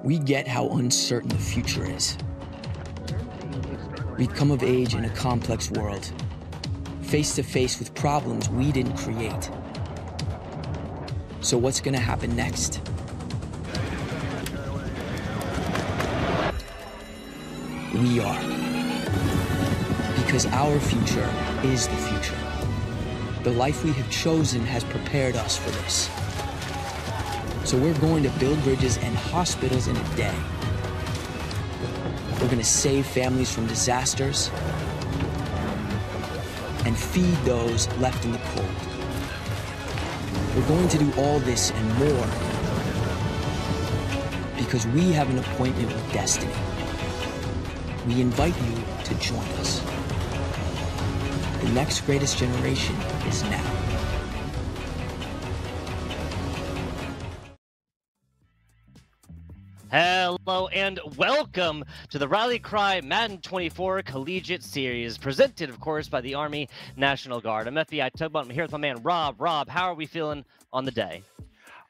We get how uncertain the future is. We've come of age in a complex world, face to face with problems we didn't create. So what's gonna happen next? We are. Because our future is the future. The life we have chosen has prepared us for this. So we're going to build bridges and hospitals in a day. We're going to save families from disasters and feed those left in the cold. We're going to do all this and more because we have an appointment with destiny. We invite you to join us. The next greatest generation is now. Hello and welcome to the Rally Cry Madden 24 Collegiate Series, presented, of course, by the Army National Guard. I'm FBI Tugboat. I'm here with my man Rob. Rob, how are we feeling on the day?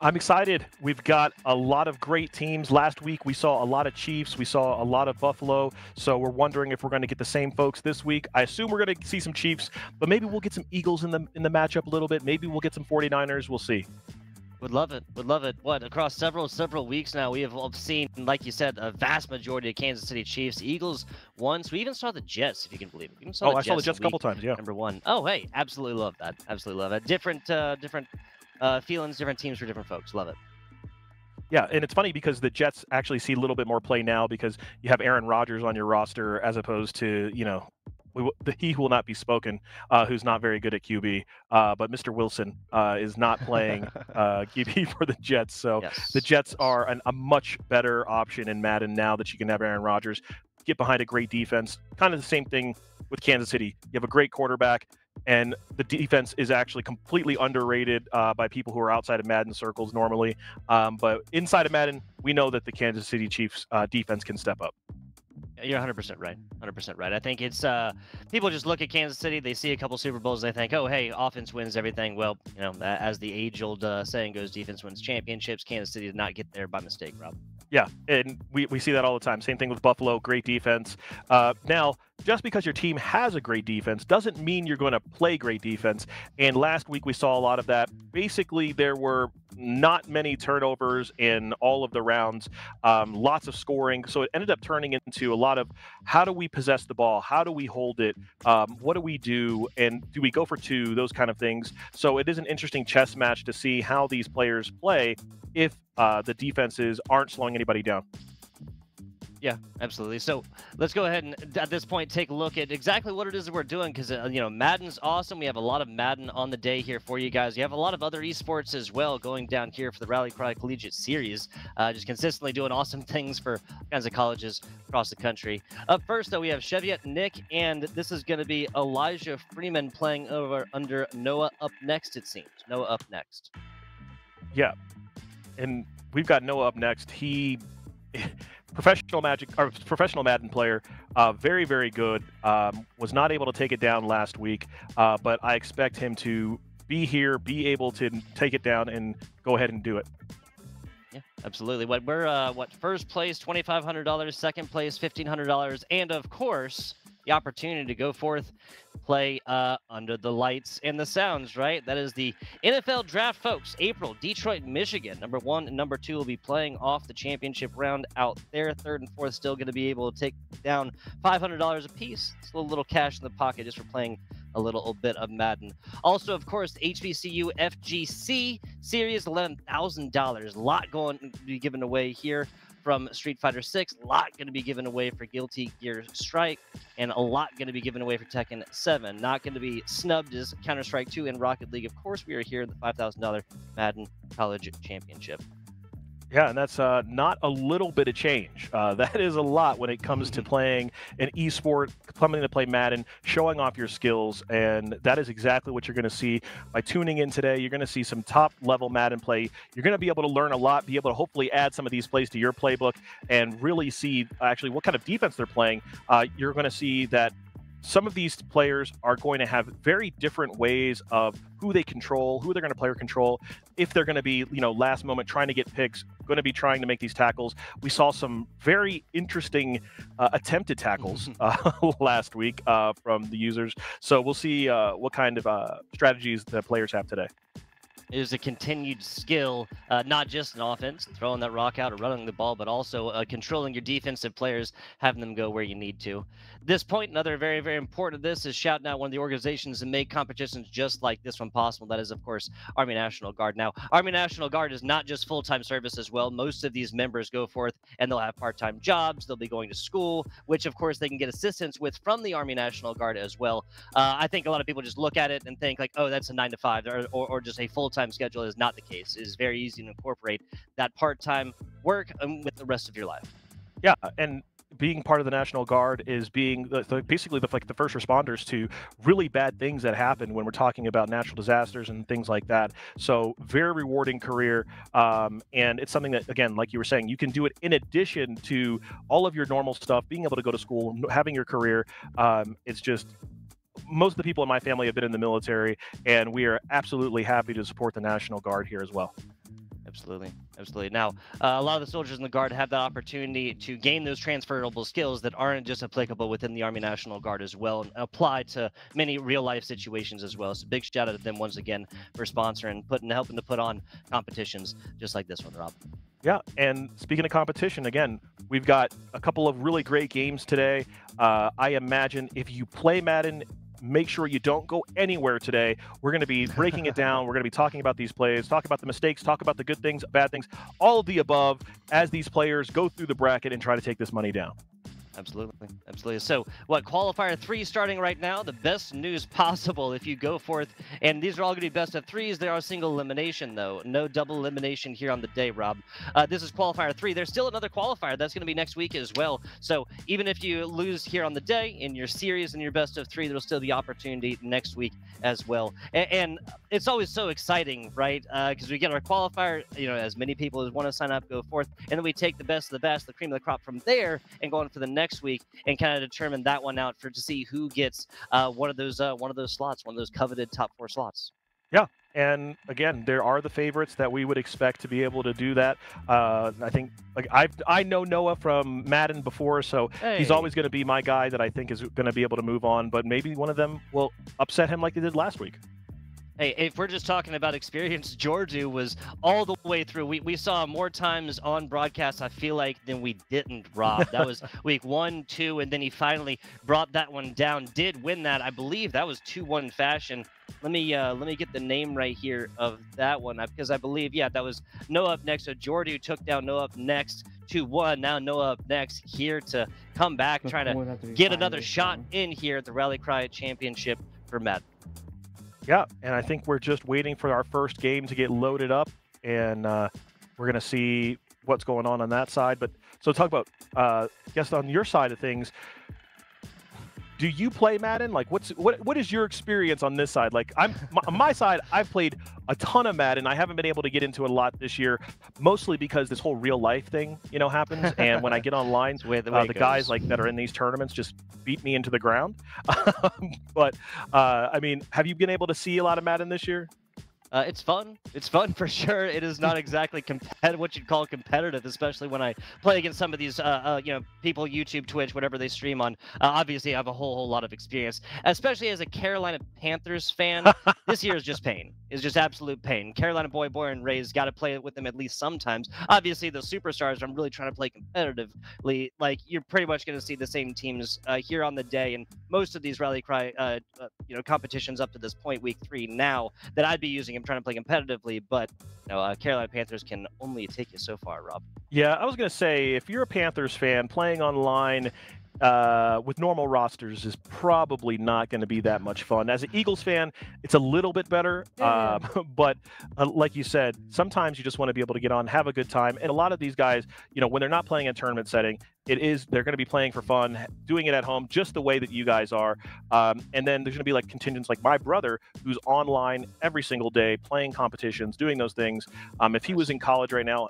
I'm excited. We've got a lot of great teams. Last week we saw a lot of Chiefs. We saw a lot of Buffalo. So we're wondering if we're going to get the same folks this week. I assume we're going to see some Chiefs, but maybe we'll get some Eagles in the matchup a little bit. Maybe we'll get some 49ers. We'll see. Would love it. Would love it. What, across several weeks now, we have seen, like you said, a vast majority of Kansas City Chiefs. Eagles once. We even saw the Jets, if you can believe it. I saw the Jets a couple times, yeah. Number one. Oh, hey, absolutely love that. Absolutely love it. Different feelings, different teams for different folks. Love it. Yeah, and it's funny because the Jets actually see a little bit more play now because you have Aaron Rodgers on your roster as opposed to, you know, he will not be spoken, who's not very good at QB, but Mr. Wilson is not playing QB for the Jets. So yes. The Jets are a much better option in Madden now that you can have Aaron Rodgers get behind a great defense. Kind of the same thing with Kansas City. You have a great quarterback, and the defense is actually completely underrated by people who are outside of Madden circles normally. But inside of Madden, we know that the Kansas City Chiefs defense can step up. You're 100% right. 100% right. I think it's people just look at Kansas City, they see a couple Super Bowls, they think, oh, hey, offense wins everything. Well, you know, as the age-old saying goes, defense wins championships. Kansas City did not get there by mistake, Rob. Yeah, and we see that all the time. Same thing with Buffalo, great defense. Now, just because your team has a great defense doesn't mean you're going to play great defense. And last week we saw a lot of that. Basically, there were not many turnovers in all of the rounds, lots of scoring. So it ended up turning into a lot of how do we possess the ball? How do we hold it? What do we do? And do we go for two? Those kind of things. So it is an interesting chess match to see how these players play if the defenses aren't slowing anybody down. Yeah, absolutely. So let's go ahead and at this point take a look at exactly what it is that we're doing because, you know, Madden's awesome. We have a lot of Madden on the day here for you guys. You have a lot of other esports as well going down here for the Rally Cry Collegiate Series, just consistently doing awesome things for all kinds of colleges across the country. Up first, though, we have Cheviot Nick, and this is going to be Elijah Freeman playing over under Noah Up Next, it seems. Noah Up Next. Yeah, and we've got Noah up next. He... professional Madden player, very, very good. Was not able to take it down last week, but I expect him to be here, be able to take it down, and go ahead and do it. Yeah, absolutely. We're first place $2,500, second place $1,500, and of course the opportunity to go forth, play under the lights and the sounds, right? That is the NFL draft, folks. April, Detroit, Michigan. Number 1 and number 2 will be playing off the championship round out there. 3rd and 4th still going to be able to take down $500 a piece. It's a little cash in the pocket just for playing a little bit of Madden. Also, of course, the HBCU FGC series, $11,000. A lot going to be given away here from Street Fighter 6, a lot going to be given away for Guilty Gear Strike, and a lot going to be given away for Tekken 7. Not going to be snubbed as Counter-Strike 2 and Rocket League. Of course, we are here in the $5,000 Madden College Championship. Yeah, and that's not a little bit of change. That is a lot when it comes to playing an esport, coming to play Madden, showing off your skills, and that is exactly what you're going to see by tuning in today. You're going to see some top-level Madden play. You're going to be able to learn a lot, be able to hopefully add some of these plays to your playbook, and really see actually what kind of defense they're playing. You're going to see that some of these players are going to have very different ways of who they control, who they're going to player control, if they're going to be, last moment trying to get picks, going to be trying to make these tackles. We saw some very interesting attempted tackles last week from the users. So we'll see what kind of strategies the players have today. It is a continued skill, not just in offense, throwing that rock out or running the ball, but also controlling your defensive players, having them go where you need to. This point, another very, very important of this is shouting out one of the organizations that make competitions just like this one possible. That is, of course, Army National Guard. Now, Army National Guard is not just full-time service as well. Most of these members go forth and they'll have part-time jobs. They'll be going to school, which, of course, they can get assistance with from the Army National Guard as well. I think a lot of people just look at it and think like, oh, that's a 9 to 5 or just a full-time schedule. Is not the case. It is very easy to incorporate that part-time work with the rest of your life. Yeah, and being part of the National Guard is being basically the first responders to really bad things that happen when we're talking about natural disasters and things like that. So very rewarding career, and it's something that, again, like you were saying, you can do it in addition to all of your normal stuff, being able to go to school, having your career. It's just, most of the people in my family have been in the military, and we are absolutely happy to support the National Guard here as well. Absolutely. Absolutely. Now, a lot of the soldiers in the Guard have that opportunity to gain those transferable skills that aren't just applicable within the Army National Guard as well, and apply to many real-life situations as well. So big shout out to them once again for sponsoring, helping to put on competitions just like this one, Rob. Yeah, and speaking of competition, again, we've got a couple of really great games today. I imagine if you play Madden, make sure you don't go anywhere today. We're going to be breaking it down. We're going to be talking about these plays, talk about the mistakes, talk about the good things, bad things, all of the above as these players go through the bracket and try to take this money down. Absolutely. Absolutely. So, Qualifier 3 starting right now? The best news possible if you go forth. And these are all going to be best of 3s. There are single elimination, though. No double elimination here on the day, Rob. This is Qualifier 3. There's still another qualifier. That's going to be next week as well. So, even if you lose here on the day in your series and your best of 3, there'll still be opportunity next week as well. And it's always so exciting, right? Because we get our qualifier, as many people as want to sign up, go forth. And then we take the best of the best, the cream of the crop from there and go on for the next week and kind of determine that one out to see who gets one of those slots, one of those coveted top 4 slots. Yeah, and again, there are the favorites that we would expect to be able to do that. I think, I know Noah from Madden before, so he's always going to be my guy that I think is going to be able to move on. But maybe one of them will upset him like they did last week. Hey, if we're just talking about experience, Georgiou was all the way through. We saw him more times on broadcast, I feel like, than we didn't, Rob. That was week 1, 2, and then he finally brought that one down, did win that. I believe that was 2-1 fashion. Let me get the name right here of that one, because I believe, that was Noah up next. So Georgiou took down Noah up next. 2-1. Now Noah up next here to come back, trying to get another shot in here at the Rally Cry Championship for Madden. Yeah, and I think we're just waiting for our first game to get loaded up, and we're going to see what's going on that side. But so talk about, I guess on your side of things, do you play Madden? Like, what is your experience on this side? Like, on my side, I've played a ton of Madden. I haven't been able to get into it a lot this year, mostly because this whole real life thing, happens. And when I get online, the guys that are in these tournaments just beat me into the ground. But I mean, have you been able to see a lot of Madden this year? It's fun. It's fun for sure. It is not exactly what you'd call competitive, especially when I play against some of these, people, YouTube, Twitch, whatever they stream on. Obviously, I have a whole lot of experience, especially as a Carolina Panthers fan. This year is just pain. It's just absolute pain. Carolina boy, born and raised, got to play with them at least sometimes. Obviously, the superstars, I'm really trying to play competitively. Like, you're pretty much going to see the same teams here on the day, and most of these Rally Cry, competitions up to this point, week 3 now, that I'd be using. I'm trying to play competitively, but Carolina Panthers can only take you so far, Rob. Yeah, I was going to say, if you're a Panthers fan, playing online with normal rosters is probably not going to be that much fun. As an Eagles fan, it's a little bit better, but like you said, sometimes you just want to be able to get on, have a good time. And a lot of these guys, when they're not playing in a tournament setting, they're going to be playing for fun, doing it at home, just the way that you guys are. And then there's going to be like contingents like my brother, who's online every single day, playing competitions, doing those things. If he was in college right now,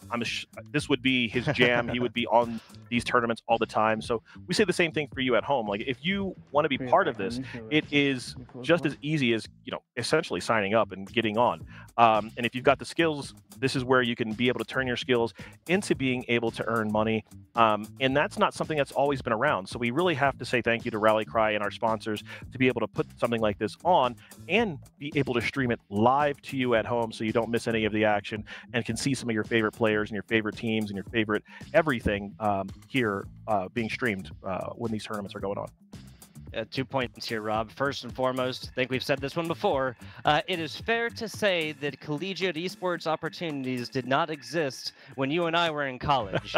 this would be his jam. He would be on these tournaments all the time. So we say the same thing for you at home. Like, if you want to be part of this, it is just as easy as, essentially signing up and getting on. And if you've got the skills, this is where you can be able to turn your skills into being able to earn money. And that's not something that's always been around. So we really have to say thank you to Rally Cry and our sponsors to be able to put something like this on and be able to stream it live to you at home, so you don't miss any of the action and can see some of your favorite players and your favorite teams and your favorite everything here being streamed when these tournaments are going on. 2 points here, Rob. First and foremost, I think we've said this one before. It is fair to say that collegiate esports opportunities did not exist when you and I were in college.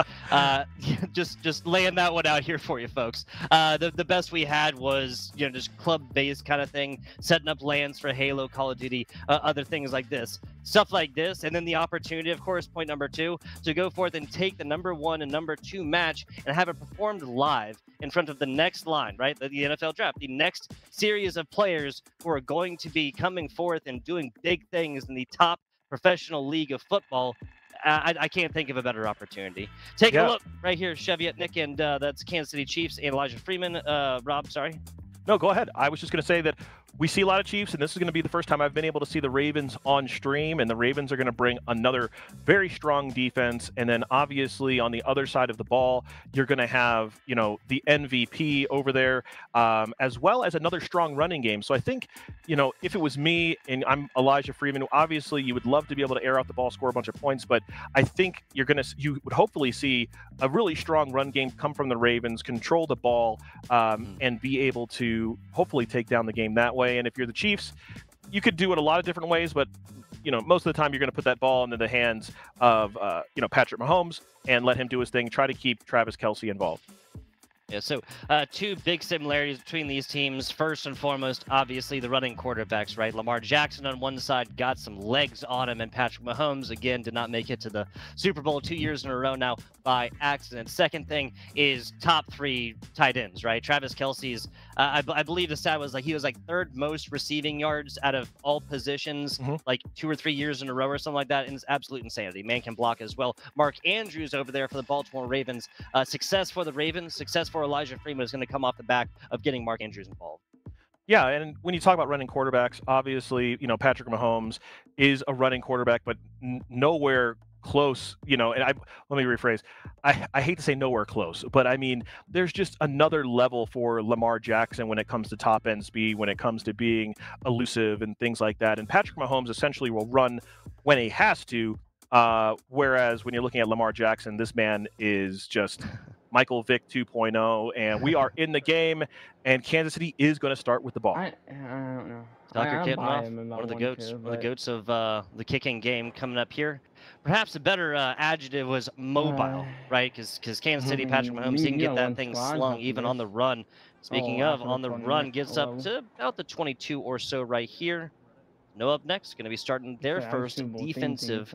Just laying that one out here for you folks. The best we had was, just club-based kind of thing, setting up LANs for Halo, Call of Duty, other things like this. Stuff like this, and then the opportunity, of course, point number 2, to go forth and take the number 1 and number 2 match and have it performed live in front of the next line, right? The NFL draft, the next series of players who are going to be coming forth and doing big things in the top professional league of football. I can't think of a better opportunity. Take a look right here, Cheviot Nick, and that's Kansas City Chiefs and Elijah Freeman. Rob, sorry. No, go ahead. I was just going to say that we see a lot of Chiefs, and this is going to be the first time I've been able to see the Ravens on stream, and the Ravens are going to bring another very strong defense. And then obviously on the other side of the ball, you're going to have, the MVP over there, as well as another strong running game. So I think, if it was me and I'm Elijah Freeman, obviously you would love to be able to air out the ball, score a bunch of points, but I think you would hopefully see a really strong run game come from the Ravens, control the ball, and be able to hopefully take down the game that way. And if you're the Chiefs, you could do it a lot of different ways, but most of the time you're going to put that ball into the hands of Patrick Mahomes and let him do his thing. Try to keep Travis Kelce involved. Yeah, so 2 big similarities between these teams. First and foremost, obviously, the running quarterbacks, right? Lamar Jackson on one side got some legs on him, and Patrick Mahomes, again, did not make it to the Super Bowl 2 years in a row now by accident. Second thing is top 3 tight ends, right? Travis Kelce's, I believe the stat was he was 3rd most receiving yards out of all positions, 2 or 3 years in a row or something like that, and it's absolute insanity. Man can block as well. Mark Andrews over there for the Baltimore Ravens. Success for the Ravens, success for Elijah Freeman is going to come off the back of getting Mark Andrews involved. Yeah, and when you talk about running quarterbacks, obviously, Patrick Mahomes is a running quarterback, but nowhere close, and let me rephrase. I hate to say nowhere close, but I mean, there's just another level for Lamar Jackson when it comes to top end speed, when it comes to being elusive and things like that. And Patrick Mahomes essentially will run when he has to, whereas when you're looking at Lamar Jackson, this man is just Michael Vick 2.0, and we are in the game, and Kansas City is going to start with the ball. I don't know. Tucker kicking off, one of the goats of the kicking game coming up here. Perhaps a better adjective was mobile, right? Because Kansas City, Patrick Mahomes, he can get that thing slung even on the run. Speaking of, on the run, gets up to about the 22 or so right here. Noah up next, going to be starting their first defensive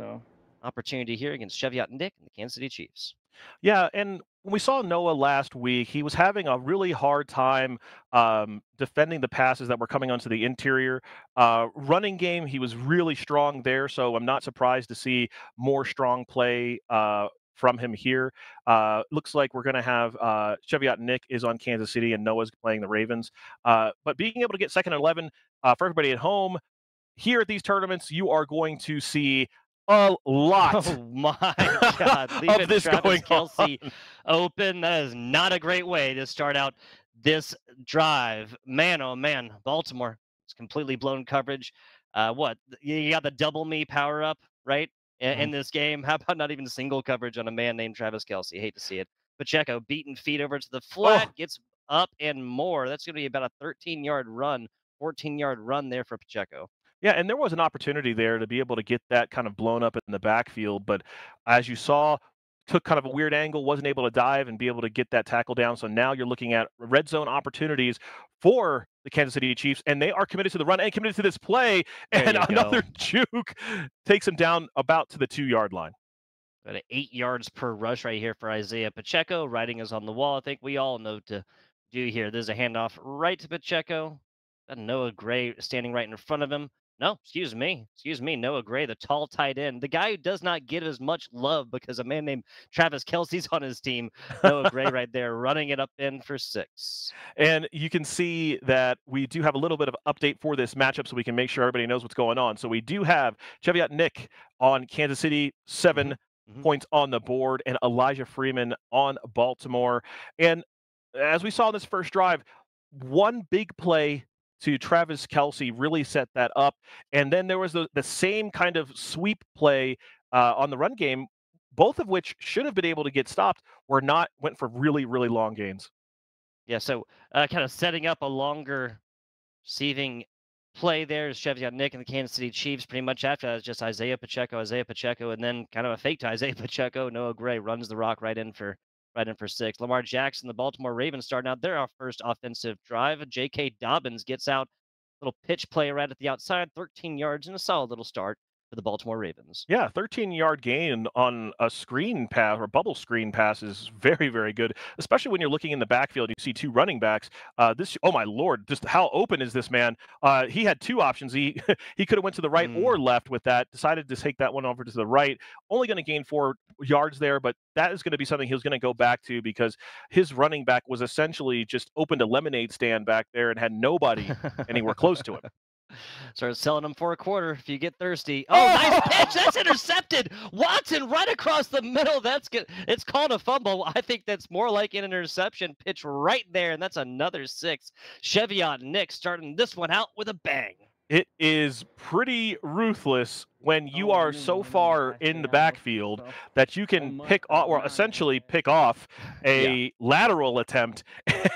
opportunity here against Cheviot and Dick and the Kansas City Chiefs. Yeah, and when we saw Noah last week, he was having a really hard time defending the passes that were coming onto the interior. Running game, he was really strong there, so I'm not surprised to see more strong play from him here. Looks like we're going to have Cheviot Nick is on Kansas City and Noah's playing the Ravens. But being able to get 2nd and 11 for everybody at home, here at these tournaments, you are going to see a lot. Oh my God! Leaving this Travis going Kelce open. That is not a great way to start out this drive. Man, oh man, Baltimore. It's completely blown coverage. What? You got the double me power up, right? In this game. How about not even single coverage on a man named Travis Kelce? Hate to see it. Pacheco beaten feet over to the flat, gets up and more. That's going to be about a 13-yard run, 14-yard run there for Pacheco. Yeah, and there was an opportunity there to be able to get that kind of blown up in the backfield, but as you saw, took kind of a weird angle, wasn't able to dive and be able to get that tackle down. So now you're looking at red zone opportunities for the Kansas City Chiefs, and they are committed to the run and committed to this play, and another juke takes him down about to the 2-yard line. Got 8 yards per rush right here for Isaiah Pacheco. Writing is on the wall. I think we all know to do here. There's a handoff right to Pacheco. Got Noah Gray standing right in front of him. No, excuse me. Excuse me. Noah Gray, the tall tight end. The guy who does not get as much love because a man named Travis Kelsey's on his team. Noah Gray right there running it up in for 6. And you can see that we do have a little bit of update for this matchup so we can make sure everybody knows what's going on. So we do have Cheviot Nick on Kansas City, 7 points on the board, and Elijah Freeman on Baltimore. And as we saw in this first drive, one big play to Travis Kelsey really set that up. And then there was the same kind of sweep play on the run game, both of which should have been able to get stopped, were not, went for really, really long gains. Yeah, so kind of setting up a longer receiving play there is Cheviot Nick and the Kansas City Chiefs. Pretty much after that, it's just Isaiah Pacheco, and then kind of a fake to Isaiah Pacheco. Noah Gray runs the rock right in for 6. Lamar Jackson, the Baltimore Ravens, starting out their first offensive drive. J.K. Dobbins gets out, little pitch play right at the outside, 13 yards, and a solid little start for the Baltimore Ravens. Yeah, 13-yard gain on a screen pass or bubble screen pass is very, very good, especially when you're looking in the backfield. You see 2 running backs. Oh my lord, just how open is this man? He had 2 options. He he could have went to the right or left with that. Decided to take that one over to the right. Only going to gain 4 yards there, but that is going to be something he was going to go back to because his running back was essentially just opened a lemonade stand back there and had nobody anywhere close to him. Start selling them for a quarter if you get thirsty. Oh, nice pitch. That's intercepted. Watson right across the middle. That's good. It's called a fumble. I think that's more like an interception pitch right there, and that's another 6. Cheviot Nick starting this one out with a bang. It is pretty ruthless when you are so far in the backfield that you can pick off, or essentially pick off a lateral attempt,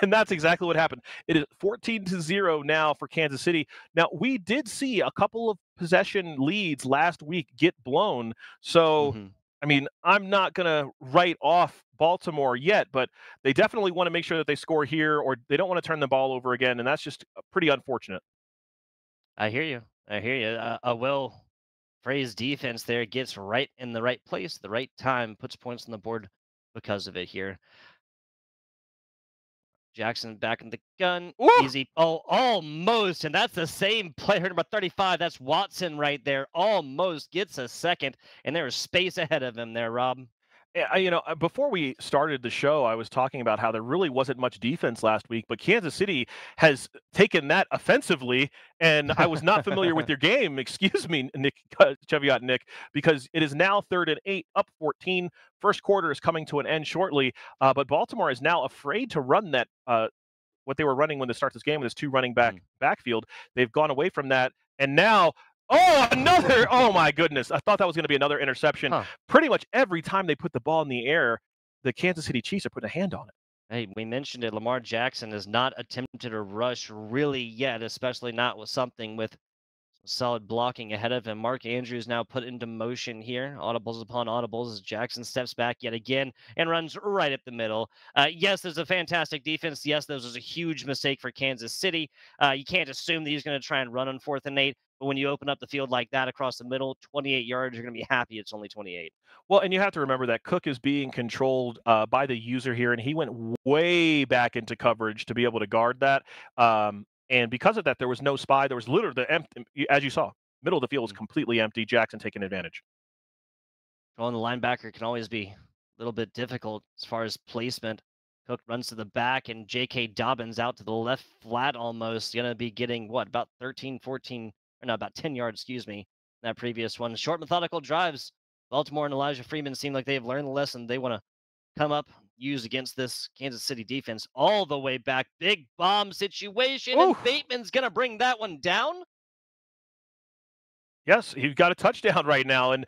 and that's exactly what happened. It is 14-0 now for Kansas City. Now, we did see a couple of possession leads last week get blown, so I mean, I'm not going to write off Baltimore yet, but they definitely want to make sure that they score here, or they don't want to turn the ball over again, and that's just pretty unfortunate. I hear you. I hear you. A well phrased defense there gets right in the right place, the right time, puts points on the board because of it here. Jackson back in the gun. Ooh! Easy. Oh, almost. And that's the same player, number 35. That's Watson right there. Almost gets a second. And there is space ahead of him there, Rob. Yeah, before we started the show, I was talking about how there really wasn't much defense last week, but Kansas City has taken that offensively, and I was not familiar with your game. Excuse me, Nick, Cheviot Nick, because it is now 3rd and 8, up 14. First quarter is coming to an end shortly, but Baltimore is now afraid to run that what they were running when they start this game with this 2 running back backfield. They've gone away from that, and now another! Oh my goodness! I thought that was going to be another interception. Pretty much every time they put the ball in the air, the Kansas City Chiefs are putting a hand on it. Hey, we mentioned it. Lamar Jackson has not attempted a rush really yet, especially not with something with solid blocking ahead of him. Mark Andrews now put into motion here. Audibles upon audibles as Jackson steps back yet again and runs right up the middle. Yes, there's a fantastic defense. Yes, this was a huge mistake for Kansas City. You can't assume that he's going to try and run on 4th and 8. But when you open up the field like that across the middle, 28 yards, you're going to be happy it's only 28. Well, and you have to remember that Cook is being controlled by the user here, and he went way back into coverage to be able to guard that. And because of that, there was no spy. There was literally as you saw, middle of the field was completely empty. Jackson taking advantage. Going the linebacker can always be a little bit difficult as far as placement. Cook runs to the back, and J.K. Dobbins out to the left flat almost. Going to be getting, what, about 13, 14, or no, about 10 yards, excuse me, that previous one. Short, methodical drives. Baltimore and Elijah Freeman seem like they've learned the lesson. They want to come up, use against this Kansas City defense all the way back. Big bomb situation, and Bateman's going to bring that one down. Yes, he got a touchdown right now, and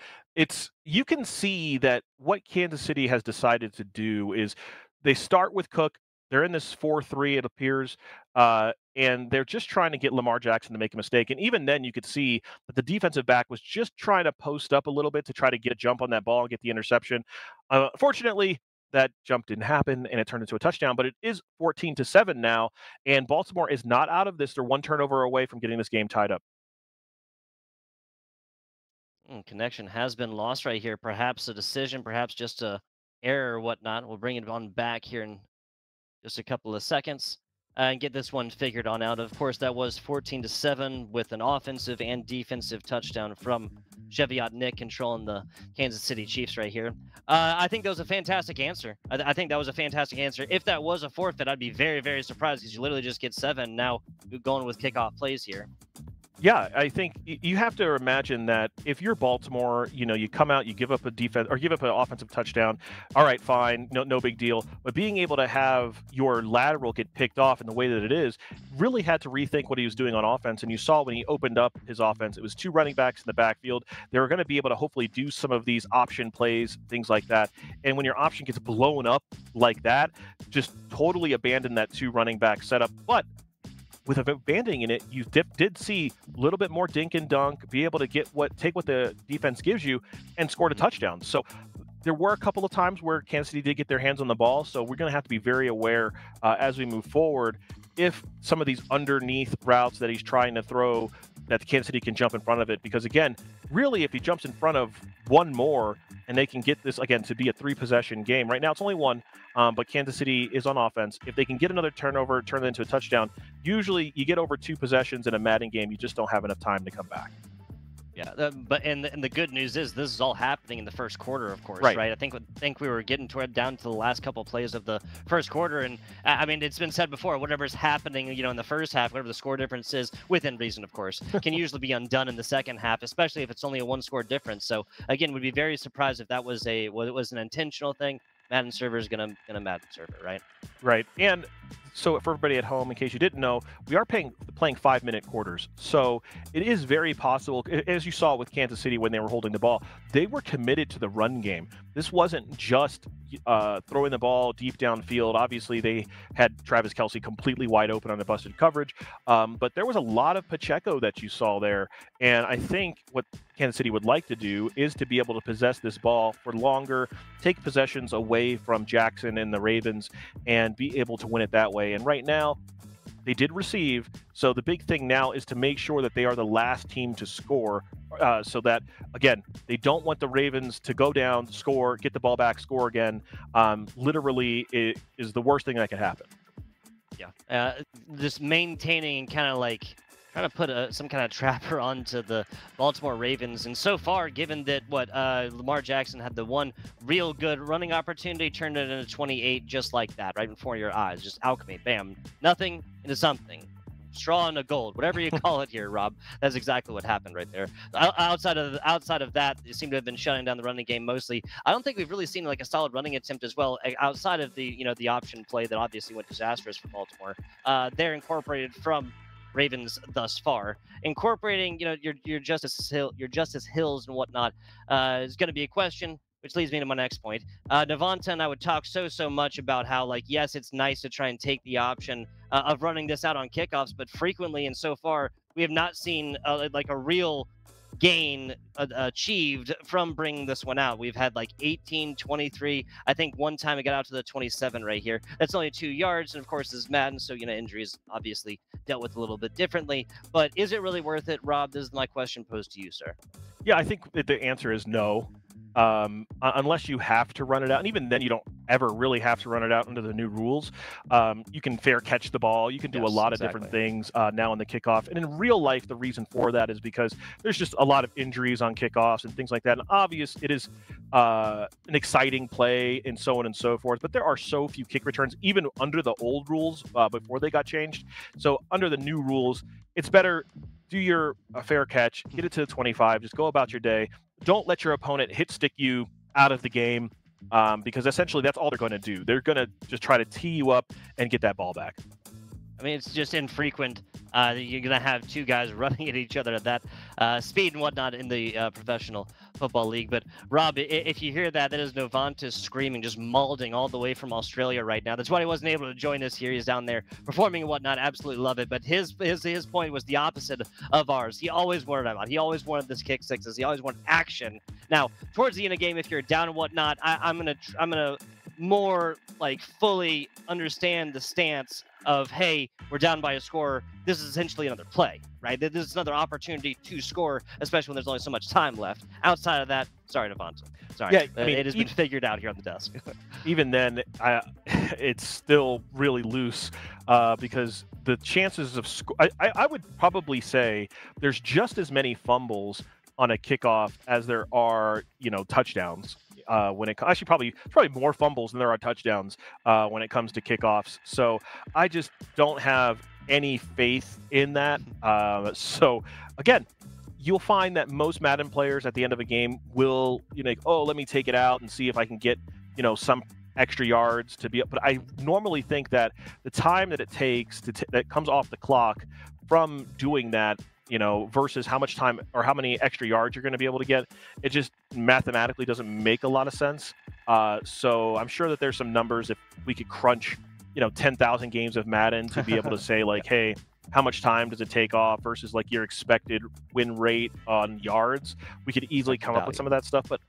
you can see that what Kansas City has decided to do is they start with Cook. They're in this 4-3, it appears, and they're just trying to get Lamar Jackson to make a mistake. And even then, you could see that the defensive back was just trying to post up a little bit to try to get a jump on that ball and get the interception. Fortunately, that jump didn't happen, and it turned into a touchdown. But it is 14-7 now, and Baltimore is not out of this. They're 1 turnover away from getting this game tied up. Connection has been lost right here. Perhaps a decision, perhaps just a error or whatnot. We'll bring it on back here in just a couple of seconds and get this one figured on out. Of course, that was 14-7 with an offensive and defensive touchdown from Cheviot Nick controlling the Kansas City Chiefs right here. I think that was a fantastic answer. I think that was a fantastic answer. If that was a forfeit, I'd be very, very surprised because you literally just get 7. Now going with kickoff plays here. Yeah, I think you have to imagine that if you're Baltimore, you come out, you give up a defense or give up an offensive touchdown. All right, fine, no big deal. But being able to have your lateral get picked off in the way that it is, really had to rethink what he was doing on offense. And you saw when he opened up his offense, it was 2 running backs in the backfield. They were going to be able to hopefully do some of these option plays, things like that. And when your option gets blown up like that, just totally abandon that 2 running back setup. But with abandoning it, you did see a little bit more dink and dunk, be able to take what the defense gives you, and scored a touchdown. So there were a couple of times where Kansas City did get their hands on the ball. So we're going to have to be very aware as we move forward if some of these underneath routes that he's trying to throw, that Kansas City can jump in front of it. Because again, really, if he jumps in front of one more and they can get this again to be a 3-possession game. Right now it's only 1. But Kansas City is on offense. If they can get another turnover, turn it into a touchdown, usually you get over 2 possessions in a Madden game, you just don't have enough time to come back. Yeah, but the good news is this is all happening in the first quarter, of course, Right. right? I think we were getting down to the last couple plays of the first quarter, and I mean it's been said before, whatever's happening, in the first half, whatever the score difference is, within reason, of course, can usually be undone in the second half, especially if it's only a 1-score difference. So again, would be very surprised if that was it was an intentional thing. Madden server is gonna Madden server, right? Right. And so for everybody at home, in case you didn't know, we are playing 5-minute quarters. So it is very possible, as you saw with Kansas City when they were holding the ball, they were committed to the run game. This wasn't just throwing the ball deep downfield. Obviously, they had Travis Kelce completely wide open on the busted coverage. But there was a lot of Pacheco that you saw there. And I think what Kansas City would like to do is to be able to possess this ball for longer, take possessions away from Jackson and the Ravens, and be able to win it that way. And right now, they did receive. So the big thing now is to make sure that they are the last team to score, so that, again, they don't want the Ravens to go down, score, get the ball back, score again. Literally, it is the worst thing that could happen. Yeah, just maintaining and kind of like trying to put some kind of trapper onto the Baltimore Ravens. And so far, given that Lamar Jackson had the one real good running opportunity, turned it into 28 just like that, right in front of your eyes. Just alchemy, bam, nothing into something. Straw into gold, whatever you call it here, Rob. That's exactly what happened right there. Outside of that, they seem to have been shutting down the running game mostly. I don't think we've really seen like a solid running attempt as well, outside of the the option play that obviously went disastrous for Baltimore. They're incorporated from Ravens thus far. Incorporating, your Justice Hills and whatnot is going to be a question, which leads me to my next point. Navanta and I would talk so much about how, like, yes, it's nice to try and take the option of running this out on kickoffs, but frequently and so far, we have not seen like a real gain achieved from bringing this one out. We've had like 18, 23. I think one time it got out to the 27 right here. That's only 2 yards. And of course, this is Madden. So, injuries obviously dealt with a little bit differently. But is it really worth it, Rob? This is my question posed to you, sir. Yeah, I think the answer is no. Unless you have to run it out, and even then you don't ever really have to run it out under the new rules. You can fair catch the ball, you can do a lot of different things now in the kickoff, and in real life the reason for that is because there's just a lot of injuries on kickoffs and things like that, and obvious it is an exciting play and so on and so forth, but there are so few kick returns even under the old rules before they got changed. So under the new rules, it's better do your fair catch, get it to the 25, just go about your day. Don't let your opponent hit stick you out of the game, because essentially that's all they're going to do. They're going to just try to tee you up and get that ball back. I mean, it's just infrequent. You're going to have 2 guys running at each other at that speed and whatnot in the professional football league. But, Rob, if you hear that, that is Novantis screaming, just mauling all the way from Australia right now. That's why he wasn't able to join us here. He's down there performing and whatnot. Absolutely love it. But his point was the opposite of ours. He always wanted them out. He always wanted this kick sixes. He always wanted action. Now, towards the end of the game, if you're down and whatnot, I'm gonna more like fully understand the stance of, hey, we're down by a score. This is essentially another play, right? This is another opportunity to score, especially when there's only so much time left. Outside of that, sorry, Devonta. Sorry, Yeah, I mean, it has been figured out here on the desk. Even then, it's still really loose because the chances of I would probably say there's just as many fumbles on a kickoff as there are, touchdowns. When it actually probably more fumbles than there are touchdowns when it comes to kickoffs. So I just don't have any faith in that. So again, you'll find that most Madden players at the end of a game will, oh, let me take it out and see if I can get, some extra yards to be up. But I normally think that the time that it takes that comes off the clock from doing that, versus how much time or how many extra yards you're going to be able to get, it just mathematically doesn't make a lot of sense. So I'm sure that there's some numbers if we could crunch, 10,000 games of Madden to be able to say like, hey, how much time does it take off versus like your expected win rate on yards? We could easily come up with some of that stuff, but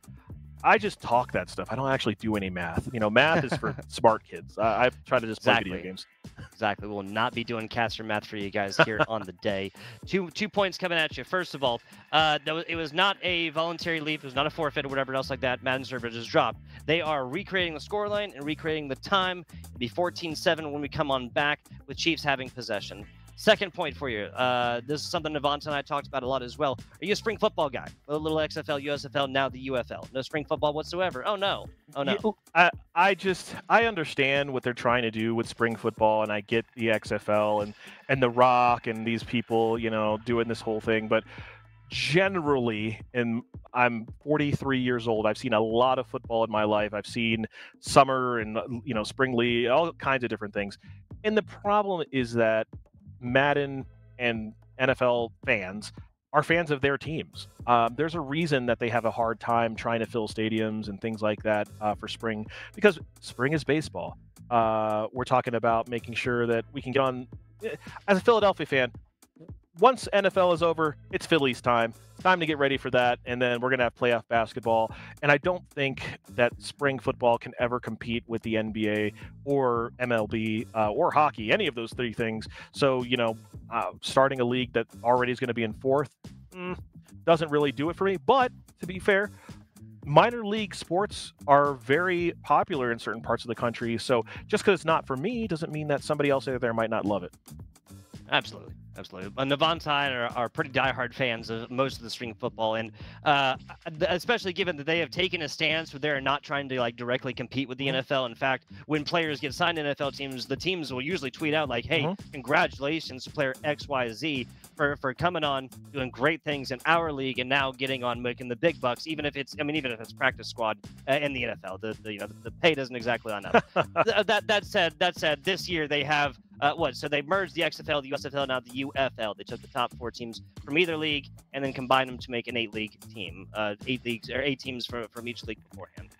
I just talk that stuff. I don't actually do any math. Math is for smart kids. I try to just play video games. Exactly. We will not be doing caster math for you guys here on the day. Two points coming at you. First of all, it was not a voluntary leave. It was not a forfeit or whatever else like that. Madden server just dropped. They are recreating the scoreline and recreating the time. It'll be 14-7 when we come on back with Chiefs having possession. Second point for you. This is something Devonta and I talked about a lot as well. Are you a spring football guy? A little XFL, USFL, now the UFL. No spring football whatsoever. Oh, no. Oh, no. I understand what they're trying to do with spring football, and I get the XFL and The Rock and these people, doing this whole thing. But generally, and I'm 43 years old, I've seen a lot of football in my life. I've seen summer and, spring league, all kinds of different things. And the problem is that Madden and NFL fans are fans of their teams. There's a reason that they have a hard time trying to fill stadiums and things like that for spring, because spring is baseball. We're talking about making sure that we can get on. As a Philadelphia fan, once NFL is over, it's Phillies time. It's time to get ready for that, and then we're going to have playoff basketball. And I don't think that spring football can ever compete with the NBA or MLB or hockey, any of those three things. So, starting a league that already is going to be in fourth doesn't really do it for me. But to be fair, minor league sports are very popular in certain parts of the country. So just because it's not for me doesn't mean that somebody else out there might not love it. Absolutely. Devonta and I are pretty diehard fans of most of the spring football, and especially given that they have taken a stance where they're not trying to directly compete with the NFL. In fact, when players get signed to NFL teams, the teams will usually tweet out like, "Hey, congratulations to player XYZ for coming on, doing great things in our league, and now getting on making the big bucks." Even if it's practice squad in the NFL, the pay doesn't exactly line up. That said, this year they have. So they merged the XFL, the USFL, now the UFL. They took the top 4 teams from either league and then combined them to make an 8-league team. 8 teams from each league beforehand.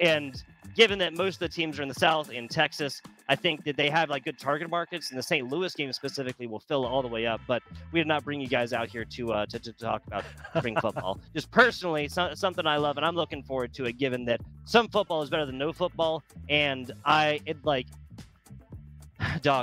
And given that most of the teams are in the South, in Texas, I think that they have good target markets, and the St. Louis game specifically will fill all the way up. But we did not bring you guys out here to talk about spring football. Just personally, something I love, and I'm looking forward to it. Given that some football is better than no football, and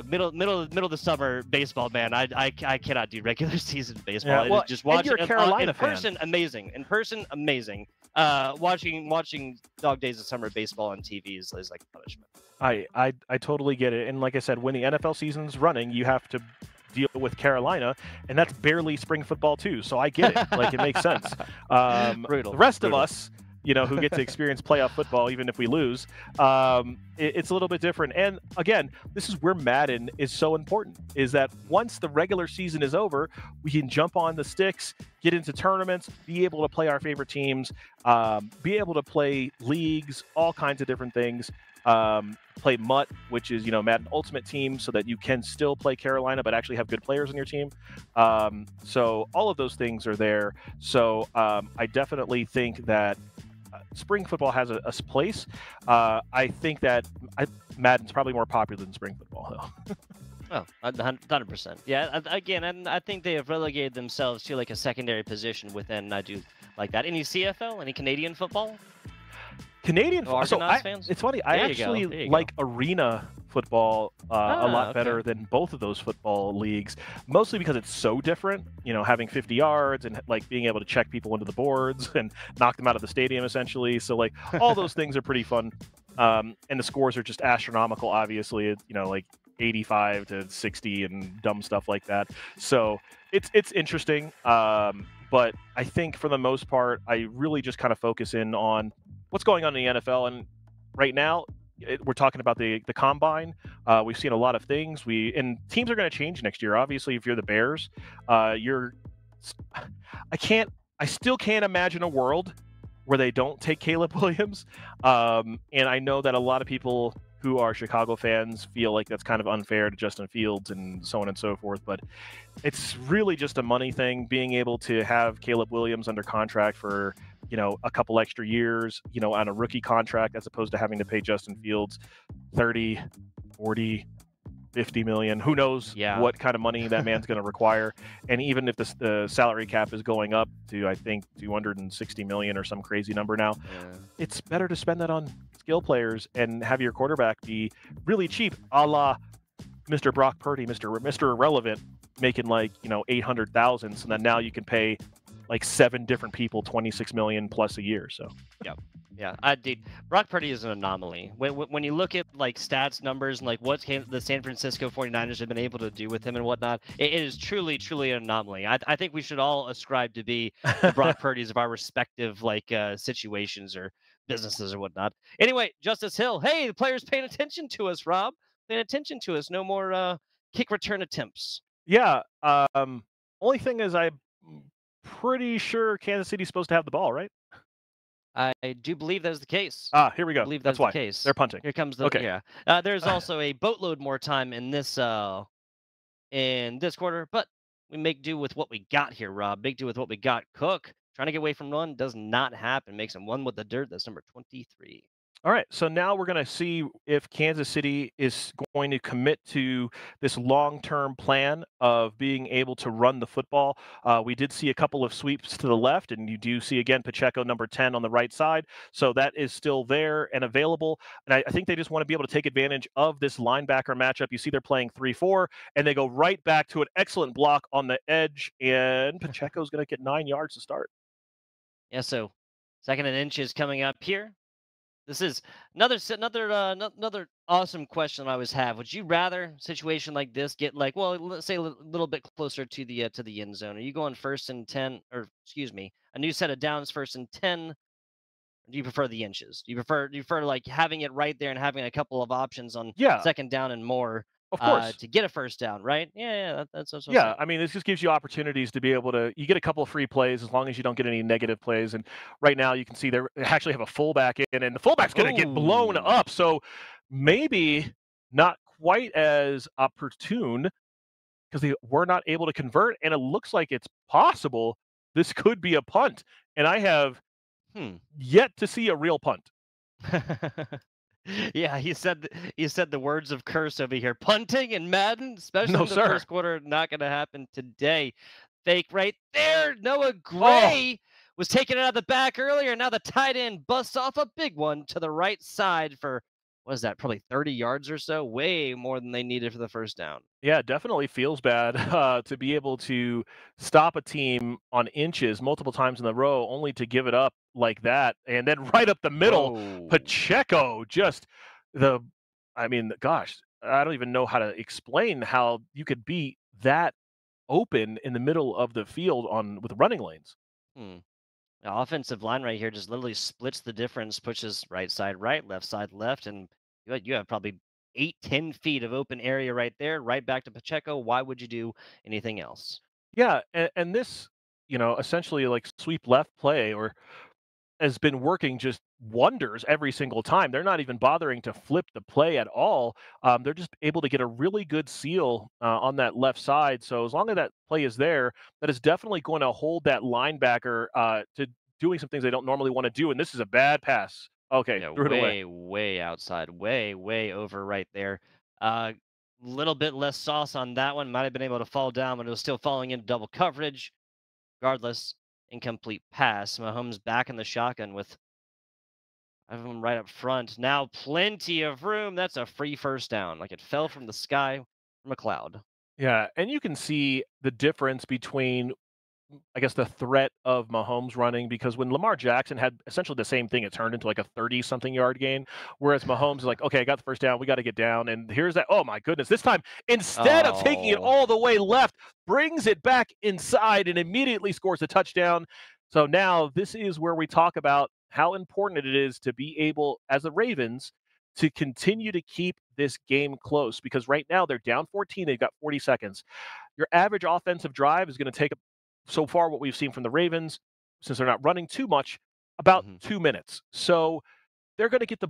middle of the summer baseball, man. I cannot do regular season baseball. Yeah, just watch you're a Carolina in person, amazing. In person, amazing. Watching Dog Days of Summer baseball on TV is like punishment. I totally get it. And like I said, when the NFL season's running, you have to deal with Carolina, and that's barely spring football too. So I get it. It makes sense. Brutal. The rest of us, who get to experience playoff football, even if we lose, it's a little bit different. And again, this is where Madden is so important, is that once the regular season is over, we can jump on the sticks, get into tournaments, be able to play our favorite teams, be able to play leagues, all kinds of different things. Play MUT, which is, Madden Ultimate Team, so that you can still play Carolina, but actually have good players on your team. So all of those things are there. So I definitely think that spring football has a place. I think that Madden's probably more popular than spring football, though. Oh, 100%. Yeah, again, and I think they have relegated themselves to a secondary position within. I do like that. Any CFL? Any Canadian football? Canadian. Oh, Argonauts fans? It's funny. I There you go, actually there you like arena football a lot okay. better than both of those football leagues, mostly because it's so different. You know, having 50 yards and like being able to check people into the boards and knock them out of the stadium, essentially. So like all those things are pretty fun, and the scores are just astronomical. Obviously, you know, like 85 to 60 and dumb stuff like that. So it's interesting. But I think for the most part, I really just kind of focus in on what's going on in the NFL. And right now, we're talking about the combine. We've seen a lot of things. And teams are going to change next year. Obviously, if you're the Bears, you're. I still can't imagine a world where they don't take Caleb Williams. And I know that a lot of people who are Chicago fans feel like that's kind of unfair to Justin Fields and so on and so forth. But it's really just a money thing. Being able to have Caleb Williams under contract for, you know, a couple extra years, you know, on a rookie contract, as opposed to having to pay Justin Fields 30, 40, 50 million. Who knows what kind of money that man's going to require. And even if the salary cap is going up to, I think, 260 million or some crazy number now, it's better to spend that on skill players and have your quarterback be really cheap, a la Mr. Brock Purdy, Mr. Irrelevant, making like, you know, 800,000. So then now you can pay like 7 different people 26 million plus a year. So Dude, Brock Purdy is an anomaly. When you look at like stats, numbers, and like what the San Francisco 49ers have been able to do with him and whatnot, it is truly an anomaly. I think we should all ascribe to be the Brock Purdys of our respective like situations or businesses or whatnot. Anyway, Justice Hill, hey, the players paying attention to us, Rob. Paying attention to us. No more kick return attempts. Yeah. Only thing is, I'm pretty sure Kansas City's supposed to have the ball, right? I do believe that is the case. Here we go. I believe that's that's why the case. they're punting. Here comes the there's also a boatload more time in this quarter, but we make do with what we got here, Rob. Make do with what we got. Cook trying to get away from one does not happen. Makes him one with the dirt. That's number 23. All right, so now we're going to see if Kansas City is going to commit to this long-term plan of being able to run the football. We did see a couple of sweeps to the left, and you do see, again, Pacheco, number 10 on the right side. So that is still there and available. And I think they just want to be able to take advantage of this linebacker matchup. You see they're playing 3-4, and they go right back to an excellent block on the edge, and Pacheco's going to get 9 yards to start. Yeah, so 2nd and inches coming up here. This is another awesome question I always have. Would you rather situation like this get like, well, let's say a little bit closer to the end zone? Are you going 1st and 10, or excuse me, a new set of downs 1st and 10? Or do you prefer the inches? Do you prefer like having it right there and having a couple of options on 2nd down and more? Of course. To get a 1st down, right? That's what I mean, this just gives you opportunities to be able to. You get a couple of free plays as long as you don't get any negative plays. And right now, you can see they actually have a fullback in, and the fullback's going to get blown up. So maybe not quite as opportune because they were not able to convert. And it looks like it's possible this could be a punt. And I have yet to see a real punt. Yeah, he said the words of curse over here. Punting in Madden, especially in the first quarter, not going to happen today. Fake right there. Noah Gray was taking it out of the back earlier. Now the tight end busts off a big one to the right side for, what is that, probably 30 yards or so? Way more than they needed for the 1st down. Yeah, it definitely feels bad to be able to stop a team on inches multiple times in a row, only to give it up like that. And then right up the middle, Pacheco just I mean, gosh, I don't even know how to explain how you could be that open in the middle of the field with running lanes. The offensive line right here just literally splits the difference, pushes right side right, left side left, and you have probably 8-10 feet of open area right there, right back to Pacheco. Why would you do anything else? Yeah, and this, essentially like sweep left play has been working just wonders every single time. They're not even bothering to flip the play at all. They're just able to get a really good seal on that left side. So as long as that play is there, that is definitely going to hold that linebacker to doing some things they don't normally want to do. And this is a bad pass. Okay, threw it away. Way outside, way over right there. Little bit less sauce on that one. Might have been able to fall down, but it was still falling into double coverage. Regardless, incomplete pass. Mahomes back in the shotgun with I have him right up front. Now plenty of room. That's a free first down. Like it fell from the sky from a cloud. Yeah, and you can see the difference between I guess the threat of Mahomes running because when Lamar Jackson had essentially the same thing, it turned into like a 30-something yard gain. Whereas Mahomes is like, okay, I got the first down, we got to get down. And here's that. Oh my goodness. This time, instead of taking it Oh. all the way left, brings it back inside and immediately scores a touchdown. So now this is where we talk about how important it is to be able, as the Ravens, to continue to keep this game close because right now they're down 14. They've got 40 seconds. Your average offensive drive is going to take so far what we've seen from the Ravens, since they're not running too much, about Mhm. 2 minutes. So they're going to get the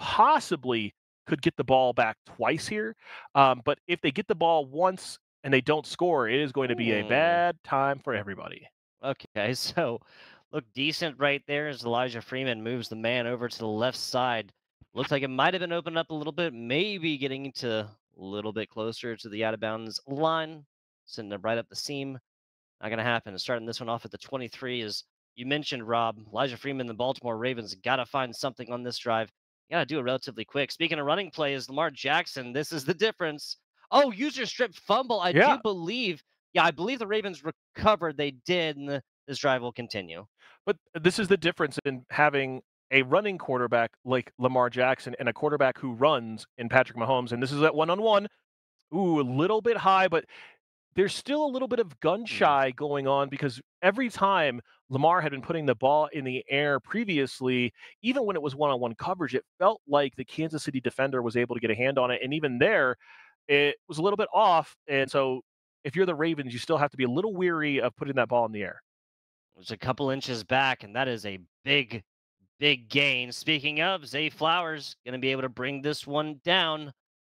possibly could get the ball back twice here. But if they get the ball once and they don't score, it is going to be a Hmm. bad time for everybody. Okay, so look decent right there as Elijah Freeman moves the man over to the left side. Looks like it might have been opened up a little bit, maybe getting to a little bit closer to the out of bounds line, sending it right up the seam. Not going to happen. Starting this one off at the 23 is you mentioned Rob Elijah Freeman, the Baltimore Ravens got to find something on this drive. You got to do it relatively quick. Speaking of running plays, Lamar Jackson. This is the difference. Oh, user strip fumble. I Yeah, do believe. Yeah, I believe the Ravens recovered. They did, and this drive will continue. but this is the difference in having a running quarterback like Lamar Jackson and a quarterback who runs in Patrick Mahomes. And this is at one-on-one. Ooh, a little bit high, but there's still a little bit of gun Hmm. shy going on because every time Lamar had been putting the ball in the air previously, even when it was one-on-one coverage, it felt like the Kansas City defender was able to get a hand on it. And even there, it was a little bit off. And so if you're the Ravens, you still have to be a little weary of putting that ball in the air. It's a couple inches back, and that is a big, big gain. Speaking of, Zay Flowers going to be able to bring this one down.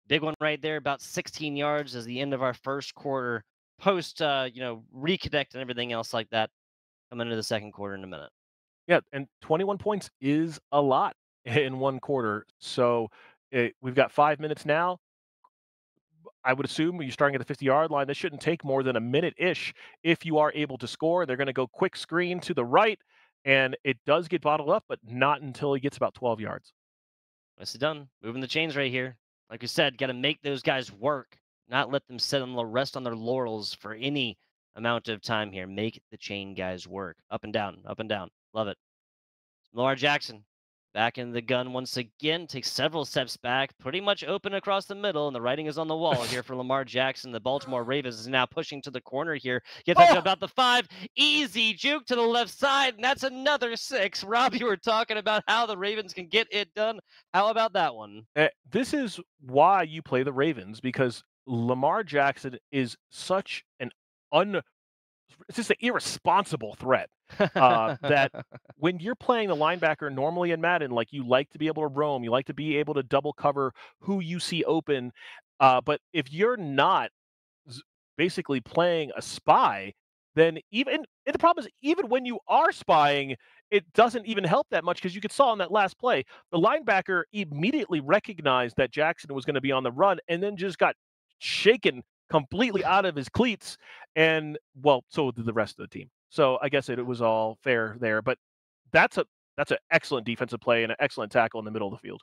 Big one right there, about 16 yards as the end of our first quarter. Post, reconnect and everything else like that. Come into the second quarter in a minute. Yeah, and 21 points is a lot in one quarter. So we've got 5 minutes now. I would assume when you're starting at the 50-yard line, this shouldn't take more than a minute-ish if you are able to score. They're going to go quick screen to the right, and it does get bottled up, but not until he gets about 12 yards. Nicely done. Moving the chains right here. Like we said, got to make those guys work, not let them sit on the rest on their laurels for any amount of time here. Make the chain guys work. Up and down, up and down. Love it. Lamar Jackson back in the gun once again, takes several steps back, pretty much open across the middle, and the writing is on the wall here for Lamar Jackson. The Baltimore Ravens is now pushing to the corner here. Gets up to Oh, about the 5. Easy juke to the left side, and that's another 6. Rob, you were talking about how the Ravens can get it done. How about that one? this is why you play the Ravens because Lamar Jackson is such an un it's just an irresponsible threat that when you're playing the linebacker normally in Madden, like you like to be able to roam, you like to be able to double cover who you see open. But if you're not s- basically playing a spy, then and the problem is even when you are spying, it doesn't even help that much because you could saw on that last play, the linebacker immediately recognized that Jackson was going to be on the run and then just got shaken completely out of his cleats. And well, so did the rest of the team. So I guess it was all fair there. But that's a that's an excellent defensive play and an excellent tackle in the middle of the field.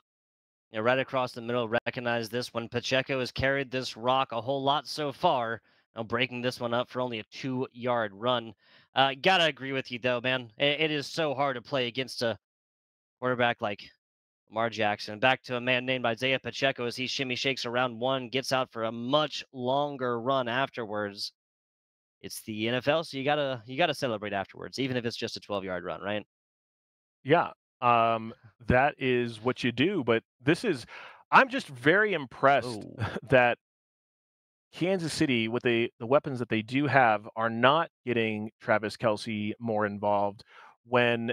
Yeah, right across the middle, recognize this one. Pacheco has carried this rock a whole lot so far. Now breaking this one up for only a 2-yard run. Gotta agree with you though, man. It is so hard to play against a quarterback like Lamar Jackson. Back to a man named Isaiah Pacheco as he shimmy shakes around one, gets out for a much longer run afterwards. It's the NFL, so you gotta celebrate afterwards, even if it's just a 12-yard run, right? Yeah, that is what you do, but this is I'm just very impressed Oh, that Kansas City, with the weapons that they do have, are not getting Travis Kelce more involved when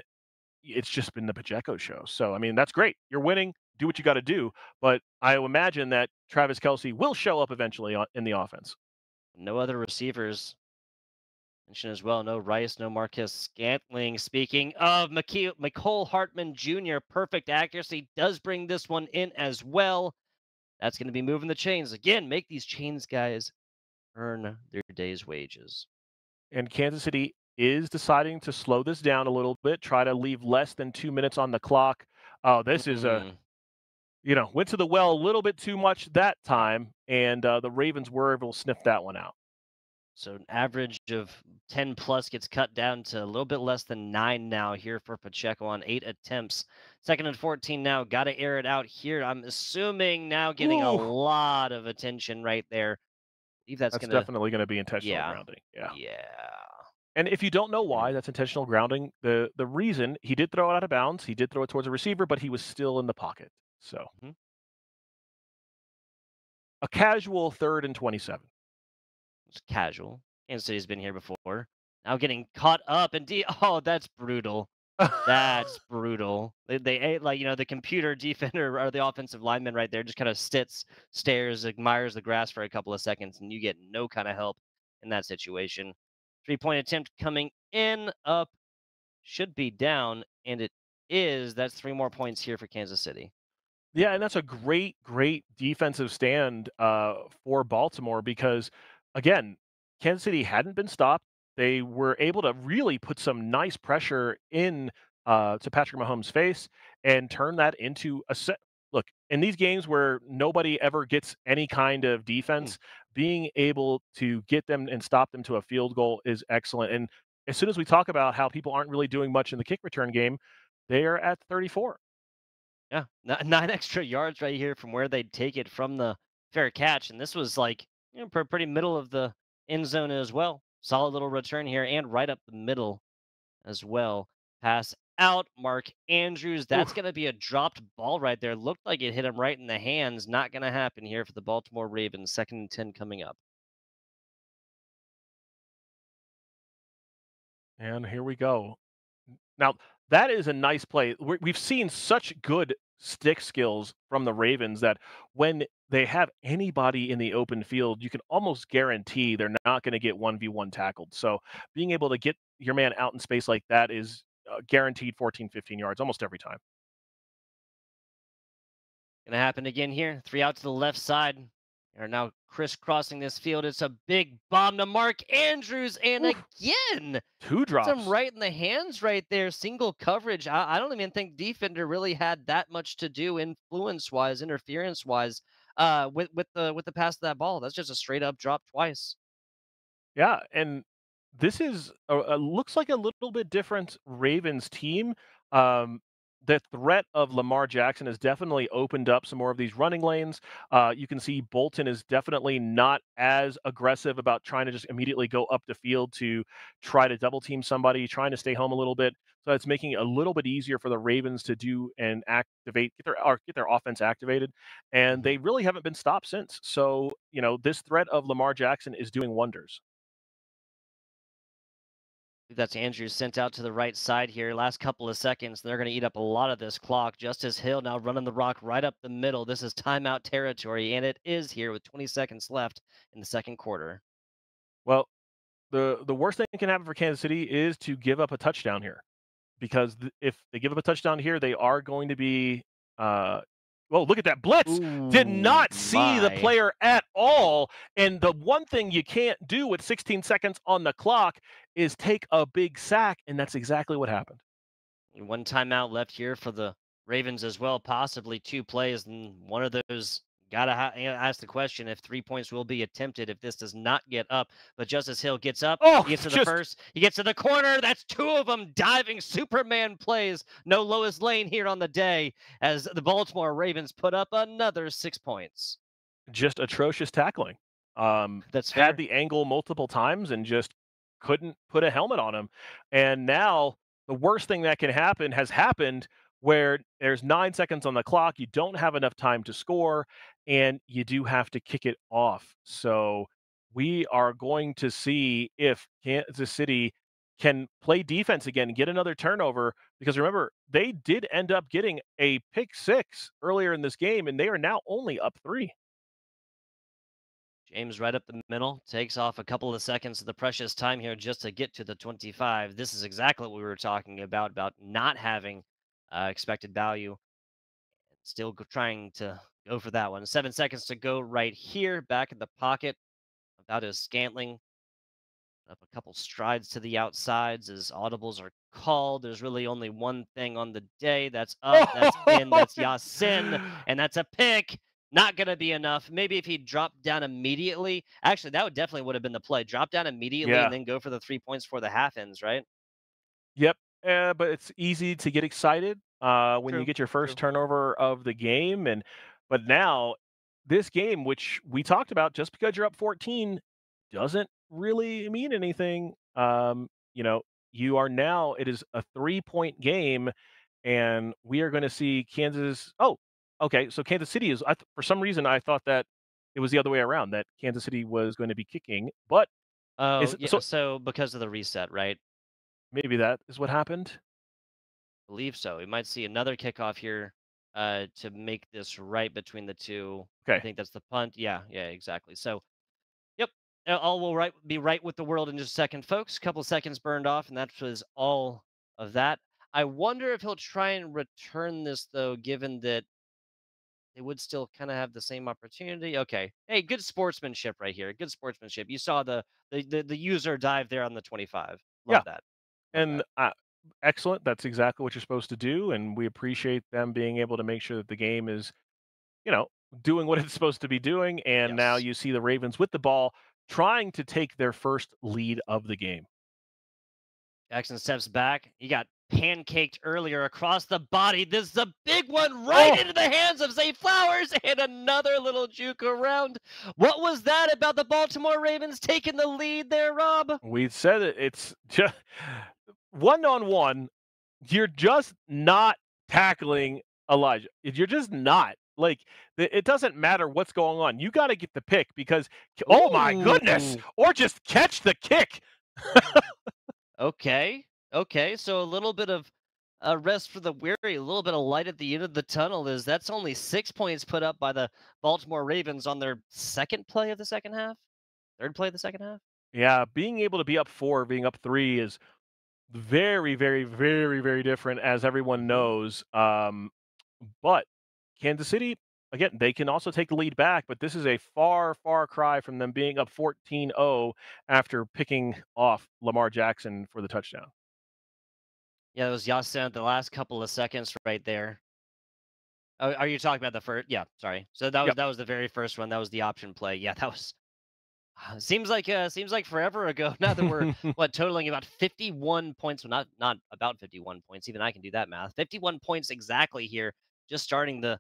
it's just been the Pacheco show. So, I mean, that's great. You're winning. Do what you got to do. But I imagine that Travis Kelce will show up eventually in the offense. no other receivers mention as well. No Rice, no Marquez Scantling. Speaking of McCole Hartman Jr., perfect accuracy does bring this one in as well. That's going to be moving the chains again. Make these chains guys earn their day's wages. And Kansas City is deciding to slow this down a little bit, try to leave less than 2 minutes on the clock. Oh, this is a Mm. went to the well a little bit too much that time, and the Ravens were able to sniff that one out. So an average of 10 plus gets cut down to a little bit less than 9 now here for Pacheco on 8 attempts. Second and 14 now. Got to air it out here. I'm assuming now getting a Ooh, lot of attention right there. Believe that's that's going to, definitely going to be intentional yeah, grounding. Yeah. yeah. And if you don't know And why that's intentional grounding, the reason he did throw it out of bounds, he did throw it towards a receiver, but he was still in the pocket. So mhm. a casual 3rd and 27. It's casual. Kansas City's been here before. Now getting caught up and oh, that's brutal. That's brutal. They ate like the computer defender or the offensive lineman right there just kind of stares, admires the grass for a couple of seconds, and you get no kind of help in that situation. 3-point attempt coming in, up, should be down, and it is. That's 3 more points here for Kansas City. Yeah, and that's a great, great defensive stand for Baltimore because, again, Kansas City hadn't been stopped. They were able to really put some nice pressure in to Patrick Mahomes' face and turn that into a set. Look, in these games where nobody ever gets any kind of Hmm. defense, being able to get them and stop them to a field goal is excellent. And as soon as we talk about how people aren't really doing much in the kick return game, they are at 34. Yeah, 9 extra yards right here from where they'd take it from the fair catch, and this was like pretty middle of the end zone as well. Solid little return here, and right up the middle as well. Pass out, Mark Andrews. That's Oof. going to be a dropped ball right there. Looked like it hit him right in the hands. Not going to happen here for the Baltimore Ravens. 2nd and 10 coming up. And here we go. Now, that is a nice play. We've seen such good stick skills from the Ravens that when they have anybody in the open field, you can almost guarantee they're not going to get 1v1 tackled. So being able to get your man out in space like that is guaranteed 14, 15 yards almost every time. Gonna happen again here. 3 out to the left side. Are now crisscrossing this field. It's a big bomb to Mark Andrews, and Oof, again, two it's him drops. right in the hands right there. Single coverage. I don't even think defender really had that much to do influence wise, interference wise, with the pass of that ball. That's just a straight up drop twice. Yeah, and this is looks like a little bit different Ravens team. Um, the threat of Lamar Jackson has definitely opened up some more of these running lanes. You can see Bolton is definitely not as aggressive about trying to just immediately go up the field to try to double team somebody, trying to stay home a little bit. So it's making it a little bit easier for the Ravens to do and activate, get their offense activated, and Mhm. they really haven't been stopped since. So this threat of Lamar Jackson is doing wonders. That's Andrews sent out to the right side here. Last couple of seconds. They're going to eat up a lot of this clock. Justice Hill now running the rock right up the middle. This is timeout territory, and it is here with 20 seconds left in the second quarter. Well, the worst thing that can happen for Kansas City is to give up a touchdown here, because if they give up a touchdown here, they are going to be. Well, look at that blitz! Did Ooh, not see the my. player at all. And the one thing you can't do with 16 seconds on the clock is take a big sack, and that's exactly what happened. One timeout left here for the Ravens as well, possibly two plays, and one of those gotta ask the question if 3 points will be attempted if this does not get up. But Justice Hill gets up, Oh, he gets to the just first, he gets to the corner. That's two of them diving Superman plays. No Lois Lane here on the day as the Baltimore Ravens put up another 6 points. just atrocious tackling. That's Had fair. the angle multiple times and just couldn't put a helmet on him. And now the worst thing that can happen has happened where there's 9 seconds on the clock. You don't have enough time to score, and you do have to kick it off. So we are going to see if Kansas City can play defense again, get another turnover. Because remember, they did end up getting a pick six earlier in this game, and they are now only up three. James right up the middle, takes off a couple of seconds of the precious time here just to get to the 25. This is exactly what we were talking about not having expected value. Still trying to go for that one. 7 seconds to go right here, back in the pocket. About his Scantling. Up a couple strides to the outsides as audibles are called. There's really only one thing on the day. That's up, that's in, that's Yasin, and that's a pick. Not going to be enough. Maybe if he dropped down immediately. Actually, that would have been the play. Drop down immediately and Yeah. then go for the 3 points for the half ends, right? Yep. But it's easy to get excited when you True. get your first True. turnover of the game, and but now this game, which we talked about, just because you're up 14 doesn't really mean anything. You know, you are now. It is a 3-point game, and we are going to see Kansas. Oh, okay. So Kansas City is. For some reason, I thought that it was the other way around. That Kansas City was going to be kicking, but Oh, is yeah. so So because of the reset, right? maybe that is what happened. Believe so. We might see another kickoff here to make this right between the two. I Okay. think that's the punt. Yeah, yeah, exactly. So, yep, all will be right with the world in just a second, folks. Couple seconds burned off, and that was all of that. I wonder if he'll try and return this though, given that they would still kind of have the same opportunity. Okay, hey, good sportsmanship right here. Good sportsmanship. You saw the user dive there on the 25. Yeah. Love that. Love And that. excellent. That's exactly what you're supposed to do, and we appreciate them being able to make sure that the game is, you know, doing what it's supposed to be doing. And now Yes. you see the Ravens with the ball trying to take their first lead of the game. Jackson steps back. He got pancaked earlier across the body. This is a big one right Oh, into the hands of Zay Flowers and another little juke around. What was that about the Baltimore Ravens taking the lead there, Rob? we said it. It's just one on one. You're just not tackling Elijah. You're just not. Like it doesn't matter what's going on. You got to get the pick because oh my goodness, Ooh. or just catch the kick. Okay. Okay. So a little bit of rest for the weary, a little bit of light at the end of the tunnel is that's only 6 points put up by the Baltimore Ravens on their second play of the second half, third play of the second half. Yeah, being able to be up 4, being up 3 is very, very, very, very different, as everyone Hmm. knows. But Kansas City, again, they can also take the lead back, but this is a far, far cry from them being up 14-0 after picking off Lamar Jackson for the touchdown. Yeah, it was Yasin the last couple of seconds right there. Oh, are you talking about the first? Yeah, sorry. So Yep. that was the very first one. That was the option play. Yeah, that was seems like forever ago. Now that we're what totaling about 51 points. Well, not about 51 points. Even I can do that math. 51 points exactly here. Just starting the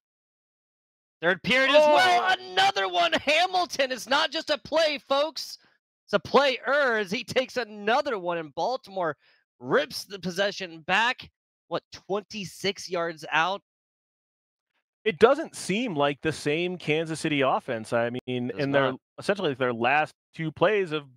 third period as well. Oh! Another one. Hamilton. It's not just a play, folks. It's a player as he takes another one, and Baltimore rips the possession back. What 26 yards out? It doesn't seem like the same Kansas City offense. I mean, Does in their not. essentially their last 2 plays have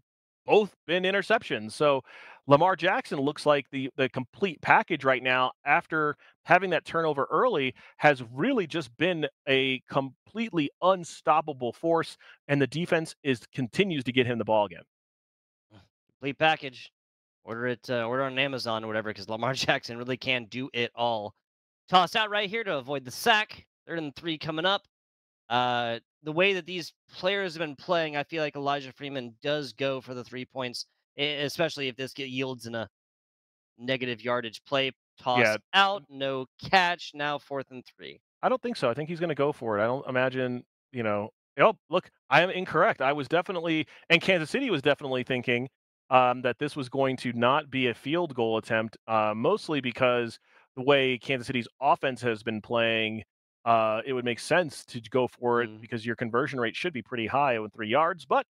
both been interceptions. So Lamar Jackson looks like the complete package right now after having that turnover early has really just been a completely unstoppable force, and the defense is continues to get him the ball again. Complete package. Order on Amazon or whatever, because Lamar Jackson really can do it all. Toss out right here to avoid the sack. Third and 3 coming up. The way that these players have been playing, I feel like Elijah Freeman does go for the 3 points, especially if this yields in a negative yardage play. Yeah, Toss out, no catch. Now 4th and 3. I don't think so. I think he's going to go for it. I don't imagine, you know. Oh, look, I am incorrect. I was definitely, and Kansas City was definitely thinking that this was going to not be a field goal attempt, mostly because the way Kansas City's offense has been playing, it would make sense to go for it Mm. because your conversion rate should be pretty high with 3 yards. But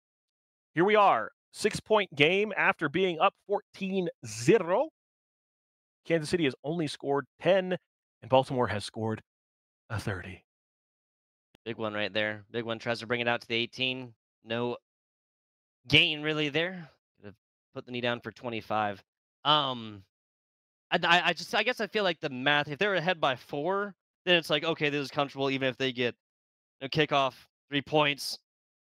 here we are, 6 point game after being up 14-0. Kansas City has only scored 10, and Baltimore has scored a 30. Big one right there. Big one tries to bring it out to the 18. No gain really there. Could have put the knee down for 25. Um, I guess I feel like the math. If they're ahead by 4, then it's like okay, this is comfortable. Even if they get a kickoff, 3 points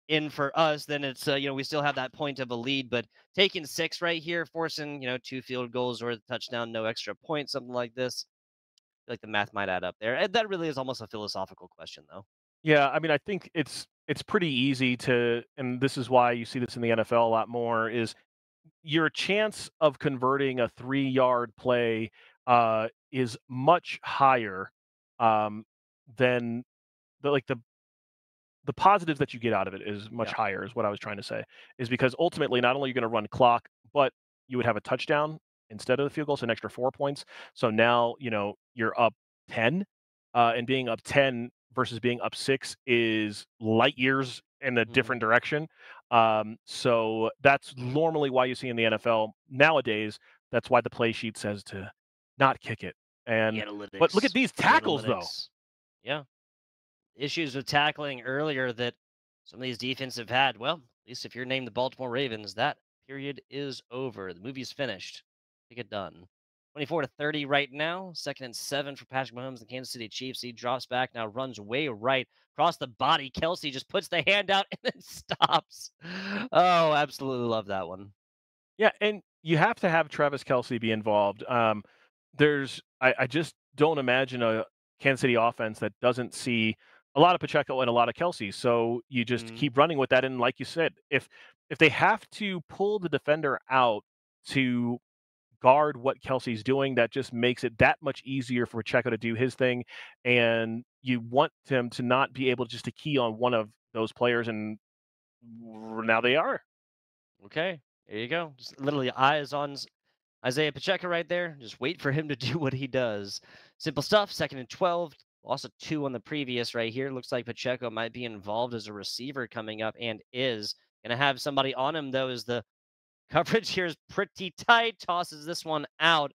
in for us, then it's we still have that point of a lead. But taking 6 right here, forcing 2 field goals or a touchdown, no extra points, something like this. I feel like the math might add up there. And that really is almost a philosophical question, though. Yeah, I mean, I think it's pretty easy to, and this is why you see this in the NFL a lot more, is your chance of converting a 3-yard play is much higher um, than the positives that you get out of it is much Yeah. higher is what I was trying to say, is because ultimately not only are you gonna run clock, but you would have a touchdown instead of the field goal, so an extra 4 points. So now, you're up 10, and being up 10 versus being up 6 is light years in a Hmm. different direction. So that's normally why you see in the NFL nowadays, that's why the play sheet says to not kick it. The But look at analytics. these The tackles though. analytics. Yeah. Issues with tackling earlier that some of these defenses have had. Well, at least if you're named the Baltimore Ravens, that period is over. The movie's finished. Take it done. 24-30 right now. 2nd and 7 for Patrick Mahomes, the Kansas City Chiefs. He drops back now, runs way right across the body. Kelsey just puts the hand out and then stops. Oh, absolutely love that one. Yeah, and you have to have Travis Kelce be involved. I just don't imagine a Kansas City offense that doesn't see a lot of Pacheco and a lot of Kelsey. So you just Mm, keep running with that. And like you said, if they have to pull the defender out to guard what Kelsey's doing, that just makes it that much easier for Pacheco to do his thing. And you want him to not be able just to key on one of those players, and now they are. okay, there you go. Just literally eyes on Isaiah Pacheco right there. Just wait for him to do what he does. Simple stuff. 2nd and 12. Lost a 2 on the previous right here. Looks like Pacheco might be involved as a receiver coming up and is. Going to have somebody on him, though, as the coverage here is pretty tight. Tosses this one out.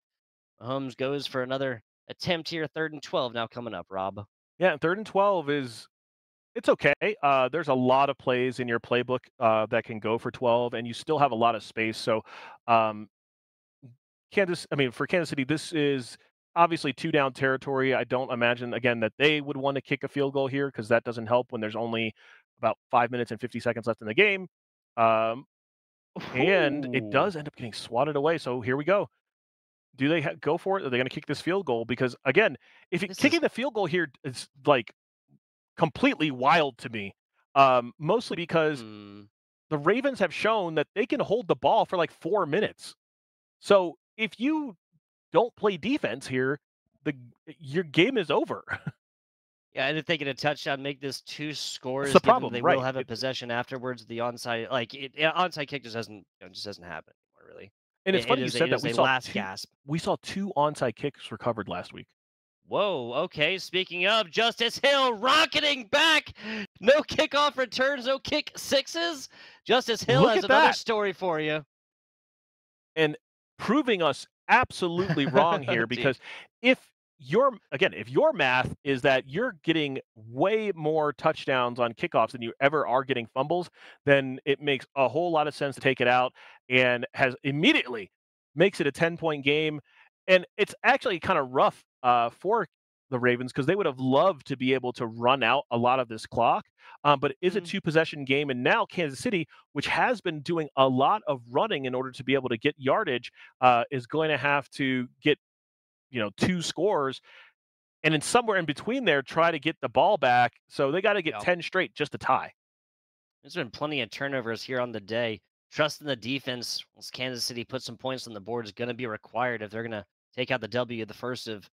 Mahomes goes for another attempt here. 3rd and 12 now coming up, Rob. Yeah, 3rd and 12 is it's okay. There's a lot of plays in your playbook that can go for 12, and you still have a lot of space. So, um, for Kansas City, this is obviously two down territory. I don't imagine again that they would want to kick a field goal here because that doesn't help when there's only about 5 minutes and 50 seconds left in the game. Um, and it Ooh, does end up getting swatted away. So here we go. Do they go for it? Are they going to kick this field goal? Because again, if you, this kicking is. the field goal here is like completely wild to me. Mostly because Hmm. the Ravens have shown that they can hold the ball for like 4 minutes. So if you don't play defense here, the your game is over. Yeah, and if they get a touchdown, make this two That's scores, the given problem, they will right? have a possession afterwards. The onside, like yeah, onside kick just doesn't happen anymore. Really, And it's it funny you is said it that. is a last gasp. We saw two onside kicks recovered last week. Whoa. Okay. Speaking of Justice Hill rocketing back, no kickoff returns, no kick sixes. Justice Hill Look has at another that. story for you. And proving us absolutely wrong here Dude. because if your math is that you're getting way more touchdowns on kickoffs than you ever are getting fumbles, then it makes a whole lot of sense to take it out and has immediately makes it a 10-point game. And it's actually kind of rough for the Ravens because they would have loved to be able to run out a lot of this clock. But it is a Mm, two possession game. And now Kansas City, which has been doing a lot of running in order to be able to get yardage, is going to have to get two scores, and then somewhere in between there try to get the ball back. So they got to get yeah. 10 straight just to tie. There's been plenty of turnovers here on the day. Trusting the defense, once Kansas City puts some points on the board, is going to be required if they're going to take out the W, the first of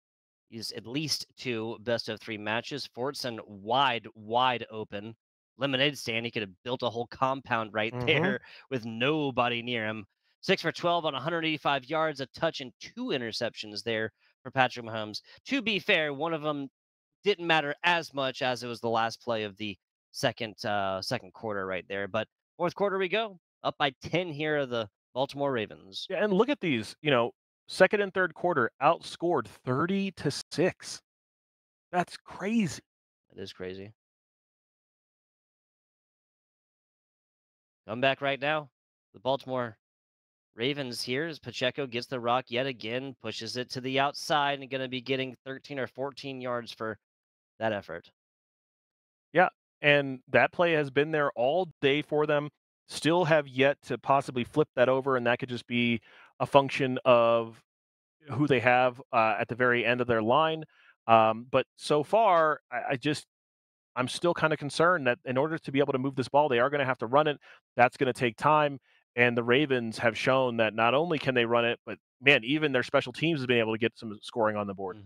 is at least two best of three matches. Fortson wide open. Lemonade stand. He could have built a whole compound right Hmm. there with nobody near him. 6 for 12 on 185 yards, a touch, and two interceptions there for Patrick Mahomes. To be fair, one of them didn't matter as much as it was the last play of the second quarter right there. But fourth quarter we go. Up by 10 here are the Baltimore Ravens. Yeah, and look at these. Second and third quarter outscored 30-6. That's crazy. That is crazy. Come back right now. The Baltimore Ravens here as Pacheco gets the rock yet again, pushes it to the outside, and going to be getting 13 or 14 yards for that effort. Yeah, and that play has been there all day for them. Still have yet to possibly flip that over, and that could just be a function of who they have at the very end of their line. But so far, I'm still kind of concerned that in order to be able to move this ball, they are going to have to run it. That's going to take time. And the Ravens have shown that not only can they run it, but man, even their special teams has been able to get some scoring on the board.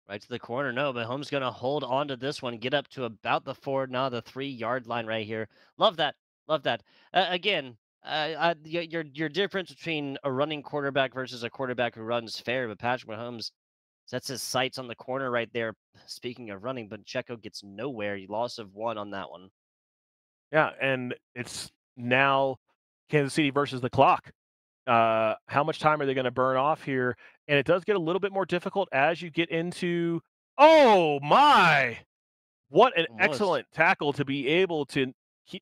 Right to the corner. No, but Holmes going to hold on to this one, get up to about the 4, now the 3-yard line right here. Love that. Love that. Again, your difference between a running quarterback versus a quarterback who runs fair, but Patrick Mahomes sets his sights on the corner right there. Speaking of running, but Checo gets nowhere. He loss of 1 on that one. Yeah, and it's now Kansas City versus the clock. How much time are they going to burn off here? And it does get a little bit more difficult as you get into. Oh my! What an Almost. excellent tackle to be able to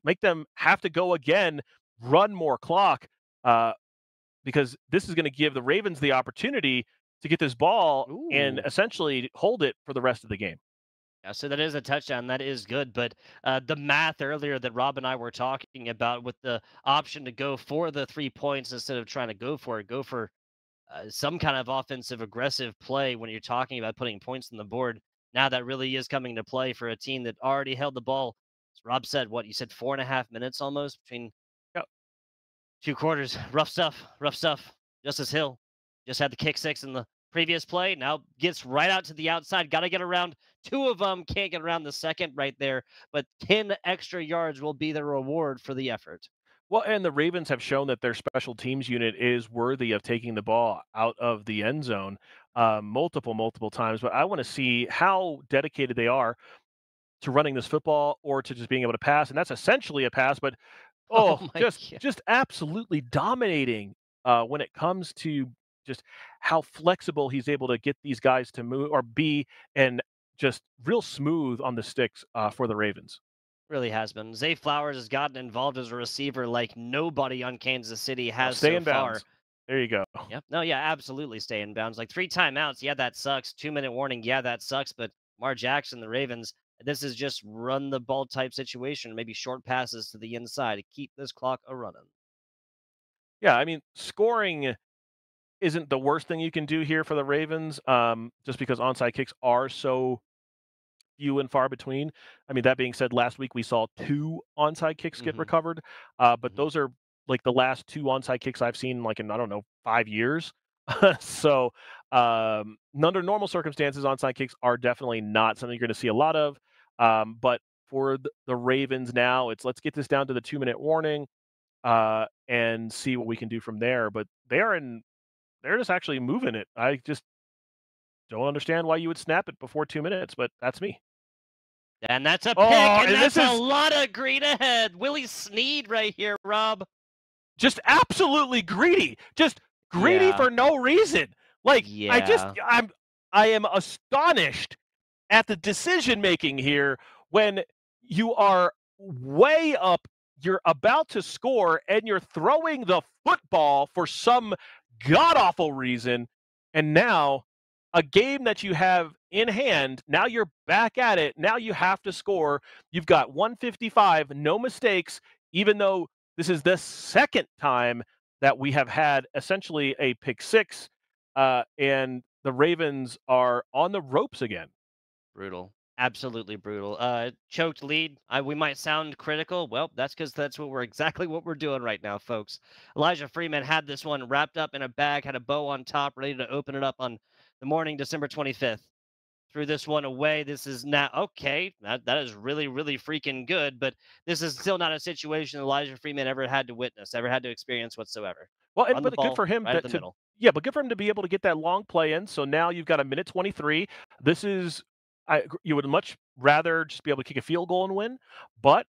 make them have to go again, run more clock, because this is going to give the Ravens the opportunity to get this ball and Ooh. essentially hold it for the rest of the game. Yeah, so that is a touchdown. That is good. But the math earlier that Rob and I were talking about with the option to go for the 3 points instead of trying to go for some kind of offensive aggressive play when you're talking about putting points on the board. Now that really is coming to play for a team that already held the ball. As Rob said, what you said, 4.5 minutes almost between Yep. 2 quarters. Rough stuff. Rough stuff. Justice Hill just had the kick 6 in the previous play. Now gets right out to the outside. Got to get around 2 of them. Can't get around the second right there. But 10 extra yards will be the reward for the effort. Well, and the Ravens have shown that their special teams unit is worthy of taking the ball out of the end zone multiple times. But I want to see how dedicated they are to running this football or to just being able to pass. And that's essentially a pass, but Oh oh, my just God. just absolutely dominating when it comes to just how flexible he's able to get these guys to move or be, and just real smooth on the sticks for the Ravens. Really has been. Zay Flowers has gotten involved as a receiver like nobody on Kansas City Well, has stay so in far. bounds. There you go. Yep. No, yeah, absolutely stay in bounds. Like 3 timeouts. Yeah, that sucks. 2-minute warning. Yeah, that sucks. But Mar Jackson, the Ravens, this is just run the ball type situation. Maybe short passes to the inside to keep this clock a running. Yeah, I mean, scoring isn't the worst thing you can do here for the Ravens, just because onside kicks are so few and far between. I mean, that being said, last week we saw 2 onside kicks get Hmm. recovered, but those are like the last 2 onside kicks I've seen like in, I don't know, 5 years. So, under normal circumstances, onside kicks are definitely not something you're going to see a lot of. But for the Ravens now, it's let's get this down to the 2-minute warning and see what we can do from there. But they're just actually moving it. I just don't understand why you would snap it before 2 minutes, but that's me. And that's a pick, Oh, and and this that's a is lot of green ahead. Willie Sneed right here, Rob. just absolutely greedy. Just greedy Yeah. for no reason. Like Yeah. I am astonished at the decision making here when you are way up, you're about to score, and you're throwing the football for some god awful reason. And now, a game that you have in hand, now you're back at it. Now you have to score. You've got 155, no mistakes, even though this is the second time that we have had essentially a pick six, and the Ravens are on the ropes again. Brutal. Absolutely brutal. Choked lead. We might sound critical. Well, that's because that's what we're exactly what we're doing right now, folks. Elijah Freeman had this one wrapped up in a bag, had a bow on top, ready to open it up on the morning, December 25th. Threw this one away. This is now okay. That is really, really freaking good, but this is still not a situation Elijah Freeman ever had to witness, ever had to experience whatsoever. Well, and Run the but good ball for him right at the to middle. yeah, but good for him to be able to get that long play in. So now you've got a minute 23. This is you would much rather just be able to kick a field goal and win, but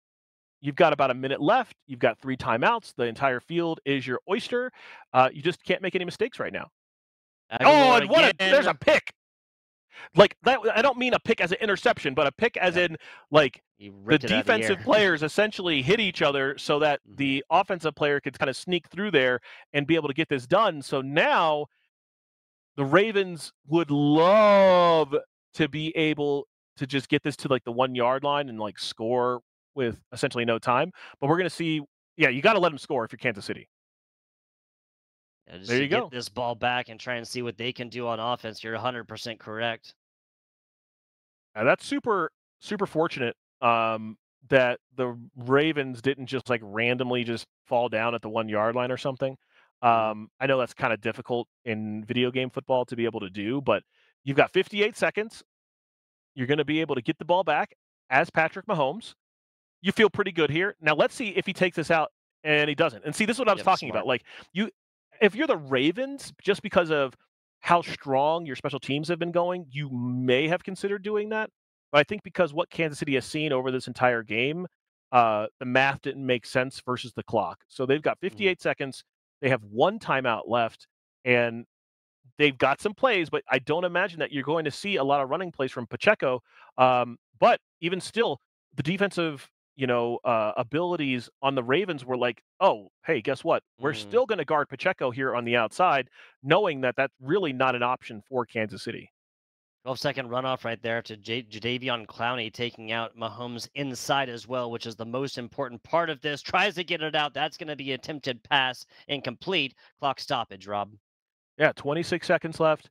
you've got about a minute left. You've got 3 timeouts. The entire field is your oyster. You just can't make any mistakes right now. Oh, Aguilar and what a there's a again. pick. Like that, I don't mean a pick as an interception, but a pick as Yep. in like He the ripped it out of the defensive air. players essentially hit each other so that Mhm. the offensive player could kind of sneak through there and be able to get this done. So now the Ravens would love to be able to just get this to like the 1 yard line and like score with essentially no time. But we're going to see, yeah, you got to let them score if you're Kansas City. Yeah, just There to you get go. this ball back and try and see what they can do on offense. You're 100% correct. That's super, super fortunate. that the Ravens didn't just like randomly just fall down at the 1 yard line or something. I know that's kind of difficult in video game football to be able to do, but you've got 58 seconds. You're going to be able to get the ball back as Patrick Mahomes. You feel pretty good here. Now let's see if he takes this out and he doesn't. And see, this is what I was Yep, talking smart. about. Like if you're the Ravens, just because of how strong your special teams have been going, you may have considered doing that. But I think because what Kansas City has seen over this entire game, the math didn't make sense versus the clock. So they've got 58 seconds. They have one timeout left, and they've got some plays, but I don't imagine that you're going to see a lot of running plays from Pacheco. But even still, the defensive, abilities on the Ravens were like, oh, hey, guess what? We're still going to guard Pacheco here on the outside, knowing that that's really not an option for Kansas City. 12-second runoff right there to Jadeveon Clowney, taking out Mahomes inside as well, which is the most important part of this. Tries to get it out. That's going to be attempted pass, incomplete. Clock stoppage, Rob. Yeah, 26 seconds left.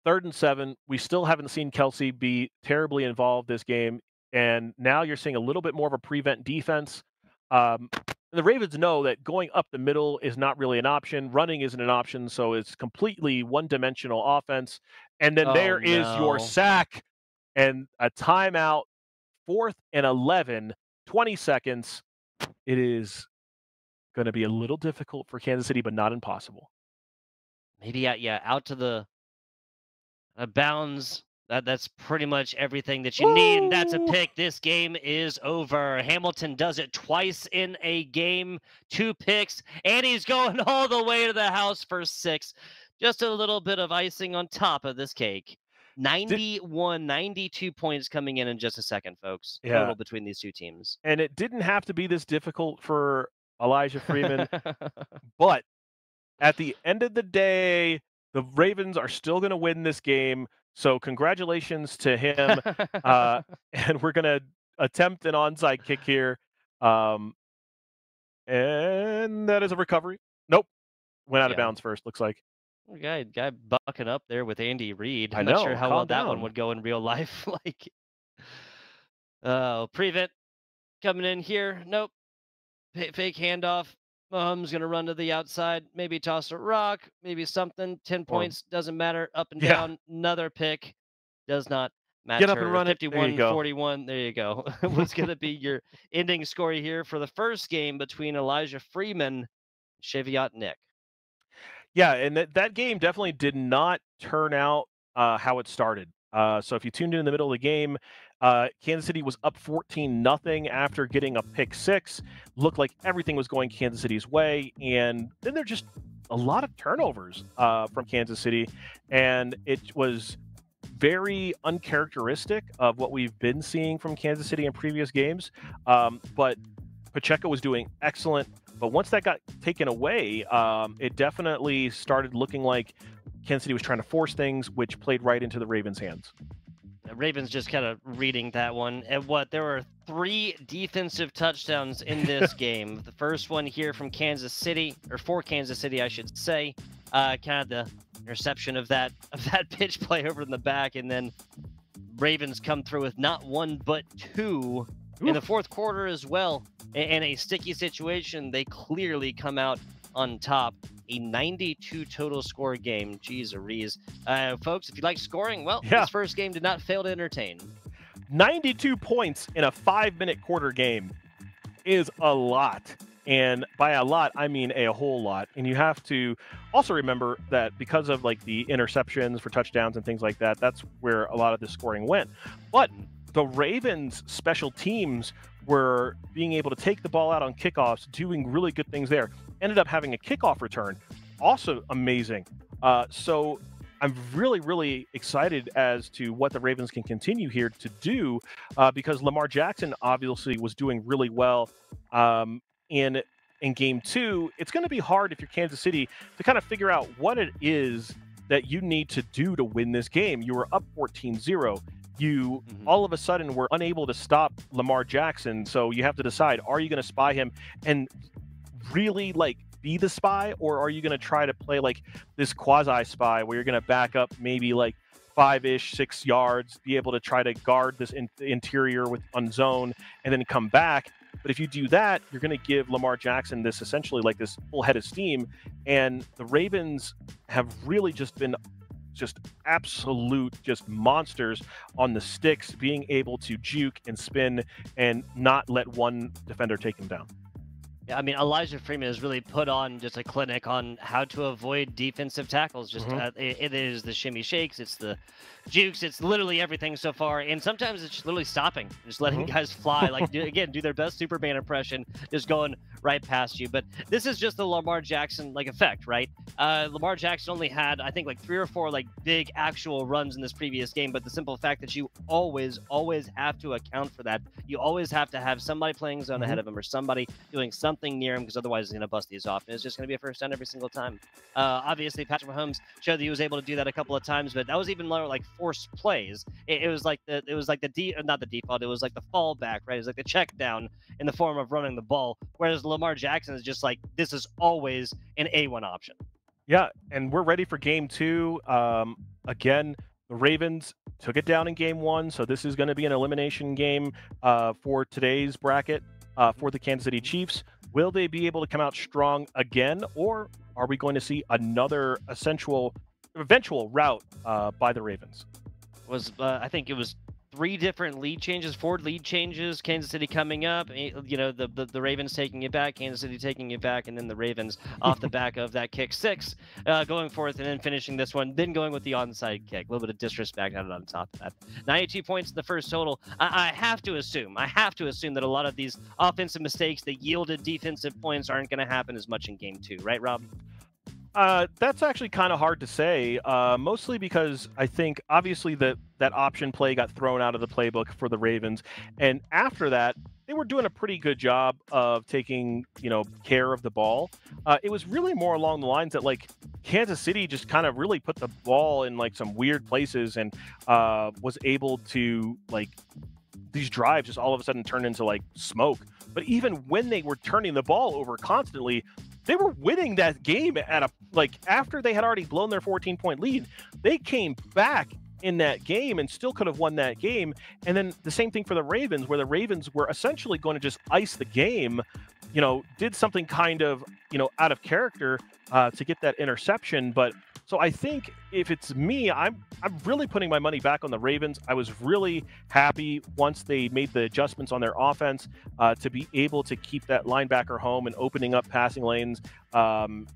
3rd and 7. We still haven't seen Kelsey be terribly involved this game, and now you're seeing a little bit more of a prevent defense. The Ravens know that going up the middle is not really an option. Running isn't an option, so it's completely one-dimensional offense. And then there is your sack and a timeout, 4th and 11, 20 seconds. It is going to be a little difficult for Kansas City, but not impossible. Maybe out to the bounds. That's pretty much everything that you need, and that's a pick. This game is over. Hamilton does it twice in a game, 2 picks, and he's going all the way to the house for 6. Just a little bit of icing on top of this cake. 92 points coming in just a second, folks. Yeah. Total between these two teams. And it didn't have to be this difficult for Elijah Freeman, but at the end of the day, the Ravens are still going to win this game. So congratulations to him. And we're going to attempt an onside kick here. And that is a recovery. Nope. Went out of bounds first, looks like. Guy bucking up there with Andy Reid. I'm not sure how well down. that one would go in real life. Prevent coming in here. Nope. Fake handoff. Mahomes going to run to the outside, maybe toss a rock, maybe something. 10 points, doesn't matter. Up and down, another pick. Does not matter. Get up and run it. 51-41. There you go. What's going to be your ending score here for the first game between Elijah Freeman and Cheviot Nick? Yeah, and that game definitely did not turn out how it started. So if you tuned in the middle of the game, Kansas City was up 14-0 after getting a pick 6. Looked like everything was going Kansas City's way, and then there just a lot of turnovers from Kansas City, and it was very uncharacteristic of what we've been seeing from Kansas City in previous games. But Pacheco was doing excellent. But once that got taken away, it definitely started looking like Kansas City was trying to force things, which played right into the Ravens' hands. The Ravens just kind of reading that one. And there were 3 defensive touchdowns in this game. The first one here from Kansas City, or for Kansas City, I should say. Kind of the interception of that pitch play over in the back, and then Ravens come through with not 1 but 2 in the fourth quarter as well. In a sticky situation, they clearly come out on top. A 92 total score game. Jeez, folks, if you like scoring, well, this first game did not fail to entertain. 92 points in a 5-minute quarter game is a lot. And by a lot, I mean a whole lot. And you have to also remember that because of like the interceptions for touchdowns and things like that, that's where a lot of the scoring went. But the Ravens special teams were being able to take the ball out on kickoffs, doing really good things there. Ended up having a kickoff return, also amazing. So I'm really, really excited as to what the Ravens can continue here to do, because Lamar Jackson obviously was doing really well in game 2. It's going to be hard if you're Kansas City to kind of figure out what it is that you need to do to win this game. You were up 14-0. You all of a sudden were unable to stop Lamar Jackson. So you have to decide, are you going to spy him and really like be the spy, or are you going to try to play like this quasi spy where you're going to back up maybe like 5-ish, 6 yards, be able to try to guard this interior on zone, and then come back. But if you do that, you're going to give Lamar Jackson this essentially like this full head of steam. And the Ravens have really just been just absolute just monsters on the sticks, being able to juke and spin and not let one defender take him down. Yeah, I mean, Elijah Freeman has really put on just a clinic on how to avoid defensive tackles. Just it is the shimmy shakes, it's the jukes, it's literally everything so far. And sometimes it's just literally stopping, just letting guys fly, like do their best Superman impression, just going right past you. But this is just the Lamar Jackson like effect, right? Lamar Jackson only had, I think, like 3 or 4 like big actual runs in this previous game. But the simple fact that you always have to account for that. You always have to have somebody playing zone ahead of him or somebody doing something near him, because otherwise he's going to bust these off. And it's just going to be a first down every single time. Obviously, Patrick Mahomes showed that he was able to do that a couple of times, but that was even more like forced plays. It was like not the default. It was like the fallback, right? It was like the check down in the form of running the ball. Whereas Lamar Jackson is just like, this is always an A1 option. Yeah, and we're ready for game 2. Again, the Ravens took it down in game 1, so this is going to be an elimination game for today's bracket for the Kansas City Chiefs. Will they be able to come out strong again, or are we going to see another eventual rout by the Ravens? I think it was 4 lead changes, Kansas City coming up, you know, the Ravens taking it back, Kansas City taking it back, and then the Ravens off the back of that kick 6, going forth and then finishing this one, then going with the onside kick. A little bit of disrespect added on top of that. 92 points in the first total. I have to assume that a lot of these offensive mistakes that yielded defensive points aren't going to happen as much in game 2, right, Rob? That's actually kind of hard to say, mostly because I think obviously that option play got thrown out of the playbook for the Ravens, and after that they were doing a pretty good job of taking care of the ball. It was really more along the lines that like Kansas City just kind of really put the ball in like some weird places and was able to like these drives just all of a sudden turn into like smoke. But even when they were turning the ball over constantly, they were winning that game at after they had already blown their 14-point lead. They came back in that game and still could have won that game. And then the same thing for the Ravens, where the Ravens were essentially going to just ice the game, did something kind of, out of character to get that interception. But so I think if it's me, I'm really putting my money back on the Ravens. I was really happy once they made the adjustments on their offense to be able to keep that linebacker home and opening up passing lanes.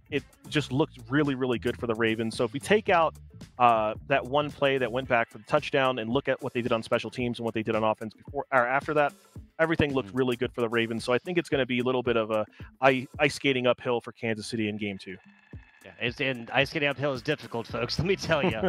It just looked really, really good for the Ravens. So if we take out that one play that went back for the touchdown and look at what they did on special teams and what they did on offense before or after that, everything looked really good for the Ravens. So I think it's going to be a little bit of a ice skating uphill for Kansas City in game 2. Yeah, and ice skating uphill is difficult, folks. Let me tell you.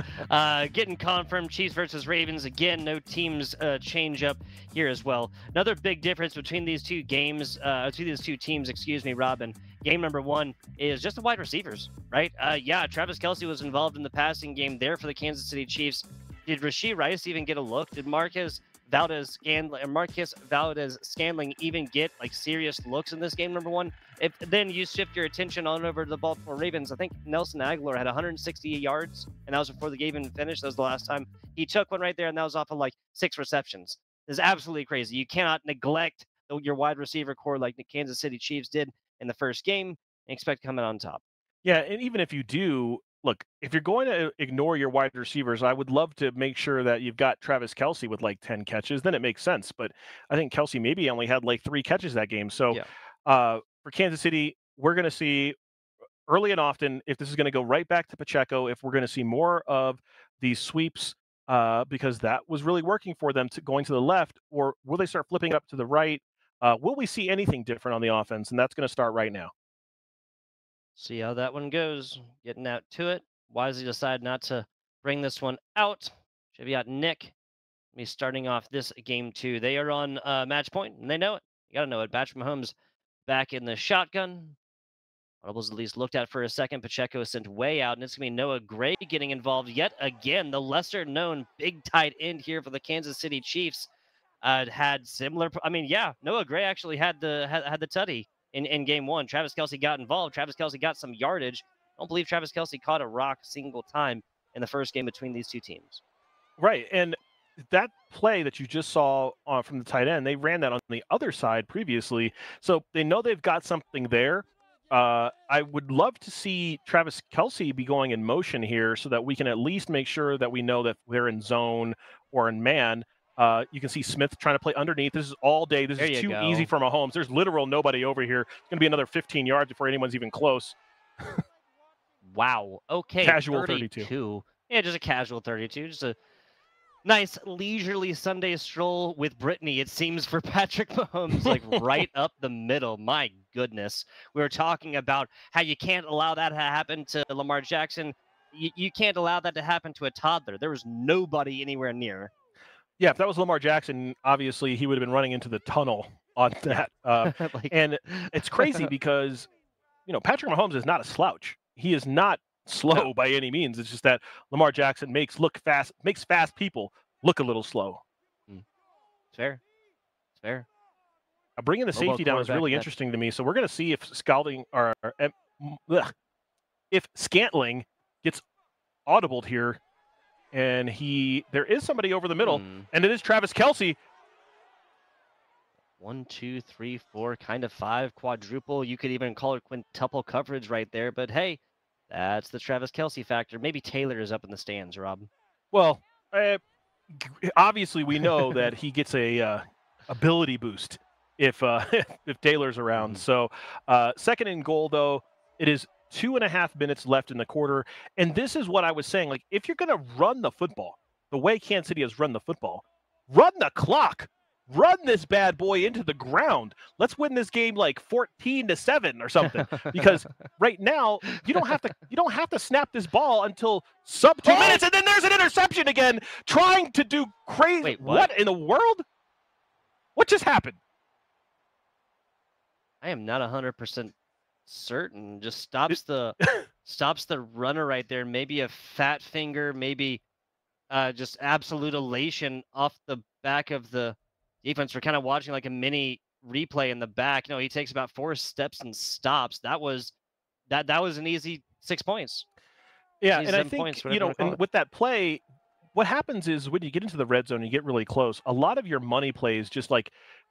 Getting confirmed, Chiefs versus Ravens. Again, no teams change up here as well. Another big difference between these two games, between these two teams, excuse me, Robin. Game number 1 is just the wide receivers, right? Yeah, Travis Kelce was involved in the passing game there for the Kansas City Chiefs. Did Rashee Rice even get a look? Did Marquez Valdez-Scantling even get like serious looks in this game number 1? If then you shift your attention on over to the Baltimore Ravens, I think Nelson Aguilar had 160 yards, and that was before the game even finished. That was the last time he took one right there, and that was off of like 6 receptions. It's absolutely crazy. You cannot neglect your wide receiver core like the Kansas City Chiefs did in the first game and expect to come out on top. Yeah, and even if you do, look, if you're going to ignore your wide receivers, I would love to make sure that you've got Travis Kelce with like 10 catches. Then it makes sense. But I think Kelce maybe only had like 3 catches that game. So for Kansas City, we're going to see early and often if this is going to go right back to Pacheco, if we're going to see more of these sweeps because that was really working for them going to the left, or will they start flipping up to the right? Will we see anything different on the offense? And that's going to start right now. See how that one goes. Getting out to it. Wisely decide not to bring this one out. Should be out Nick. Me starting off this game 2. They are on match point, and they know it. You got to know it. Patrick Mahomes back in the shotgun. Audibles at least looked at for a second. Pacheco is sent way out, and it's going to be Noah Gray getting involved yet again. The lesser-known big tight end here for the Kansas City Chiefs had similar. I mean, yeah, Noah Gray actually had the tutty in game 1. Travis Kelce got involved. Travis Kelce got some yardage. I don't believe Travis Kelce caught a rock single time in the first game between these two teams. Right, and that play that you just saw from the tight end, they ran that on the other side previously, so they know they've got something there. I would love to see Travis Kelce be going in motion here so that we can at least make sure that we know that they're in zone or in man. You can see Smith trying to play underneath. This is all day. This There is you too go. easy for Mahomes. There's literal nobody over here. It's going to be another 15 yards before anyone's even close. Wow. Okay. Casual 32. Yeah, just a casual 32. Just a nice leisurely Sunday stroll with Brittany, it seems, for Patrick Mahomes, like right up the middle. My goodness. We were talking about how you can't allow that to happen to Lamar Jackson. You can't allow that to happen to a toddler. There was nobody anywhere near. Yeah, if that was Lamar Jackson, obviously he would have been running into the tunnel on that. Like... And it's crazy because, Patrick Mahomes is not a slouch. He is not slow by any means. It's just that Lamar Jackson makes fast people look a little slow. It's fair. It's fair. Bringing the safety down is really interesting to me. So we're going to see if if Scantling gets audibled here, and there is somebody over the middle, and it is Travis Kelce. 1, 2, 3, 4, kind of 5 quadruple. You could even call it quintuple coverage right there. But hey, that's the Travis Kelce factor. Maybe Taylor is up in the stands, Rob. Well, obviously we know that he gets a ability boost if Taylor's around. So second and goal, though, it is 2.5 minutes left in the quarter. And this is what I was saying. Like, if you're going to run the football, the way Kansas City has run the football, run the clock. Run this bad boy into the ground. Let's win this game like 14-7 or something. Because right now you don't have to snap this ball until sub 2 minutes, and then there's an interception again, trying to do crazy. Wait, what in the world? What just happened? I am not 100% certain. Just stops the runner right there. Maybe a fat finger. Maybe just absolute elation off the back of the defense. We're kind of watching like a mini replay in the back. He takes about 4 steps and stops. That was an easy 6 points. Yeah, and I think, and with that play, what happens is when you get into the red zone, you get really close. A lot of your money plays just like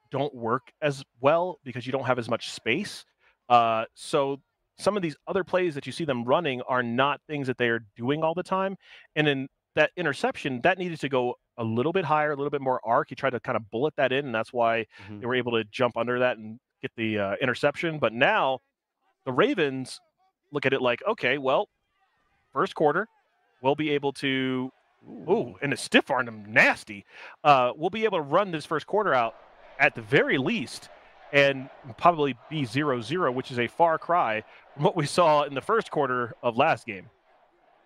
don't work as well because you don't have as much space. So some of these other plays that you see them running are not things that they are doing all the time. And in that interception, that needed to go a little bit higher, a little bit more arc. He tried to kind of bullet that in, and that's why they were able to jump under that and get the interception. But now the Ravens look at it like, okay, well, first quarter, we'll be able to and a stiff arm him nasty. We'll be able to run this first quarter out at the very least and probably be 0-0, which is a far cry from what we saw in the first quarter of last game.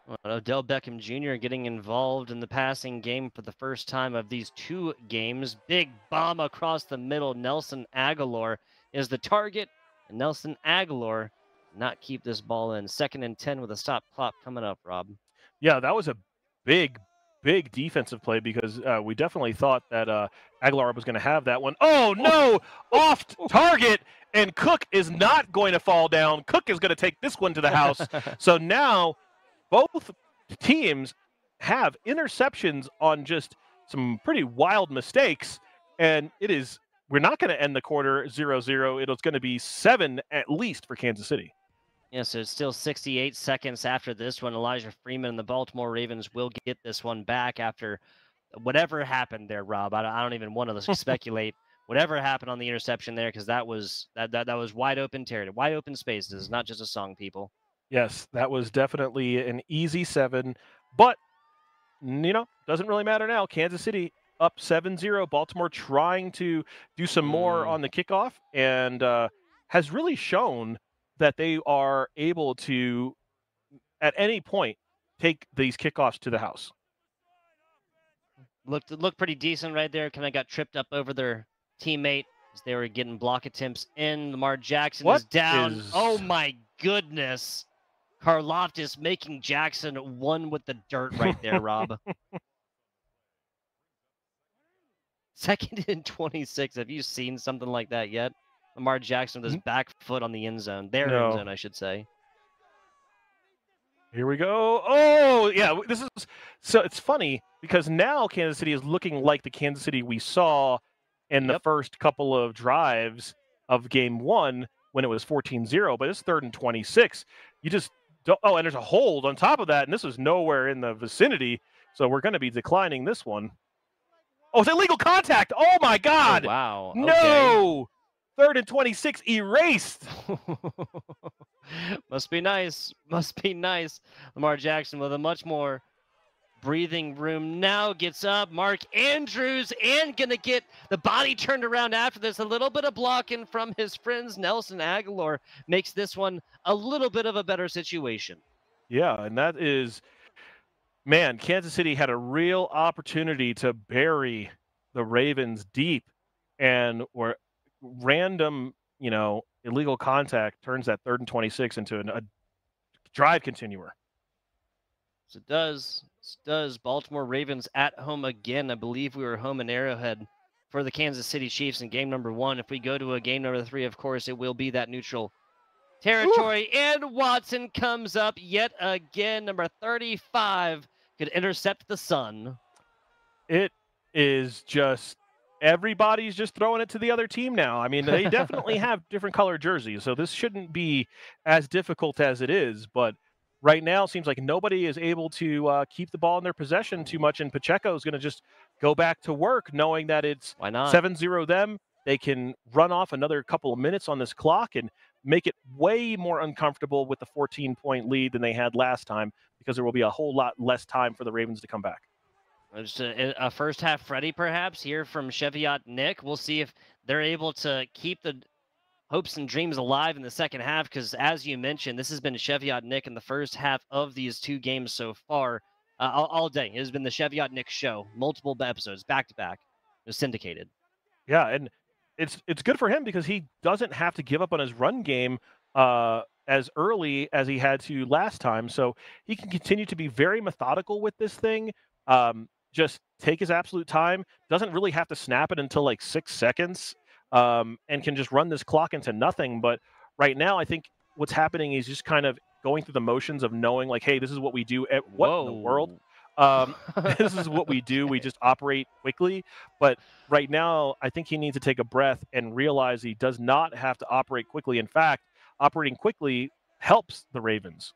Well, Odell Beckham Jr. getting involved in the passing game for the first time of these 2 games. Big bomb across the middle. Nelson Aguilar is the target, and Nelson Aguilar not keep this ball in. 2nd and 10 with a stop clock coming up, Rob. Yeah, that was a big defensive play because we definitely thought that Aguilar was going to have that one. Oh, no! Off target, and Cook is not going to fall down. Cook is going to take this one to the house. So now both teams have interceptions on just some pretty wild mistakes, and we're not going to end the quarter 0-0. It's going to be 7 at least for Kansas City. Yeah, so it's still 68 seconds after this one. Elijah Freeman and the Baltimore Ravens will get this one back after whatever happened there, Rob. I don't even want to speculate whatever happened on the interception there, because that was wide open territory, wide open spaces, not just a song, people. Yes, that was definitely an easy 7, but doesn't really matter now. Kansas City up 7-0. Baltimore trying to do some more on the kickoff, and has really shown that they are able to, at any point, take these kickoffs to the house. Looked pretty decent right there. Kind of got tripped up over their teammate as they were getting block attempts in. Lamar Jackson is down. Oh my goodness. Karlaftis making Jackson one with the dirt right there, Rob. 2nd and 26. Have you seen something like that yet? Lamar Jackson with his back foot on the end zone. End zone, I should say. Here we go. Oh, yeah. So it's funny. because now Kansas City is looking like the Kansas City we saw in the first couple of drives of game one when it was 14-0, but it's 3rd and 26. You just don't, oh, and there's a hold on top of that, and this was nowhere in the vicinity, so we're going to be declining this one. Oh, it's illegal contact. Oh, my God. Oh, wow. No. Okay. 3rd and 26 erased. Must be nice. Must be nice. Lamar Jackson with a much more breathing room now gets up. Mark Andrews and going to get the body turned around after this. A little bit of blocking from his friends. Nelson Aguilar makes this one a little bit of a better situation. Yeah, and that is, man, Kansas City had a real opportunity to bury the Ravens deep, and where random, illegal contact turns that 3rd and 26 into a drive continuer. So it does. It does. Baltimore Ravens at home again. I believe we were home in Arrowhead for the Kansas City Chiefs in game number 1. If we go to a game number 3, of course, it will be that neutral territory. Ooh. And Watson comes up yet again. Number 35 could intercept the sun. It is just, everybody's just throwing it to the other team now. I mean, they definitely have different color jerseys, so this shouldn't be as difficult as it is, but right now, it seems like nobody is able to keep the ball in their possession too much, and Pacheco is going to just go back to work knowing that it's 7-0 them. They can run off another couple of minutes on this clock and make it way more uncomfortable with the 14-point lead than they had last time, because there will be a whole lot less time for the Ravens to come back. Just a first-half Freddy, perhaps, here from Cheviot Nick. We'll see if they're able to keep the hopes and dreams alive in the second half, because as you mentioned, this has been Cheviot Nick in the first half of these 2 games so far. All day. It has been the Cheviot Nick show, multiple episodes, back-to-back. It was syndicated. Yeah, and it's good for him because he doesn't have to give up on his run game as early as he had to last time, so he can continue to be very methodical with this thing. Just take his absolute time, doesn't really have to snap it until like 6 seconds. And can just run this clock into nothing. But right now, I think what's happening is just kind of going through the motions of knowing, like, hey, this is what we do. What in the world? This is what we do. We just operate quickly. But right now, I think he needs to take a breath and realize he does not have to operate quickly. In fact, operating quickly helps the Ravens.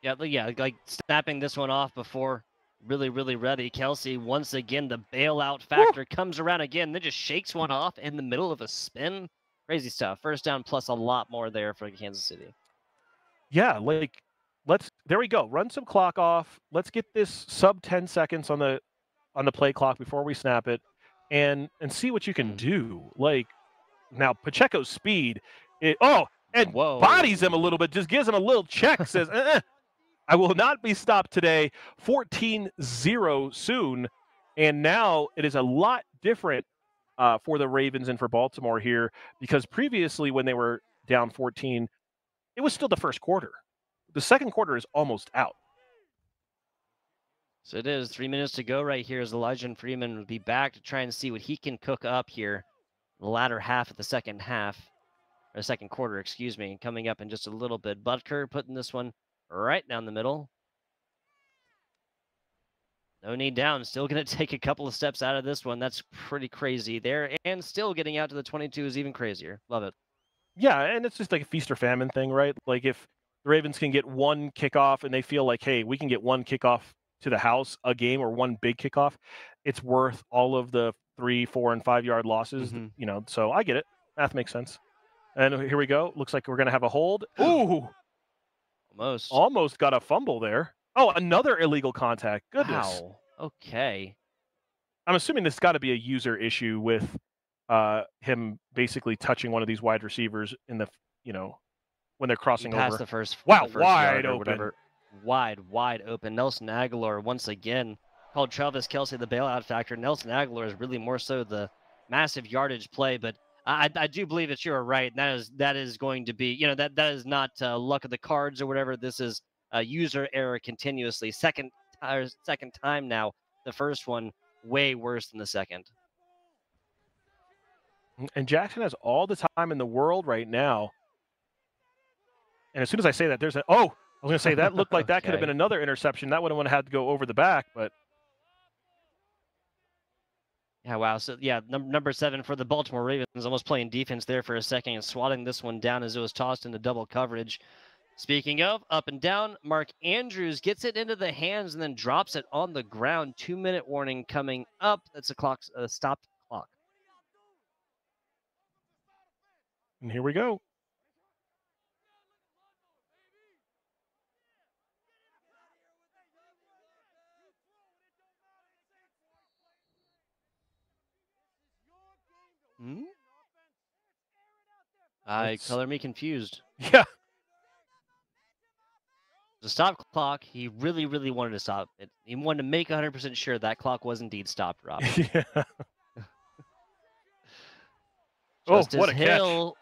Yeah, like snapping this one off before really ready. Kelsey, once again, the bailout factor comes around again, then just shakes one off in the middle of a spin. Crazy stuff. First down plus a lot more there for Kansas City. Yeah, like, there we go. Run some clock off. Let's get this sub 10 seconds on the play clock before we snap it and see what you can do. Like, now Pacheco's speed, bodies him a little bit, just gives him a little check, says, I will not be stopped today. 14-0 soon. And now it is a lot different for the Ravens and for Baltimore here, because previously when they were down 14, it was still the first quarter. The second quarter is almost out. So it is 3 minutes to go right here as Elijah Freeman will be back to try and see what he can cook up here in the latter half of the second quarter, excuse me, coming up in just a little bit. Butker putting this one right down the middle. No need down. Still going to take a couple of steps out of this one. That's pretty crazy there. And still getting out to the 22 is even crazier. Love it. Yeah, and it's just like a feast or famine thing, right? Like, if the Ravens can get one kickoff and they feel like, hey, we can get one kickoff to the house a game, or one big kickoff, it's worth all of the 3, 4, and 5 yard losses. So I get it. Math makes sense. And here we go. Looks like we're going to have a hold. Ooh! Almost got a fumble there. Oh, another illegal contact. Goodness. Wow. Okay. I'm assuming this got to be a user issue with him basically touching one of these wide receivers in the, when they're crossing over. The first wide open. Whatever. Wide open. Nelson Aguilar once again called Travis Kelsey the bailout factor. Nelson Aguilar is really more so the massive yardage play, but I do believe that you're right. That is going to be, that is not luck of the cards or whatever. This is a user error continuously. Second time now. The first one way worse than the second. And Jackson has all the time in the world right now. And as soon as I say that, I was going to say that looked like that could have been another interception. That would have had to go over the back, but Yeah, wow. So yeah, number 7 for the Baltimore Ravens, almost playing defense there for a second and swatting this one down as it was tossed into double coverage. Speaking of up and down, Mark Andrews gets it into the hands and then drops it on the ground. 2-minute warning coming up. That's a stopped clock. And here we go. Hmm? Let's- Color me confused. Yeah. The stop clock, he really, really wanted to stop it. He wanted to make 100% sure that clock was indeed stopped, Rob. Yeah. Justice what a catch. Hill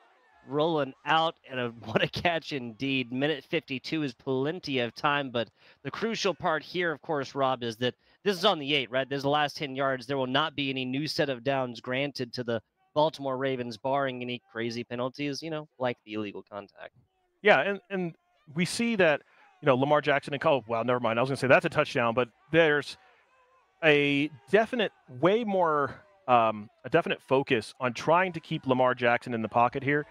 rolling out, and what a catch indeed. Minute 52 is plenty of time, but the crucial part here, of course, Rob, is that this is on the 8, right? There's the last 10 yards. There will not be any new set of downs granted to the Baltimore Ravens, barring any crazy penalties, like the illegal contact. Yeah, and we see that, Lamar Jackson and well, never mind. I was going to say that's a touchdown, but there's a definite focus on trying to keep Lamar Jackson in the pocket here.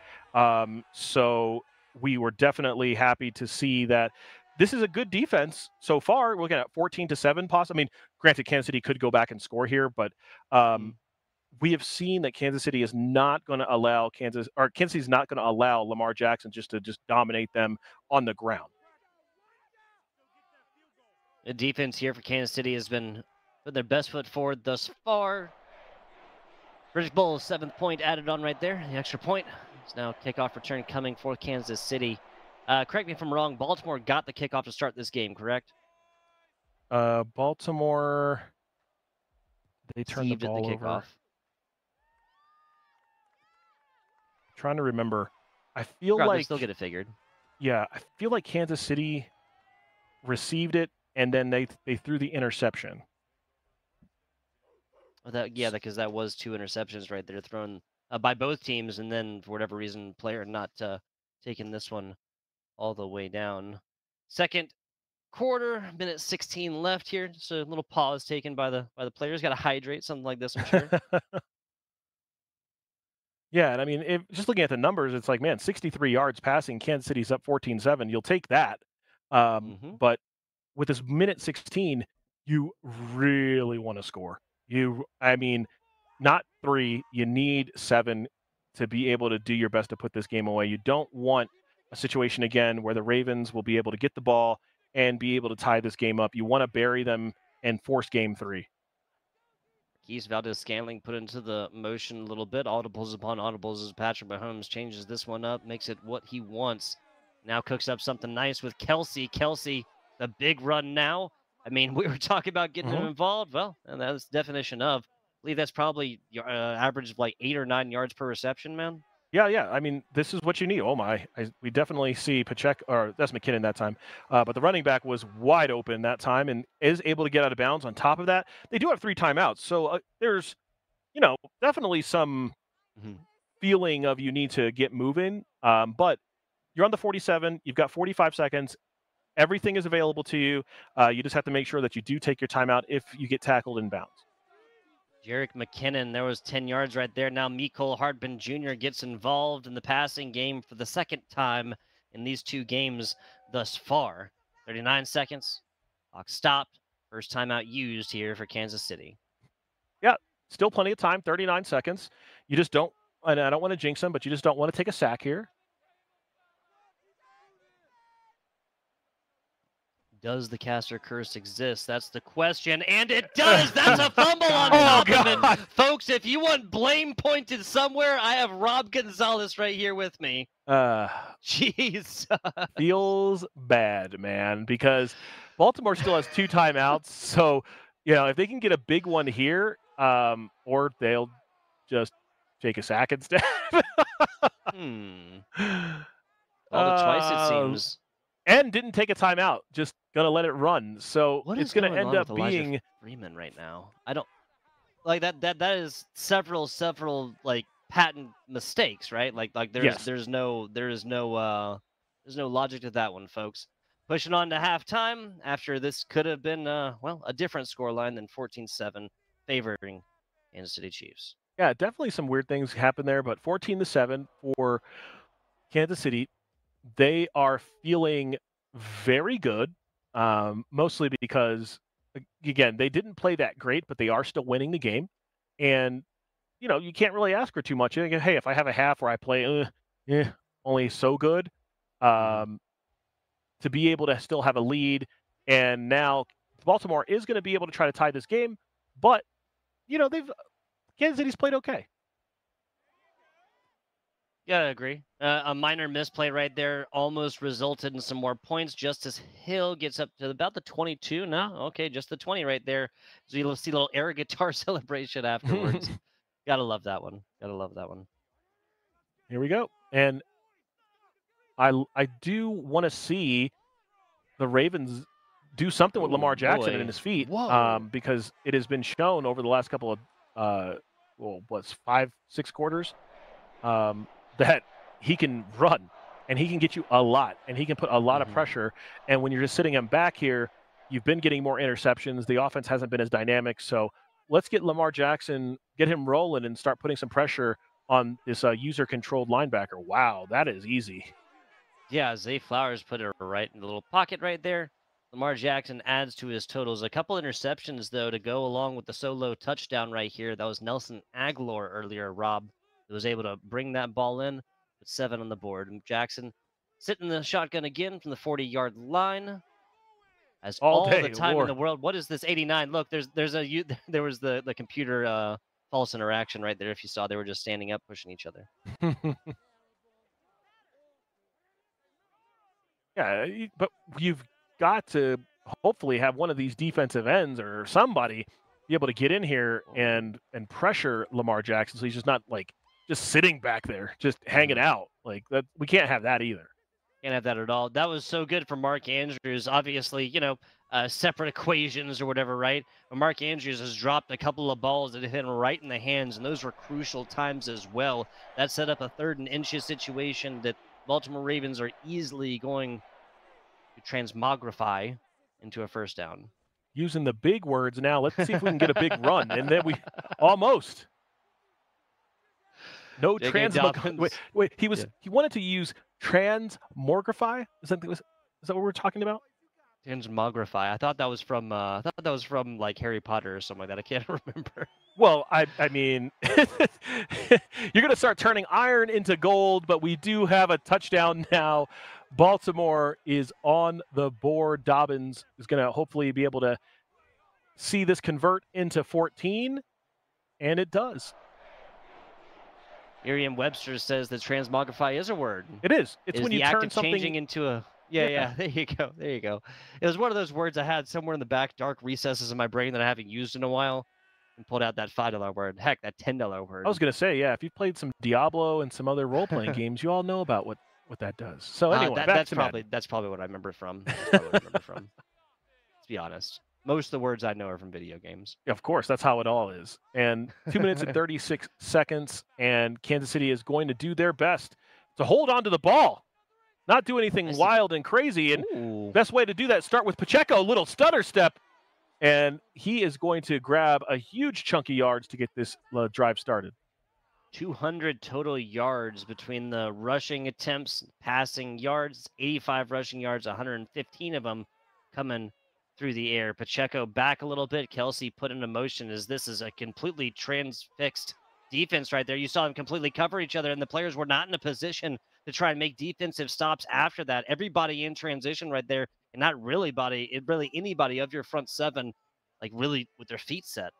So we were definitely happy to see that this is a good defense so far. We're looking at 14-7 possibly. I mean, granted, Kansas City could go back and score here, but we have seen that Kansas City is not going to allow Kansas City's not going to allow Lamar Jackson to dominate them on the ground. The defense here for Kansas City has been putting their best foot forward thus far. British Bowl, 7th point added on right there. The extra point. It's now kickoff return coming for Kansas City. Correct me if I'm wrong. Baltimore got the kickoff to start this game, correct? Baltimore, they turned the ball over. Trying to remember. I feel Rob, like they still get it figured. Yeah, I feel like Kansas City received it and then they threw the interception. Because that was 2 interceptions right there thrown by both teams, and then for whatever reason, player not taking this one all the way down. Second quarter, minute 16 left here. Just a little pause taken by the players. Got to hydrate, something like this, I'm sure. Yeah, and I mean, just looking at the numbers, it's like, man, 63 yards passing, Kansas City's up 14-7. You'll take that. But with this minute 16, you really want to score. Not 3, you need 7 to be able to do your best to put this game away. You don't want a situation again where the Ravens will be able to get the ball and be able to tie this game up. You want to bury them and force game 3. Keys Valdez-Scantling put into the motion a little bit. Audibles upon audibles as Patrick Mahomes changes this one up, makes it what he wants. Now cooks up something nice with Kelsey. Kelsey, the big run now. I mean, we were talking about getting him involved. Well, and that's the definition of. I believe that's probably your average of like 8 or 9 yards per reception, man. Yeah. I mean, this is what you need. Oh, my. We definitely see Pacheco, or that's McKinnon that time. But the running back was wide open that time and is able to get out of bounds. On top of that, they do have 3 timeouts. So there's, definitely some feeling of you need to get moving. But you're on the 47. You've got 45 seconds. Everything is available to you. You just have to make sure that you do take your timeout if you get tackled in bounds. Jerick McKinnon, there was 10 yards right there. Now Mecole Hardman Jr. gets involved in the passing game for the second time in these 2 games thus far. 39 seconds. Clock stopped. First timeout used here for Kansas City. Yeah, still plenty of time, 39 seconds. You just don't, and I don't want to jinx them, but you just don't want to take a sack here. Does the caster curse exist? That's the question, and it does! That's a fumble on top of it! Folks, if you want blame pointed somewhere, I have Rob Gonzalez right here with me. Jeez. Feels bad, man, because Baltimore still has 2 timeouts, so, if they can get a big one here, or they'll just take a sack instead. Called it twice, it seems. And didn't take a timeout, just gonna let it run. So it's gonna end up being Freeman right now. I don't like that. That is several like patent mistakes, right? Like there's no logic to that one, folks. Pushing on to halftime after this could have been a different scoreline than 14-7 favoring Kansas City Chiefs. Yeah, definitely some weird things happen there, but 14-7 for Kansas City. They are feeling very good, mostly because, again, they didn't play that great, but they are still winning the game. And, you can't really ask for too much. Hey, if I have a half where I play only so good, um, to be able to still have a lead, and now Baltimore is going to be able to try to tie this game, but, Kansas City's played okay. Yeah, I agree. A minor misplay right there almost resulted in some more points. Justice Hill gets up to about the 22. No, okay, just the 20 right there. So you'll see a little air guitar celebration afterwards. Gotta love that one. Gotta love that one. Here we go. And I do want to see the Ravens do something with Lamar Jackson Boy. and his feet, Whoa. because it has been shown over the last couple of, 5, 6 quarters, that he can run and he can get you a lot and he can put a lot of pressure. And when you're just sitting him back here, you've been getting more interceptions. The offense hasn't been as dynamic. So let's get Lamar Jackson, get him rolling and start putting some pressure on this user-controlled linebacker. Wow, that is easy. Yeah, Zay Flowers put it right in the little pocket right there. Lamar Jackson adds to his totals. A couple interceptions, though, to go along with the solo touchdown right here. That was Nelson Aguilar earlier, Rob, who was able to bring that ball in, with 7 on the board. And Jackson sitting in the shotgun again from the 40-yard line. Has all the time in the world. What is this 89? Look, there was the computer false interaction right there. If you saw, they were just standing up, pushing each other. Yeah, but you've got to hopefully have one of these defensive ends or somebody be able to get in here and pressure Lamar Jackson, so he's just not just sitting back there, just hanging out like that. We can't have that either. Can't have that at all. That was so good for Mark Andrews. Obviously, separate equations or whatever, right? But Mark Andrews has dropped a couple of balls that hit him right in the hands, and those were crucial times as well. That set up a 3rd and inches situation that Baltimore Ravens are easily going to transmogrify into a first down. Using the big words now. Let's see if we can get a big run, and then we almost. No wait. He wanted to use transmogrify. Is that what we're talking about? Transmogrify. I thought that was from like Harry Potter or something like that. I can't remember. Well, I mean, you're going to start turning iron into gold, but we do have a touchdown now. Baltimore is on the board. Dobbins is going to hopefully be able to see this convert into 14, and it does. Merriam-Webster says that transmogrify is a word. It is. It's when you turn something changing into a yeah. There you go. It was one of those words I had somewhere in the back dark recesses of my brain that I haven't used in a while, and pulled out that $5 word. Heck, that $10 word. I was gonna say, yeah. If you've played some Diablo and some other role-playing games, you all know about what that does. So anyway, that's probably what I remember from. Let's be honest. Most of the words I know are from video games. Yeah, of course, that's how it all is. And 2 minutes and 36 seconds, and Kansas City is going to do their best to hold on to the ball, not do anything wild and crazy. And best way to do that, start with Pacheco, little stutter step, and he is going to grab a huge chunk of yards to get this drive started. 200 total yards between the rushing attempts, passing yards, 85 rushing yards, 115 of them coming through the air. Pacheco back a little bit. Kelsey put into motion as this is a completely transfixed defense right there. You saw them completely cover each other, and the players were not in a position to try and make defensive stops after that. Everybody in transition right there, and not really anybody of your front 7, really with their feet set.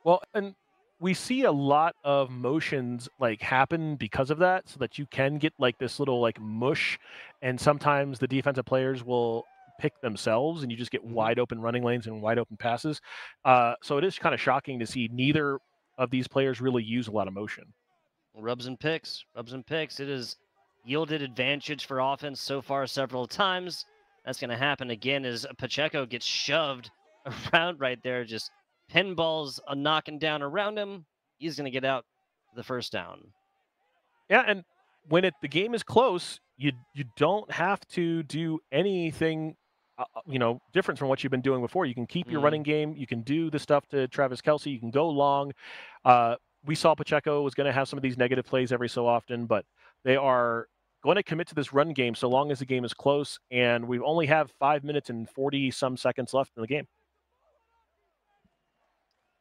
Well, and we see a lot of motions happen because of that, so that you can get this little mush, and sometimes the defensive players will pick themselves and you just get wide open running lanes and wide open passes. So it is kind of shocking to see neither of these players really use a lot of motion. Rubs and picks. It has yielded advantage for offense so far several times. That's going to happen again as Pacheco gets shoved around right there. Just pinballs knocking down around him. He's going to get out the first down. Yeah, and when the game is close, you don't have to do anything different from what you've been doing before. You can keep your Mm. running game. You can do the stuff to Travis Kelce. You can go long. We saw Pacheco was going to have some of these negative plays every so often, but they are going to commit to this run game so long as the game is close. And we only have 5 minutes and 40 some seconds left in the game.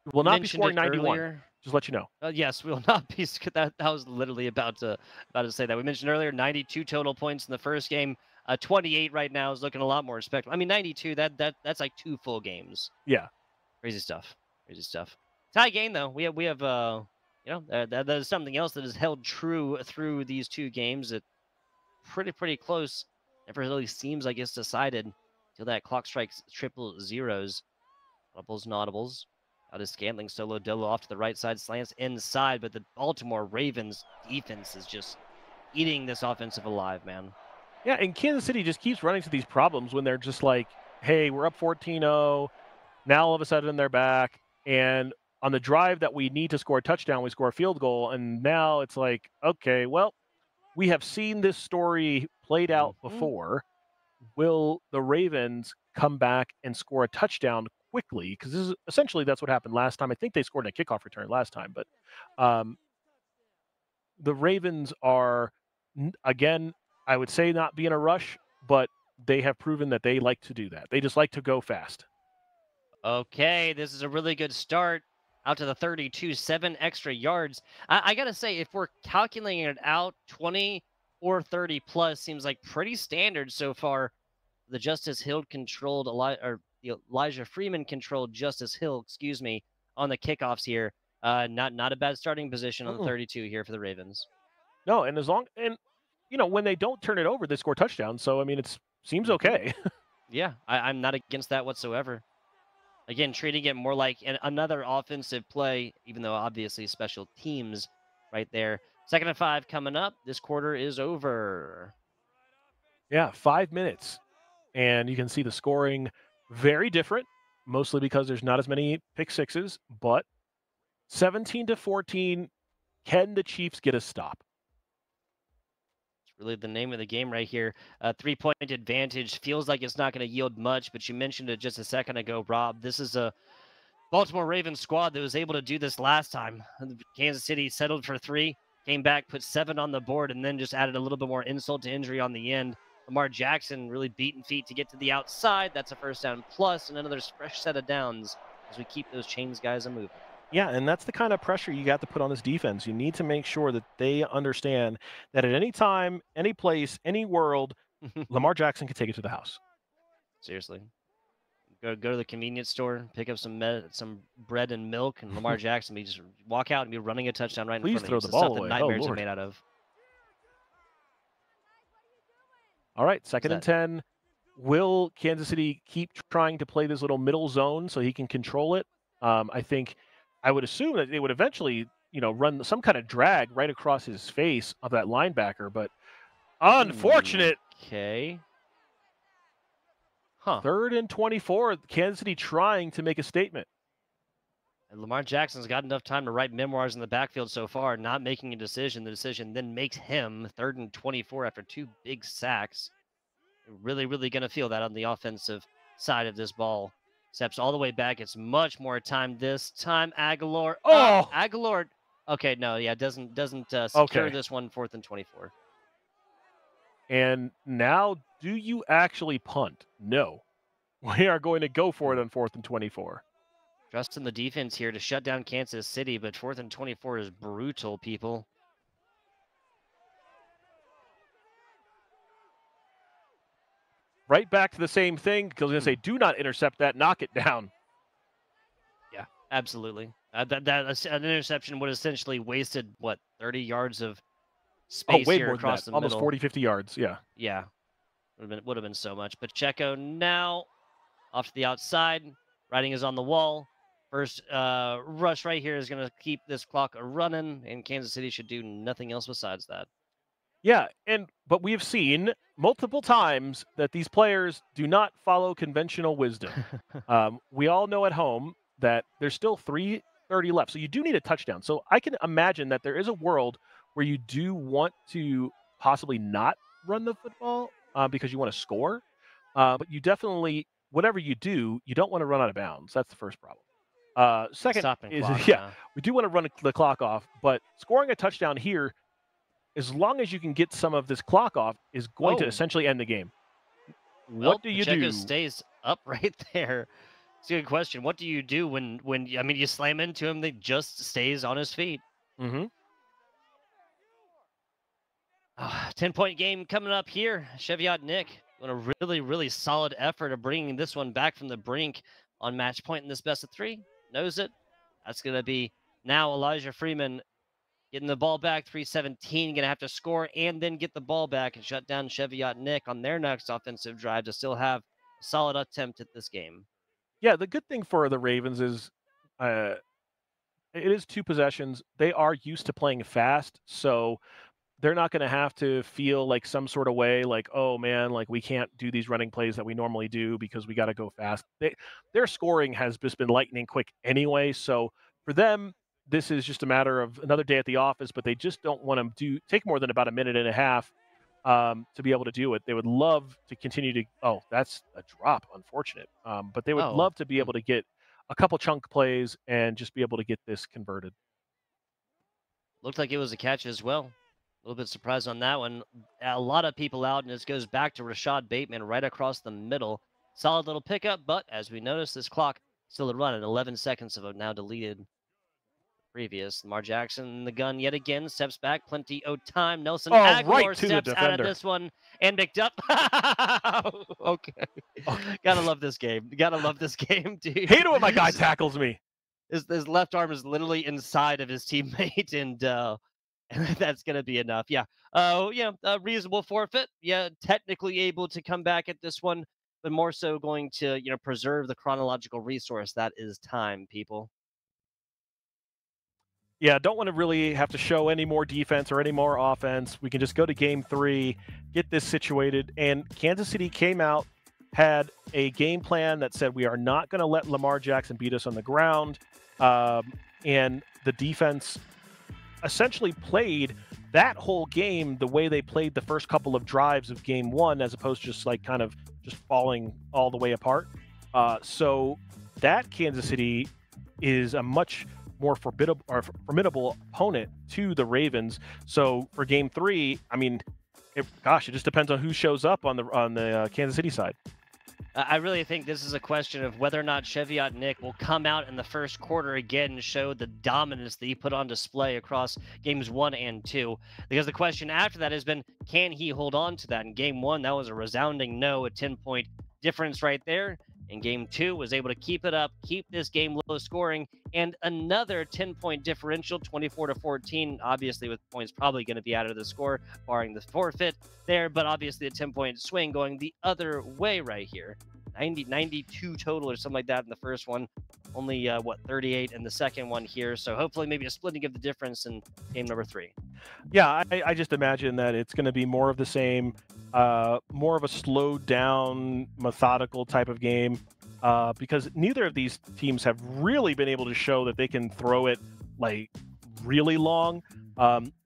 We will You not be mentioned scoring it 91. earlier. Just let you know. Yes, we will not be. That was literally about to say that. We mentioned earlier 92 total points in the first game. 28 right now is looking a lot more respectable. I mean, 92. That's like 2 full games. Yeah. Crazy stuff. Crazy stuff. Tie game though. We have that is something else that has held true through these 2 games. It pretty close. Never really seems like it's decided till that clock strikes triple zeros. Audibles and audibles. Out is Scantling solo Dillo off to the right side, slants inside, but the Baltimore Ravens defense is just eating this offensive alive, man. Yeah, and Kansas City just keeps running to these problems when they're just like, hey, we're up 14-0. Now all of a sudden they're back. And on the drive that we need to score a touchdown, we score a field goal. And now it's like, okay, well, we have seen this story played out before. Will the Ravens come back and score a touchdown quickly? Because this is essentially that's what happened last time. I think they scored in a kickoff return last time, but the Ravens are, again, I would say not be in a rush, but they have proven that they like to do that. They just like to go fast. Okay, this is a really good start. Out to the 32, 7 extra yards. I got to say, if we're calculating it out, 20 or 30 plus seems like pretty standard so far. The Justice Hill controlled, Elijah Freeman controlled Justice Hill, excuse me, on the kickoffs here. Not a bad starting position on the 32 here for the Ravens. No, and when they don't turn it over, they score touchdowns. So I mean, it seems okay. Yeah, I'm not against that whatsoever. Again, treating it more like another offensive play, even though obviously special teams right there. 2nd and 5 coming up. This quarter is over. Yeah, 5 minutes. And you can see the scoring very different, mostly because there's not as many pick sixes, but 17-14, can the Chiefs get a stop? It's really the name of the game right here. 3-point advantage feels like it's not going to yield much, but you mentioned it just a second ago, Rob. This is a Baltimore Ravens squad that was able to do this last time. Kansas City settled for 3, came back, put 7 on the board, and then just added a little bit more insult to injury on the end. Lamar Jackson really beating feet to get to the outside. That's a first down plus and another fresh set of downs as we keep those chains guys moving. Yeah, and that's the kind of pressure you got to put on this defense. You need to make sure that they understand that at any time, any place, any world, Lamar Jackson can take it to the house. Seriously. Go to the convenience store, pick up some bread and milk, and Lamar Jackson just walk out and be running a touchdown right in front of you. Please throw the ball away. Nightmares are made out of. All right, 2nd and 10. Will Kansas City keep trying to play this little middle zone so he can control it? I would assume that they would eventually, run some kind of drag right across his face of that linebacker, but unfortunate. Okay. Huh. 3rd and 24, Kansas City trying to make a statement. And Lamar Jackson's got enough time to write memoirs in the backfield so far, not making a decision. The decision then makes him 3rd and 24 after 2 big sacks. Really going to feel that on the offensive side of this ball. Steps all the way back. It's much more time this time. Aguilar. Oh! Aguilar. Okay, no, yeah, doesn't secure this one. 4th and 24. And now, do you actually punt? No. We are going to go for it on 4th and 24. Trusting the defense here to shut down Kansas City, but 4th and 24 is brutal, people. Right back to the same thing, because I was going to say, do not intercept that, knock it down. Yeah, absolutely. An interception would essentially wasted, 30 yards of space way here more across than that. the Almost middle. 40, 50 yards, yeah. Yeah, would have been so much. Pacheco now off to the outside. Writing is on the wall. First rush right here is going to keep this clock running, and Kansas City should do nothing else besides that. Yeah, but we have seen multiple times that these players do not follow conventional wisdom. We all know at home that there's still 3:30 left, so you do need a touchdown. So I can imagine that there is a world where you do want to possibly not run the football because you want to score. But you definitely, whatever you do, you don't want to run out of bounds. That's the first problem. Second Stopping is, clock, yeah, we do want to run the clock off, but scoring a touchdown here, as long as you can get some of this clock off, is going to Oh, essentially end the game. well, What do you Pacheco do? stays up right there. It's a good question. What do you do when I mean, you slam into him, they just stays on his feet. Mm-hmm. 10-point game coming up here. Cheviot Nick doing a really, really solid effort of bringing this one back from the brink on match point in this best of 3. Knows it. That's going to be now Elijah Freeman getting the ball back. 3:17, going to have to score and then get the ball back and shut down Cheviot Nick on their next offensive drive to still have a solid attempt at this game. Yeah, the good thing for the Ravens is uh, it is 2 possessions. They are used to playing fast, so they're not going to have to feel like some sort of way like, oh man, like we can't do these running plays that we normally do because we got to go fast. Their scoring has just been lightning quick anyway. So for them, this is just a matter of another day at the office, but they just don't want to take more than about a minute and a half to be able to do it. They would love to continue to. Oh, that's a drop, unfortunate. But they would Oh, love to be able to get a couple chunk plays and just be able to get this converted. looked like it was a catch as well. A little bit surprised on that one. A lot of people out, and this goes back to Rashad Bateman right across the middle. Solid little pickup, but as we notice, this clock still a run at 11 seconds of a now deleted previous. Lamar Jackson in the gun yet again, steps back, plenty of time. Nelson Oh, Aguilar right to the steps out of defender. this one and picked up. Okay. Gotta love this game. Gotta love this game, dude. Hate it when my guy tackles me. His left arm is literally inside of his teammate, and that's going to be enough. Yeah. Yeah. A reasonable forfeit. Yeah. Technically able to come back at this one, but more so going to, preserve the chronological resource that is time, people. Yeah, don't want to really have to show any more defense or any more offense. We can just go to game 3, get this situated. And Kansas City came out, had a game plan that said we are not going to let Lamar Jackson beat us on the ground. And the defense essentially played that whole game the way they played the first couple of drives of game 1, as opposed to just like kind of just falling all the way apart. So that Kansas City is a much more formidable opponent to the Ravens. So for game 3, I mean, it just depends on who shows up on the Kansas City side. I really think this is a question of whether or not Cheviot Nick will come out in the first quarter again and show the dominance that he put on display across games 1 and 2. Because the question after that has been, can he hold on to that? In game 1, that was a resounding no, a 10-point difference right there. In game 2, was able to keep it up, keep this game low scoring, and another 10-point differential, 24-14. Obviously, with points probably going to be out of the score, barring the forfeit there, but obviously a 10-point swing going the other way right here. 92 total or something like that in the first one. Only, 38 in the second one here. So hopefully maybe a splitting of the difference in game number 3. Yeah, I just imagine that it's going to be more of the same, more of a slowed down, methodical type of game, because neither of these teams have really been able to show that they can throw it like really long.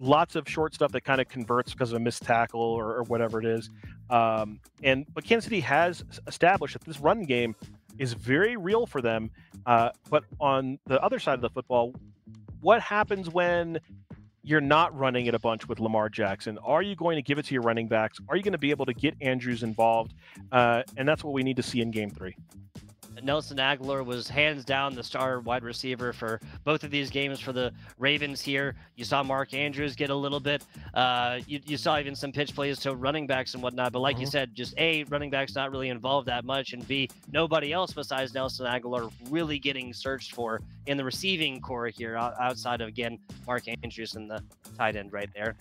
Lots of short stuff that kind of converts because of a missed tackle or whatever it is. But Kansas City has established that this run game is very real for them. But on the other side of the football, what happens when you're not running it a bunch with Lamar Jackson? Are you going to give it to your running backs? Are you going to be able to get Andrews involved? And that's what we need to see in game 3. Nelson Aguilar was hands down the star wide receiver for both of these games for the Ravens here. You saw Mark Andrews get a little bit. You saw even some pitch plays to running backs and whatnot. But like you said, just A, running backs not really involved that much. And B, nobody else besides Nelson Aguilar really getting searched for in the receiving core here outside of, again, Mark Andrews and the tight end right there.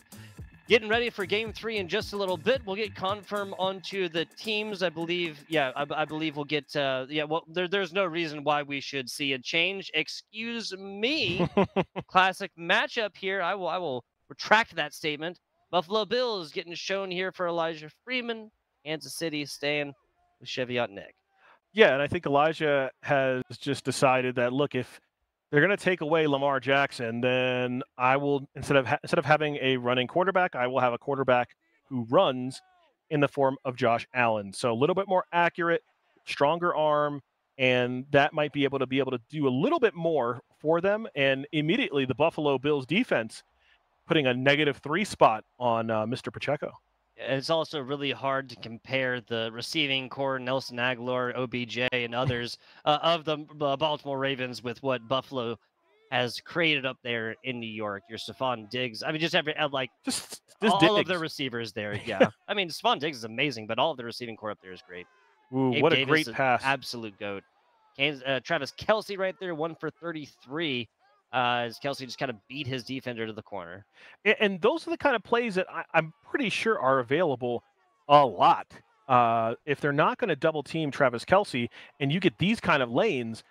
Getting ready for game 3 in just a little bit. We'll get confirm onto the teams. I believe, I believe we'll get, there's no reason why we should see a change. Excuse me. Classic matchup here. I will retract that statement. Buffalo Bills getting shown here for Elijah Freeman. Kansas City staying with Cheviot Nick. Yeah, and I think Elijah has just decided that, look, if they're going to take away Lamar Jackson, then I will, instead of having a running quarterback, I will have a quarterback who runs. in the form of Josh Allen. So a little bit more accurate, stronger arm, and that might be able to do a little bit more for them. And immediately the Buffalo Bills defense putting a -3 spot on Mr. Pacheco. It's also really hard to compare the receiving core, Nelson Aguilar, OBJ, and others of the Baltimore Ravens with what Buffalo has created up there in New York. Your Stephon Diggs. I mean, just like Just all of the Diggs. receivers there. Yeah. I mean, Stephon Diggs is amazing, but all of the receiving core up there is great. Ooh, Gabe what a Davis, great an pass. absolute goat. Travis Kelce right there, 1 for 33. As Kelce just kind of beat his defender to the corner. And those are the kind of plays that I'm pretty sure are available a lot. If they're not going to double team Travis Kelce and you get these kind of lanes,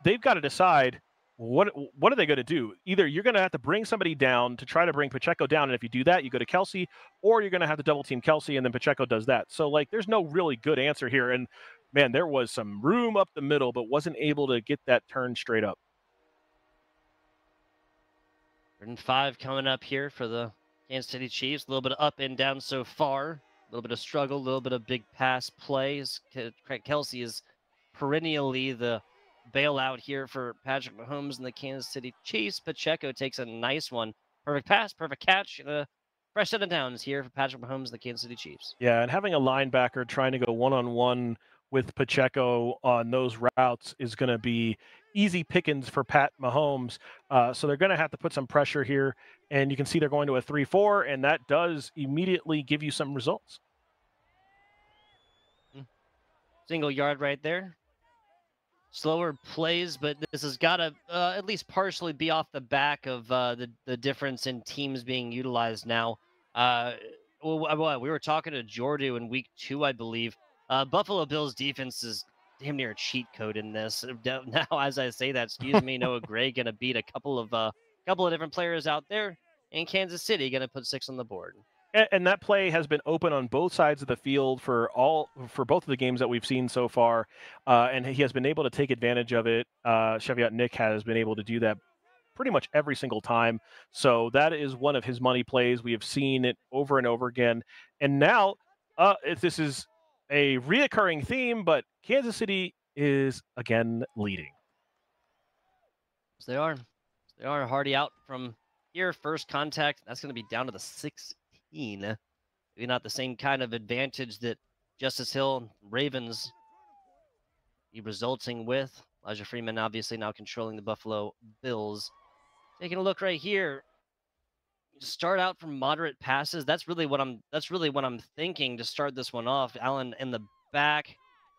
they've got to decide what are they going to do. Either you're going to have to bring somebody down to try to bring Pacheco down, and if you do that, you go to Kelce, or you're going to have to double team Kelce, and then Pacheco does that. So, like, there's no really good answer here. And, man, there was some room up the middle, but wasn't able to get that turn straight up. 5 coming up here for the Kansas City Chiefs. A little bit of up and down so far. A little bit of struggle, a little bit of big pass plays. Kelce is perennially the bailout here for Patrick Mahomes and the Kansas City Chiefs. Pacheco takes a nice one. Perfect pass, perfect catch. Fresh set of downs here for Patrick Mahomes and the Kansas City Chiefs. Yeah, and having a linebacker trying to go one-on-one with Pacheco on those routes is going to be easy pickings for Pat Mahomes. So they're going to have to put some pressure here. And you can see they're going to a 3-4, and that does immediately give you some results. Single yard right there. Slower plays, but this has got to at least partially be off the back of the difference in teams being utilized now. We were talking to Jordu in week 2, I believe. Buffalo Bills defense is damn near a cheat code in this. Now, as I say that, excuse me, Noah Gray going to beat a couple of different players out there, and Kansas City going to put 6 on the board. And that play has been open on both sides of the field for both of the games that we've seen so far, and he has been able to take advantage of it. Cheviot Nick has been able to do that pretty much every single time. So that is one of his money plays. We have seen it over and over again. And now, this is a reoccurring theme, but Kansas City is again leading. They are Hardy out from here. First contact. That's going to be down to the 16. Maybe not the same kind of advantage that Justice Hill Ravens be resulting with. Elijah Freeman obviously now controlling the Buffalo Bills. Taking a look right here. Start out from moderate passes. That's really what I'm thinking to start this one off. Allen in the back.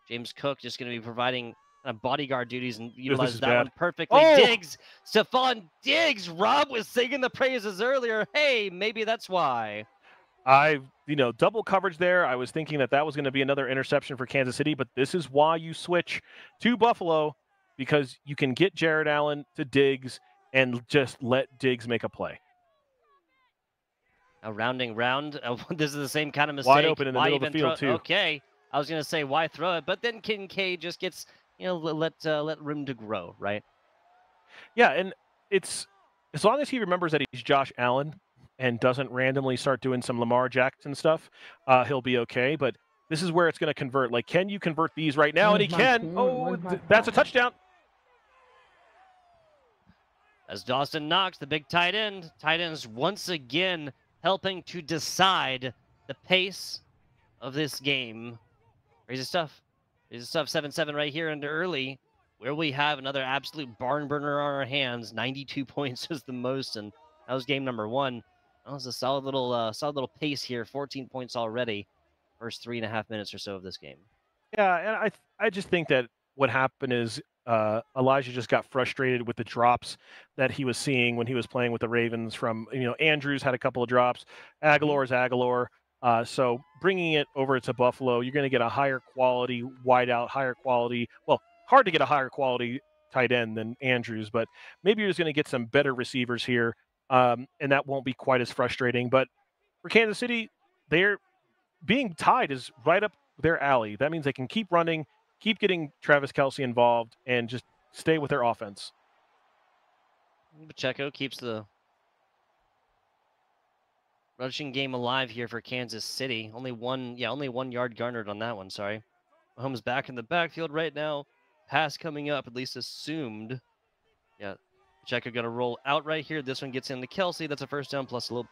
James Cook just going to be providing kind of bodyguard duties and utilize that one perfectly. Oh! Diggs, Stephon Diggs. Rob was singing the praises earlier. Hey, maybe that's why. Double coverage there. I was thinking that was going to be another interception for Kansas City, but this is why you switch to Buffalo, because you can get Jared Allen to Diggs and just let Diggs make a play. A rounding round. This is the same kind of mistake. Wide open in the middle of the field, too. Okay. I was going to say, why throw it? But then Kincaid just gets, let room to grow, right? Yeah, and it's as long as he remembers that he's Josh Allen and doesn't randomly start doing some Lamar Jackson stuff, he'll be okay. But this is where it's going to convert. Like, can you convert these right now? And he can. Oh, that's a touchdown. As Dawson Knox, the big tight ends once again helping to decide the pace of this game. Crazy stuff. 7-7 right here into early. Where we have another absolute barn burner on our hands. 92 points is the most, and that was game number 1. That was a solid little pace here. 14 points already. First 3.5 minutes or so of this game. Yeah, and I just think that what happened is Elijah just got frustrated with the drops that he was seeing when he was playing with the Ravens. From Andrews had a couple of drops. Aguilar's Aguilar. So bringing it over to Buffalo, you're going to get a higher quality wideout, higher quality. Well, hard to get a higher quality tight end than Andrews, but maybe you're just going to get some better receivers here, and that won't be quite as frustrating. But for Kansas City, they're being tied is right up their alley. That means they can keep running, keep getting Travis Kelce involved, and just stay with their offense. Pacheco keeps the rushing game alive here for Kansas City. Only 1 yard garnered on that one. Sorry. Mahomes back in the backfield right now. Pass coming up, at least assumed. Yeah, Pacheco going to roll out right here. This one gets into Kelsey. That's a first down plus a little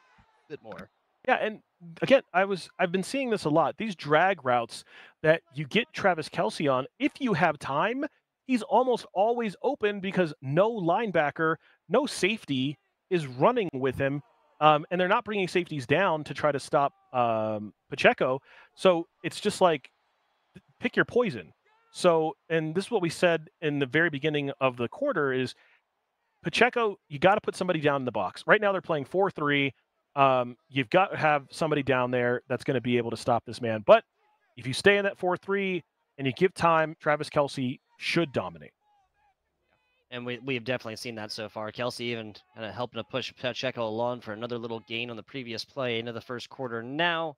bit more. Yeah, and again, I've been seeing this a lot. These drag routes that you get Travis Kelsey on, if you have time, he's almost always open because no linebacker, no safety is running with him, and they're not bringing safeties down to try to stop Pacheco. So it's just like pick your poison. So, and this is what we said in the very beginning of the quarter is Pacheco, you got to put somebody down in the box. Right now they're playing 4-3. You've got to have somebody down there that's going to be able to stop this man. But if you stay in that 4-3 and you give time, Travis Kelsey should dominate. And we've definitely seen that so far. Kelsey even kind of helping to push Pacheco along for another little gain on the previous play into the first quarter. Now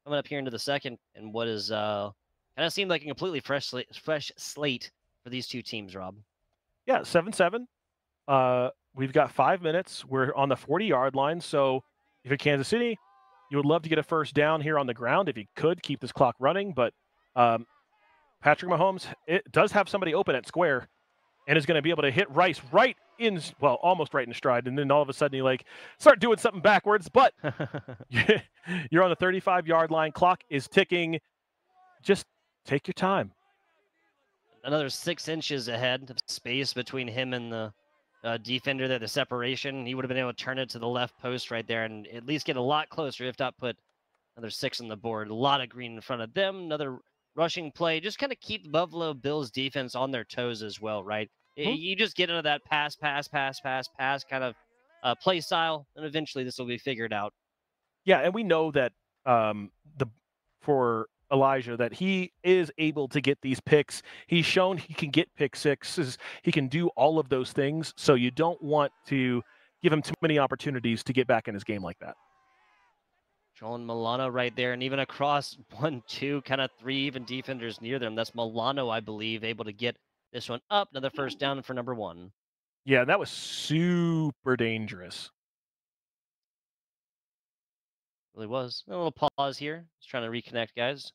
coming up here into the second, and what is kind of seemed like a completely fresh slate for these two teams, Rob. Yeah, 7-7. We've got 5 minutes. We're on the 40-yard line. So if you're Kansas City, you would love to get a first down here on the ground if you could keep this clock running. But Patrick Mahomes does have somebody open at square and is going to be able to hit Rice right in, well, almost right in stride. And then all of a sudden you like start doing something backwards. But you're on the 35-yard line. Clock is ticking. Just take your time. Another 6 inches ahead of space between him and the defender there, the separation. He would have been able to turn it to the left post right there and at least get a lot closer, if not put another 6 on the board. A lot of green in front of them. Another rushing play. Just kind of keep the Buffalo Bills defense on their toes as well, right? You just get into that pass kind of play style, and eventually this will be figured out. Yeah, and we know that for Elijah that he is able to get these picks. He's shown he can get pick sixes. He can do all of those things. So you don't want to give him too many opportunities to get back in his game like that. Showing Milano right there, and even across 1, 2, kind of 3 even defenders near them. That's Milano, I believe, able to get this one up. Another first down for number 1. Yeah, that was super dangerous. Really was. A little pause here. Just trying to reconnect, guys.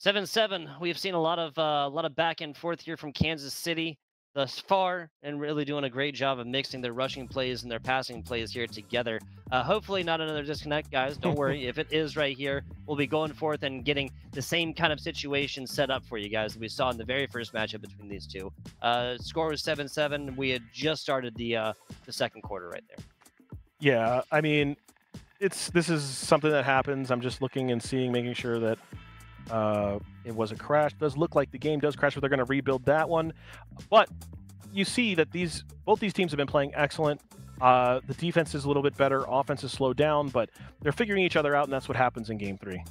7-7. We've seen a lot of back and forth here from Kansas City thus far, and really doing a great job of mixing their rushing plays and their passing plays here together. Hopefully not another disconnect, guys. Don't worry. If it is right here, we'll be going forth and getting the same kind of situation set up for you guys that we saw in the very first matchup between these two. Score was 7-7. We had just started the second quarter right there. Yeah, I mean, this is something that happens. I'm just looking and seeing, making sure that it was a crash. Does look like the game does crash, but they're going to rebuild that one. But you see that both these teams have been playing excellent. The defense is a little bit better. Offense is slowed down, but they're figuring each other out, and that's what happens in Game 3.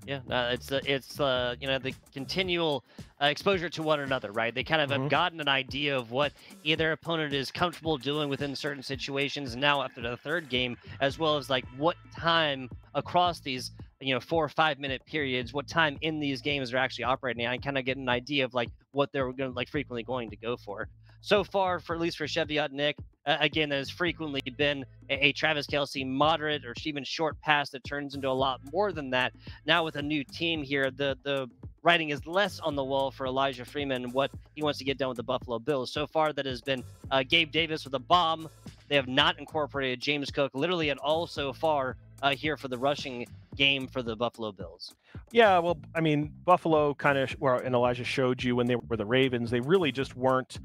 Yeah, it's the continual exposure to one another, right? They kind of have gotten an idea of what either opponent is comfortable doing within certain situations. Now after the third game, as well as like what time across these 4 or 5 minute periods, what time in these games they're actually operating. I kind of get an idea of like what they're going to frequently going to go for. So far, at least for Cheviot Nick, again, that has frequently been a Travis Kelsey moderate or even short pass that turns into a lot more than that. Now with a new team here, the writing is less on the wall for Elijah Freeman and what he wants to get done with the Buffalo Bills. So far, that has been Gabe Davis with a bomb. They have not incorporated James Cook literally at all so far here for the rushing game for the Buffalo Bills. Yeah, well, I mean, Buffalo and Elijah showed you when they were the Ravens, they really just weren't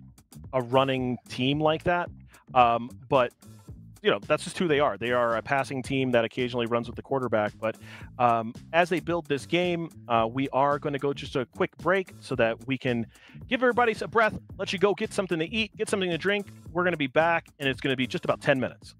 a running team like that. But that's just who they are. They are a passing team that occasionally runs with the quarterback. But as they build this game, we are going to go just a quick break so that we can give everybody a breath, let you go get something to eat, get something to drink. We're going to be back, and it's going to be just about 10 minutes.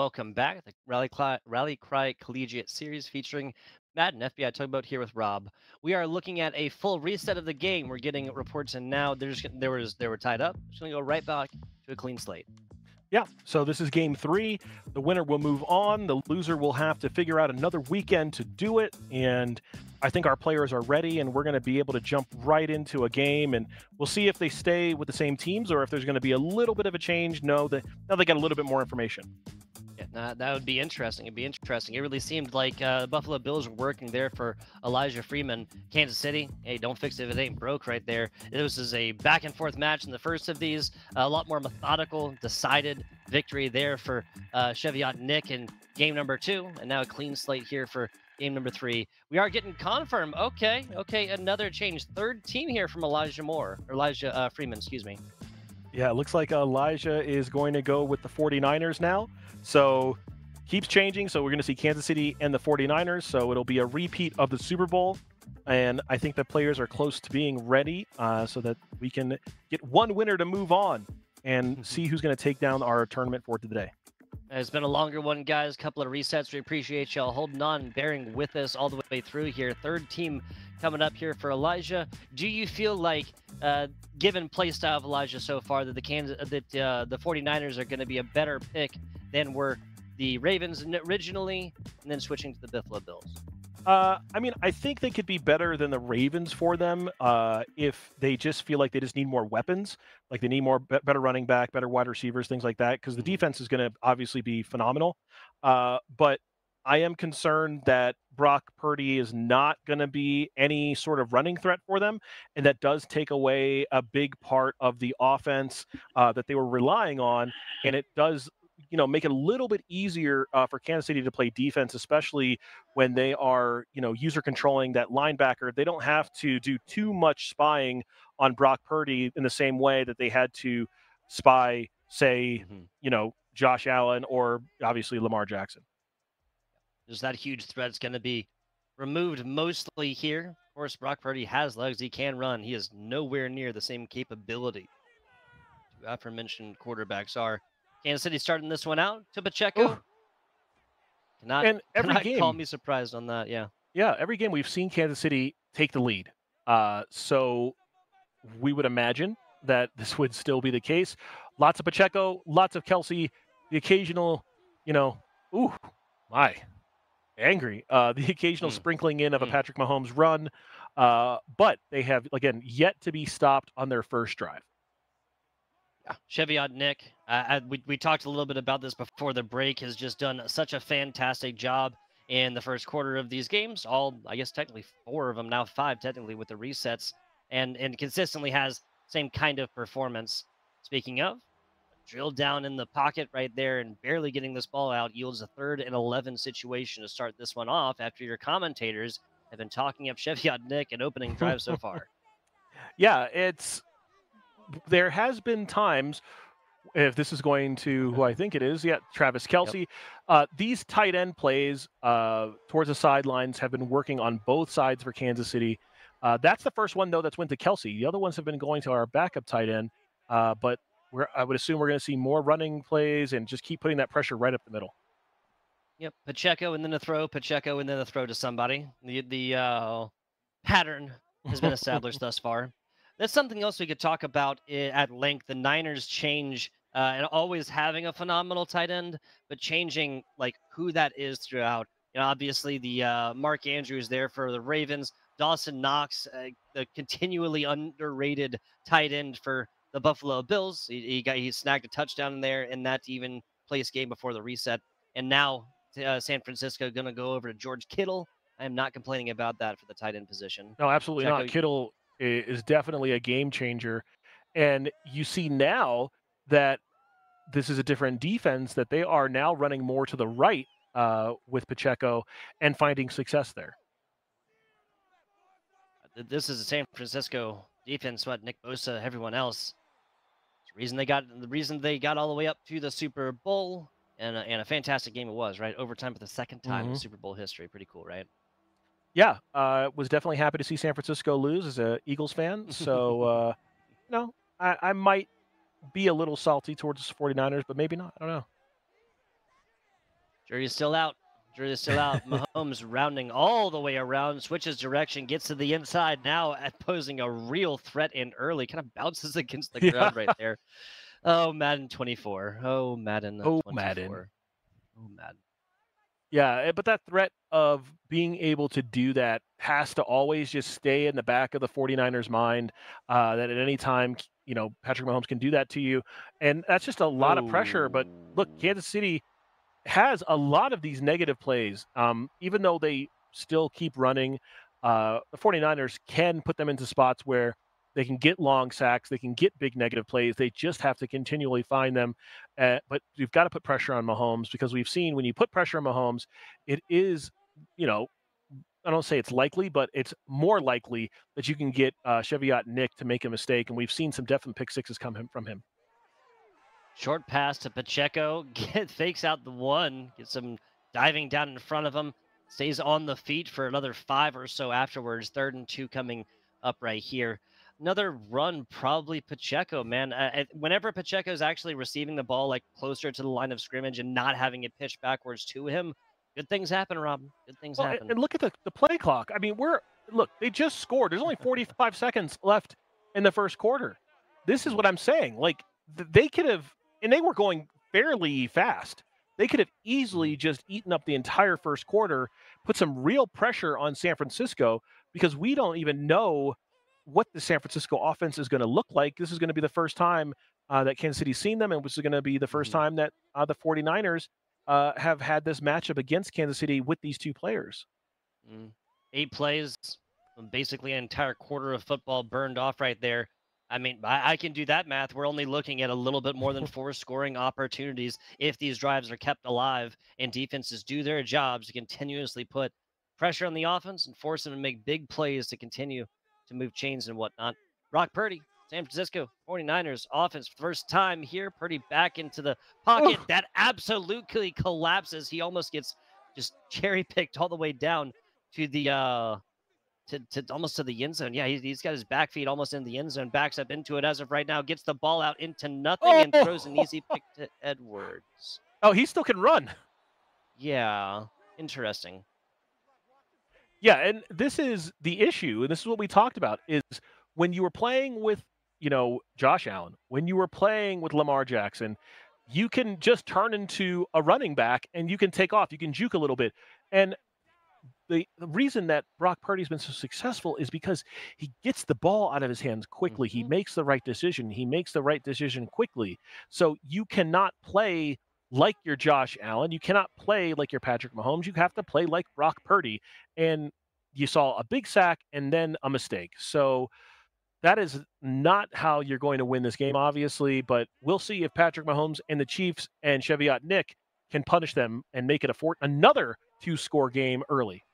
welcome back. The Rally Cry Collegiate series featuring Madden FBI Tugboat here with Rob. We are looking at a full reset of the game. We're getting reports in now. They were tied up. Just gonna go right back to a clean slate. Yeah, so this is game 3. The winner will move on. The loser will have to figure out another weekend to do it. And I think our players are ready, and we're going to be able to jump right into a game. And we'll see if they stay with the same teams or if there's going to be a little bit of a change. No, now they got a little bit more information. Yeah, that would be interesting. It'd be interesting. It really seemed like Buffalo Bills were working there for Elijah Freeman. Kansas City, hey, don't fix it if it ain't broke right there. This is a back and forth match in the first of these. A lot more methodical, decided victory there for Cheviot Nick in game number 2. And now a clean slate here for game number 3. We are getting confirmed. Okay, another change. Third team here from Elijah Freeman, excuse me. Yeah, it looks like Elijah is going to go with the 49ers now. So keeps changing. So we're going to see Kansas City and the 49ers. So it'll be a repeat of the Super Bowl. And I think the players are close to being ready so that we can get one winner to move on and see who's going to take down our tournament for today. It's been a longer one, guys. Couple of resets. We appreciate y'all holding on and bearing with us all the way through here. Third team coming up here for Elijah. Do you feel like, given play style of Elijah so far, that the 49ers are going to be a better pick than were the Ravens originally, and then switching to the Buffalo Bills? I mean, I think they could be better than the Ravens for them if they just feel like they just need more weapons, like they need better running back, better wide receivers, things like that, because the defense is going to obviously be phenomenal. But I am concerned that Brock Purdy is not going to be any sort of running threat for them, and that does take away a big part of the offense that they were relying on, and it does make it a little bit easier for Kansas City to play defense, especially when they are, user controlling that linebacker. They don't have to do too much spying on Brock Purdy in the same way that they had to spy, say, Josh Allen or obviously Lamar Jackson. Just that huge threat's going to be removed mostly here. Of course, Brock Purdy has legs. He can run. He is nowhere near the same capability two aforementioned quarterbacks are. Kansas City starting this one out to Pacheco. Cannot call me surprised on that. Yeah. Yeah, every game we've seen Kansas City take the lead. So we would imagine that this would still be the case. Lots of Pacheco, lots of Kelsey, the occasional, angry. The occasional sprinkling in of a Patrick Mahomes run. But they have, again, yet to be stopped on their first drive. Cheviot Nick, we talked a little bit about this before the break, has just done such a fantastic job in the first quarter of these games. All, I guess, technically 4 of them, now 5 technically with the resets, and consistently has same kind of performance. Speaking of, drilled down in the pocket right there and barely getting this ball out yields a 3rd and 11 situation to start this one off after your commentators have been talking up Cheviot Nick and opening drive so far. Yeah, there has been times, if this is going to who I think it is, Travis Kelce. Yep. These tight end plays towards the sidelines have been working on both sides for Kansas City. That's the first one, though, that's went to Kelce. The other ones have been going to our backup tight end, but I would assume we're going to see more running plays and just keep putting that pressure right up the middle. Yep, Pacheco and then a throw, Pacheco and then a throw to somebody. The pattern has been established thus far. That's something else we could talk about at length. The Niners change and always having a phenomenal tight end, but changing like who that is throughout. Obviously the Mark Andrews there for the Ravens, Dawson Knox, the continually underrated tight end for the Buffalo Bills. He snagged a touchdown in there in that even place game before the reset, and now San Francisco going to go over to George Kittle. I am not complaining about that for the tight end position. No, absolutely not. Kittle is definitely a game changer. And you see now that this is a different defense, that they are now running more to the right with Pacheco and finding success there. This is a San Francisco defense, Nick Bosa, everyone else. The reason they got all the way up to the Super Bowl, and a fantastic game it was, right? Overtime for the second time in Super Bowl history. Pretty cool, right? Yeah, was definitely happy to see San Francisco lose as an Eagles fan. So, I might be a little salty towards the 49ers, but maybe not. I don't know. Jury's still out. Jury's still out. Mahomes rounding all the way around, switches direction, gets to the inside now, posing a real threat in early. Kind of bounces against the ground right there. Oh, Madden 24. Oh, Madden 24. Madden. Oh, Madden. Yeah, but that threat of being able to do that has to always just stay in the back of the 49ers' mind, that at any time, Patrick Mahomes can do that to you. And that's just a lot of pressure. But look, Kansas City has a lot of these negative plays. Even though they still keep running, the 49ers can put them into spots where they can get long sacks, they can get big negative plays. They just have to continually find them. But you've got to put pressure on Mahomes, because we've seen when you put pressure on Mahomes, it is, I don't say it's likely, but it's more likely that you can get Cheviot Nick to make a mistake. And we've seen some definite pick sixes come from him. Short pass to Pacheco, fakes out the one, gets him diving down in front of him, stays on the feet for another 5 or so afterwards. 3rd and 2 coming up right here. Another run, probably Pacheco, man. Whenever Pacheco's actually receiving the ball like closer to the line of scrimmage and not having it pitched backwards to him, good things happen, Rob. Good things happen. And look at the play clock. I mean, they just scored. There's only 45 seconds left in the first quarter. This is what I'm saying. Like, they could have, and they were going fairly fast. They could have easily just eaten up the entire first quarter, put some real pressure on San Francisco, because we don't even know what the San Francisco offense is going to look like. This is going to be the first time that Kansas City's seen them, and this is going to be the first time that the 49ers have had this matchup against Kansas City with these two players. 8 plays, basically an entire quarter of football burned off right there. I mean, I can do that math. We're only looking at a little bit more than 4 scoring opportunities if these drives are kept alive and defenses do their jobs to continuously put pressure on the offense and force them to make big plays to continue to move chains and whatnot. Brock Purdy, San Francisco 49ers offense, first time here. Purdy back into the pocket. Oh. That absolutely collapses. He almost gets just cherry picked all the way down to the almost to the end zone. Yeah, he's got his back feet almost in the end zone, backs up into it as of right now, gets the ball out into nothing and throws an easy pick to Edwards. Oh, he still can run. Yeah, interesting. Yeah, and this is the issue, and this is what we talked about, is when you were playing with, Josh Allen, when you were playing with Lamar Jackson, you can just turn into a running back and you can take off. You can juke a little bit. And the reason that Brock Purdy's been so successful is because he gets the ball out of his hands quickly. He makes the right decision. He makes the right decision quickly. So you cannot play like your Josh Allen. You cannot play like your Patrick Mahomes. You have to play like Brock Purdy. And you saw a big sack and then a mistake. So that is not how you're going to win this game, obviously. But we'll see if Patrick Mahomes and the Chiefs and Cheviot Nick can punish them and make it another 2-score game early.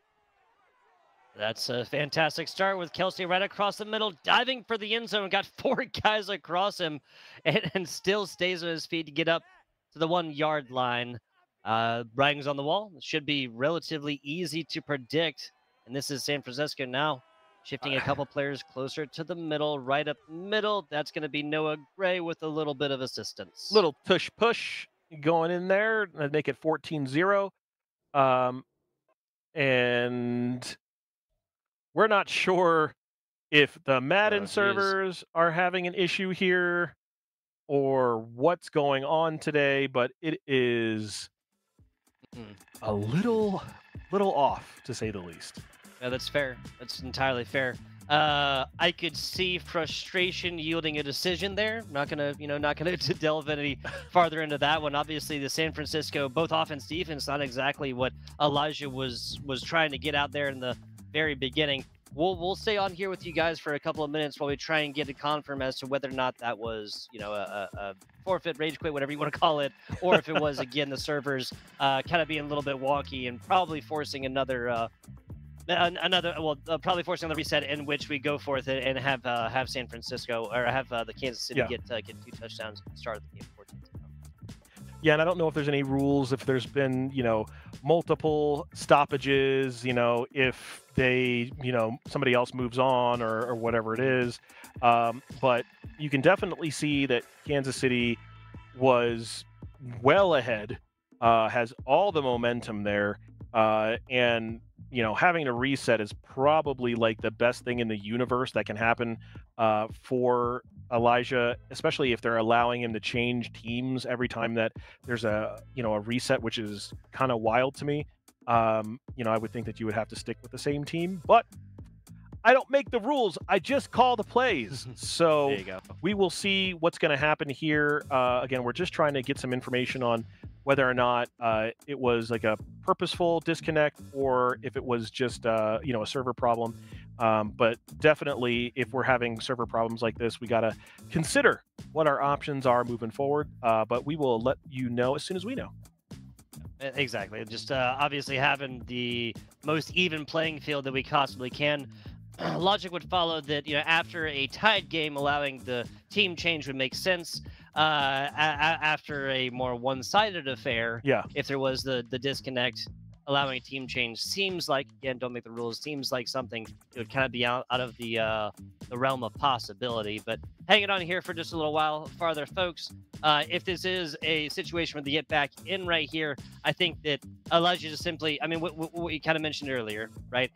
That's a fantastic start with Kelsey right across the middle, diving for the end zone. Got 4 guys across him and still stays on his feet to get up to the 1-yard line. Writings on the wall. It should be relatively easy to predict. And this is San Francisco now, shifting a couple players closer to the middle, right up middle. That's going to be Noah Gray with a little bit of assistance. Little push going in there and make it 14-0. And we're not sure if the Madden servers are having an issue here or what's going on today, but it is a little off, to say the least. Yeah, that's fair. That's entirely fair. I could see frustration yielding a decision there. Not gonna delve any farther into that one. Obviously, the San Francisco, both offense, defense, not exactly what Elijah was trying to get out there in the very beginning. We'll stay on here with you guys for a couple of minutes while we try and get a confirm as to whether or not that was, a forfeit, rage quit, whatever you want to call it, or if it was, again, the servers kind of being a little bit wonky and probably forcing probably forcing the reset in which we go forth and have San Francisco or have the Kansas City get 2 touchdowns at the start of the game. 14. Yeah, and I don't know if there's any rules, if there's been, multiple stoppages, if they, somebody else moves on or whatever it is. But you can definitely see that Kansas City was well ahead has all the momentum there, and having to reset is probably like the best thing in the universe that can happen for Elijah, especially if they're allowing him to change teams every time that there's a reset, which is kind of wild to me. I would think that you would have to stick with the same team, but I don't make the rules. I just call the plays. So There you go. we will see what's going to happen here. Again, we're just trying to get some information on whether or not it was like a purposeful disconnect or if it was just a server problem. But definitely, if we're having server problems like this, we got to consider what our options are moving forward. But we will let you know as soon as we know. Exactly. Just obviously having the most even playing field that we possibly can. Logic would follow that, after a tied game, allowing the team change would make sense. After a more one-sided affair, Yeah. if there was the disconnect, allowing a team change seems like, again, don't make the rules, seems like something it would kind of be out of the realm of possibility. But hanging on here for just a little while farther, folks. If this is a situation where they get back in right here, I think that Elijah just simply, I mean, what you kind of mentioned earlier, right?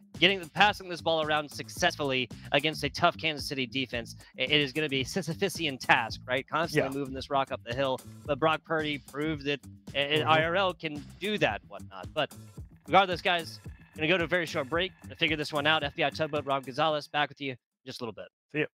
Passing this ball around successfully against a tough Kansas City defense, it is going to be a Sisyphean task, right? Constantly moving this rock up the hill. But Brock Purdy proved that IRL can do that, whatnot. But regardless, guys, going to go to a very short break to figure this one out. FBI Tugboat, Rob Gonzalez, back with you in just a little bit. See ya.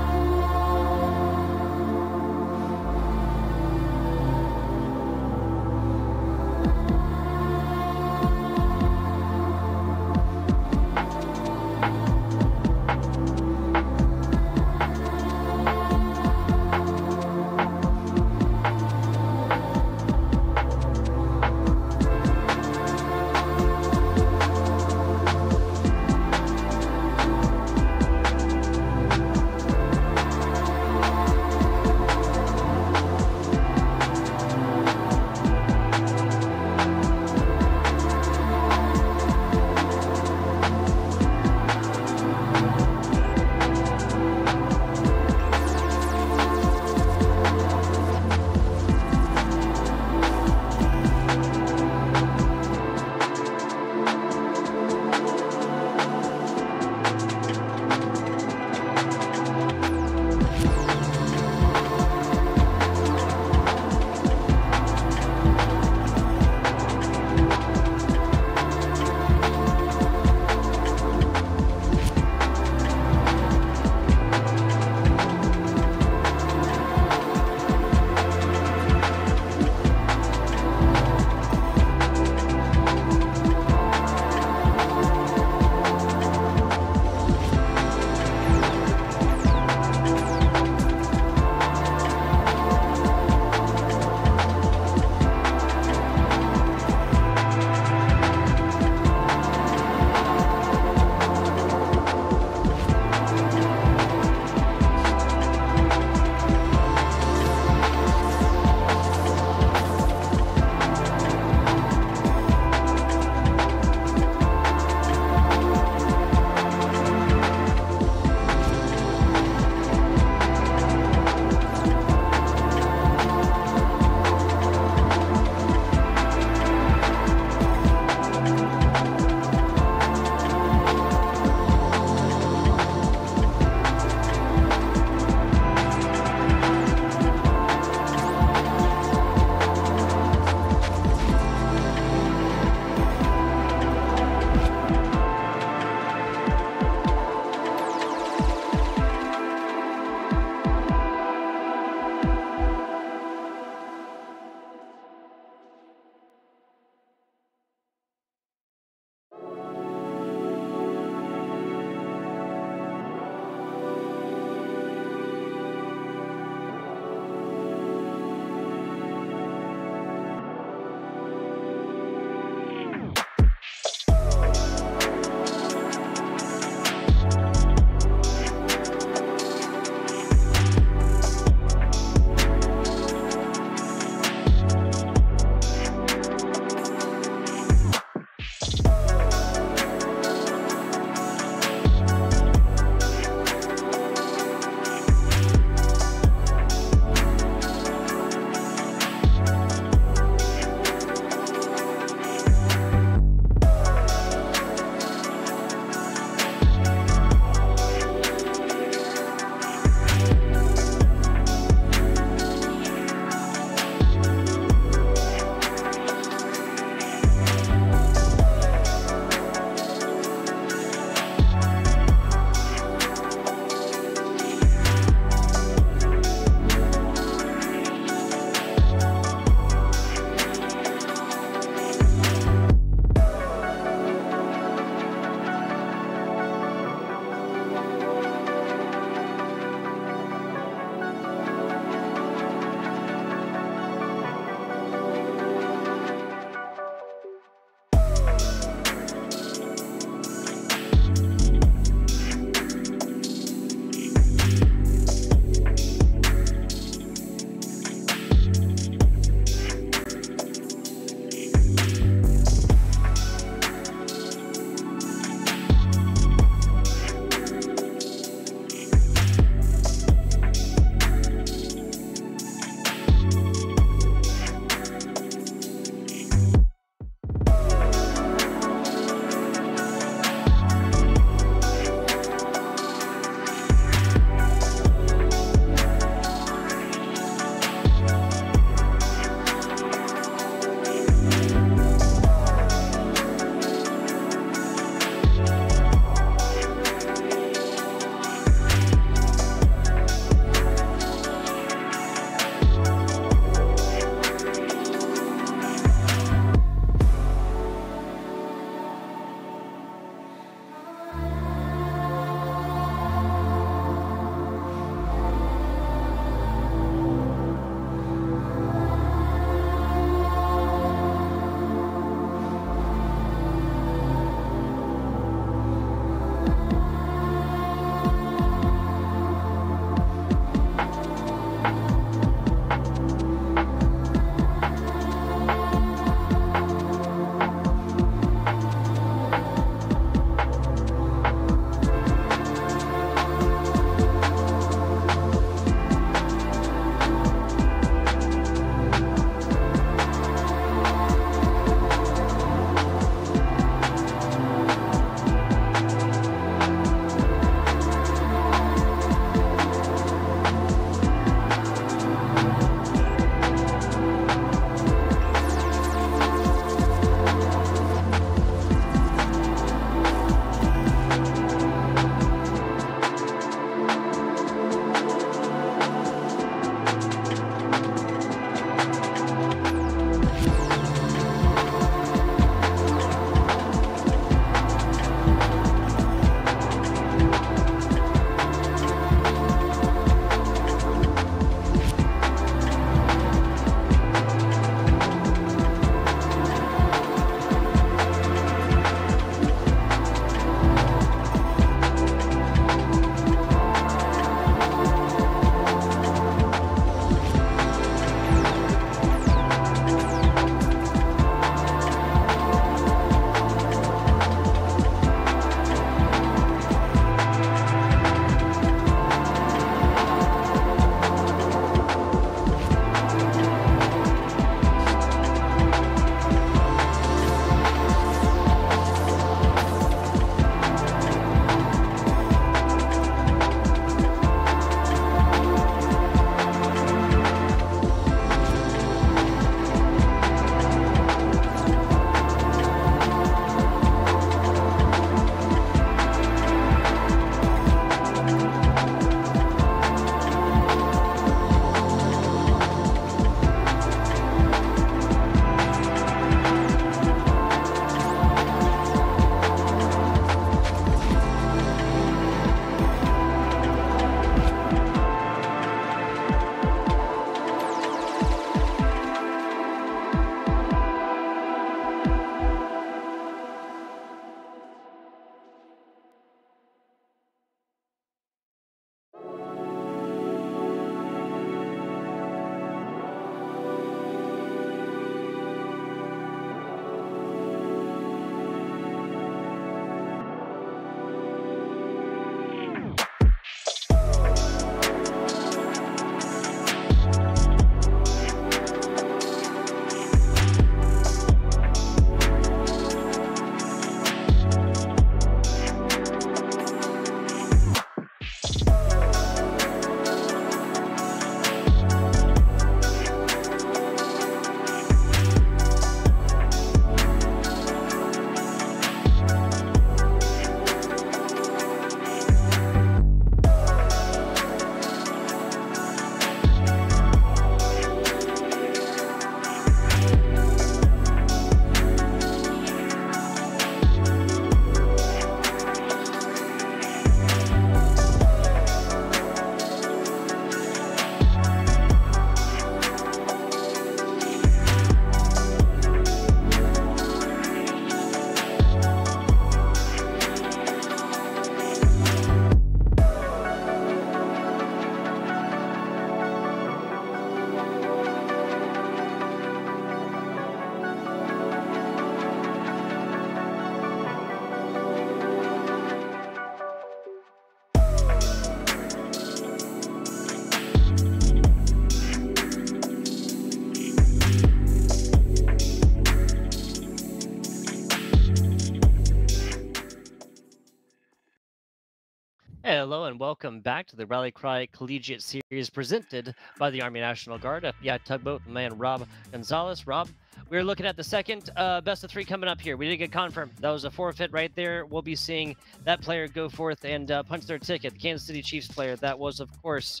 hello, and welcome back to the Rally Cry Collegiate Series presented by the Army National Guard. FBI Tugboat man Rob Gonzalez. Rob, we're looking at the second best of three coming up here. We did get confirmed. That was a forfeit right there. We'll be seeing that player go forth and punch their ticket. The Kansas City Chiefs player. That was, of course,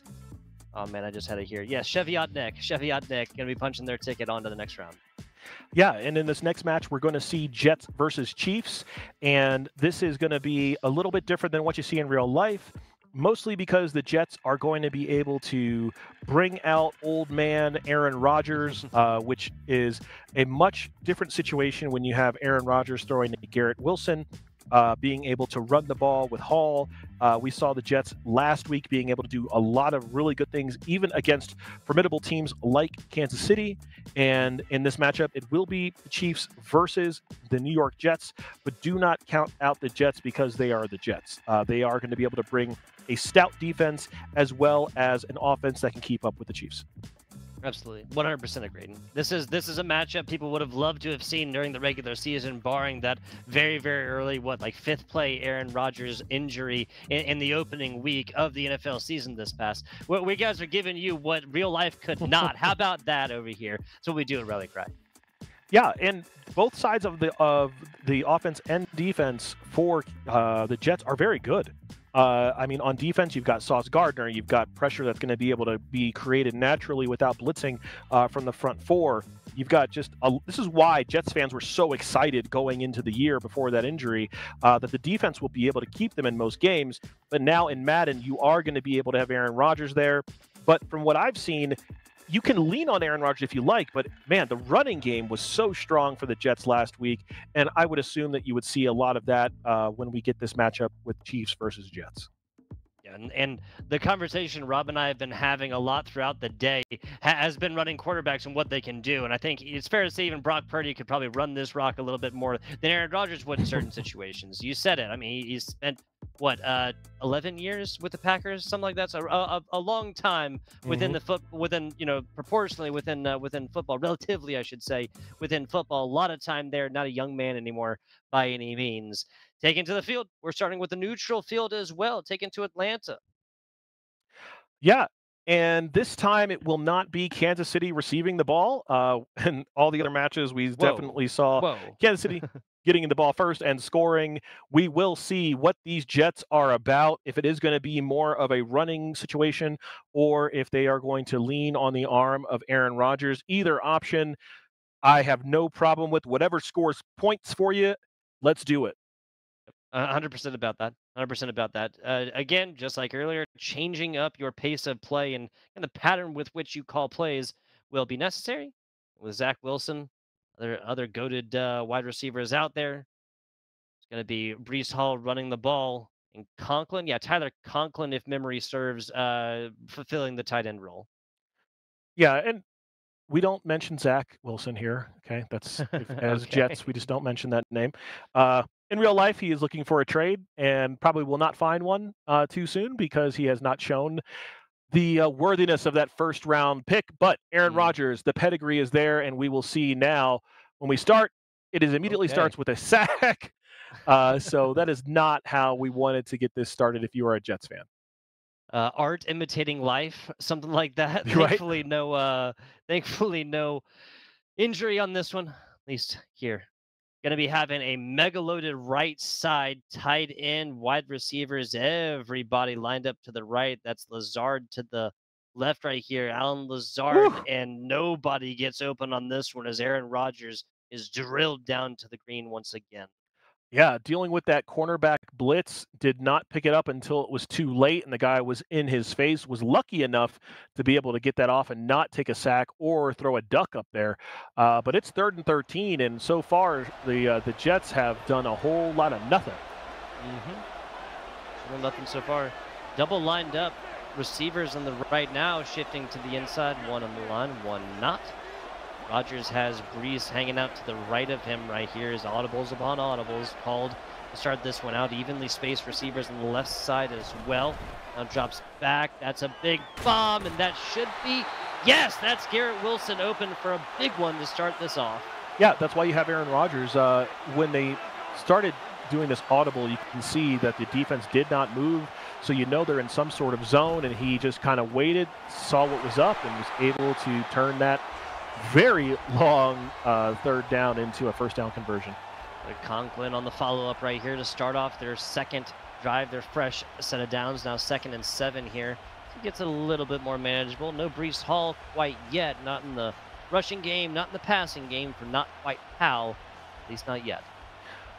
oh man, I just had it here. Yeah, Cheviotnik. Cheviotnik going to be punching their ticket on to the next round. Yeah, and in this next match, we're going to see Jets versus Chiefs, and this is going to be a little bit different than what you see in real life, mostly because the Jets are going to be able to bring out old man Aaron Rodgers, which is a much different situation when you have Aaron Rodgers throwing to Garrett Wilson, being able to run the ball with Hall. We saw the Jets last week being able to do a lot of really good things, even against formidable teams like Kansas City. And in this matchup, it will be the Chiefs versus the New York Jets, but do not count out the Jets because they are the Jets. They are going to be able to bring a stout defense as well as an offense that can keep up with the Chiefs. Absolutely, 100% agreed. This is a matchup people would have loved to have seen during the regular season, barring that very, very early, fifth play Aaron Rodgers injury in the opening week of the NFL season this past. Well, we guys are giving you what real life could not. How about that over here? That's what we do at Rally Cry. Yeah, and both sides of the offense and defense for the Jets are very good. I mean, on defense, you've got Sauce Gardner. You've got pressure that's going to be able to be created naturally without blitzing from the front four. You've got this is why Jets fans were so excited going into the year before that injury, that the defense will be able to keep them in most games. But now in Madden, you are going to be able to have Aaron Rodgers there. But from what I've seen, you can lean on Aaron Rodgers if you like, but man, the running game was so strong for the Jets last week, and I would assume that you would see a lot of that when we get this matchup with Chiefs versus Jets. Yeah, and the conversation Rob and I have been having a lot throughout the day has been running quarterbacks and what they can do, and I think it's fair to say even Brock Purdy could probably run this rock a little bit more than Aaron Rodgers would in certain situations. You said it. I mean, he's spent 11 years with the Packers, something like that. So a long time within proportionally within football, relatively, I should say, within football. A lot of time there, not a young man anymore by any means. Taken to the field. We're starting with the neutral field as well. Taken to Atlanta. Yeah, and this time it will not be Kansas City receiving the ball. In all the other matches, we definitely saw Kansas City getting the ball first and scoring. We will see what these Jets are about, if it is going to be more of a running situation or if they are going to lean on the arm of Aaron Rodgers. Either option, I have no problem with. Whatever scores points for you, let's do it. 100% about that. 100% about that. Again, just like earlier, changing up your pace of play and the pattern with which you call plays will be necessary. With Zach Wilson, other goated wide receivers out there, it's going to be Breece Hall running the ball, and Conklin. Yeah, Tyler Conklin, if memory serves, fulfilling the tight end role. Yeah, and we don't mention Zach Wilson here. Okay, that's as Okay. Jets, we just don't mention that name. In real life, he is looking for a trade and probably will not find one too soon because he has not shown the worthiness of that first round pick. But Aaron Rodgers, the pedigree is there, and we will see now when we start. It is immediately starts with a sack. So that is not how we wanted to get this started if you are a Jets fan. Art imitating life, something like that. Right? Thankfully, no injury on this one, at least here. Going to be having a mega loaded right side, tight end, wide receivers, everybody lined up to the right. That's Lazard to the left right here. Alan Lazard, and nobody gets open on this one as Aaron Rodgers is drilled down to the green once again. Yeah, dealing with that cornerback blitz, did not pick it up until it was too late, and the guy was in his face, was lucky enough to be able to get that off and not take a sack or throw a duck up there. But it's 3rd and 13, and so far the Jets have done a whole lot of nothing. Nothing so far. Double lined up. Receivers on the right now, shifting to the inside. One on the line, one not. Rodgers has Breece hanging out to the right of him right here. His audibles upon audibles called to start this one out. Evenly spaced receivers on the left side as well. Now drops back. That's a big bomb, and that should be, yes, that's Garrett Wilson open for a big one to start this off. Yeah, that's why you have Aaron Rodgers. When they started doing this audible, you can see that the defense did not move. So you know they're in some sort of zone, and he just kind of waited, saw what was up, and was able to turn that very long third down into a first down conversion. Conklin on the follow-up right here to start off their second drive, their fresh set of downs. Now 2nd and 7 here. He gets it a little bit more manageable. No Breece Hall quite yet, not in the rushing game, not in the passing game for not quite Powell, at least not yet.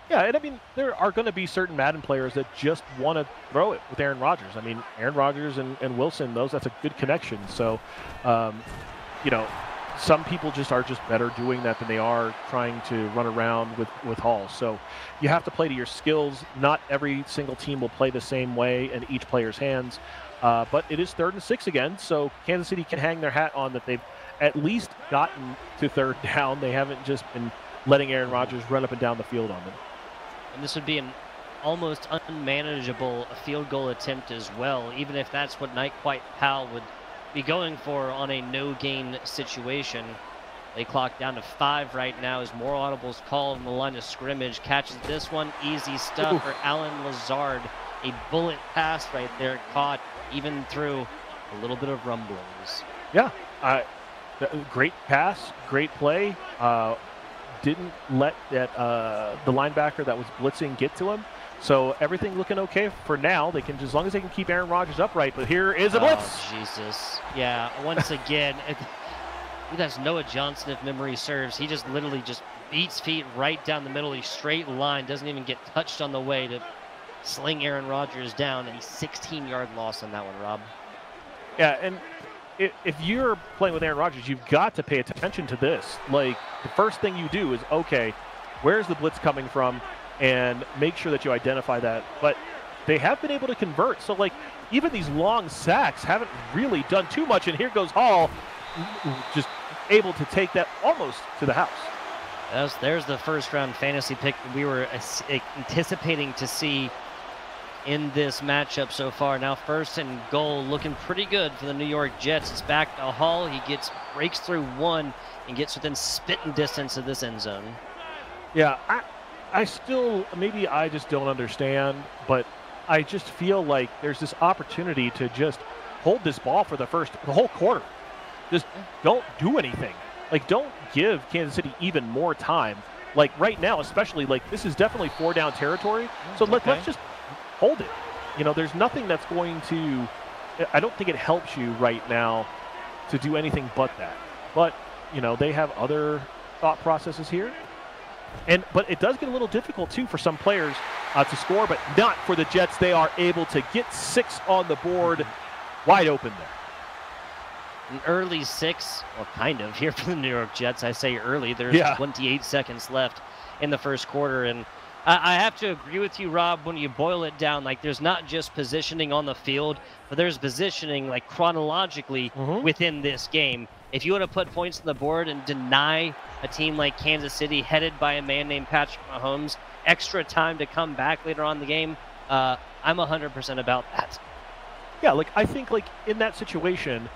Yeah, and I mean, there are going to be certain Madden players that just want to throw it with Aaron Rodgers. I mean, Aaron Rodgers and Wilson, that's a good connection. So, you know, some people just are better doing that than they are trying to run around with Hall. So you have to play to your skills. Not every single team will play the same way in each player's hands. But it is 3rd and 6 again, so Kansas City can hang their hat on that they've at least gotten to 3rd down. They haven't just been letting Aaron Rodgers run up and down the field on them. And this would be an almost unmanageable field goal attempt as well, even if that's what Not Quite Powell would be going for on a no-gain situation. They clock down to 5 right now as more audibles called on the line of scrimmage. Catches this one, easy stuff for Alan Lazard. A bullet pass right there, caught even through a little bit of rumblings. Yeah, great pass, great play. Didn't let that the linebacker that was blitzing get to him. So everything looking okay for now. They can, as long as they can keep Aaron Rodgers upright. But here is a blitz. Oh, Jesus. Yeah, once again, that's Noah Johnson if memory serves. He just literally just beats feet right down the middle. He's straight line, doesn't even get touched on the way to sling Aaron Rodgers down, and he's 16-yard loss on that one, Rob. Yeah, and if you're playing with Aaron Rodgers, you've got to pay attention to this. Like, the first thing you do is, okay, where's the blitz coming from? And make sure that you identify that. But they have been able to convert. So, like, even these long sacks haven't really done too much. And here goes Hall, just able to take that almost to the house. There's the first-round fantasy pick we were anticipating to see in this matchup so far. Now 1st and goal, looking pretty good for the New York Jets. It's back to Hall. He breaks through one and gets within spitting distance of this end zone. Yeah, I still, maybe I just don't understand, but I just feel like there's this opportunity to just hold this ball for the whole quarter. Just don't do anything. Like, don't give Kansas City even more time. Like, right now, especially, like, this is definitely 4-down territory. So let's just hold it. You know, there's nothing that's going to, I don't think it helps you right now to do anything but that. But, you know, they have other thought processes here. But it does get a little difficult, too, for some players to score, but not for the Jets. They are able to get 6 on the board, wide open there. An early 6, well, kind of, here for the New York Jets. I say early. There's 28 seconds left in the first quarter. And I have to agree with you, Rob, when you boil it down. Like, there's not just positioning on the field, but there's positioning, like, chronologically within this game. If you want to put points on the board and deny a team like Kansas City, headed by a man named Patrick Mahomes, extra time to come back later on in the game, I'm 100% about that. Yeah, like, I think, like, in that situation,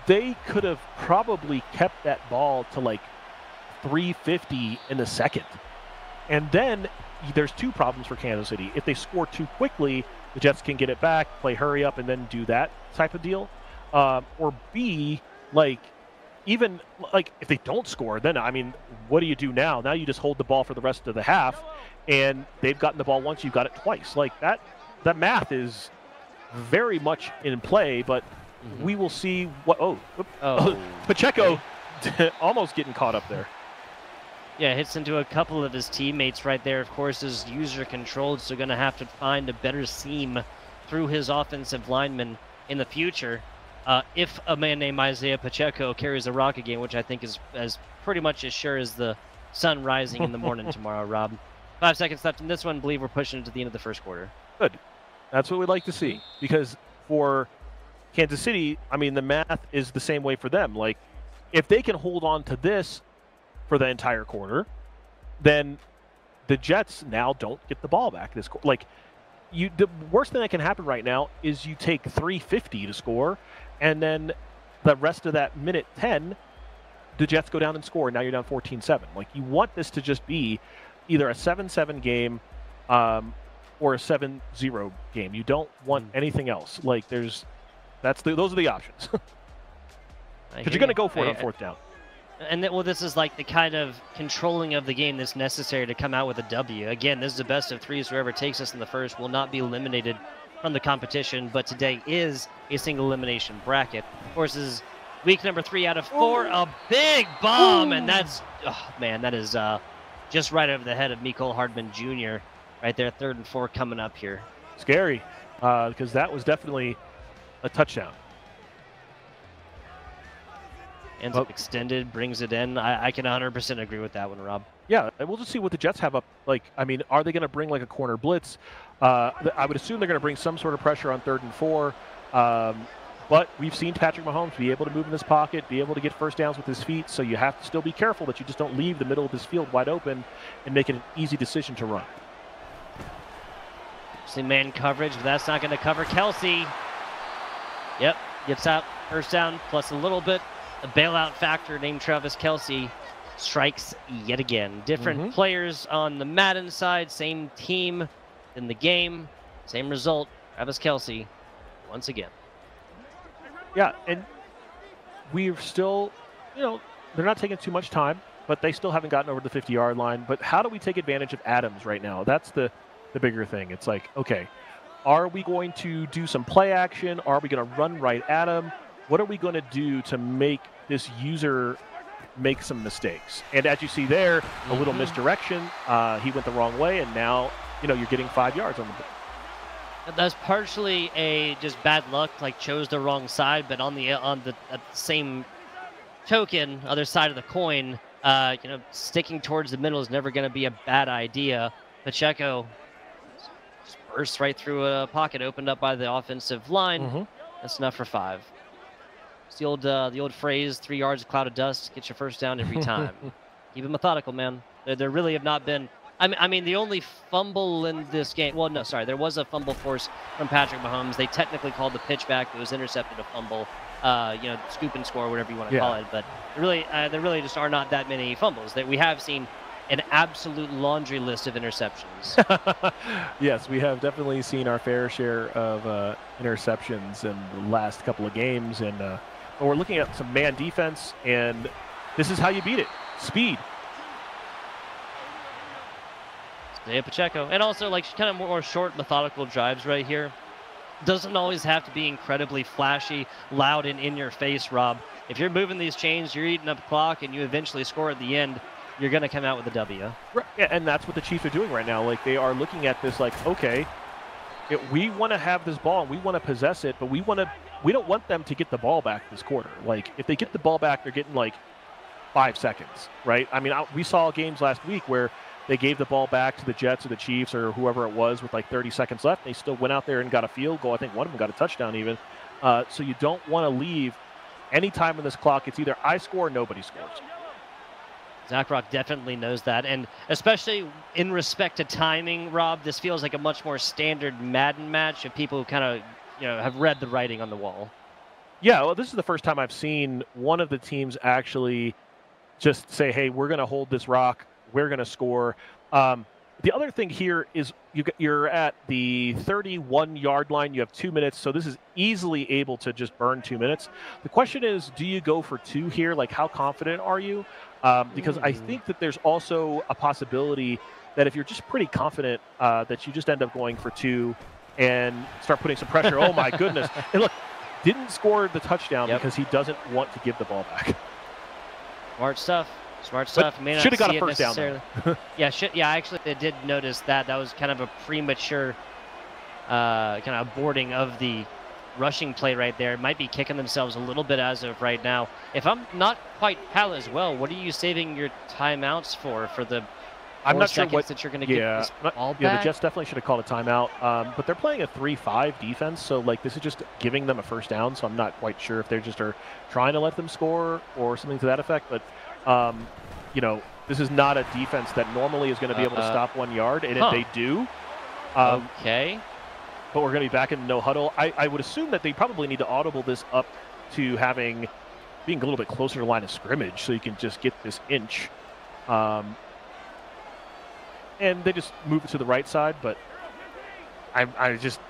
they could have probably kept that ball to, like, 3:50 in a second. And then there's 2 problems for Kansas City. If they score too quickly, the Jets can get it back, play hurry up, and then do that type of deal. Or B, like, even, like, if they don't score, then, I mean, what do you do now? Now you just hold the ball for the rest of the half, and they've gotten the ball once, you've got it twice. Like, that math very much in play, but we will see what. Pacheco almost getting caught up there. Yeah, hits into a couple of his teammates right there. Of course, is user controlled, so going to have to find a better seam through his offensive lineman in the future. If a man named Isaiah Pacheco carries a rock again, which I think is as pretty much as sure as the sun rising in the morning tomorrow, Rob. 5 seconds left in this one. I believe we're pushing into the end of the first quarter. Good. That's what we'd like to see. Because for Kansas City, I mean, the math is the same way for them. Like, if they can hold on to this for the entire quarter, then the Jets now don't get the ball back this quarter. Like, the worst thing that can happen right now is you take 3:50 to score, and then the rest of that minute 10, the Jets go down and score, and now you're down 14-7. Like, you want this to just be either a 7-7 game, or a 7-0 game. You don't want anything else. Like those are the options. Because you're going to go for it on fourth down. And well, this is like the kind of controlling of the game that's necessary to come out with a W. Again, this is the best of threes. Whoever takes us in the first will not be eliminated from the competition, but today is a single elimination bracket. Of course, this is week number 3 out of 4. A big bomb, and that's, oh man, that is just right over the head of Mecole Hardman Jr. right there, 3rd and 4 coming up here. Scary, because that was definitely a touchdown. Ends up extended, brings it in. I can 100% agree with that one, Rob. Yeah, we'll just see what the Jets have up. Like, I mean, are they going to bring like a corner blitz? I would assume they're going to bring some sort of pressure on 3rd and 4. But we've seen Patrick Mahomes be able to move in this pocket, be able to get first downs with his feet. So you have to still be careful that you just don't leave the middle of this field wide open and make it an easy decision to run. See man coverage, but that's not going to cover Kelsey. Yep, gets out first down plus a little bit. A bailout factor named Travis Kelsey strikes yet again. Different players on the Madden side, same team in the game, same result. Travis Kelsey once again. Yeah, and we're still, you know, they're not taking too much time, but they still haven't gotten over the 50-yard line. But how do we take advantage of Adams right now? That's the bigger thing. It's like, okay, are we going to do some play action? Are we going to run right at him? What are we going to do to make this user make some mistakes? And as you see there, a little misdirection. He went the wrong way, and now, you know, you're getting 5 yards on the ball. That's partially a just bad luck, like chose the wrong side, but on the same token, other side of the coin, you know, sticking towards the middle is never going to be a bad idea. Pacheco just bursts right through a pocket opened up by the offensive line. That's enough for 5. It's the old phrase, 3 yards, a cloud of dust, get your first down every time. Keep it methodical, man. There really have not been. I mean, the only fumble in this game. Well, no, sorry, there was a fumble force from Patrick Mahomes. They technically called the pitch back. It was intercepted a fumble. You know, scoop and score, whatever you want to call it. But there really just are not that many fumbles. That we have seen an absolute laundry list of interceptions. Yes, we have definitely seen our fair share of interceptions in the last couple of games, and but we're looking at some man defense, and this is how you beat it: speed. Yeah, Pacheco, and also like kind of more short, methodical drives right here. Doesn't always have to be incredibly flashy, loud, and in your face, Rob. If you're moving these chains, you're eating up clock, and you eventually score at the end, you're going to come out with a W. Right. Yeah, and that's what the Chiefs are doing right now. Like, they are looking at this like, okay, we want to have this ball and we want to possess it, but we don't want them to get the ball back this quarter. Like, if they get the ball back, they're getting like 5 seconds, right? I mean, we saw games last week where they gave the ball back to the Jets or the Chiefs or whoever it was with like 30 seconds left. They still went out there and got a field goal. I think one of them got a touchdown even. So you don't want to leave any time on this clock. It's either I score or nobody scores. Zach Rock definitely knows that. And especially in respect to timing, Rob, this feels like a much more standard Madden match of people who kind of, you know, have read the writing on the wall. Yeah, well, this is the first time I've seen one of the teams actually just say, hey, we're going to hold this rock. We're going to score. The other thing here is you're at the 31-yard line. You have 2 minutes, so this is easily able to just burn 2 minutes. The question is, do you go for 2 here? Like, how confident are you? Because I think that there's also a possibility that if you're just pretty confident that you just end up going for 2 and start putting some pressure. Oh, my goodness. And look, didn't score the touchdown because he doesn't want to give the ball back. Smart stuff. Smart stuff. Should have got a first down. Yeah, actually, I did notice that. That was kind of a premature kind of aborting of the rushing play right there. Might be kicking themselves a little bit as of right now. If I'm not quite Hal as well, what are you saving your timeouts for the I'm not sure what that you're going to get this ball back? Yeah, the Jets definitely should have called a timeout. But they're playing a 3-5 defense, so like this is just giving them a first down. So I'm not quite sure if they're just trying to let them score or something to that effect. But you know, this is not a defense that normally is going to be able to stop 1 yard, and they do. Okay. But we're going to be back in no huddle. I would assume that they probably need to audible this up to being a little bit closer to the line of scrimmage, so you can just get this inch. And they just move it to the right side, but I just,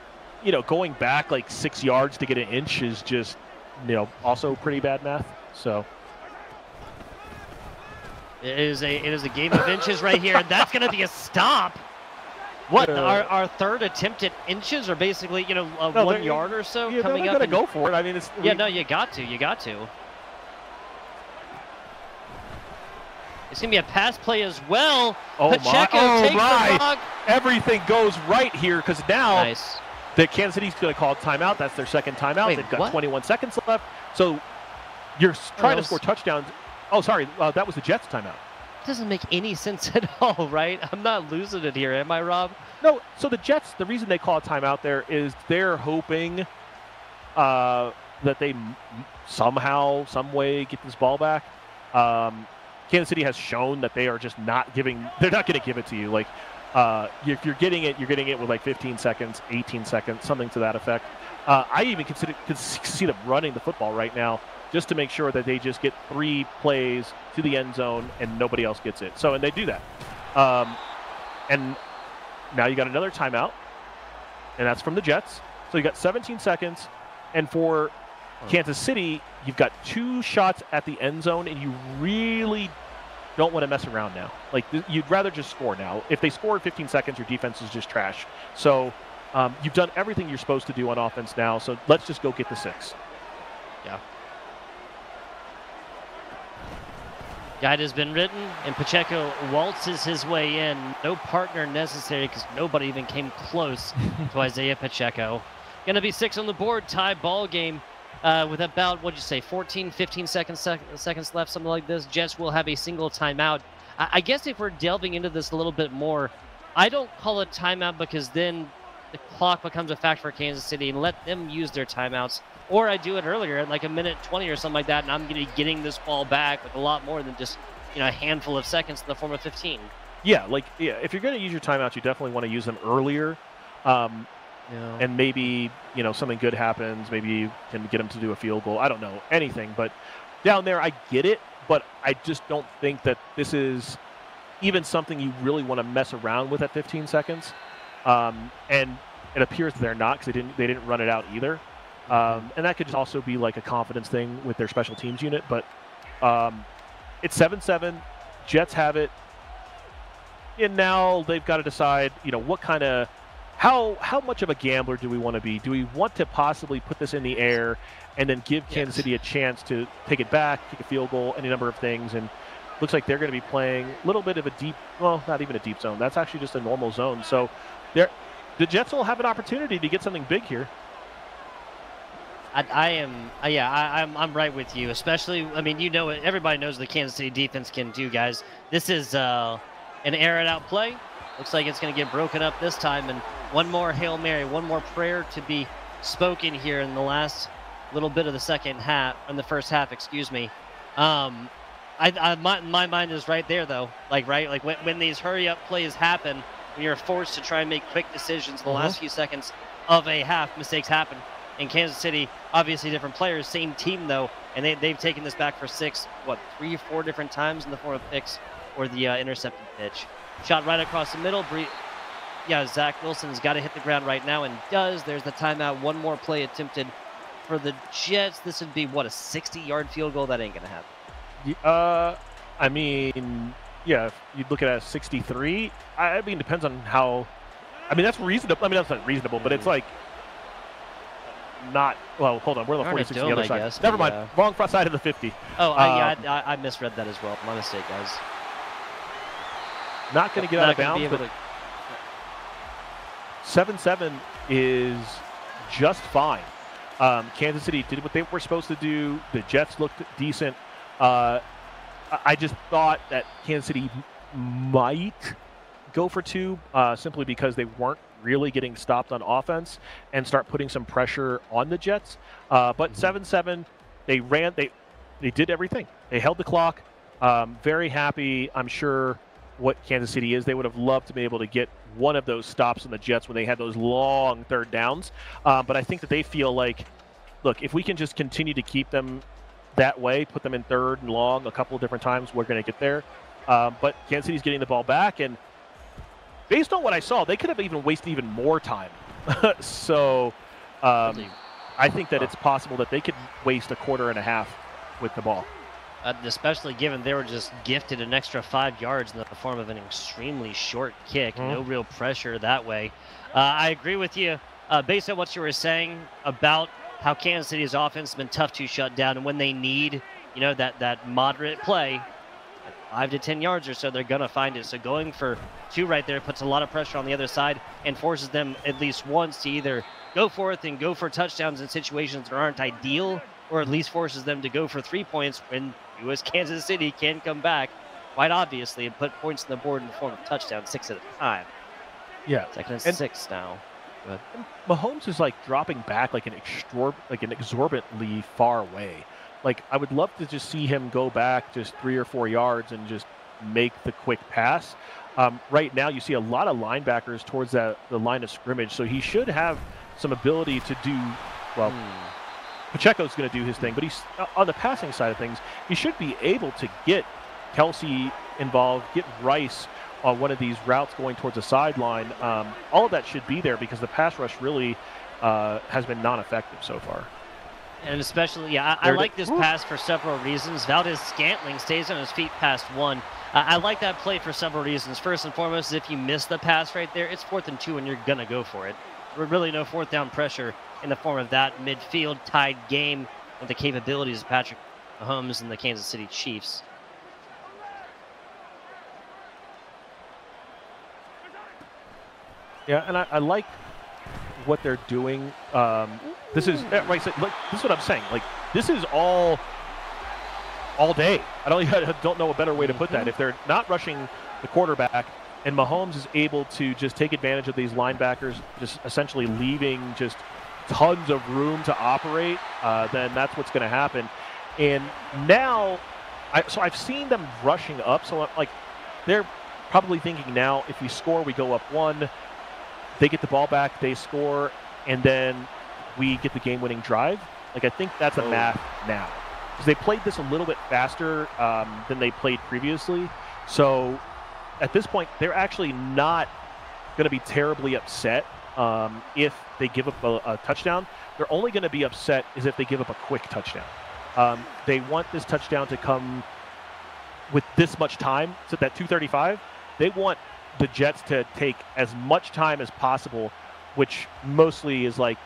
going back like 6 yards to get an inch is just, also pretty bad math. So it is a game of inches right here, and that's going to be a stop. What, our third attempt at inches, or basically, 1 yard or so coming up? They're going to go for it. I mean, no, you got to. It's going to be a pass play as well. Oh, Pacheco takes the rock. Everything goes right here because now nice. The Kansas City's going to call a timeout. That's their second timeout. Wait, they've got what? 21 seconds left. So you're trying to score touchdowns. Oh, sorry. That was the Jets timeout. Doesn't make any sense at all, right? I'm not losing it here, am I, Rob? No. So the Jets, the reason they call a timeout there is they're hoping that they somehow, some way get this ball back. Kansas City has shown that they are just not giving. They're not going to give it to you. Like if you're getting it with like 15 seconds, 18 seconds, something to that effect. I even could see them running the football right now just to make sure that they just get 3 plays to the end zone and nobody else gets it. So, and they do that. And now you got another timeout, and that's from the Jets. So you got 17 seconds, and for Kansas City, you've got 2 shots at the end zone, and you really don't want to mess around now. Like, you'd rather just score now. If they score in 15 seconds, your defense is just trash. So you've done everything you're supposed to do on offense now, so let's just go get the 6. Yeah. Guide has been written, and Pacheco waltzes his way in. No partner necessary because nobody even came close to Isaiah Pacheco. Going to be 6 on the board, tie ball game with about, what'd you say, 14, 15 seconds left, something like this. Jets will have a single timeout. I guess if we're delving into this a little bit more, I don't call it timeout because then the clock becomes a factor for Kansas City and let them use their timeouts. Or I do it earlier at like a minute 20 or something like that, and I'm going to be getting this ball back with a lot more than just, a handful of seconds in the form of 15. Yeah, if you're going to use your timeouts, you definitely want to use them earlier. And maybe, something good happens. Maybe you can get them to do a field goal. I don't know, anything. But down there, I get it, but I just don't think that this is even something you really want to mess around with at 15 seconds. And it appears they're not because they didn't run it out either. And that could just also be like a confidence thing with their special teams unit. But it's 7-7. Jets have it. And now they've got to decide, what kind of how much of a gambler do we want to be? Do we want to possibly put this in the air and then give Kansas City a chance to take it back, kick a field goal, any number of things? And looks like they're going to be playing a little bit of a deep, well, not even a deep zone. That's actually just a normal zone. So the Jets will have an opportunity to get something big here. I'm right with you. Especially, everybody knows the Kansas City defense can do, guys. This is an air it out play. Looks like it's going to get broken up this time, and one more Hail Mary, one more prayer to be spoken here in the last little bit of the the first half, excuse me. My mind is right there though. Like when these hurry up plays happen, when you're forced to try and make quick decisions in the last few seconds of a half, mistakes happen. In Kansas City, obviously different players, same team though, and they've taken this back for 3 or 4 different times in the form of picks or the intercepted pitch. Shot right across the middle. Zach Wilson's got to hit the ground right now and does. There's the timeout. One more play attempted for the Jets. This would be, a 60-yard field goal? That ain't going to happen. If you'd look at it as 63. It depends on how. That's reasonable. That's not reasonable, but it's like not. Well, hold on. We're on the 46 on the other side. Never mind. Wrong front side of the 50. I misread that as well. My mistake, guys. Not going to get out of bounds, but 7-7 is just fine. Kansas City did what they were supposed to do. The Jets looked decent. I just thought that Kansas City might go for 2 simply because they weren't really getting stopped on offense and start putting some pressure on the Jets. But 7-7, they ran. They did everything. They held the clock. Very happy, I'm sure, what Kansas City is. They would have loved to be able to get one of those stops on the Jets when they had those long third downs. But I think that they feel like, look, if we can just continue to keep them that way, put them in third and long a couple of different times, we're going to get there. But Kansas City's getting the ball back, and based on what I saw, they could have even wasted even more time So I think that it's possible that they could waste a quarter and a half with the ball. Especially given they were just gifted an extra 5 yards in the form of an extremely short kick. No real pressure that way. I agree with you based on what you were saying about how Kansas City's offense has been tough to shut down, and when they need, that moderate play, 5 to 10 yards or so, they're going to find it. So going for 2 right there puts a lot of pressure on the other side and forces them at least once to either go forth and go for touchdowns in situations that aren't ideal, or at least forces them to go for 3 points when U.S. Kansas City can come back, quite obviously, and put points on the board in the form of touchdowns 6 at a time. Yeah. 2nd and 6 now. But Mahomes is like dropping back like an exorbitantly far away. Like, I would love to just see him go back just 3 or 4 yards and just make the quick pass. Right now, you see a lot of linebackers towards the line of scrimmage, so he should have some ability to do, well, Pacheco's going to do his thing, but he's on the passing side of things. He should be able to get Kelsey involved, get Rice on one of these routes going towards the sideline. All of that should be there because the pass rush really has been non-effective so far. And especially, I like this pass for several reasons. Valdez-Scantling stays on his feet past 1. I like that play for several reasons. First and foremost is if you miss the pass right there, it's 4th and 2 and you're going to go for it. There's really no 4th down pressure in the form of that midfield tied game with the capabilities of Patrick Mahomes and the Kansas City Chiefs. Yeah, and I like what they're doing. This is right. So, like, this is what I'm saying. Like, this is all day. I don't know a better way to put that. If they're not rushing the quarterback, and Mahomes is able to just take advantage of these linebackers, just essentially leaving just tons of room to operate, then that's what's going to happen. And now, I've seen them rushing up. So, like, they're probably thinking now, if we score, we go up 1. They get the ball back, they score, and then we get the game-winning drive. Like, I think that's a math now. Because they played this a little bit faster than they played previously. So at this point, they're actually not going to be terribly upset if they give up a touchdown. They're only going to be upset is if they give up a quick touchdown. They want this touchdown to come with this much time. So that 2:35, they want the Jets to take as much time as possible, which mostly is like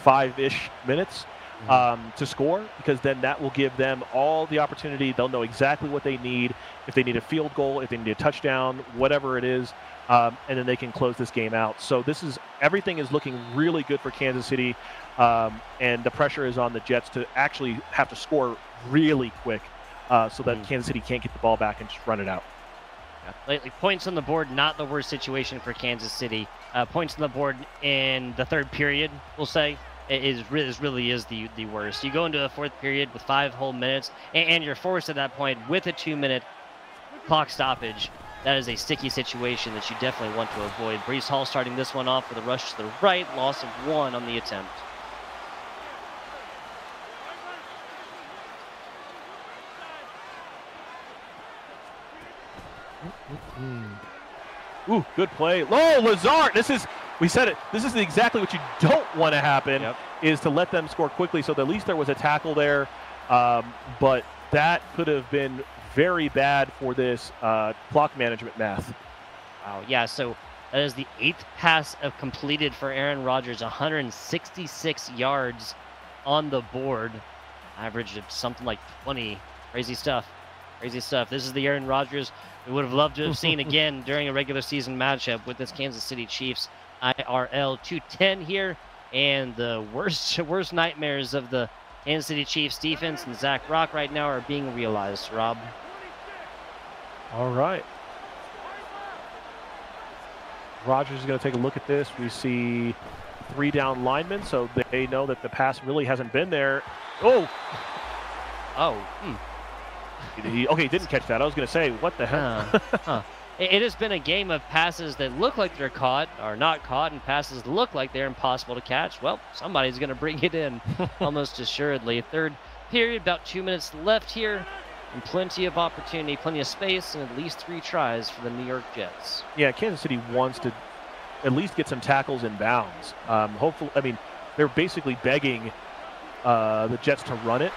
5-ish minutes to score, because then that will give them all the opportunity. They'll know exactly what they need, if they need a field goal, if they need a touchdown, whatever it is, and then they can close this game out. So everything is looking really good for Kansas City, and the pressure is on the Jets to actually have to score really quick so that Kansas City can't get the ball back and just run it out. Lately, points on the board, not the worst situation for Kansas City. Points on the board in the 3rd period, we'll say, really is the worst. You go into a 4th period with 5 whole minutes, and you're forced at that point with a 2-minute clock stoppage. That is a sticky situation that you definitely want to avoid. Breece Hall starting this one off with a rush to the right, loss of 1 on the attempt. Ooh, good play. Oh, Lazard. We said it. This is exactly what you don't want to happen, is to let them score quickly. So at least there was a tackle there. But that could have been very bad for this clock management math. Wow, yeah, so that is the 8th pass completed for Aaron Rodgers, 166 yards on the board. Average of something like 20. Crazy stuff. Crazy stuff. This is the Aaron Rodgers we would have loved to have seen again during a regular season matchup with this Kansas City Chiefs IRL 210 here. And the worst nightmares of the Kansas City Chiefs defense and Zach Rock right now are being realized, Rob. All right. Rodgers is going to take a look at this. We see 3 down linemen, so they know that the pass really hasn't been there. Oh! He didn't catch that. I was going to say, what the hell? It has been a game of passes that look like they're caught, or not caught, and passes that look like they're impossible to catch. Well, somebody's going to bring it in, almost assuredly. 3rd period, about 2 minutes left here, and plenty of opportunity, plenty of space, and at least 3 tries for the New York Jets. Yeah, Kansas City wants to at least get some tackles in bounds. Hopefully, I mean, they're basically begging the Jets to run it,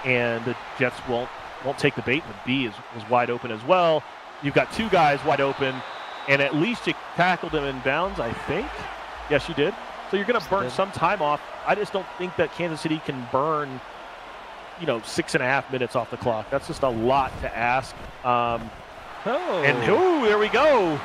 and the Jets won't take the bait. The B was wide open as well. You've got two guys wide open, and at least you tackled him in bounds, I think. Yes, you did. So you're going to burn some time off. I just don't think that Kansas City can burn, 6.5 minutes off the clock. That's just a lot to ask. And there we go.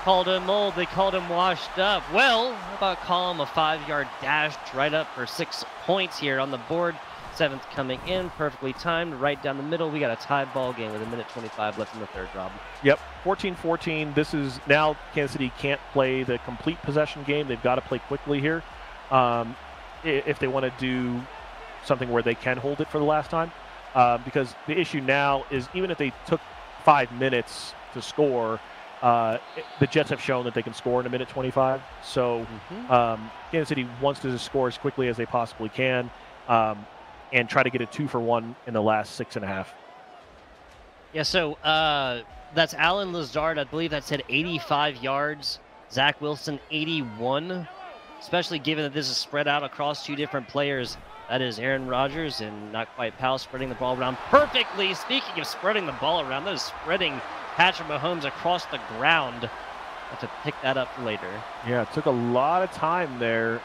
Called him old. They called him washed up. Well, how about call him a 5-yard dash right up for 6 points here on the board. 7th coming in, perfectly timed, right down the middle. We got a tie ball game with 1:25 left in the third, Rob. Yep, 14-14. This is now Kansas City can't play the complete possession game. They've got to play quickly here if they want to do something where they can hold it for the last time. Because the issue now is even if they took 5 minutes to score, the Jets have shown that they can score in 1:25. So Kansas City wants to score as quickly as they possibly can. And try to get a 2-for-1 in the last 6.5. Yeah, so that's Alan Lazard. I believe that said 85 yards. Zach Wilson, 81. Especially given that this is spread out across 2 different players. That is Aaron Rodgers and not quite Powell spreading the ball around perfectly. Speaking of spreading the ball around, that is spreading Patrick Mahomes across the ground. Have to pick that up later. Yeah, it took a lot of time there.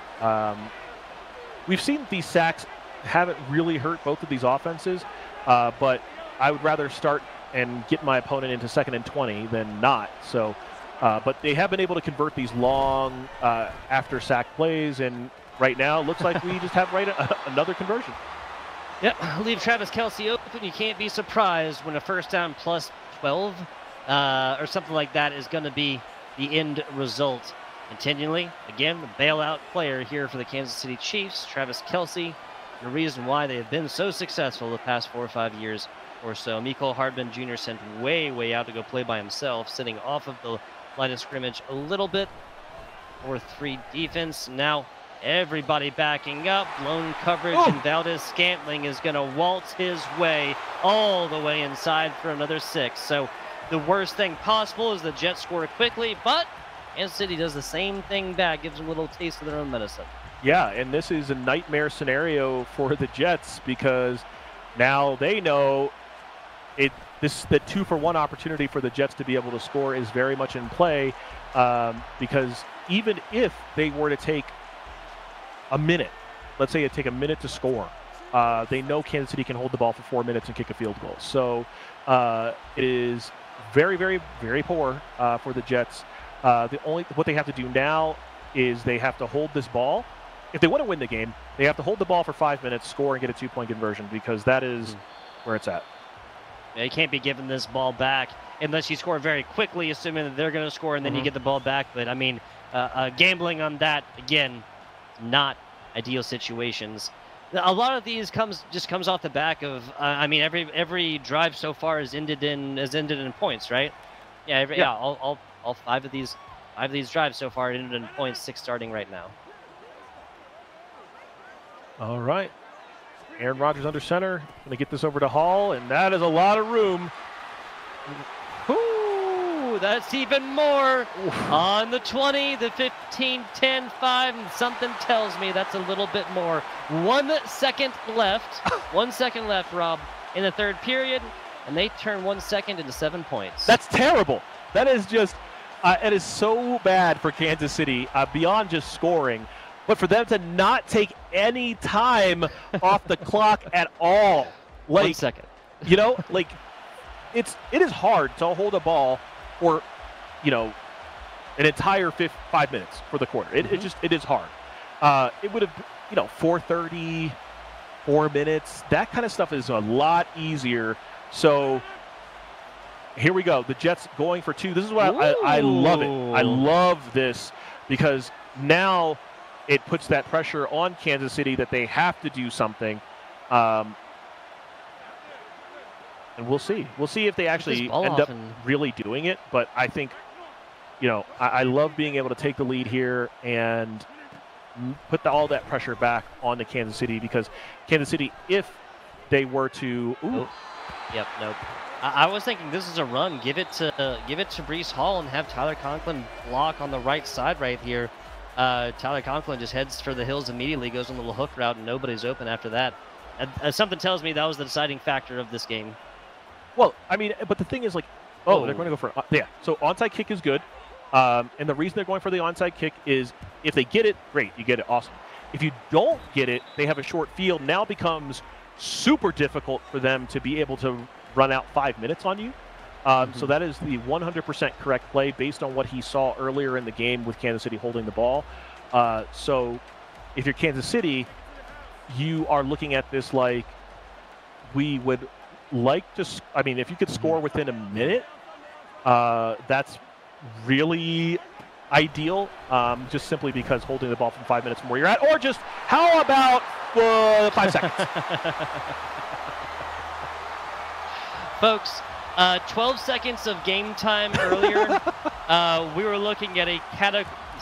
We've seen these sacks haven't really hurt both of these offenses, but I would rather start and get my opponent into 2nd and 20 than not. So, but they have been able to convert these long after sack plays, and right now it looks like we just have another conversion. Yep, leave Travis Kelce open. You can't be surprised when a first down plus 12 or something like that is going to be the end result. Continually, again, the bailout player here for the Kansas City Chiefs, Travis Kelce. The reason why they have been so successful the past 4 or 5 years or so. Mecole Hardman Jr. sent way out to go play by himself, sitting off of the line of scrimmage a little bit. 4-3 defense. Now everybody backing up. Blown coverage, and Valdez-Scantling is going to waltz his way all the way inside for another 6. So the worst thing possible is the Jets score quickly, but Kansas City does the same thing back, gives them a little taste of their own medicine. Yeah, and this is a nightmare scenario for the Jets because now they know the 2-for-1 opportunity for the Jets to be able to score is very much in play because even if they were to take a minute, let's say it take a minute to score, they know Kansas City can hold the ball for 4 minutes and kick a field goal. So it is very, very, very poor for the Jets. What they have to do now is they have to hold this ball. If they want to win the game, they have to hold the ball for 5 minutes, score, and get a 2-point conversion because that is where it's at. Yeah, you can't be giving this ball back unless you score very quickly, assuming that they're going to score and then you get the ball back. But, I mean, gambling on that, again, not ideal situations. A lot of these comes off the back of, I mean, every drive so far has ended in points, right? Yeah, all 5 of these drives so far ended in points, 6 starting right now. All right. Aaron Rodgers under center. Going to get this over to Hall, and that is a lot of room. Ooh, that's even more. On the 20, the 15, 10, 5, and something tells me that's a little bit more. 1 second left. 1 second left, Rob, in the third period, and they turn 1 second into 7 points. That's terrible. That is just, it is so bad for Kansas City beyond just scoring. But for them to not take any time off the clock at all. 1 second. It is hard to hold a ball for, an entire 5 minutes for the quarter. It is hard. It would have, 4:30, 4 minutes. That kind of stuff is a lot easier. So here we go. The Jets going for 2. This is what I love it. I love this because now it puts that pressure on Kansas City that they have to do something. And we'll see. We'll see if they actually end up really doing it. But I think, I love being able to take the lead here and put all that pressure back on the Kansas City because Kansas City, if they were to... Yep, nope. I was thinking this is a run. Give it to Breece Hall and have Tyler Conklin block on the right side right here. Tyler Conklin just heads for the hills immediately, goes on a little hook route, and nobody's open after that. Something tells me that was the deciding factor of this game. Well, I mean, but the thing is, like, they're going to go for So onside kick is good, and the reason they're going for the onside kick is if they get it, great, you get it, awesome. If you don't get it, they have a short field. Now it becomes super difficult for them to be able to run out 5 minutes on you. So that is the 100% correct play based on what he saw earlier in the game with Kansas City holding the ball. So if you're Kansas City, you are looking at this like we would like to. I mean, if you could score within a minute, that's really ideal. Just simply because holding the ball from 5 minutes from where you're at, or just how about 5 seconds? Folks, 12 seconds of game time earlier. We were looking at a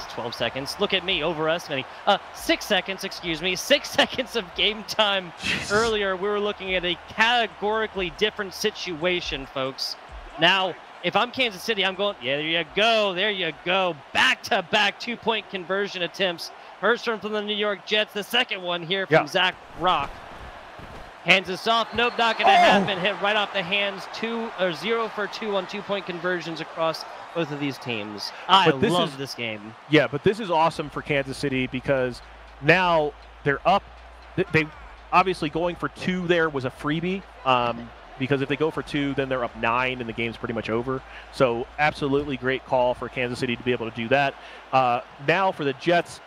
12 seconds. Look at me, overestimating. 6 seconds, excuse me. 6 seconds of game time earlier. We were looking at a categorically different situation, folks. Now, if I'm Kansas City, I'm going, yeah, there you go. There you go. Back-to-back two-point conversion attempts. First one from the New York Jets. The second one here from Zach Rock. Hands us off. Nope, not going to happen. Hit right off the hands. 0 for 2 on two-point conversions across both of these teams. I love this game. Yeah, but this is awesome for Kansas City because now they're up. They obviously going for 2 there was a freebie because if they go for 2, then they're up 9 and the game's pretty much over. So absolutely great call for Kansas City to be able to do that. Now for the Jets,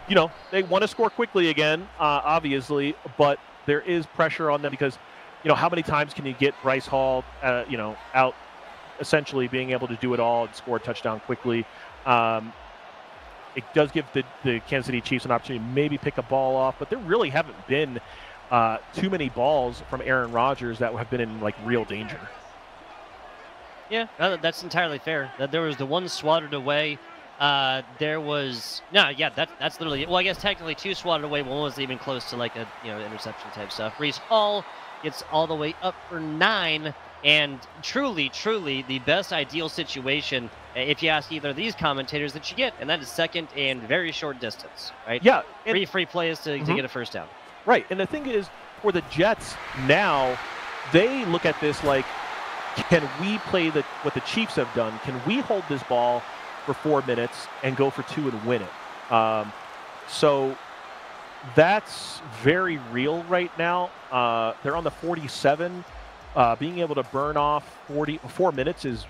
you know, they want to score quickly again, obviously, but there is pressure on them because, you know, how many times can you get Bryce Hall, you know, out essentially being able to do it all and score a touchdown quickly. It does give the Kansas City Chiefs an opportunity to maybe pick a ball off, but there really haven't been too many balls from Aaron Rodgers that have been in, like, real danger. Yeah, that's entirely fair. There was the one swatted away. There was that's literally it. Well, I guess technically 2 swatted away. One was even close to like a interception type stuff. Breece Hall gets all the way up for 9, and truly the best ideal situation, if you ask either of these commentators, that you get, and that is second and very short distance, right? Yeah, 3 free plays to get a first down. Right, and the thing is, for the Jets now, they look at this like, can we play what the Chiefs have done? Can we hold this ball for 4 minutes and go for 2 and win it? So that's very real right now. They're on the 47. Being able to burn off 4 minutes is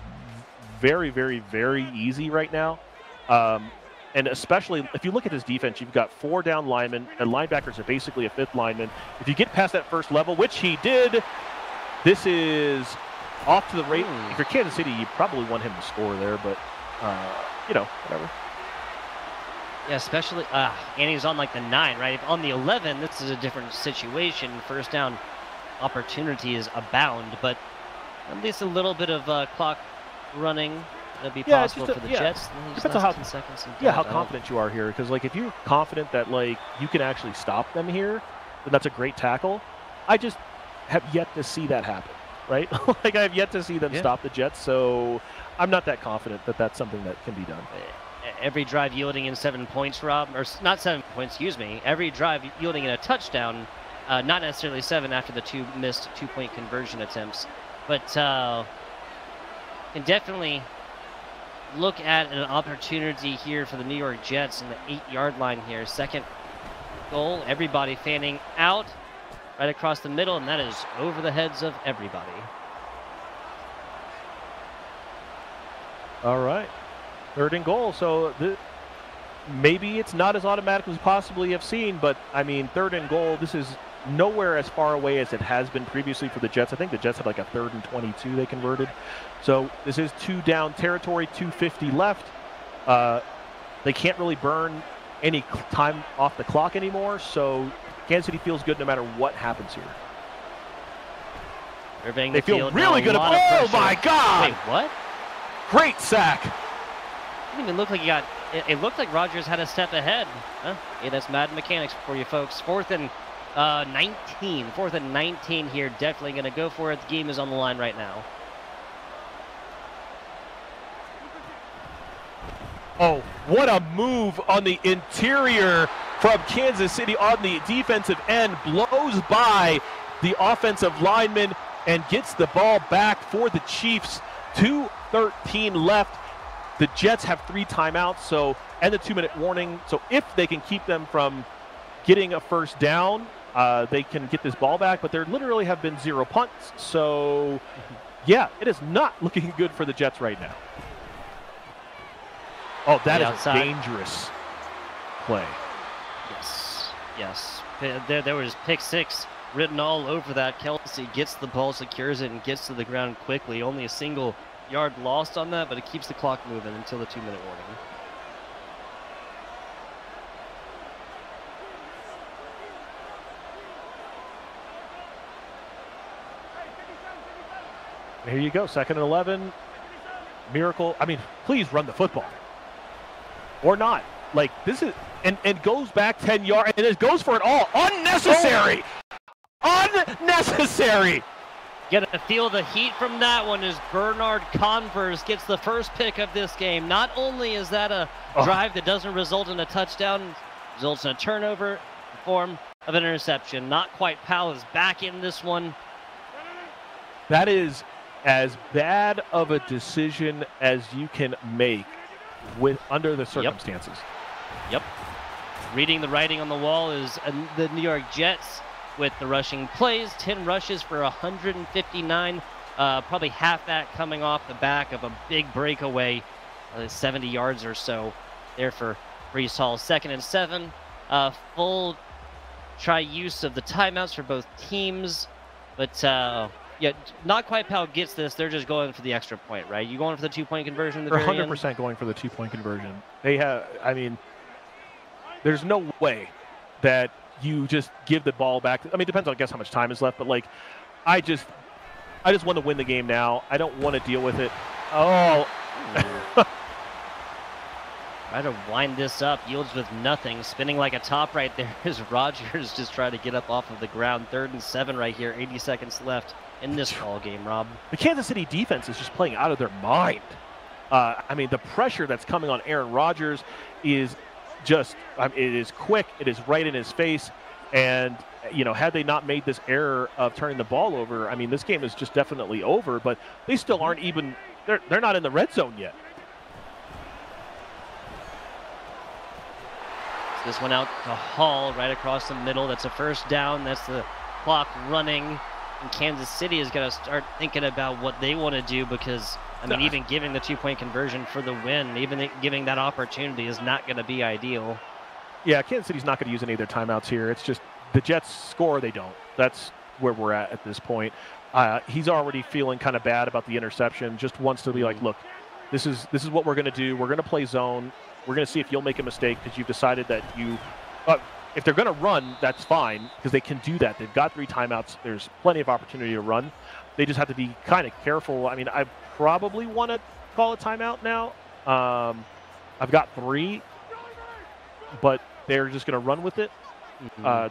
very, very, very easy right now. And especially if you look at this defense, you've got 4 down linemen, and linebackers are basically a 5th lineman. If you get past that first level, which he did, this is off to the race. If you're Kansas City, you probably want him to score there, but you know, whatever. Yeah, especially, and he's on like the 9, right? If on the 11, this is a different situation. First down opportunities abound, but at least a little bit of clock running that'd be possible for the Jets. Depends on how confident you are here, because like if you're confident that like you can actually stop them here, then that's a great tackle. I just have yet to see that happen, right? Like I have yet to see them stop the Jets, so I'm not that confident that that's something that can be done. Every drive yielding in 7 points, Rob, or not 7 points, excuse me. Every drive yielding in a touchdown, not necessarily 7 after the 2 missed 2-point conversion attempts, but can definitely look at an opportunity here for the New York Jets in the 8-yard line here. Second goal, everybody fanning out right across the middle, and that is over the heads of everybody. All right, 3rd and goal. So maybe it's not as automatic as we possibly have seen, but I mean, 3rd and goal, this is nowhere as far away as it has been previously for the Jets. I think the Jets had like a 3rd and 22 they converted. So this is 2 down territory, 2:50 left. They can't really burn any time off the clock anymore, so Kansas City feels good no matter what happens here. They feel really good. Oh my God! Wait, what? Great sack. It didn't even look like he got. It looked like Rodgers had a step ahead. Huh? Hey, that's Madden mechanics for you folks. 4th and 19. 4th and 19 here. Definitely going to go for it. The game is on the line right now. Oh, what a move on the interior from Kansas City on the defensive end. Blows by the offensive lineman and gets the ball back for the Chiefs. 2:13 left. The Jets have 3 timeouts, so and the 2-minute warning. So if they can keep them from getting a first down, they can get this ball back. But there literally have been 0 punts. So, yeah, it is not looking good for the Jets right now. Oh, that is a dangerous play. Yes, yes. There was pick 6 written all over that. Kelsey gets the ball, secures it, and gets to the ground quickly. Only a single yard lost on that, but it keeps the clock moving until the 2-minute warning. Here you go, 2nd and 11. Miracle. I mean, please run the football. Or not. Like, this is, and goes back 10 yards, and it goes for it all. Unnecessary! Oh. Unnecessary! Get to feel the heat from that one as Bernard Converse gets the first pick of this game. Not only is that a drive that doesn't result in a touchdown, results in a turnover in the form of an interception. Not quite. Powell is back in this one. That is as bad of a decision as you can make under the circumstances. Yep. Reading the writing on the wall is the New York Jets with the rushing plays. 10 rushes for 159. Probably half that coming off the back of a big breakaway, 70 yards or so there for Breece Hall. 2nd and 7. Full try use of the timeouts for both teams. But yeah, not quite Powell gets this. They're just going for the extra point, right? You going for the 2-point conversion? They're 100% going for the 2-point conversion. They have, I mean, there's no way that you just give the ball back. I mean, it depends on, I guess, how much time is left. But, like, I just want to win the game now. I don't want to deal with it. Oh. Try to wind this up. Yields with nothing. Spinning like a top right there as Rodgers just trying to get up off of the ground. 3rd and 7 right here. 80 seconds left in this ball game, Rob. The Kansas City defense is just playing out of their mind. I mean, the pressure that's coming on Aaron Rodgers is just, it is quick. It is right in his face. And, you know, had they not made this error of turning the ball over, I mean, this game is just definitely over. But they still aren't even, they're not in the red zone yet. This one out to Hall right across the middle. That's a first down. That's the clock running. And Kansas City is going to start thinking about what they want to do because, I mean, even giving the 2-point conversion for the win, even giving that opportunity is not going to be ideal. Yeah, Kansas City's not going to use any of their timeouts here. It's just the Jets score, they don't. That's where we're at this point. He's already feeling kind of bad about the interception, just wants to be like, look, this is what we're going to do. We're going to play zone. We're going to see if you'll make a mistake because you've decided that you if they're going to run, that's fine because they can do that. They've got 3 timeouts. There's plenty of opportunity to run. They just have to be kind of careful. I mean, I probably want to call a timeout now. I've got 3, but they're just going to run with it.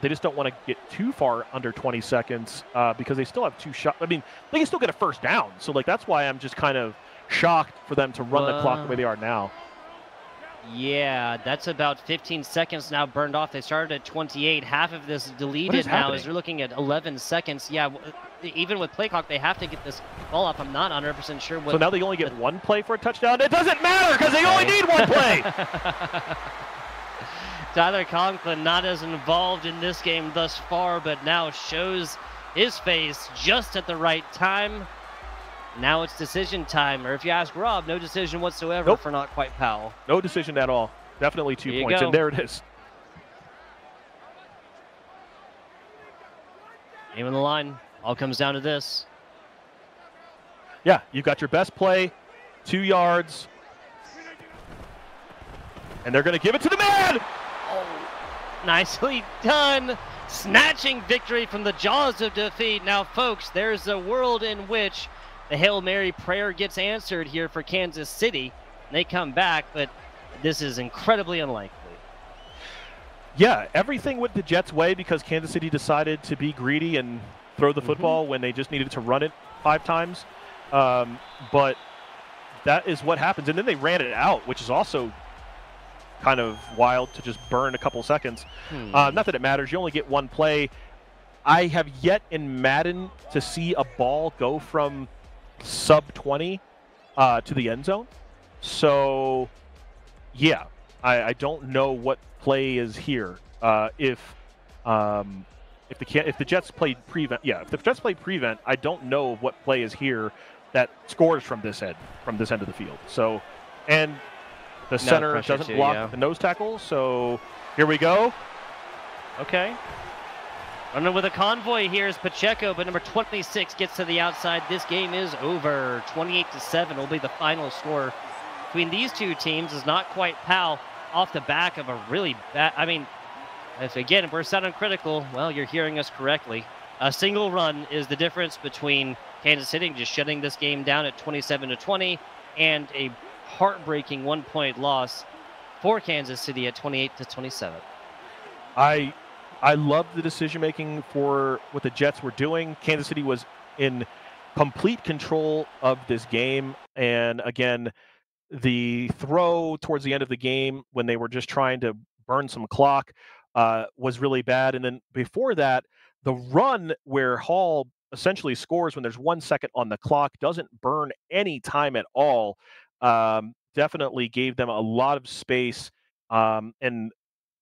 They just don't want to get too far under 20 seconds because they still have 2 shots. I mean, they can still get a first down. So, like, that's why I'm just kind of shocked for them to run the clock the way they are now. Yeah, that's about 15 seconds now burned off. They started at 28. Half of this deleted now as they're looking at 11 seconds. Yeah, even with play clock, they have to get this ball up. I'm not 100% sure what. So now they only get 1 play for a touchdown? It doesn't matter because they only need 1 play. Tyler Conklin not as involved in this game thus far, but now shows his face just at the right time. Now it's decision time, or if you ask Rob, no decision whatsoever for not quite Powell. No decision at all. Definitely 2 points, and there it is. Game on the line. All comes down to this. Yeah, you've got your best play, 2 yards, and they're going to give it to the man! Oh, nicely done. Snatching victory from the jaws of defeat. Now, folks, there's a world in which the Hail Mary prayer gets answered here for Kansas City. They come back, but this is incredibly unlikely. Yeah, everything went the Jets' way because Kansas City decided to be greedy and throw the football when they just needed to run it 5 times. But that is what happens. And then they ran it out, which is also kind of wild to just burn a couple seconds. Not that it matters. You only get one play. I have yet in Madden to see a ball go from sub 20 to the end zone. So, yeah, I don't know what play is here. If the Jets played prevent, if the Jets played prevent, I don't know what play is here that scores from this end of the field. So, and the center doesn't block the nose tackle. So here we go. Okay. Running with a convoy here is Pacheco, but number 26 gets to the outside. This game is over. 28-7 will be the final score between these two teams. Is not quite pal off the back of a really bad. I mean, if we're sounding critical, well, you're hearing us correctly. A single run is the difference between Kansas City just shutting this game down at 27-20 and a heartbreaking 1-point loss for Kansas City at 28-27. I love the decision making for what the Jets were doing. Kansas City was in complete control of this game, and again, the throw towards the end of the game when they were just trying to burn some clock was really bad. And then before that, the run where Hall essentially scores when there's 1 second on the clock, doesn't burn any time at all, definitely gave them a lot of space and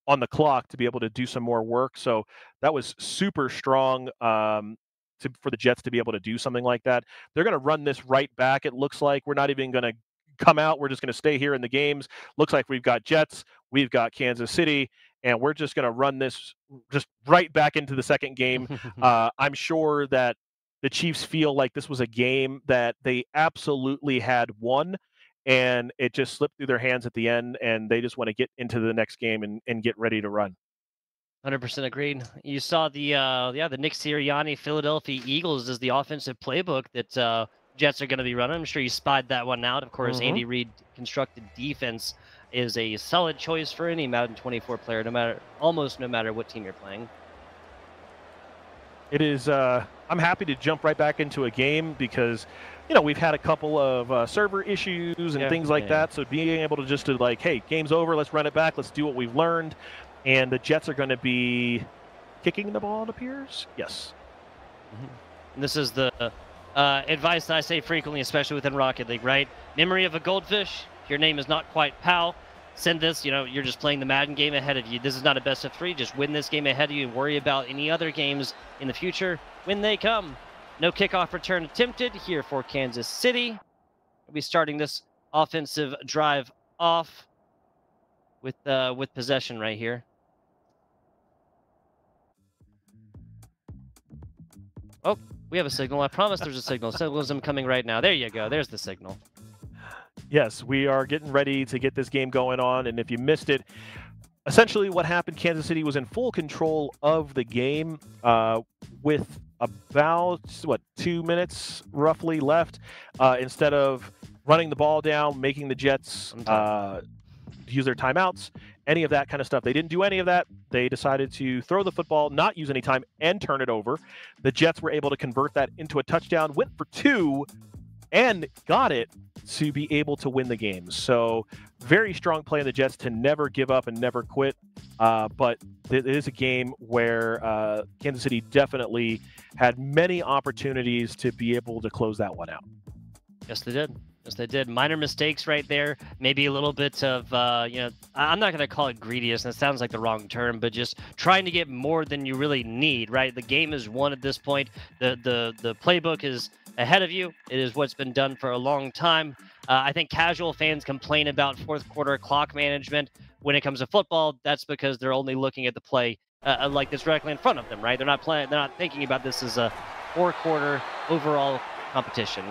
on the clock to be able to do some more work. So that was super strong for the Jets to be able to do something like that. They're going to run this right back. It looks like we're not even going to come out. We're just going to stay here in the games. Looks like we've got Jets, we've got Kansas City, and we're just going to run this just right back into the second game. I'm sure that the Chiefs feel like this was a game that they absolutely had won, and it just slipped through their hands at the end, and they just want to get into the next game and get ready to run. 100% agreed. You saw the Nick Sirianni Philadelphia Eagles as the offensive playbook that Jets are going to be running. I'm sure you spied that one out. Of course, Andy Reid constructed defense is a solid choice for any Madden 24 player, almost no matter what team you're playing. It is. I'm happy to jump right back into a game because, we've had a couple of server issues and things like that. So being able to just like, hey, game's over, let's run it back, let's do what we've learned. And the Jets are going to be kicking the ball, it appears. Yes. And this is the advice that I say frequently, especially within Rocket League, right? Memory of a goldfish. Your name is not quite pal. Send this, you're just playing the Madden game ahead of you. This is not a best of 3. Just win this game ahead of you and worry about any other games in the future when they come. No kickoff return attempted here for Kansas City. We'll be starting this offensive drive off with possession right here. Oh, we have a signal. I promise there's a signal. Signalism coming right now. There you go. There's the signal. Yes, we are getting ready to get this game going on. And if you missed it, essentially what happened, Kansas City was in full control of the game with about, 2 minutes roughly left. Instead of running the ball down, making the Jets use their timeouts, any of that kind of stuff. They didn't do any of that. They decided to throw the football, not use any time, and turn it over. The Jets were able to convert that into a touchdown, went for 2, and got it to be able to win the game. So very strong play in the Jets to never give up and never quit. But it is a game where Kansas City definitely had many opportunities to be able to close that one out. Yes, they did. Yes, they did. Minor mistakes right there. Maybe a little bit of, I'm not going to call it greediness. That sounds like the wrong term, but just trying to get more than you really need, right? The game is won at this point. The playbook is ahead of you. It is what's been done for a long time. I think casual fans complain about fourth quarter clock management. When it comes to football, that's because they're only looking at the play like this directly in front of them, right? They're not thinking about this as a 4-quarter overall competition.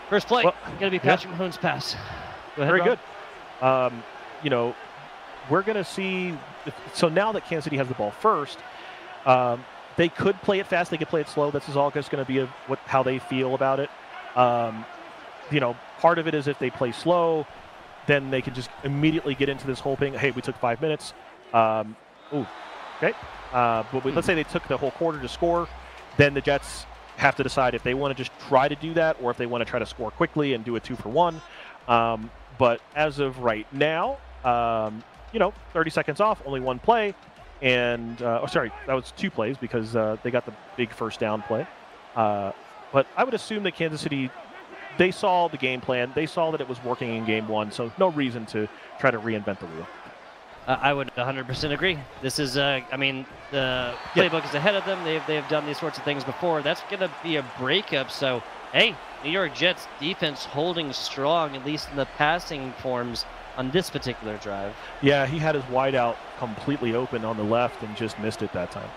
First play, going to be Patrick Mahomes' pass. Go ahead, Very Rob. good. We're going to see. So now that Kansas City has the ball first, they could play it fast. They could play it slow. This is all just going to be how they feel about it. Part of it is if they play slow, then they can just immediately get into this whole thing. Hey, we took 5 minutes. Ooh, okay. But let's say they took the whole quarter to score, then the Jets have to decide if they want to just try to do that or if they want to try to score quickly and do a 2-for-1. But as of right now, 30 seconds off, only one play. And, sorry, that was 2 plays because they got the big first down play. But I would assume that Kansas City, they saw the game plan. They saw that it was working in game 1, so no reason to try to reinvent the wheel. I would 100% agree. This is, the playbook is ahead of them. They've done these sorts of things before. That's going to be a breakup. So, hey, New York Jets defense holding strong, at least in the passing forms on this particular drive. Yeah, he had his wide out completely open on the left and just missed it that time.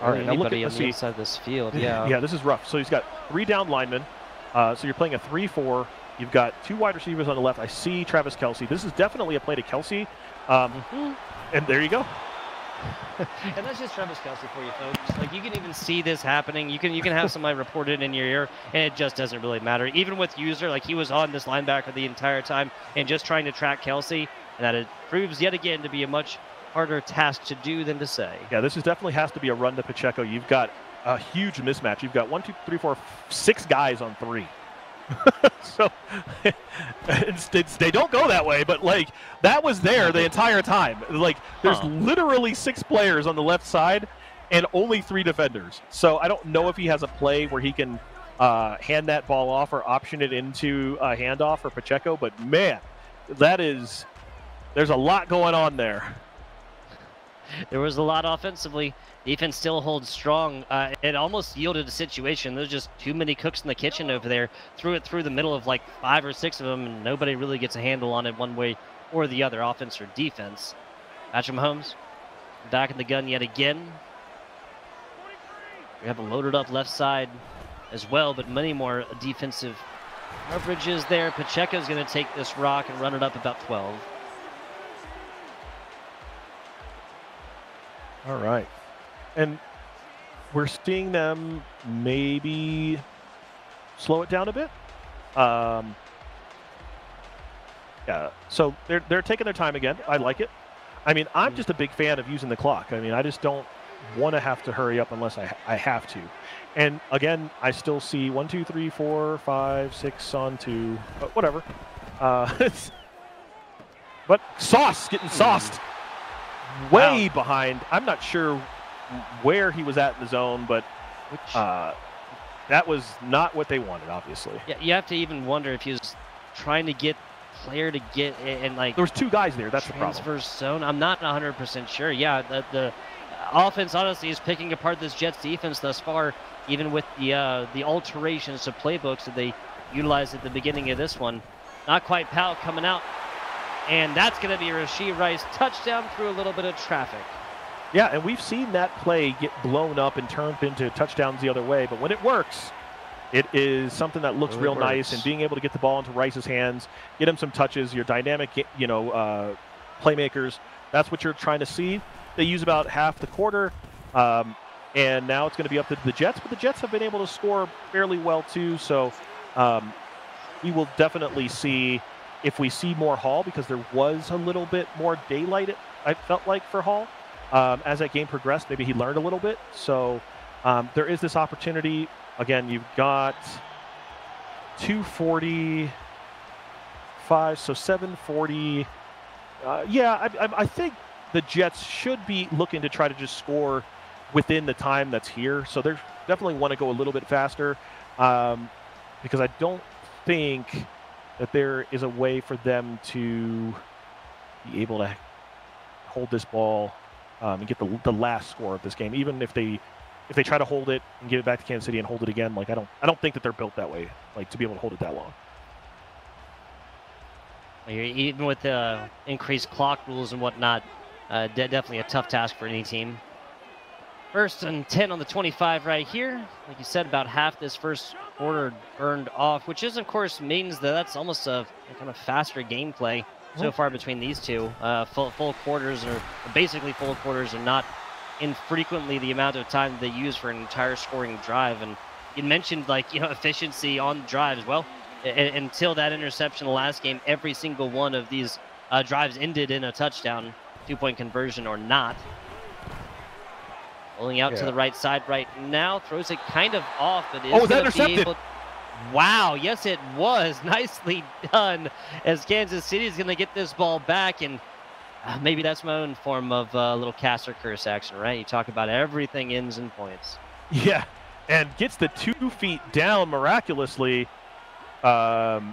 All right, now look at on the inside of this field. Yeah. Yeah, this is rough. So he's got 3 down linemen. So you're playing a 3-4. You've got 2 wide receivers on the left. I see Travis Kelce. This is definitely a play to Kelce. And there you go. And that's just Travis Kelce for you, folks. Like, you can even see this happening. You can have somebody report it in your ear, and it just doesn't really matter. Even with User, like, he was on this linebacker the entire time and just trying to track Kelce, and that it proves yet again to be a much harder task to do than to say. Yeah, this definitely has to be a run to Pacheco. You've got a huge mismatch. You've got 1, 2, 3, 4, 6 guys on 3. So they don't go that way, but like that was there the entire time. Like there's literally 6 players on the left side and only 3 defenders. So I don't know if he has a play where he can hand that ball off or option it into a handoff for Pacheco. But man, there's a lot going on there. There was a lot offensively. Defense still holds strong. It almost yielded a situation. There's just too many cooks in the kitchen over there. Threw it through the middle of like 5 or 6 of them, and nobody really gets a handle on it one way or the other, offense or defense. Patrick Mahomes back in the gun yet again. We have a loaded up left side as well, but many more defensive coverages there. Pacheco's going to take this rock and run it up about 12. All right. And we're seeing them maybe slow it down a bit. Yeah, so they're taking their time again. I like it. I mean, I'm just a big fan of using the clock. I mean, I just don't want to have to hurry up unless I have to. And again, I still see 1, 2, 3, 4, 5, 6 on 2, whatever. But Sauce getting sauced. Way behind. I'm not sure where he was at in the zone, but that was not what they wanted, obviously. Yeah, you have to even wonder if he was trying to get player to get and like. There was 2 guys there. That's the problem. Transfer zone. I'm not 100% sure. Yeah, the offense honestly is picking apart this Jets defense thus far, even with the alterations to playbooks that they utilized at the beginning of this one. Not quite Powell coming out. And that's going to be a Rashee Rice touchdown through a little bit of traffic. Yeah, and we've seen that play get blown up and turned into touchdowns the other way. But when it works, it is something that looks real nice. And being able to get the ball into Rice's hands, get him some touches, your dynamic, playmakers, that's what you're trying to see. They use about half the quarter. And now it's going to be up to the Jets. But the Jets have been able to score fairly well, too. So we will definitely see if we see more Hall, because there was a little bit more daylight, I felt like, for Hall. As that game progressed, maybe he learned a little bit. So there is this opportunity. Again, you've got 2:45, so 7:40. I think the Jets should be looking to try to just score within the time that's here. So they definitely want to go a little bit faster because I don't think that there is a way for them to be able to hold this ball and get the last score of this game. Even if they try to hold it and give it back to Kansas City and hold it again, like I don't think that they're built that way, like to be able to hold it that long. Even with the increased clock rules and whatnot, definitely a tough task for any team. 1st and 10 on the 25 right here. Like you said, about half this first quarter burned off, which is, of course, means that that's almost a kind of faster gameplay so far between these two. Full quarters, or basically full quarters, are not infrequently the amount of time they use for an entire scoring drive. And you mentioned, like, efficiency on drives. Well, until that interception last game, every single one of these drives ended in a touchdown, 2-point conversion or not. Rolling out to the right side right now, throws it kind of off, but is going to be able. Wow, yes it was. Nicely done, as Kansas City is going to get this ball back, and maybe that's my own form of a little cast or curse action, right? You talk about everything ends in points. Yeah, and gets the 2 feet down miraculously. That's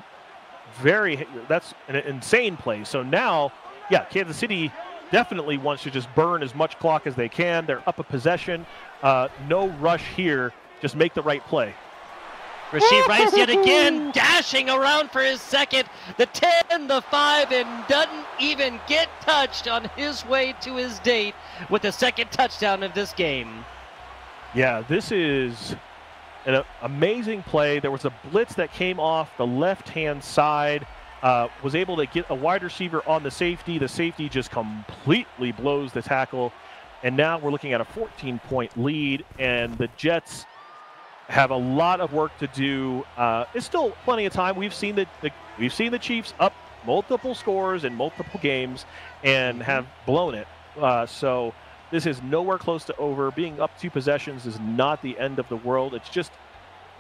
an insane play. So now, yeah, Kansas City definitely wants to just burn as much clock as they can. They're up a possession. No rush here. Just make the right play. Rashid Rice yet again, dashing around for his second, the 10, the 5, and doesn't even get touched on his way to his date with the second touchdown of this game. Yeah, this is an amazing play. There was a blitz that came off the left-hand side, was able to get a wide receiver on the safety. The safety just completely blows the tackle, and now we're looking at a 14-point lead, and the Jets have a lot of work to do. It's still plenty of time. We've seen the Chiefs up multiple scores in multiple games and have blown it. So this is nowhere close to over. Being up 2 possessions is not the end of the world. It's just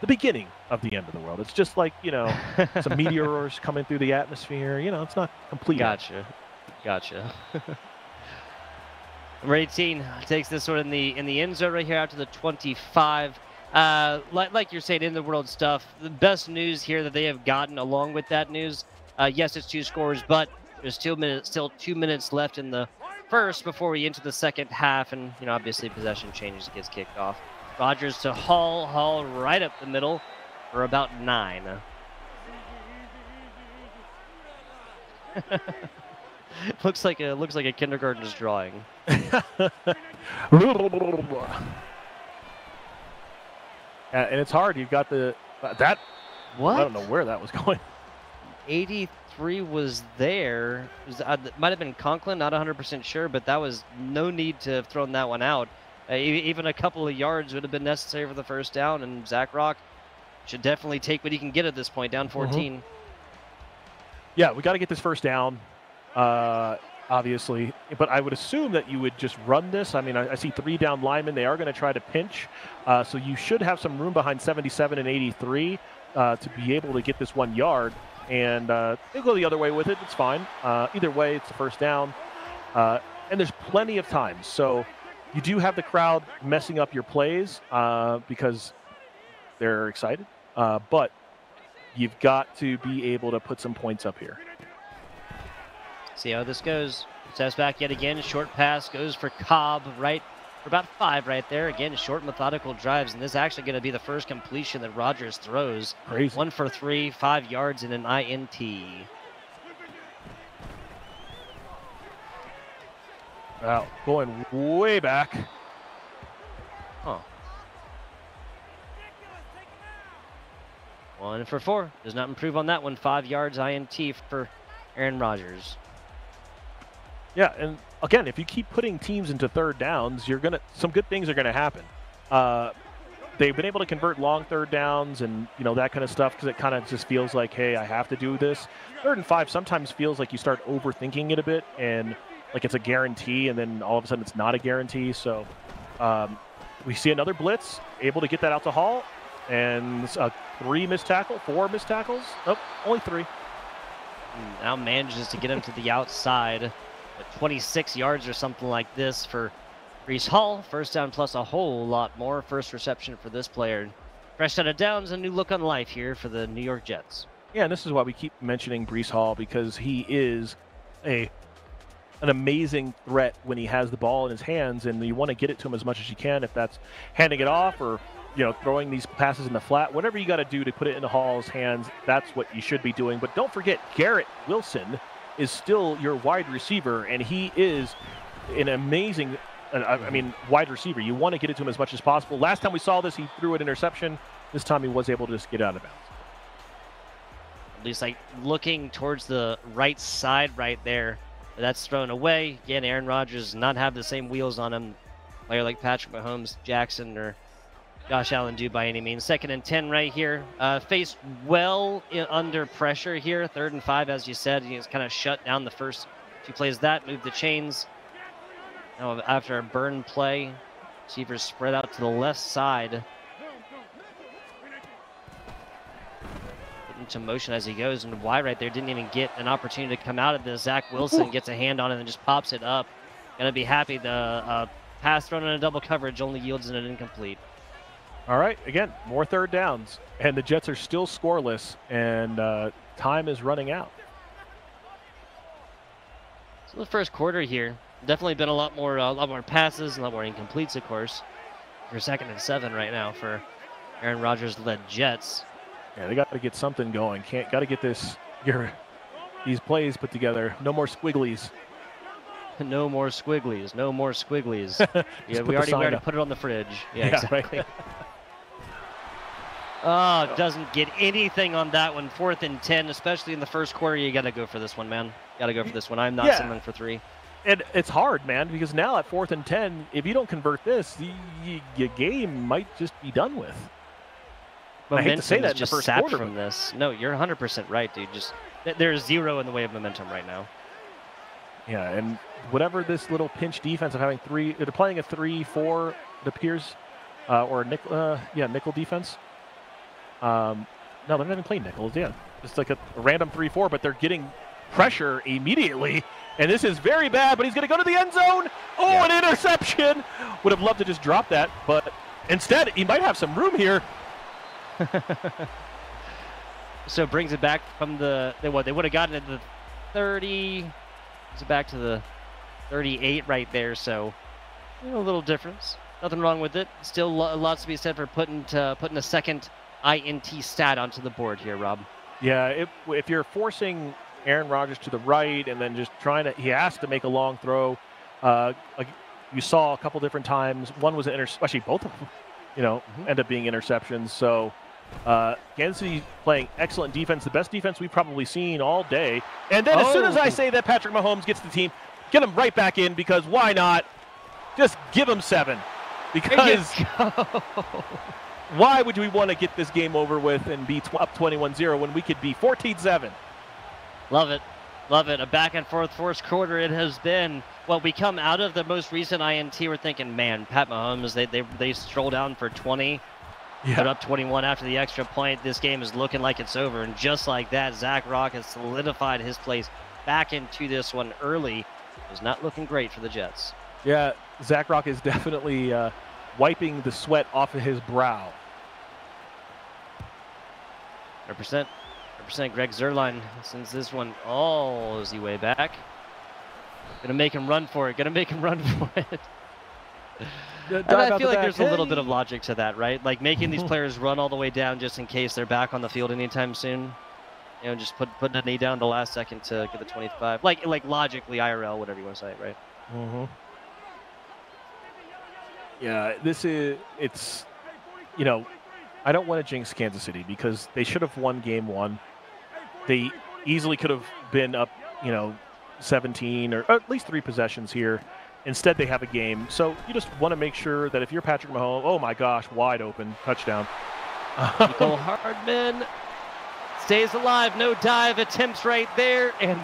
the beginning of the end of the world. It's just like, some meteors coming through the atmosphere. It's not complete. Gotcha. Number 18 takes this one in the end zone right here out to the 25. Like you're saying, in the world stuff, the best news here that they have gotten along with that news, yes, it's 2 scores, but there's still 2 minutes left in the first before we enter the second half, and obviously possession changes, gets kicked off. Rodgers to Hall right up the middle for about 9. looks like a kindergartner's drawing. And it's hard. You've got that. What? I don't know where that was going. 83 was there. It might have been Conklin, not 100% sure, but that was no need to have thrown that one out. Even a couple of yards would have been necessary for the first down, and Zach Rock should definitely take what he can get at this point, down 14. Mm-hmm. Yeah, we got to get this first down, obviously. But I would assume that you would just run this. I mean, I see 3 down linemen. They are going to try to pinch. So you should have some room behind 77 and 83 to be able to get this 1 yard. And they'll go the other way with it. It's fine. Either way, it's the first down. And there's plenty of time. So you do have the crowd messing up your plays because they're excited. But you've got to be able to put some points up here. See how this goes. Steps back yet again. Short pass goes for Cobb right for about 5 right there. Again, short methodical drives, and this is actually going to be the first completion that Rodgers throws. Crazy. 1 for 3, 5 yards, and an INT. Wow, going way back. Huh. 1 for 4. Does not improve on that one. 5 yards INT for Aaron Rodgers. Yeah, and again, if you keep putting teams into third downs, some good things are gonna happen. They've been able to convert long third downs and that kind of stuff because it kind of just feels like, hey, I have to do this. 3rd and 5 sometimes feels like you start overthinking it a bit and like it's a guarantee, and then all of a sudden it's not a guarantee. So we see another blitz, able to get that out to Hall, and 4 missed tackles. Oh, only 3. Now manages to get him to the outside. 26 yards or something like this for Breece Hall. First down plus a whole lot more. First reception for this player. Fresh out of downs, a new look on life here for the New York Jets. Yeah, and this is why we keep mentioning Breece Hall, because he is an amazing threat when he has the ball in his hands, and you want to get it to him as much as you can, if that's handing it off or throwing these passes in the flat. Whatever you got to do to put it into Hall's hands, that's what you should be doing. But don't forget, Garrett Wilson is still your wide receiver, and he is an amazing wide receiver. You want to get it to him as much as possible. Last time we saw this, he threw an interception. This time he was able to just get out of bounds. At least looking towards the right side right there. But that's thrown away. Again, Aaron Rodgers does not have the same wheels on him. A player like Patrick Mahomes, Jackson, or Josh Allen do by any means. 2nd and 10 right here. Faced well under pressure here. 3rd and 5, as you said. He's kind of shut down the first 2 plays. That moved the chains. Now after a burn play, receivers spread out to the left side. Put into motion as he goes, and Y right there didn't even get an opportunity to come out of this. Zach Wilson gets a hand on it and just pops it up. Gonna be happy. The pass thrown in a double coverage only yields an incomplete. All right, again, more 3rd downs, and the Jets are still scoreless, and time is running out. So the first quarter here, definitely been a lot more passes, a lot more incompletes, of course. For 2nd and 7 right now for Aaron Rodgers-led Jets. Yeah, they got to get something going. Got to get these plays put together. No more squigglies. No more squigglies. No more squigglies. Yeah, we already put it on the fridge. Yeah, exactly. Right. Oh, doesn't get anything on that one. 4th and 10, especially in the first quarter. You got to go for this one, man. Got to go for this one. I'm not settling for 3. And it's hard, man, because now at 4th and 10, if you don't convert this, your game might just be done with. Momentum I hate to say that in the just first sapped quarter from this. No, you're 100% right, dude. Just there's 0 in the way of momentum right now. Yeah, and whatever this little pinch defense of having 3, they're playing a 3-4, it appears, or nickel defense. No, they're not even playing nickels. Yeah, just like a random 3-4, but they're getting pressure immediately. And this is very bad, but he's going to go to the end zone. Oh, yeah. An interception. Would have loved to just drop that, but instead he might have some room here. So brings it back from they would have gotten it to the 30. It's back to the 38 right there. So a little difference. Nothing wrong with it. Still lots to be said for putting a second INT stat onto the board here, Rob. Yeah, if you're forcing Aaron Rodgers to the right and then just he has to make a long throw. Like you saw a couple different times. One was an actually both of them, end up being interceptions. So Kansas City playing excellent defense, the best defense we've probably seen all day. And then as soon as I say that Patrick Mahomes gets the team, get him right back in, because why not? Just give him 7. Because why would we want to get this game over with and be up 21-0 when we could be 14-7? Love it. Love it. A back and forth first quarter it has been. Well, we come out of the most recent INT, we're thinking, man, Pat Mahomes, they stroll down for 20, put up 21 after the extra point. This game is looking like it's over. And just like that, Zach Rock has solidified his place back into this one early. It was not looking great for the Jets. Yeah, Zach Rock is definitely wiping the sweat off of his brow. 100%. Greg Zuerlein sends this one all the way back. Gonna make him run for it. And I feel like there's a little bit of logic to that, right? Like making these players run all the way down just in case they're back on the field anytime soon. Just put a knee down at the last second to get the 25. Like logically, IRL, whatever you want to say, right? Mm-hmm. Yeah, it's I don't want to jinx Kansas City because they should have won game 1. They easily could have been up, 17 or at least 3 possessions here. Instead, they have a game. So you just want to make sure that if you're Patrick Mahomes, oh my gosh, wide open, touchdown. Nicole Hardman stays alive, no dive attempts right there. And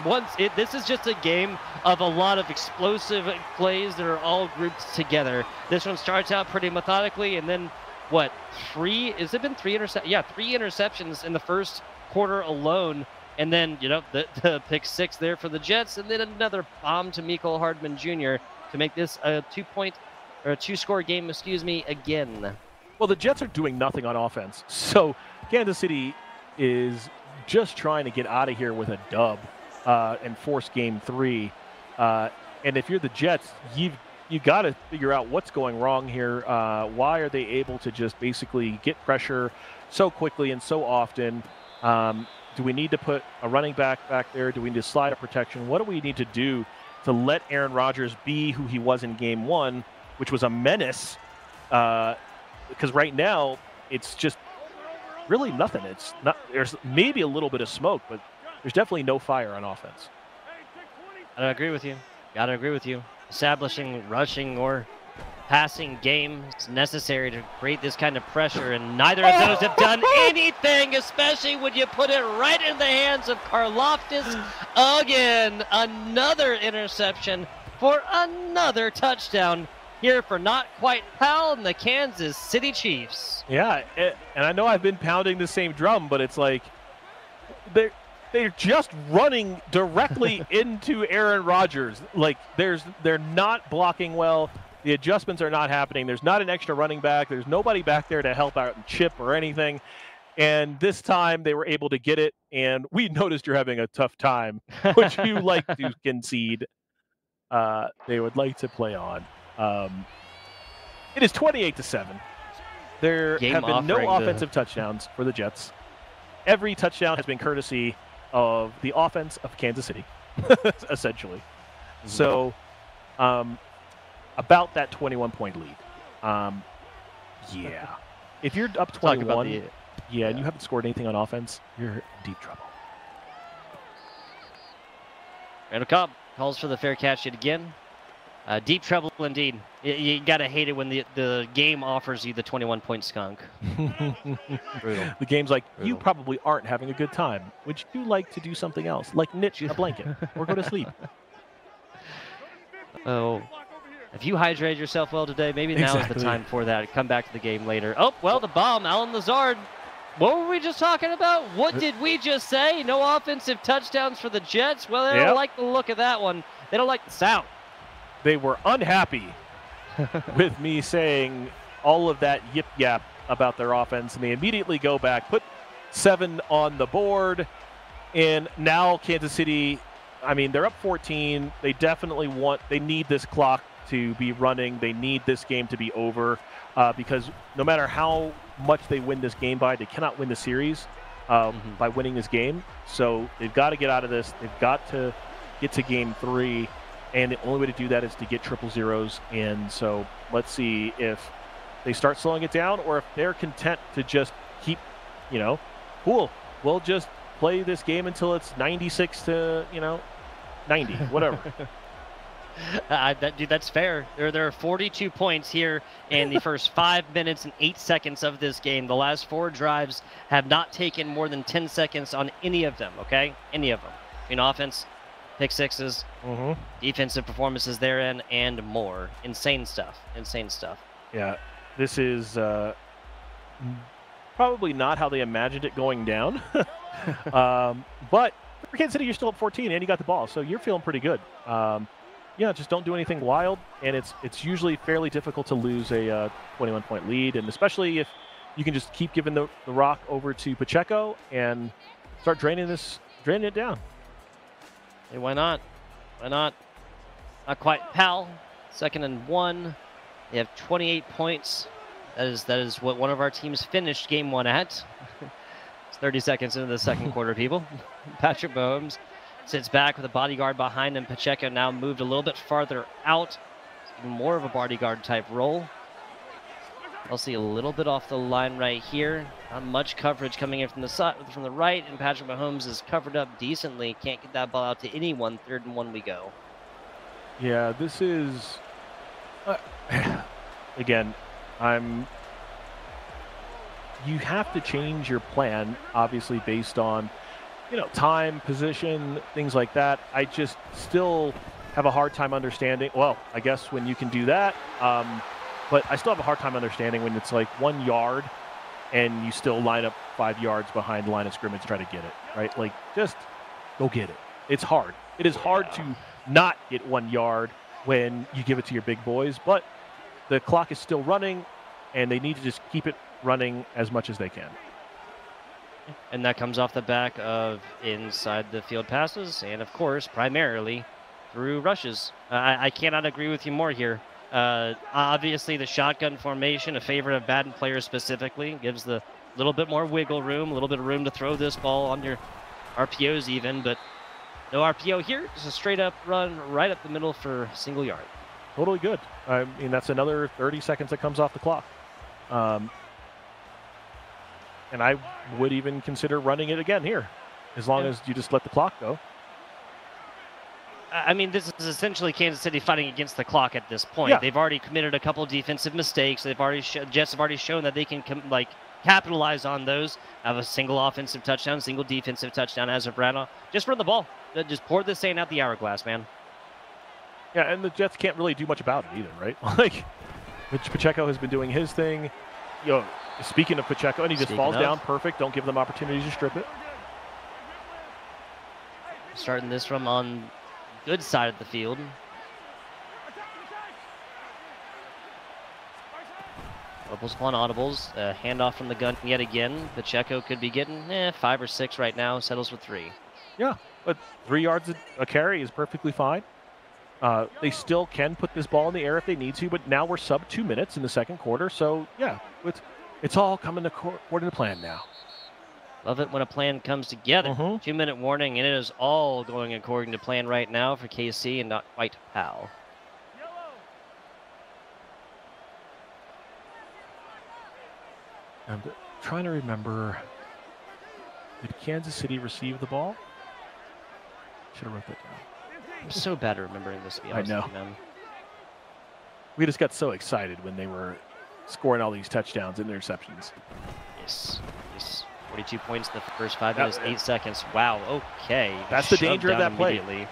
this is just a game of a lot of explosive plays that are all grouped together. This one starts out pretty methodically, and then what? 3? Has it been 3 interceptions? Yeah, 3 interceptions in the first quarter alone. And then, the pick 6 there for the Jets, and then another bomb to Mecole Hardman Jr. to make this a 2-score game, again. Well, the Jets are doing nothing on offense. So Kansas City is just trying to get out of here with a dub and force game 3. And if you're the Jets, you've got to figure out what's going wrong here. Why are they able to just basically get pressure so quickly and so often? Do we need to put a running back there? Do we need to slide a protection? What do we need to do to let Aaron Rodgers be who he was in game 1, which was a menace? Because right now it's just really nothing. It's not. There's maybe a little bit of smoke, but there's definitely no fire on offense. I agree with you. Gotta agree with you. Establishing rushing or passing game is necessary to create this kind of pressure, and neither of those have done anything, especially when you put it right in the hands of Karloftis again. Another interception for another touchdown here for not quite Powell and the Kansas City Chiefs. Yeah, and I know I've been pounding the same drum, but it's like they're just running directly into Aaron Rodgers. Like they're not blocking well. The adjustments are not happening. There's not an extra running back. There's nobody back there to help out and chip or anything. And this time they were able to get it. And we noticed you're having a tough time, which you like to concede. They would like to play on. It is 28-7. There have been no offensive touchdowns for the Jets. Every touchdown has been courtesy of the offense of Kansas City, essentially. So, about that 21-point lead. Yeah. If you're up 21, and you haven't scored anything on offense, you're in deep trouble. Randall Cobb calls for the fair catch yet again. Deep trouble indeed. You got to hate it when the game offers you the 21-point skunk. Brutal. The game's like, you probably aren't having a good time. Would you like to do something else, like knit a blanket or go to sleep? Oh, if you hydrated yourself well today, maybe now is the time for that. Come back to the game later. Oh, well, the bomb, Alan Lazard. What were we just talking about? What did we just say? No offensive touchdowns for the Jets? Well, they don't like the look of that one. They don't like the sound. They were unhappy with me saying all of that yip-yap about their offense, and they immediately go back, put 7 on the board, and now Kansas City, I mean, they're up 14. They definitely they need this clock to be running. They need this game to be over because no matter how much they win this game by, they cannot win the series by winning this game. So they've got to get out of this. They've got to get to game 3. And the only way to do that is to get triple zeros. And so let's see if they start slowing it down or if they're content to just keep, cool. We'll just play this game until it's 96 to, 90, whatever. Dude, that's fair. There are 42 points here in the first 5 minutes and 8 seconds of this game. The last 4 drives have not taken more than 10 seconds on any of them, okay? Any of them. In offense, pick sixes, defensive performances therein, and more. Insane stuff. Insane stuff. Yeah, this is probably not how they imagined it going down. But for Kansas City, you're still up 14, and you got the ball, so you're feeling pretty good. Just don't do anything wild, and it's usually fairly difficult to lose a 21-point lead, and especially if you can just keep giving the rock over to Pacheco and start draining it down. Hey, why not? Why not? Not quite. Powell, 2nd and 1. They have 28 points. That is what one of our teams finished game 1 at. It's 30 seconds into the second quarter, people. Patrick Mahomes sits back with a bodyguard behind him. Pacheco now moved a little bit farther out. Even more of a bodyguard type role. I'll see a little bit off the line right here. Not much coverage coming in from the side, from the right, and Patrick Mahomes is covered up decently. Can't get that ball out to anyone. 3rd and 1 we go. Yeah, this is again. You have to change your plan, obviously, based on time, position, things like that. I just still have a hard time understanding. Well, I guess when you can do that. But I still have a hard time understanding when it's like 1 yard and you still line up 5 yards behind the line of scrimmage to try to get it, right? Like, just go get it. It's hard. It is hard to not get 1 yard when you give it to your big boys, but the clock is still running, and they need to just keep it running as much as they can. And that comes off the back of inside the field passes and, of course, primarily through rushes. I cannot agree with you more here. Obviously, the shotgun formation, a favorite of Madden players specifically, gives the little bit more wiggle room, a little bit of room to throw this ball on your RPOs even, but no RPO here. Just a straight-up run right up the middle for a single yard. Totally good. I mean, that's another 30 seconds that comes off the clock. And I would even consider running it again here, as long as you just let the clock go. I mean, this is essentially Kansas City fighting against the clock at this point. Yeah. They've already committed a couple defensive mistakes. They've already Jets have already shown that they can capitalize on those. Have a single offensive touchdown, single defensive touchdown as of right now. Just run the ball. Just pour this thing out the hourglass, man. Yeah, and the Jets can't really do much about it either, right? Like, Pacheco has been doing his thing. Speaking of Pacheco, and he just falls down perfect. Don't give them opportunities to strip it. Starting this from on good side of the field. Audibles upon audibles. Handoff from the gun yet again. Pacheco could be getting 5 or 6 right now. Settles for 3. Yeah, but 3 yards a carry is perfectly fine. They still can put this ball in the air if they need to, but now we're sub 2 minutes in the second quarter. So, yeah, it's all coming according to plan now. Love it when a plan comes together. 2-minute warning, and it is all going according to plan right now for KC and not quite PAL. I'm trying to remember. Did Kansas City receive the ball? Should have wrote that down. I'm so bad at remembering this, to be honest. I know. With you, man. We just got so excited when they were scoring all these touchdowns and interceptions. Yes. 42 points in the first 5 minutes, 8 seconds. Wow, okay. That's the danger of that play. Immediately.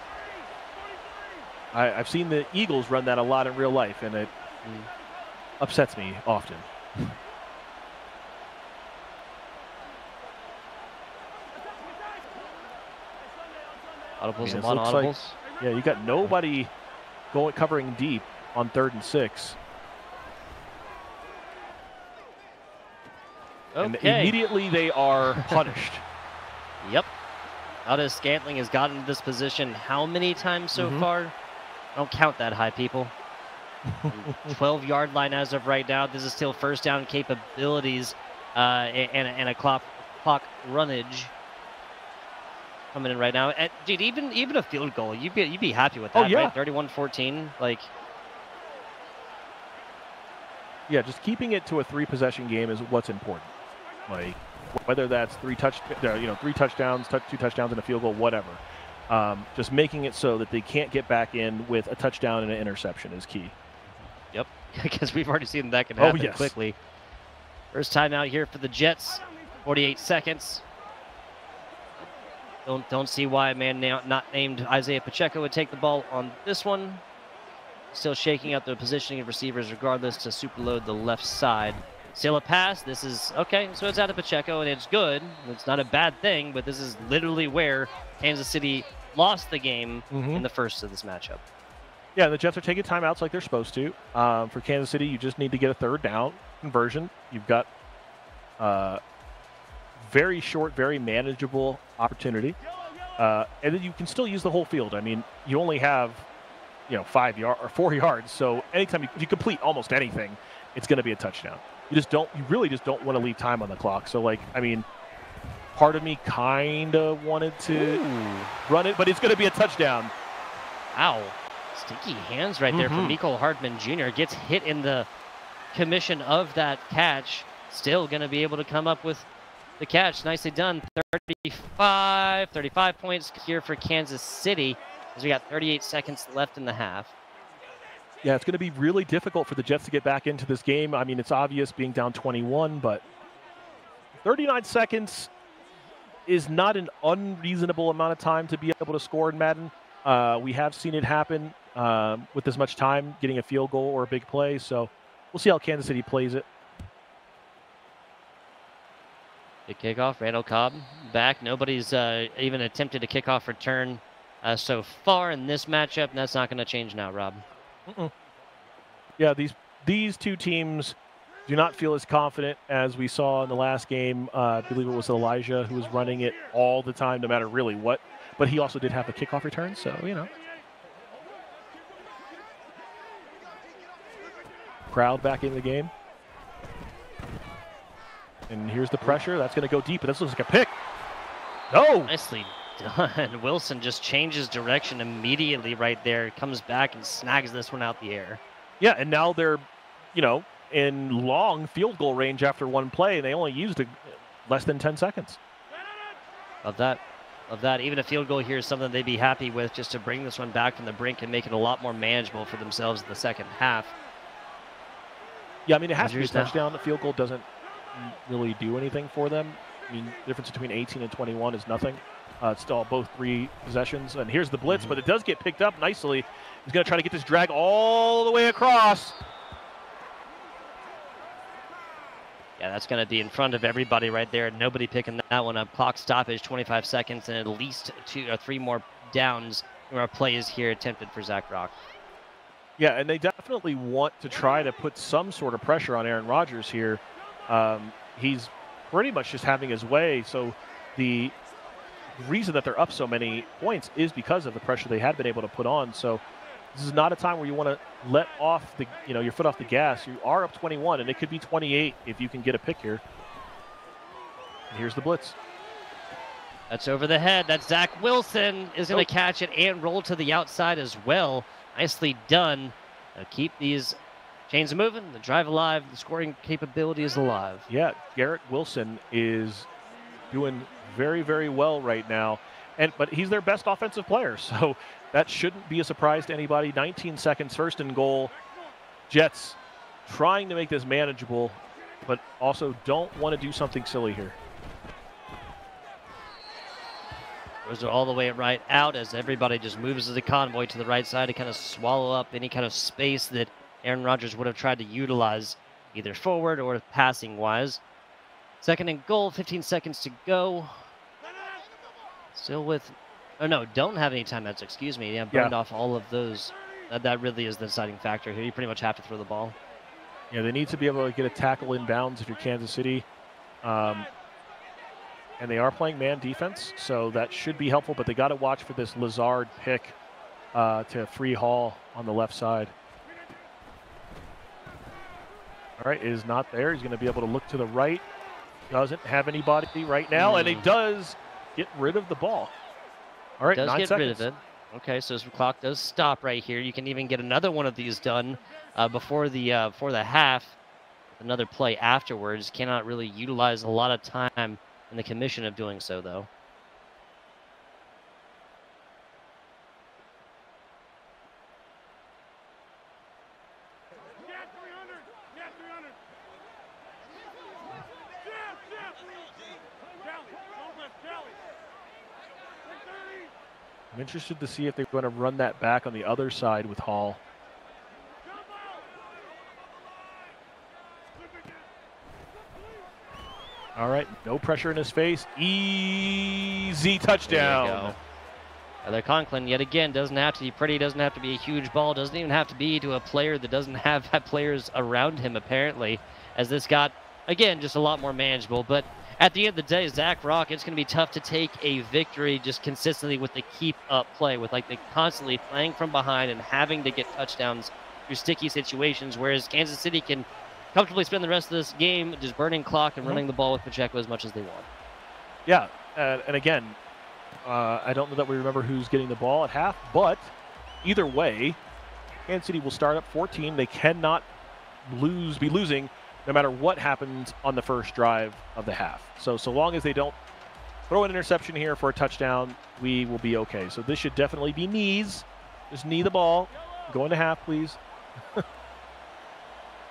I've seen the Eagles run that a lot in real life, and it upsets me often. Audibles and audibles. Yeah, you got nobody covering deep on 3rd and 6. Okay. And immediately they are punished. Yep. Valdez Scantling has gotten to this position how many times so far? Don't count that high, people. 12-yard line as of right now. This is still first down capabilities and a clock runnage coming in right now. And, dude, even a field goal, you'd be happy with that, right? 31-14, like. Yeah, just keeping it to a 3-possession game is what's important. Like, whether that's 3 touchdowns, 2 touchdowns and a field goal, whatever. Just making it so that they can't get back in with a touchdown and an interception is key. Yep, because we've already seen that can happen quickly. First time out here for the Jets, 48 seconds. Don't see why a man not named Isaiah Pacheco would take the ball on this one. Still shaking out the positioning of receivers regardless to superload the left side. Still a pass. This is okay. So it's out of Pacheco, and it's good. It's not a bad thing, but this is literally where Kansas City lost the game in the first of this matchup. Yeah, the Jets are taking timeouts like they're supposed to. For Kansas City, you just need to get a 3rd down conversion. You've got very short, very manageable opportunity. And then you can still use the whole field. I mean, you only have 5 yards or 4 yards. So anytime you complete almost anything, it's going to be a touchdown. You really just don't want to leave time on the clock. So, like, I mean, part of me kind of wanted to run it, but it's going to be a touchdown. Ow. Stinky hands right there from Mecole Hardman Jr. Gets hit in the commission of that catch. Still going to be able to come up with the catch. Nicely done. 35 points here for Kansas City as we got 38 seconds left in the half. Yeah, it's going to be really difficult for the Jets to get back into this game. I mean, it's obvious being down 21, but 39 seconds is not an unreasonable amount of time to be able to score in Madden. We have seen it happen with as much time, getting a field goal or a big play. So we'll see how Kansas City plays it. Good kickoff. Randall Cobb back. Nobody's even attempted a kickoff return so far in this matchup, and that's not going to change now, Rob. Yeah, these two teams do not feel as confident as we saw in the last game. I believe it was Elijah who was running it all the time, no matter really what. But he also did have a kickoff return, so, Crowd back in the game. And here's the pressure. That's going to go deep, and this looks like a pick. No! Nicely done. Wilson just changes direction immediately right there. Comes back and snags this one out the air. Yeah, and now they're, in long field goal range after one play, and they only used less than 10 seconds. Love that. of that. Even a field goal here is something they'd be happy with, just to bring this one back from the brink and make it a lot more manageable for themselves in the second half. Yeah, I mean, it has to be a touchdown. The field goal doesn't really do anything for them. I mean, the difference between 18 and 21 is nothing. It's still both 3 possessions. And here's the blitz, but it does get picked up nicely. He's going to try to get this drag all the way across. Yeah, that's going to be in front of everybody right there. Nobody picking that one up. Clock stoppage, 25 seconds, and at least 2 or 3 more downs or plays here attempted for Zach Rock. Yeah, and they definitely want to try to put some sort of pressure on Aaron Rodgers here. He's pretty much just having his way. So the reason that they're up so many points is because of the pressure they had been able to put on. So this is not a time where you want to let off the, your foot off the gas. You are up 21, and it could be 28 if you can get a pick here. And here's the blitz. That's over the head. That's Zach Wilson is going to catch it and roll to the outside as well. Nicely done. Keep these chains moving, the drive alive, the scoring capability is alive. Yeah, Garrett Wilson is doing very, very well right now. But he's their best offensive player, so that shouldn't be a surprise to anybody. 19 seconds, first and goal. Jets trying to make this manageable, but also don't want to do something silly here. Those are all the way right out as everybody just moves as a convoy to the right side to kind of swallow up any kind of space that Aaron Rodgers would have tried to utilize either forward or passing-wise. Second and goal, 15 seconds to go. Still with, oh no, don't have any timeouts, excuse me. Yeah, burned off all of those. That really is the deciding factor here. You pretty much have to throw the ball. Yeah, they need to be able to get a tackle inbounds if you're Kansas City. And they are playing man defense, so that should be helpful, but they got to watch for this Lazard pick to free Hall on the left side. All right, is not there. He's going to be able to look to the right. Doesn't have anybody right now, and he does get rid of the ball. All right, 9 seconds. Rid of it. Okay, so the clock does stop right here. You can even get another one of these done before the half. Another play afterwards. Cannot really utilize a lot of time in the commission of doing so, though. I'm interested to see if they're going to run that back on the other side with Hall. All right, no pressure in his face. Easy touchdown. Tyler Conklin, yet again, doesn't have to be pretty, doesn't have to be a huge ball, doesn't even have to be to a player that doesn't have players around him, apparently, as this got, again, just a lot more manageable. But at the end of the day, Zach Rock, it's going to be tough to take a victory just consistently with the keep-up play, with like the constantly playing from behind and having to get touchdowns through sticky situations, whereas Kansas City can comfortably spend the rest of this game just burning clock and running the ball with Pacheco as much as they want. Yeah, and again, I don't know that we remember who's getting the ball at half, but either way, Kansas City will start up 14. They cannot be losing no matter what happens on the first drive of the half. So long as they don't throw an interception here for a touchdown, we will be okay. So this should definitely be knees. Just knee the ball. Go into half, please.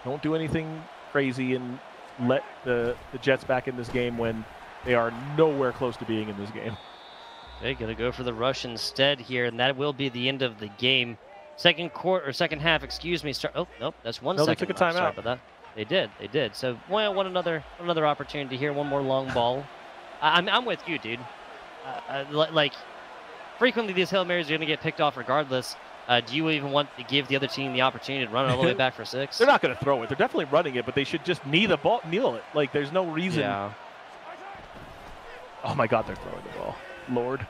Don't do anything crazy and let the Jets back in this game when they are nowhere close to being in this game. They're going to go for the rush instead here, and that will be the end of the game. Second half, excuse me. Oh, nope, that's 1 second. They took a timeout. Sorry about that. They did. So, well, another opportunity here, one more long ball. I'm with you, dude. Like, frequently these Hail Marys are going to get picked off regardless. Do you even want to give the other team the opportunity to run it all the way back for 6? They're not going to throw it. They're definitely running it, but they should just kneel it. Like, there's no reason. Yeah. Oh, my God, they're throwing the ball. Lord.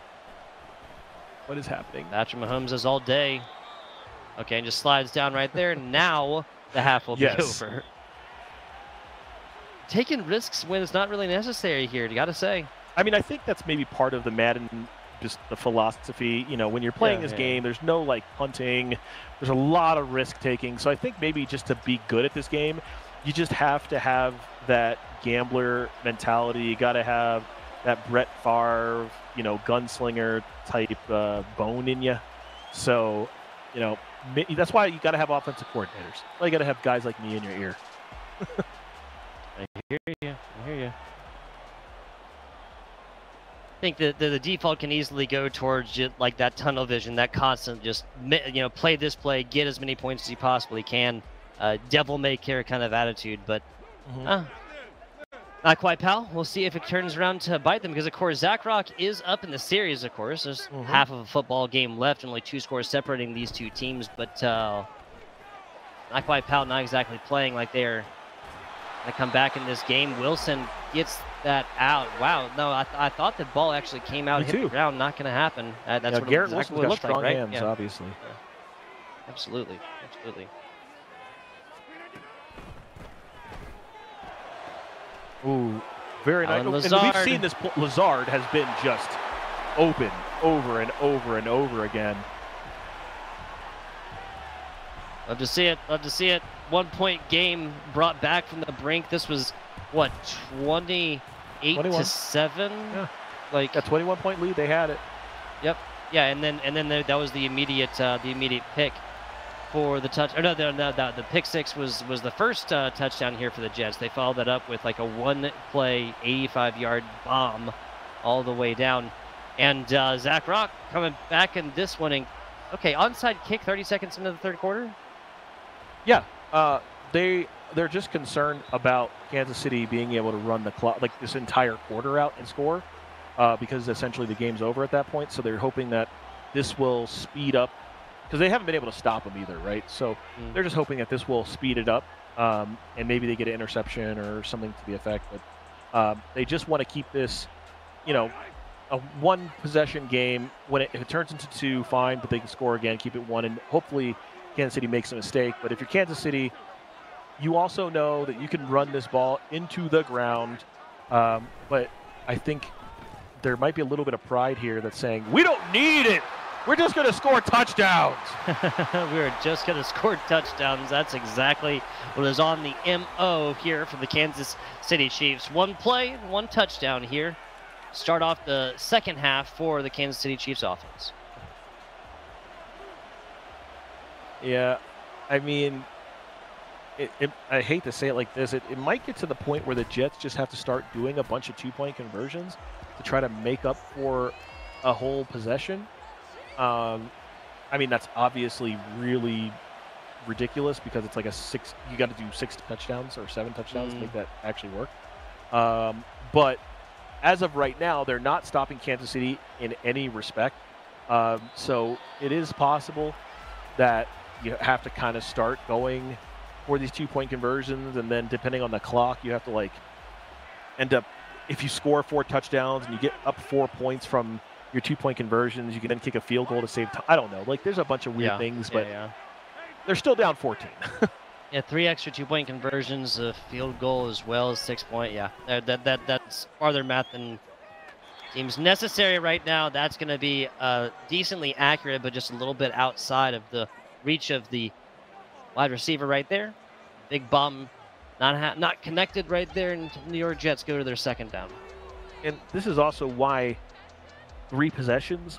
What is happening? Patrick Mahomes is all day. Okay, and just slides down right there. Now the half will be over. Taking risks when it's not really necessary here, you got to say. I mean, I think that's maybe part of the Madden, just the philosophy. When you're playing this game, there's no, like, punting. There's a lot of risk-taking. So I think maybe just to be good at this game, you just have to have that gambler mentality. You got to have that Brett Favre, gunslinger type bone in you. So, that's why you got to have offensive coordinators. Well, you got to have guys like me in your ear. I hear you. I hear you. I think the default can easily go towards just like that tunnel vision, that constant just play this play, get as many points as you possibly can, devil may care kind of attitude. But not quite, pal. We'll see if it turns around to bite them because of course Zach Rock is up in the series. Of course, there's half of a football game left and only 2 scores separating these 2 teams. But not quite, pal. Not exactly playing like they're gonna come back in this game. Wilson gets that out. Wow, no, I thought the ball actually came out, hit the ground. Not going to happen. That's what Garrett exactly Wilson's what it got looked strong like, hands, right? obviously. Yeah. Absolutely, absolutely. Ooh, very nice. And we've seen this. Lazard has been just open over and over and over again. Love to see it. Love to see it. 1-point game brought back from the brink. This was what, 28 to 7? Yeah. Like a 21-point lead. They had it. Yep. Yeah, and then that was the immediate pick for the touch. Or no, the pick 6 was the first touchdown here for the Jets. They followed that up with like a 1-play 85-yard bomb all the way down. And Zach Rock coming back in this one. And, okay, onside kick 30 seconds into the third quarter? Yeah. They're just concerned about Kansas City being able to run the clock, like this entire quarter out and score, because essentially the game's over at that point. So they're hoping that this will speed up, because they haven't been able to stop them either, right? So they're just hoping that this will speed it up, and maybe they get an interception or something to the effect. But they just want to keep this, a 1-possession game. If it turns into 2, fine, but they can score again, keep it 1, and hopefully Kansas City makes a mistake. But if you're Kansas City, you also know that you can run this ball into the ground. But I think there might be a little bit of pride here that's saying, we don't need it. We're just going to score touchdowns. We're just going to score touchdowns. That's exactly what is on the MO here for the Kansas City Chiefs. 1 play, 1 touchdown here. Start off the second half for the Kansas City Chiefs offense. Yeah, I mean, I hate to say it like this. It might get to the point where the Jets just have to start doing a bunch of 2-point conversions to try to make up for a whole possession. I mean, that's obviously really ridiculous because it's like you got to do 6 touchdowns or 7 touchdowns to make that actually work. But as of right now, they're not stopping Kansas City in any respect. So it is possible that you have to kind of start going for these 2-point conversions, and then depending on the clock, you have to end up, if you score 4 touchdowns and you get up 4 points from your 2-point conversions, you can then kick a field goal to save time. I don't know. There's a bunch of weird things, but they're still down 14. Yeah, 3 extra 2-point conversions, a field goal as well as 6-point. Yeah, that's farther math than seems necessary right now. That's going to be decently accurate, but just a little bit outside of the reach of the wide receiver right there. Big bomb, not connected right there, and New York Jets go to their second down. And this is also why 3 possessions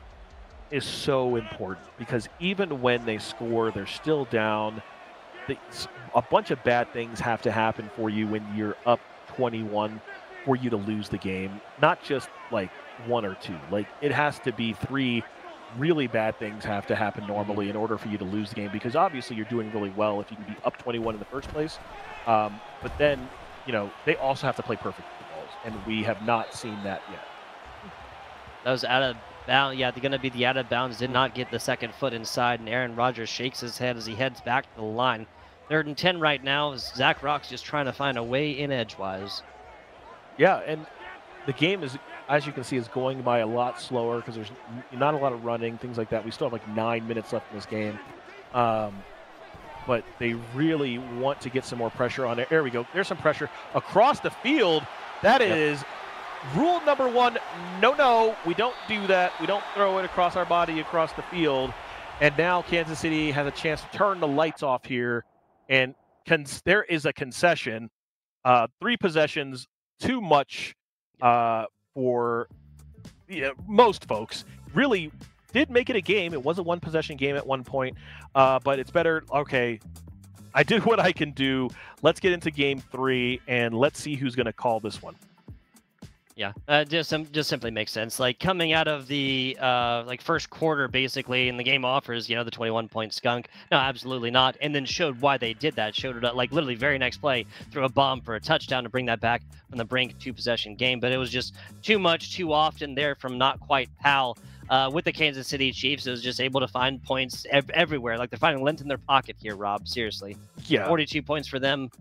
is so important, because even when they score, they're still down. A bunch of bad things have to happen for you when you're up 21 for you to lose the game. Not just 1 or 2. It has to be 3 really bad things have to happen normally in order for you to lose the game, because obviously you're doing really well if you can be up 21 in the first place. But then, they also have to play perfect footballs, and we have not seen that yet. That was out of bounds. Yeah, they're going to be the out of bounds. Did not get the second foot inside, and Aaron Rodgers shakes his head as he heads back to the line. 3rd and 10 right now. Zach Rock's just trying to find a way in edgewise. Yeah, and the game is, as you can see, is going by a lot slower because there's not a lot of running, things like that. We still have 9 minutes left in this game. But they really want to get some more pressure on it. There we go. There's some pressure across the field. That is rule number 1. No, we don't do that. We don't throw it across our body across the field. And now Kansas City has a chance to turn the lights off here. And there is a concession. 3 possessions, too much. for most folks. Really did make it a game. It was a one-possession game at one point, but it's better. Okay, I did what I can do. Let's get into game 3, and let's see who's going to call this one. Yeah, just simply makes sense. Like coming out of the like first quarter, basically, and the game offers, the 21-point skunk. No, absolutely not. And then showed why they did that. Showed it like literally very next play, threw a bomb for a touchdown to bring that back from the brink 2-possession game. But it was just too much, too often there from not quite Pal. With the Kansas City Chiefs, it was just able to find points everywhere. Like they're finding lint in their pocket here, Rob. Seriously, yeah, 42 points for them,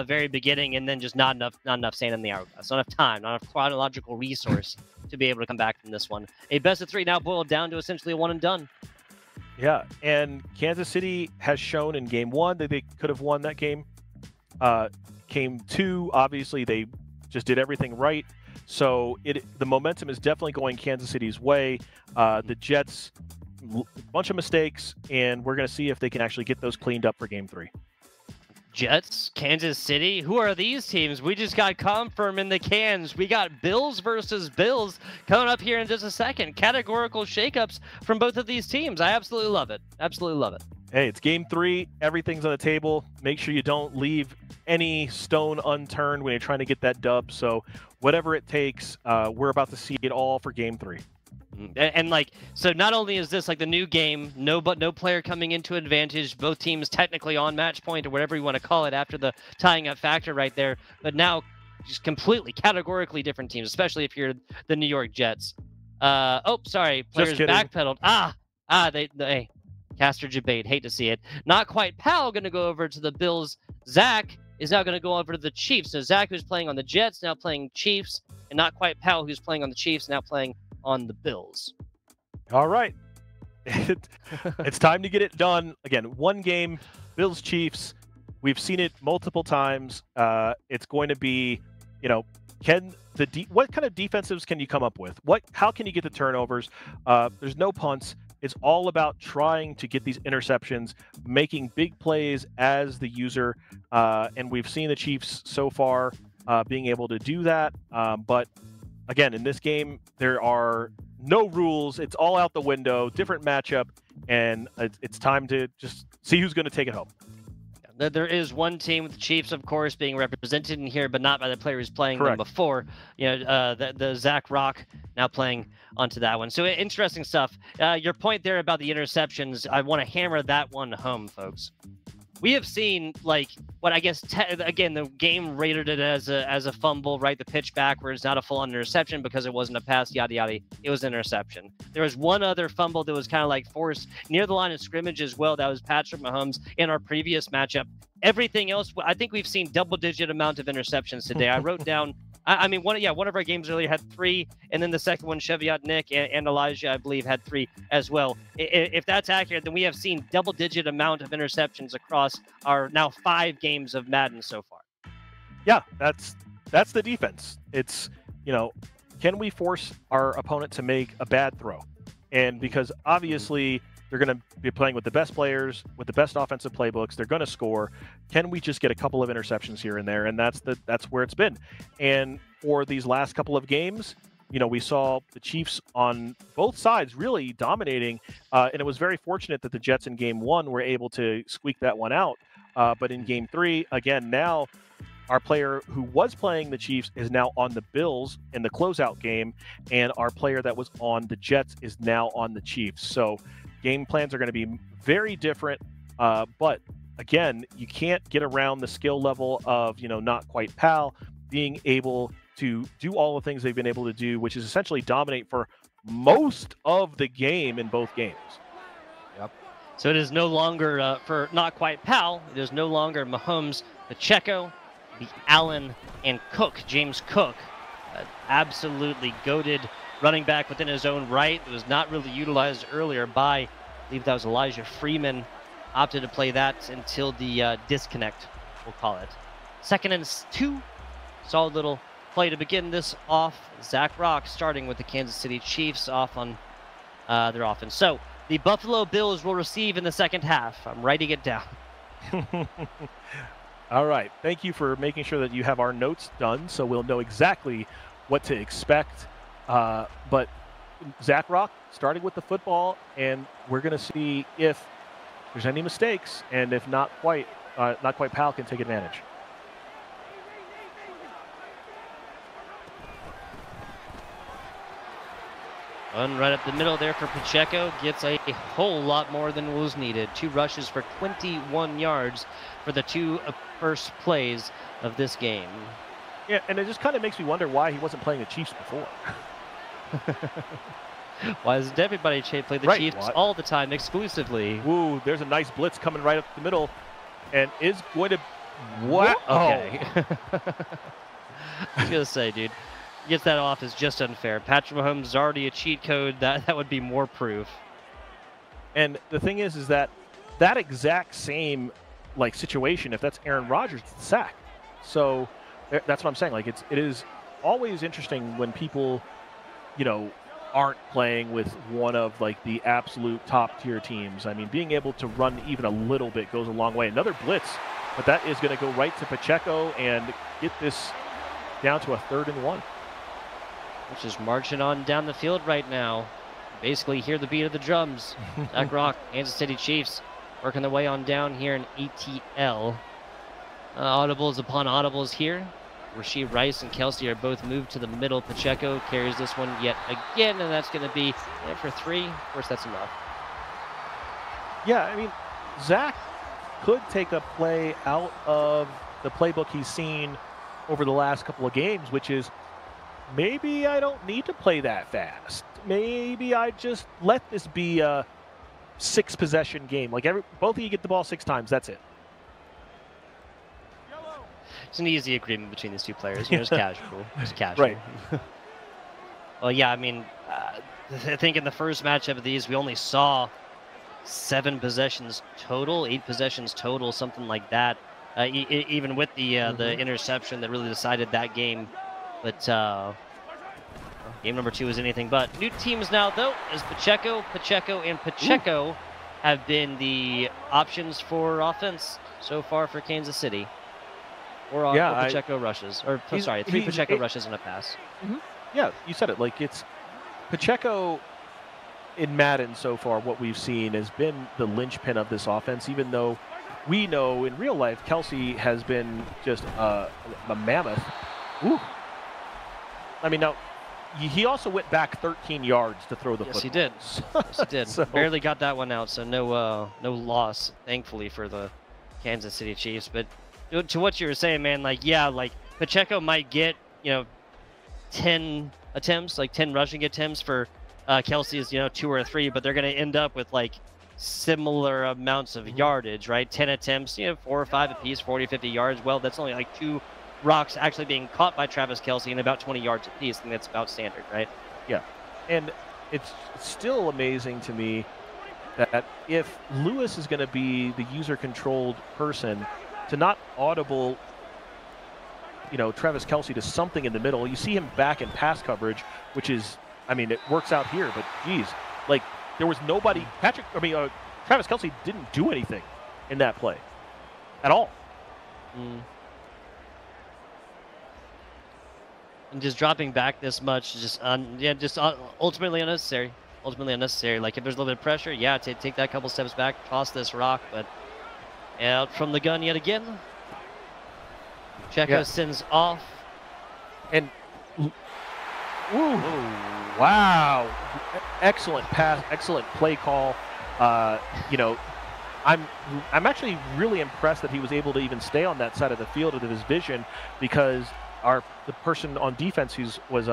very beginning, and then just not enough sand in the hourglass, not enough time, not enough chronological resource to be able to come back from this one. A best of 3 now boiled down to essentially a one and done. Yeah, and Kansas City has shown in game 1 that they could have won that game. Game 2, obviously, they just did everything right. So the momentum is definitely going Kansas City's way. The Jets, a bunch of mistakes, and we're going to see if they can actually get those cleaned up for game 3. Jets, Kansas City. Who are these teams? We just got confirmed in the cans. We got Bills versus Bills coming up here in just a second. Categorical shakeups from both of these teams. I absolutely love it. Absolutely love it. Hey, it's game 3. Everything's on the table. Make sure you don't leave any stone unturned when you're trying to get that dub. So whatever it takes, we're about to see it all for game 3. And like, so not only is this like the new game, no player coming into advantage, both teams technically on match point or whatever you want to call it after the tying up factor right there, but now just completely categorically different teams, especially if you're the New York Jets. Oh, sorry, players backpedaled. They Caster debate, hate to see it. Not quite Pal going to go over to the Bills. Zach is now going to go over to the Chiefs. So Zach, who's playing on the Jets, now playing Chiefs, and not quite Pal, who's playing on the Chiefs, now playing on the Bills. All right. It's time to get it done. Again, one game, Bills Chiefs. We've seen it multiple times. It's going to be, what kind of defensives can you come up with? How can you get the turnovers? There's no punts. It's all about trying to get these interceptions, making big plays as the user. And we've seen the Chiefs so far being able to do that. But again, in this game, there are no rules. It's all out the window, different matchup, and it's time to just see who's going to take it home. There is one team with the Chiefs, of course, being represented in here, but not by the player who's playing them before. The Zach Rock now playing onto that one. So interesting stuff. Your point there about the interceptions, I want to hammer that one home, folks. We have seen, like, what I guess, again, the game rated it as a fumble, right? The pitch backwards, not a full-on interception because it wasn't a pass, yada, yada. It was an interception. There was one other fumble that was kind of like forced near the line of scrimmage as well. That was Patrick Mahomes in our previous matchup. Everything else, I think we've seen double-digit amount of interceptions today. I wrote down, one of our games earlier had 3, and then the second one, Cheviot Nick and Elijah, I believe, had 3 as well. If that's accurate, then we have seen double-digit amount of interceptions across our now 5 games of Madden so far. Yeah, that's the defense. It's, can we force our opponent to make a bad throw? And because obviously they're going to be playing with the best players, with the best offensive playbooks. They're going to score. Can we just get a couple of interceptions here and there? And that's where it's been. And for these last couple of games, we saw the Chiefs on both sides really dominating. And it was very fortunate that the Jets in game 1 were able to squeak that one out. But in game 3, again, now our player who was playing the Chiefs is now on the Bills in the closeout game. And our player that was on the Jets is now on the Chiefs. So game plans are going to be very different, but again, you can't get around the skill level of, not quite Pal being able to do all the things they've been able to do, which is essentially dominate for most of the game in both games. Yep. So it is no longer for not quite Pal. It is no longer Mahomes, Pacheco, the Allen, and Cook, James Cook, absolutely goated running back within his own right. It was not really utilized earlier by, I believe that was Elijah Freeman, opted to play that until the disconnect, we'll call it. 2nd and 2, solid little play to begin this off. Zach Rock starting with the Kansas City Chiefs off on their offense. So the Buffalo Bills will receive in the second half. I'm writing it down. All right. Thank you for making sure that you have our notes done so we'll know exactly what to expect. But Zach Rock starting with the football, and we're going to see if there's any mistakes, and if not quite Powell can take advantage. One right up the middle there for Pacheco. Gets a whole lot more than was needed. 2 rushes for 21 yards for the 2 first plays of this game. Yeah, and it just kind of makes me wonder why he wasn't playing the Chiefs before. Why doesn't everybody play the Chiefs all the time exclusively? Ooh, there's a nice blitz coming right up the middle, and is going to what? Okay. I was gonna say, dude, gets that off is just unfair. Patrick Mahomes is already a cheat code. That would be more proof. And the thing is that exact same situation, if that's Aaron Rodgers, it's a sack. So that's what I'm saying. It is always interesting when people, aren't playing with one of the absolute top tier teams. I mean, being able to run even a little bit goes a long way. Another blitz, but that is going to go right to Pacheco and get this down to a 3rd and 1. Which is marching on down the field right now. Basically hear the beat of the drums. Zach Rock, Kansas City Chiefs working their way on down here in ATL. Audibles upon audibles here. Rashee Rice and Kelsey are both moved to the middle. Pacheco carries this one yet again, and that's going to be for 3. Of course, that's enough. Yeah, I mean, Zach could take a play out of the playbook he's seen over the last couple of games, which is maybe I don't need to play that fast. Maybe I just let this be a 6-possession game. Both of you get the ball 6 times. That's it. It's an easy agreement between these 2 players. It's casual. It's casual. Right. Well, yeah, I mean, I think in the first matchup of these, we only saw 7 possessions total, 8 possessions total, something like that. Even with the interception that really decided that game. But game number 2 is anything but. New teams now, though, as Pacheco, and Pacheco have been the options for offense so far for Kansas City. Or Pacheco rushes. Or, 3 Pacheco rushes and a pass. Yeah, you said it. It's Pacheco in Madden so far, what we've seen has been the linchpin of this offense, even though we know in real life Kelsey has been just a mammoth. Ooh. I mean, now, he also went back 13 yards to throw the football. Yes, he did. Yes, he did. So, barely got that one out, so no loss, thankfully, for the Kansas City Chiefs. But to what you were saying, man, Pacheco might get, 10 attempts, 10 rushing attempts for Kelsey's, 2 or 3, but they're going to end up with, similar amounts of yardage, right? 10 attempts, 4 or 5 apiece, 40, 50 yards. Well, that's only 2 rocks actually being caught by Travis Kelce and about 20 yards apiece. I think that's about standard, right? Yeah. And it's still amazing to me that if Lewis is going to be the user-controlled person, to not audible, Travis Kelce to something in the middle. You see him back in pass coverage, which is, I mean, it works out here, but geez, there was nobody. Travis Kelce didn't do anything in that play at all. And just dropping back this much, ultimately unnecessary. Ultimately unnecessary. If there's a little bit of pressure, yeah, take that couple steps back, toss this rock, but out from the gun yet again. Checo sends off. And wow, excellent pass, excellent play call. I'm actually really impressed that he was able to even stay on that side of the field of his vision, because the person on defense who was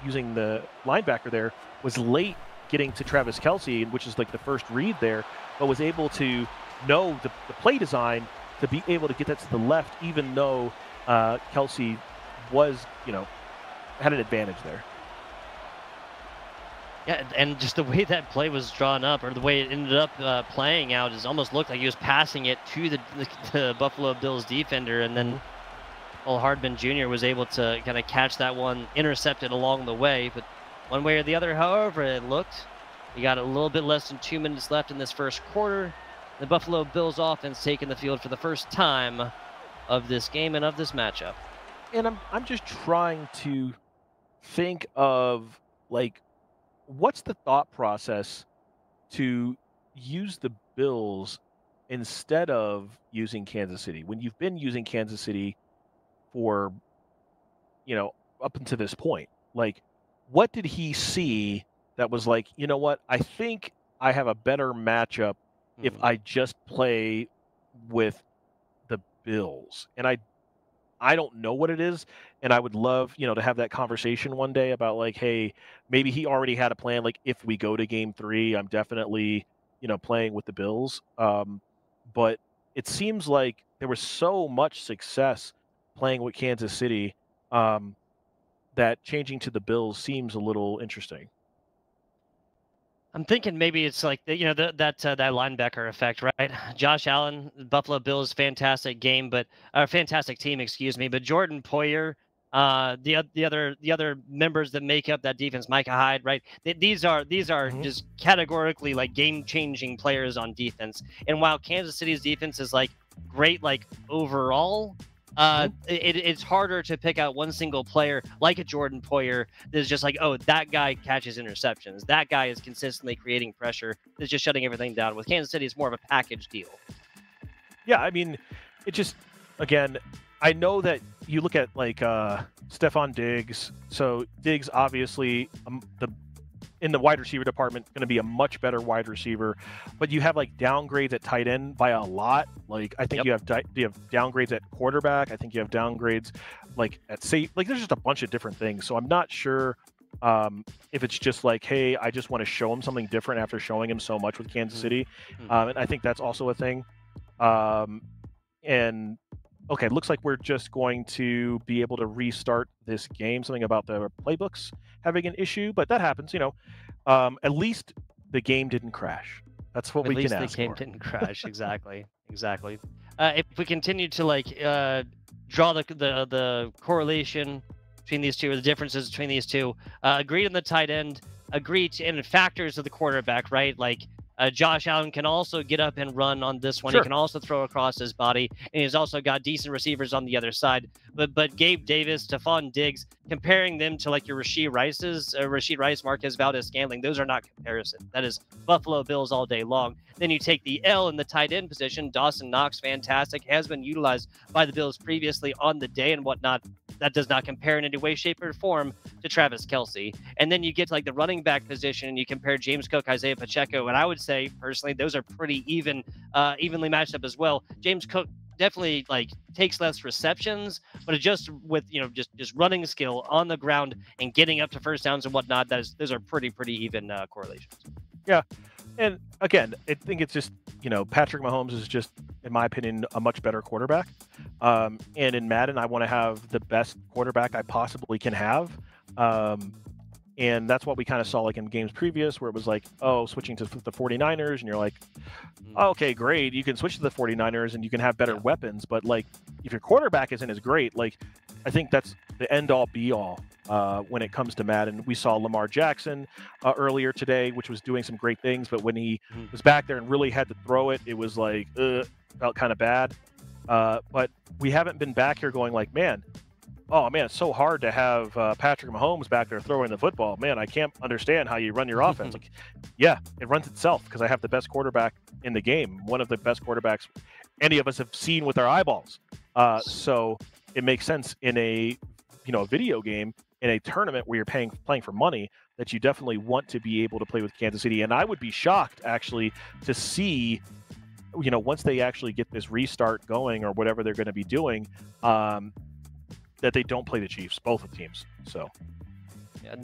using the linebacker there was late getting to Travis Kelce, which is the first read there, but was able to know the play design to be able to get that to the left, even though Kelce was, had an advantage there. Yeah, and just the way that play was drawn up, or the way it ended up playing out, is almost looked like he was passing it to the Buffalo Bills defender, and then Paul Hardman Jr. was able to kind of catch that one, intercept it along the way. But one way or the other, however it looked, we got a little bit less than 2 minutes left in this first quarter. The Buffalo Bills offense taking the field for the first time of this game and of this matchup. And I'm just trying to think of like what's the thought process to use the Bills instead of using Kansas City when you've been using Kansas City for up until this point? Like, what did he see that was like, you know what? I think I have a better matchup if I just play with the Bills. And I don't know what it is, and I would love, to have that conversation one day about like, hey, maybe he already had a plan. Like, if we go to Game 3, I'm definitely, playing with the Bills. But it seems like there was so much success playing with Kansas City that changing to the Bills seems a little interesting. I'm thinking maybe it's like that linebacker effect, right? Josh Allen, Buffalo Bills, fantastic game, but fantastic team, excuse me. But Jordan Poyer, the other members that make up that defense, Micah Hyde, right? These are just categorically like game changing players on defense. And while Kansas City's defense is like great, like overall. It's harder to pick out one single player like a Jordan Poyer that's just like, oh, that guy catches interceptions. That guy is consistently creating pressure. That's just shutting everything down. With Kansas City, it's more of a package deal. Yeah, I mean, it just, again, I know that you look at like Stephon Diggs. So Diggs, obviously, in the wide receiver department, going to be a much better wide receiver, but you have like downgrades at tight end by a lot. Like I think you have downgrades at quarterback. I think you have downgrades like at safe. Like there's just a bunch of different things. So I'm not sure if it's just like, hey, I just want to show him something different after showing him so much with Kansas City, and I think that's also a thing. And okay, looks like we're just going to be able to restart this game. Something about the playbooks having an issue, but that happens, at least the game didn't crash. That's what we can ask for. At least the game didn't crash. Exactly. If we continue to like draw the correlation between these two, or the differences between these two, agreed on the tight end, agreed in factors of the quarterback, right? Like Josh Allen can also get up and run on this one. Sure. He can also throw across his body, and he's also got decent receivers on the other side. But Gabe Davis, Stephon Diggs, comparing them to like your Rashid Rice, Marquez Valdez-Scantling, those are not comparisons. That is Buffalo Bills all day long. Then you take the L in the tight end position. Dawson Knox, fantastic, has been utilized by the Bills previously on the day and whatnot. That does not compare in any way, shape, or form to Travis Kelce. And then you get to like the running back position and you compare James Cook, Isaiah Pacheco, and I would say personally those are pretty evenly matched up as well. James Cook definitely like takes less receptions, but just with just running skill on the ground and getting up to first downs and whatnot, those are pretty even correlations. Yeah. And again, I think it's just, Patrick Mahomes is just, in my opinion, a much better quarterback. And in Madden, I want to have the best quarterback I possibly can have. And that's what we kind of saw like in games previous where it was like, oh, switching to the 49ers. And you're like, okay, great. You can switch to the 49ers and you can have better weapons. But like, if your quarterback isn't as great, like, I think that's the end all be all when it comes to Madden. We saw Lamar Jackson earlier today, which was doing some great things. But when he was back there and really had to throw it, it was like, felt kind of bad. But we haven't been back here going like, man, it's so hard to have Patrick Mahomes back there throwing the football. Man, I can't understand how you run your offense. Like, yeah, it runs itself because I have the best quarterback in the game, one of the best quarterbacks any of us have seen with our eyeballs. So it makes sense in a video game, in a tournament where you're playing for money, that you definitely want to be able to play with Kansas City. And I would be shocked actually to see, once they actually get this restart going or whatever they're going to be doing, that they don't play the Chiefs, both of teams. So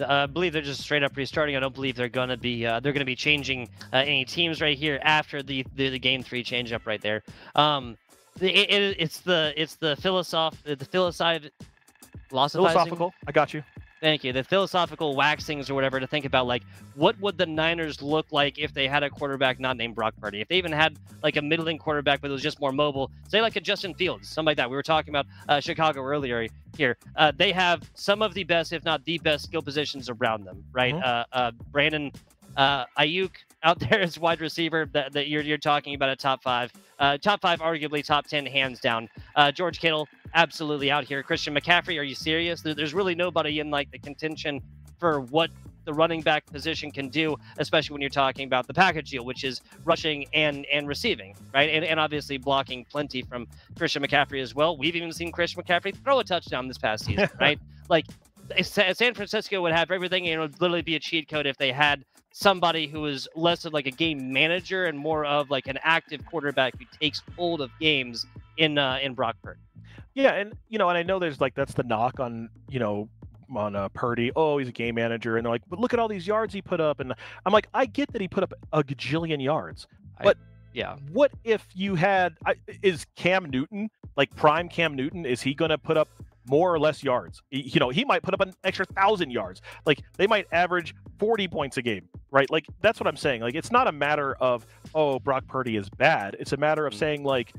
I believe they're just straight up restarting. I don't believe they're going to be changing any teams right here after the game 3 change up right there. It's the philosophical. I got you. Thank you. The philosophical waxings or whatever to think about, like, what would the Niners look like if they had a quarterback not named Brock Purdy? If they even had like a middling quarterback, but it was just more mobile, say like a Justin Fields, something like that. We were talking about Chicago earlier here. They have some of the best, if not the best, skill positions around them, right? Brandon Ayuk out there as wide receiver that you're talking about at top 5, arguably top 10 hands down. George Kittle, absolutely out here. Christian McCaffrey, are you serious? There's really nobody in like the contention for what the running back position can do, especially when you're talking about the package deal, which is rushing and receiving, right? And obviously blocking plenty from Christian McCaffrey as well. We've even seen Christian McCaffrey throw a touchdown this past season, right? Like San Francisco would have everything, and it would literally be a cheat code if they had somebody who is less of like a game manager and more of like an active quarterback who takes hold of games in Brock Purdy. Yeah, and and I know there's like that's the knock on on Purdy. Oh, he's a game manager, and they're like, but look at all these yards he put up, and I'm like, I get that he put up a gajillion yards, but yeah, what if you had is Cam Newton like prime Cam Newton? Is he going to put up more or less yards? He might put up an extra 1,000 yards. Like they might average 40 points a game, right? Like that's what I'm saying. Like it's not a matter of Brock Purdy is bad. It's a matter of saying like,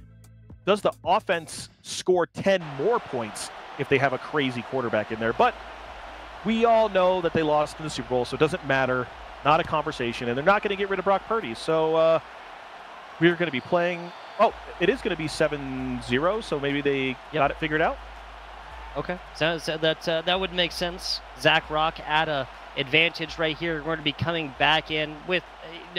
does the offense score 10 more points if they have a crazy quarterback in there? But we all know that they lost in the Super Bowl, so it doesn't matter. Not a conversation, and they're not going to get rid of Brock Purdy. So we're going to be playing. Oh, it is going to be 7-0, so maybe they got it figured out. Okay, so that would make sense. Zach Rock at a advantage right here. We're going to be coming back in with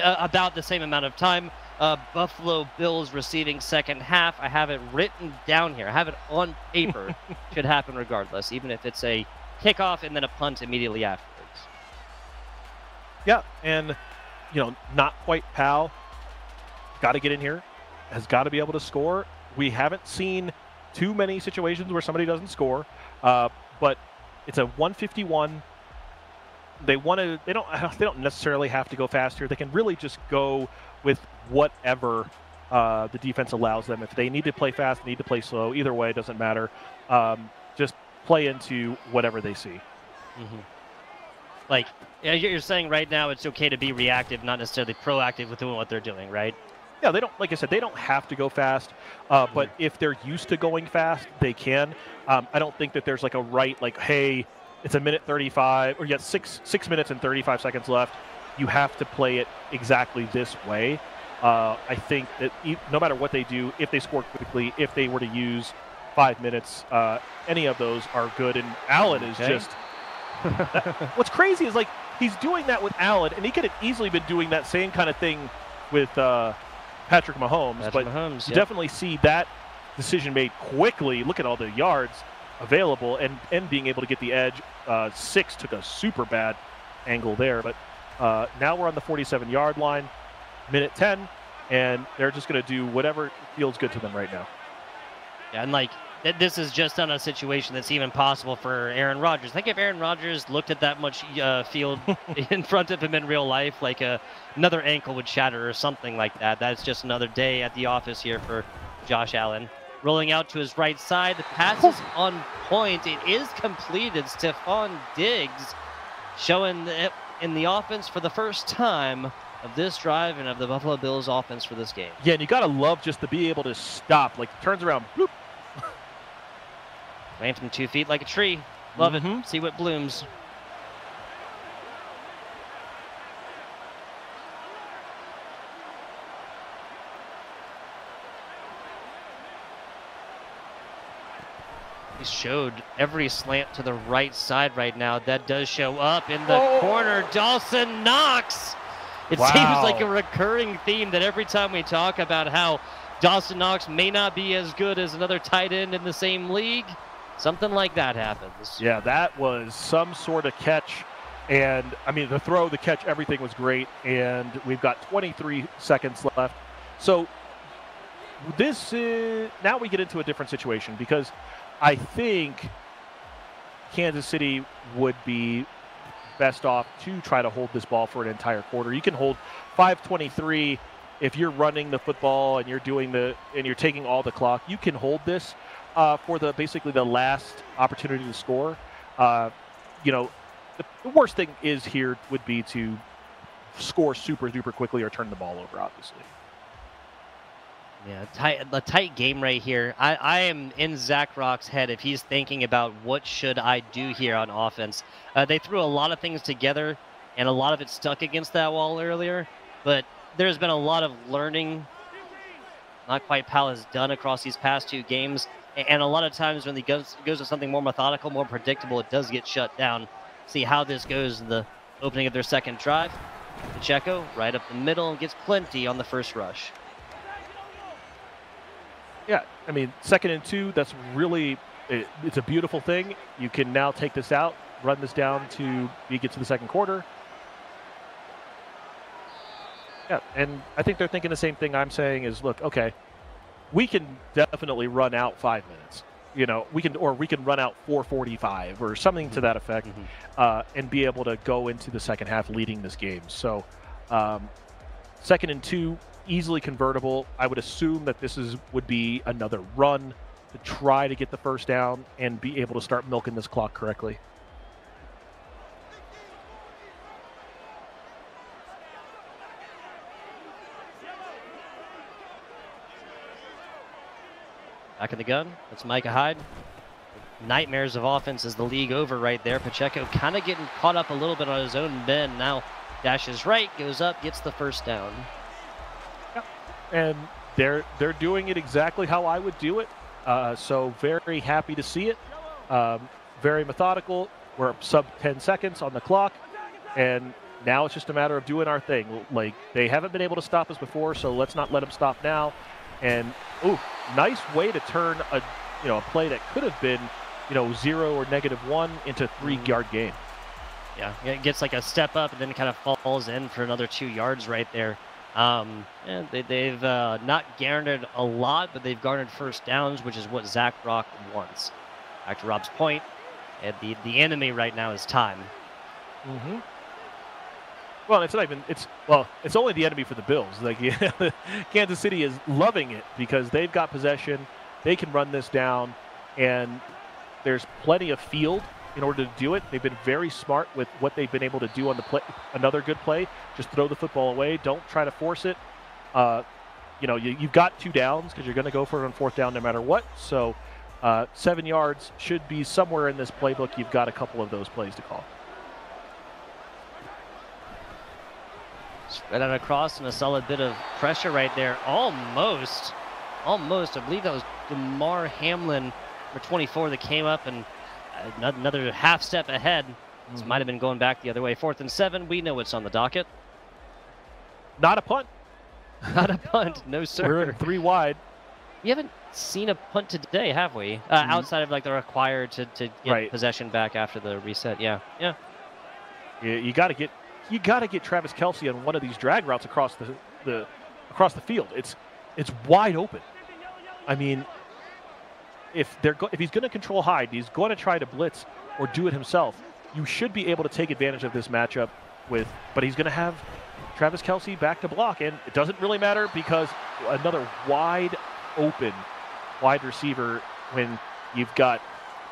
about the same amount of time. Buffalo Bills receiving second half. I have it written down here. I have it on paper. Should happen regardless, even if it's a kickoff and then a punt immediately afterwards. Yeah, and not quite Pal. Got to get in here. Has got to be able to score. We haven't seen too many situations where somebody doesn't score, but it's a 151. They don't necessarily have to go faster. They can really just go with whatever the defense allows them. If they need to play fast, need to play slow. Either way, it doesn't matter. Just play into whatever they see. Mm-hmm. Like you're saying right now, it's okay to be reactive, not necessarily proactive with doing what they're doing, right? Yeah, they don't. Like I said, they don't have to go fast. But if they're used to going fast, they can. I don't think that there's like a right, like, hey, it's 1:35, or you got 6 minutes and 35 seconds left. You have to play it exactly this way. I think that no matter what they do, if they score quickly, if they were to use 5 minutes, any of those are good. And Allen is just. What's crazy is like he's doing that with Allen, and he could have easily been doing that same kind of thing with Patrick Mahomes. But you definitely see that decision made quickly. Look at all the yards available and being able to get the edge. 6 took a super bad angle there, but now we're on the 47-yard line, minute 10, and they're just going to do whatever feels good to them right now. Yeah, and like this is just not a situation that's even possible for Aaron Rodgers. I think if Aaron Rodgers looked at that much field in front of him in real life, like another ankle would shatter or something like that. That's just another day at the office here for Josh Allen. Rolling out to his right side. The pass is on point. It is completed. Stephon Diggs showing in the offense for the first time of this drive and of the Buffalo Bills offense for this game. Yeah, and you got to love just to be able to stop. Like, turns around, bloop. Plant him 2 feet like a tree. Love it. See what blooms. He showed every slant to the right side right now. That does show up in the corner. Dawson Knox. It seems like a recurring theme that every time we talk about how Dawson Knox may not be as good as another tight end in the same league, something like that happens. Yeah, that was some sort of catch. And, I mean, the throw, the catch, everything was great. And we've got 23 seconds left. So this is, now we get into a different situation because I think Kansas City would be best off to try to hold this ball for an entire quarter. You can hold 5:23 if you're running the football and you're taking all the clock. You can hold this for basically the last opportunity to score. The worst thing would be to score super duper quickly or turn the ball over, obviously. Yeah, the tight game right here. I am in Zach Rock's head if he's thinking about what should I do here on offense. They threw a lot of things together, and a lot of it stuck against that wall earlier. But there's been a lot of learning. Not quite Pal has done across these past 2 games. And a lot of times when he goes to something more methodical, more predictable, it does get shut down. See how this goes in the opening of their second drive. Pacheco right up the middle and gets plenty on the first rush. Yeah, I mean, 2nd and 2, that's really, it's a beautiful thing. You can now take this out, run this down to get to the second quarter. Yeah, and I think they're thinking the same thing I'm saying is, look, okay, we can definitely run out 5 minutes. You know, we can run out 4:45 or something to that effect, and be able to go into the second half leading this game. So, 2nd and 2, easily convertible. I would assume that this would be another run to try to get the first down and be able to start milking this clock correctly. Back in the gun. That's Micah Hyde. Nightmares of offense is the league over right there. Pacheco kind of getting caught up a little bit on his own bend. Now dashes right, goes up, gets the first down. Yep. And they're doing it exactly how I would do it. So very happy to see it. Very methodical. We're sub 10 seconds on the clock. And now it's just a matter of doing our thing. Like, they haven't been able to stop us before, so let's not let them stop now. And, ooh, nice way to turn a play that could have been, 0 or -1 into 3-yard gain. Yeah, it gets like a step up and then kind of falls in for another 2 yards right there. And they've not garnered a lot, but they've garnered first downs, which is what Zach Brock wants. Back to Rob's point, and the enemy right now is time. Mm-hmm. Well, it's not even. It's only the enemy for the Bills. Like, Kansas City is loving it because they've got possession. They can run this down, and there's plenty of field in order to do it. They've been very smart with what they've been able to do on the play. Another good play, just throw the football away. Don't try to force it. You've got 2 downs because you're going to go for it on 4th down no matter what. So 7 yards should be somewhere in this playbook. You've got a couple of those plays to call. Spread out across and a solid bit of pressure right there. Almost. I believe that was DeMar Hamlin, number 24, that came up and another half step ahead. This might have been going back the other way. 4th and 7. We know what's on the docket. Not a punt. Not a punt. No, sir. We're in 3 wide. We haven't seen a punt today, have we? Outside of like the required to get possession back after the reset. Yeah. You got to get Travis Kelce on one of these drag routes across the field. It's wide open. I mean, if he's going to control Hyde, he's going to try to blitz or do it himself. You should be able to take advantage of this matchup but he's going to have Travis Kelce back to block, and it doesn't really matter because another wide open wide receiver when you've got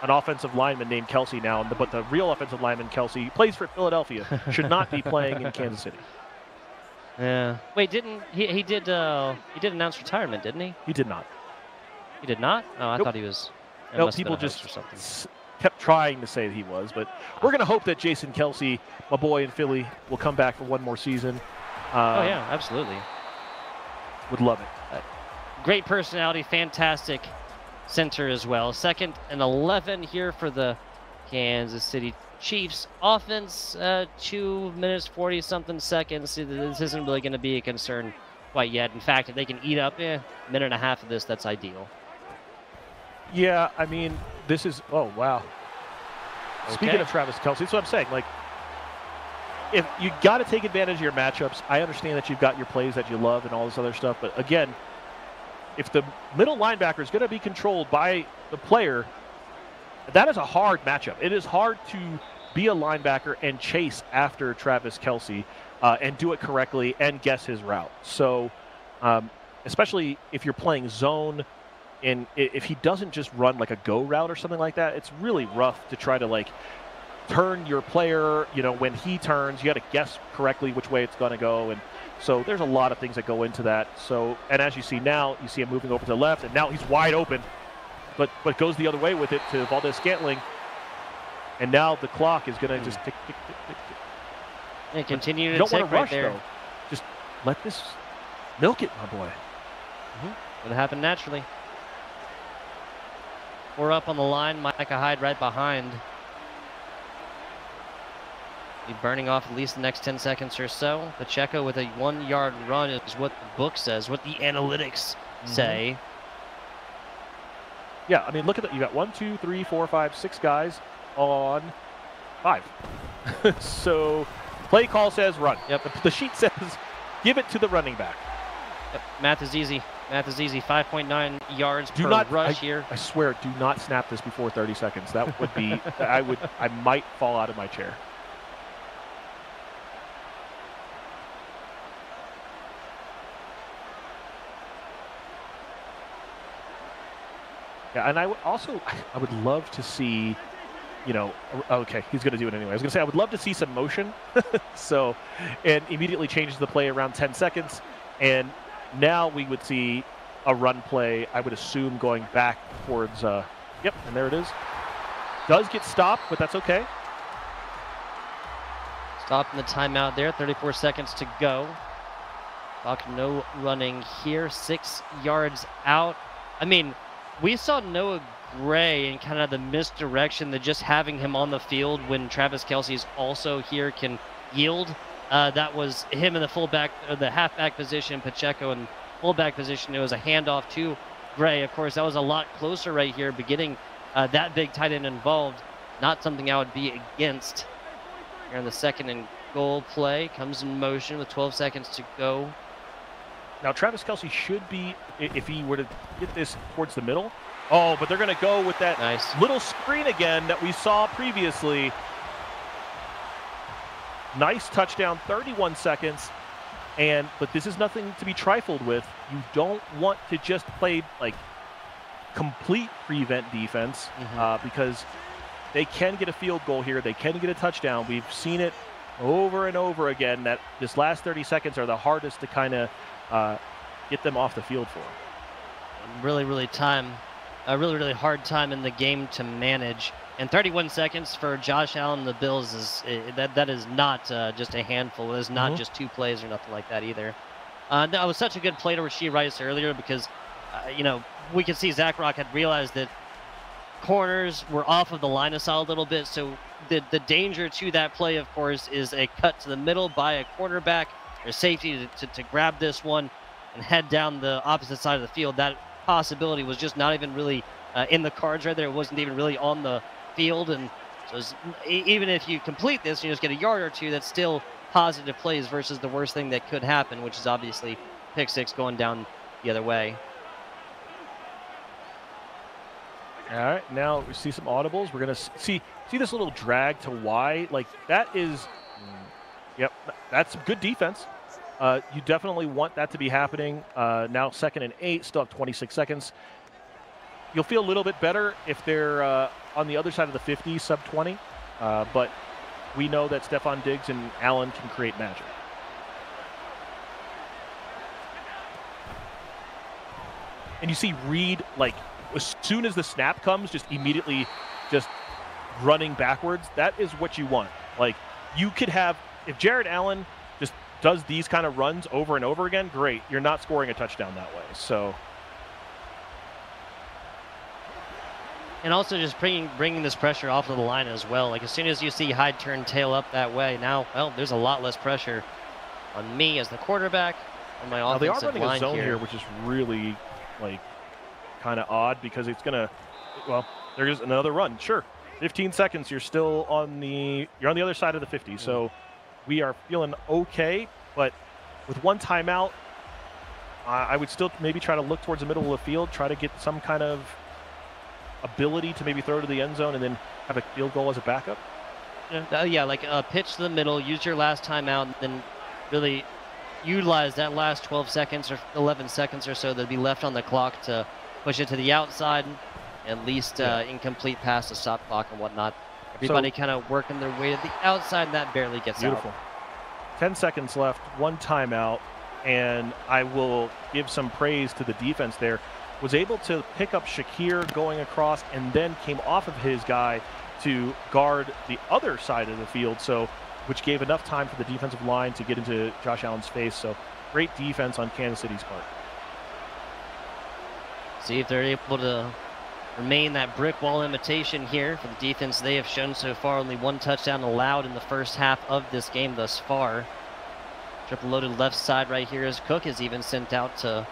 an offensive lineman named Kelce now, but the real offensive lineman, Kelce, plays for Philadelphia, should not be playing in Kansas City. Yeah. Wait, he did announce retirement, didn't he? He did not. He did not? Oh, I Nope. thought he was. No, people just kept trying to say that he was, but we're going to hope that Jason Kelce, my boy in Philly, will come back for one more season. Oh yeah, absolutely. Would love it. Great personality, fantastic center as well. 2nd and 11 here for the Kansas City Chiefs. Offense, 2 minutes 40-something seconds. This isn't really going to be a concern quite yet. In fact, if they can eat up a minute and a half of this, that's ideal. Yeah, I mean, this is. Oh wow. Okay. Speaking of Travis Kelce, that's what I'm saying. Like, if you got to take advantage of your matchups, I understand that you've got your plays that you love and all this other stuff, but again, if the middle linebacker is going to be controlled by the player, that is a hard matchup. It is hard to be a linebacker and chase after Travis Kelce and do it correctly and guess his route. So, especially if you're playing zone, and if he doesn't just run like a go route or something like that, it's really rough to try to like turn your player, when he turns, you got to guess correctly which way it's going to go. And so there's a lot of things that go into that. So, and as you see now, you see him moving over to the left, and now he's wide open, but goes the other way with it to Valdez-Scantling. And now the clock is going to just tick, tick, tick, tick, tick. And continue to you don't tick want to rush, there. though. Just let this milk it, my boy. It'll happen naturally. 4 up on the line. Micah Hyde right behind. Be burning off at least the next 10 seconds or so. Pacheco with a 1-yard run is what the book says, what the analytics say. Yeah, I mean, look at that. You got 1, 2, 3, 4, 5, 6 guys on 5. So play call says run. Yep. The sheet says give it to the running back. Yep. Math is easy. Math is easy. 5.9 yards per rush here. I swear, do not snap this before 30 seconds. That would be, I might fall out of my chair. Yeah, and I would love to see, you know, okay, he's going to do it anyway. I was going to say, I would love to see some motion. So, and immediately changes the play around 10 seconds. And now we would see a run play, I would assume, going back towards, yep, and there it is. Does get stopped, but that's okay. Stopping the timeout there, 34 seconds to go. Clock no running here, 6 yards out. I mean, we saw Noah Gray and kind of the misdirection that just having him on the field when Travis Kelce is also here can yield. That was him in the fullback, or the halfback position, Pacheco in fullback position. It was a handoff to Gray. Of course, that was a lot closer right here, but getting that big tight end involved, not something I would be against. Here in the 2nd and goal play, comes in motion with 12 seconds to go. Now, Travis Kelce should be, if he were to get this towards the middle. Oh, but they're going to go with that little screen again that we saw previously. Nice touchdown, 31 seconds. But this is nothing to be trifled with. You don't want to just play like complete prevent defense because they can get a field goal here. They can get a touchdown. We've seen it over and over again that this last 30 seconds are the hardest to kind of get them off the field for. Really hard time in the game to manage. And 31 seconds for Josh Allen and the Bills is that is not just a handful. It is not just 2 plays or nothing like that either. That was such a good play to Rashee Rice earlier because, you know, we could see Zach Rock had realized that corners were off of the line of sight a little bit. So the danger to that play, of course, is a cut to the middle by a quarterback or safety to grab this one and head down the opposite side of the field. That possibility was just not even really in the cards right there. It wasn't even really on the field. And so even if you complete this and you just get a yard or 2, that's still positive plays versus the worst thing that could happen, which is obviously pick 6 going down the other way. All right, now we see some audibles. We're going to see this little drag to Y. Like, that is, yep, that's good defense. You definitely want that to be happening. Now 2nd and 8, still have 26 seconds. You'll feel a little bit better if they're on the other side of the 50, sub 20. But we know that Stephon Diggs and Allen can create magic. And you see Reed, like, as soon as the snap comes, just immediately just running backwards. That is what you want. Like, you could have, if Jared Allen just does these kind of runs over and over again, great. You're not scoring a touchdown that way. So, and also just bringing this pressure off of the line as well. Like, as soon as you see Hyde turn tail up that way, now, well, there's a lot less pressure on me as the quarterback, on my offensive line. They are running a zone here, which is really, like, kind of odd because it's going to, well, there's another run. Sure, 15 seconds, you're on the other side of the 50. So we are feeling okay, but with 1 timeout, I would still maybe try to look towards the middle of the field, try to get some kind of ability to maybe throw to the end zone and then have a field goal as a backup. Yeah, like a pitch to the middle, use your last timeout, and then really utilize that last 12 seconds or 11 seconds or so that'd be left on the clock to push it to the outside, at least incomplete pass to stop clock and whatnot. Everybody kind of working their way to the outside, and that barely gets beautiful. 10 seconds left, 1 timeout, and I will give some praise to the defense there. Was able to pick up Shakir going across and then came off of his guy to guard the other side of the field, so which gave enough time for the defensive line to get into Josh Allen's face. So great defense on Kansas City's part. See if they're able to remain that brick wall imitation here for the defense they have shown so far. Only one touchdown allowed in the first half of this game thus far. Triple loaded left side right here as Cook is even sent out to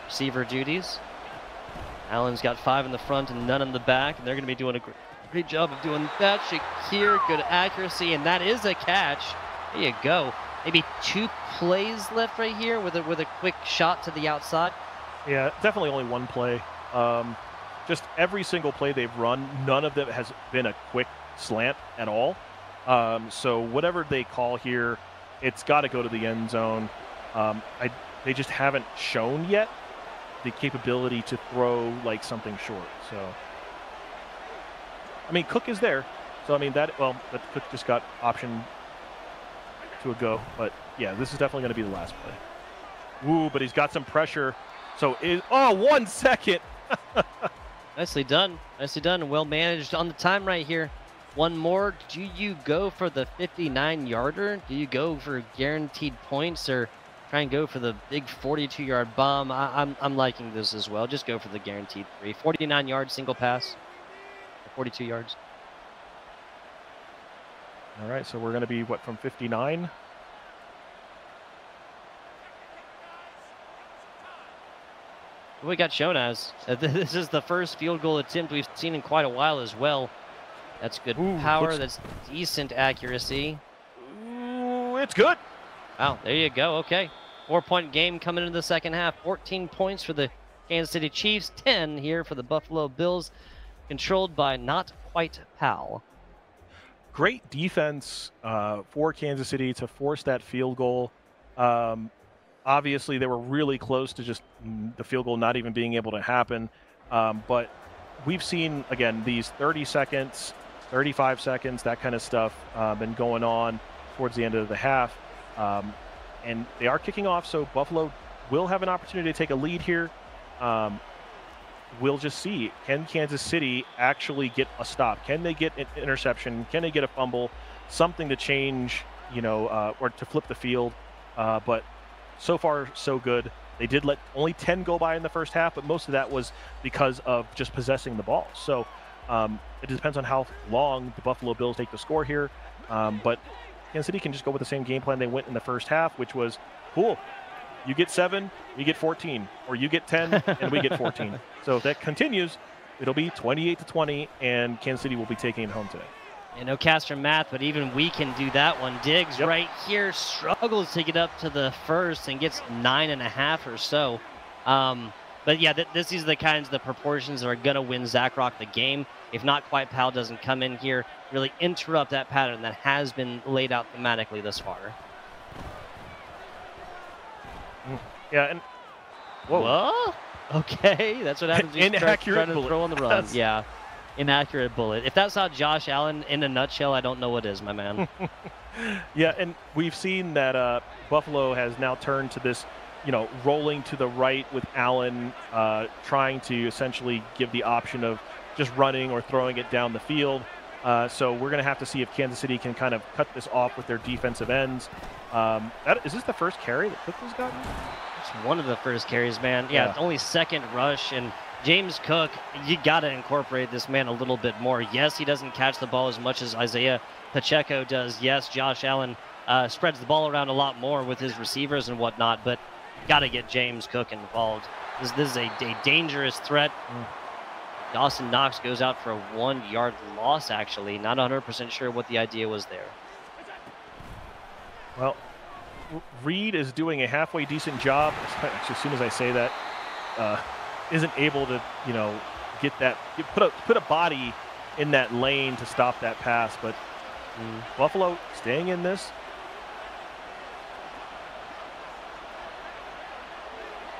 receiver duties. Allen's got 5 in the front and none in the back, and they're going to be doing a great job of doing that. Shakir, good accuracy, and that is a catch. There you go. Maybe 2 plays left right here with a quick shot to the outside. Yeah, definitely only 1 play. Just every single play they've run, none of them has been a quick slant at all. So whatever they call here, it's got to go to the end zone. They just haven't shown yet the capability to throw like something short. So, I mean, Cook is there. So, I mean, that Cook just got option to a go. But, yeah, this is definitely going to be the last play. Ooh, but he's got some pressure. So, 1 second. Nicely done. Nicely done. Well managed on the time right here. One more. Do you go for the 59-yarder? Do you go for guaranteed points or try and go for the big 42-yard bomb? I'm liking this as well. Just go for the guaranteed 3. 49-yard single pass. 42 yards. All right, so we're going to be, what, from 59? We got shown as. This is the first field goal attempt we've seen in quite a while as well. That's good power. That's decent accuracy. Ooh, it's good. Wow, there you go. Okay. 4-point game coming into the second half. 14 points for the Kansas City Chiefs. 10 here for the Buffalo Bills. Controlled by not quite Powell. Great defense for Kansas City to force that field goal. Obviously, they were really close to just the field goal not even being able to happen. But we've seen, again, these 30 seconds, 35 seconds, that kind of stuff been going on towards the end of the half. And they are kicking off, so Buffalo will have an opportunity to take a lead here. We'll just see. Can Kansas City actually get a stop? Can they get an interception? Can they get a fumble? Something to change, or to flip the field. But so far, so good. They did let only 10 go by in the first half, but most of that was because of just possessing the ball. So it depends on how long the Buffalo Bills take the score here. But Kansas City can just go with the same game plan they went in the first half, which was, cool, you get 7, we get 14, or you get 10, and we get 14. So if that continues, it'll be 28-20, and Kansas City will be taking it home today. And no Castro math, but even we can do that one. Diggs right here struggles to get up to the first and gets 9.5 or so. But yeah, this is the proportions that are going to win Zach Rock the game. If not quite, Powell doesn't come in here, really interrupt that pattern that has been laid out thematically thus far. Yeah, and whoa. Okay, that's what happens when you start trying to throw on the run. Yeah. Inaccurate bullet. If that's not Josh Allen in a nutshell, I don't know what is, my man. Yeah, and we've seen that Buffalo has now turned to this, rolling to the right with Allen, trying to essentially give the option of just running or throwing it down the field. So we're going to have to see if Kansas City can kind of cut this off with their defensive ends. Is this the first carry that Cook has gotten? It's one of the first carries, man. Yeah, it's only second rush, and James Cook, you got to incorporate this man a little bit more. Yes, he doesn't catch the ball as much as Isaiah Pacheco does. Yes, Josh Allen spreads the ball around a lot more with his receivers and whatnot, but got to get James Cook involved. This is a dangerous threat. Dawson Knox goes out for a 1-yard loss, actually. Not 100% sure what the idea was there. Well, Reed is doing a halfway decent job. As soon as I say that, isn't able to, get that, put a body in that lane to stop that pass. But Buffalo staying in this.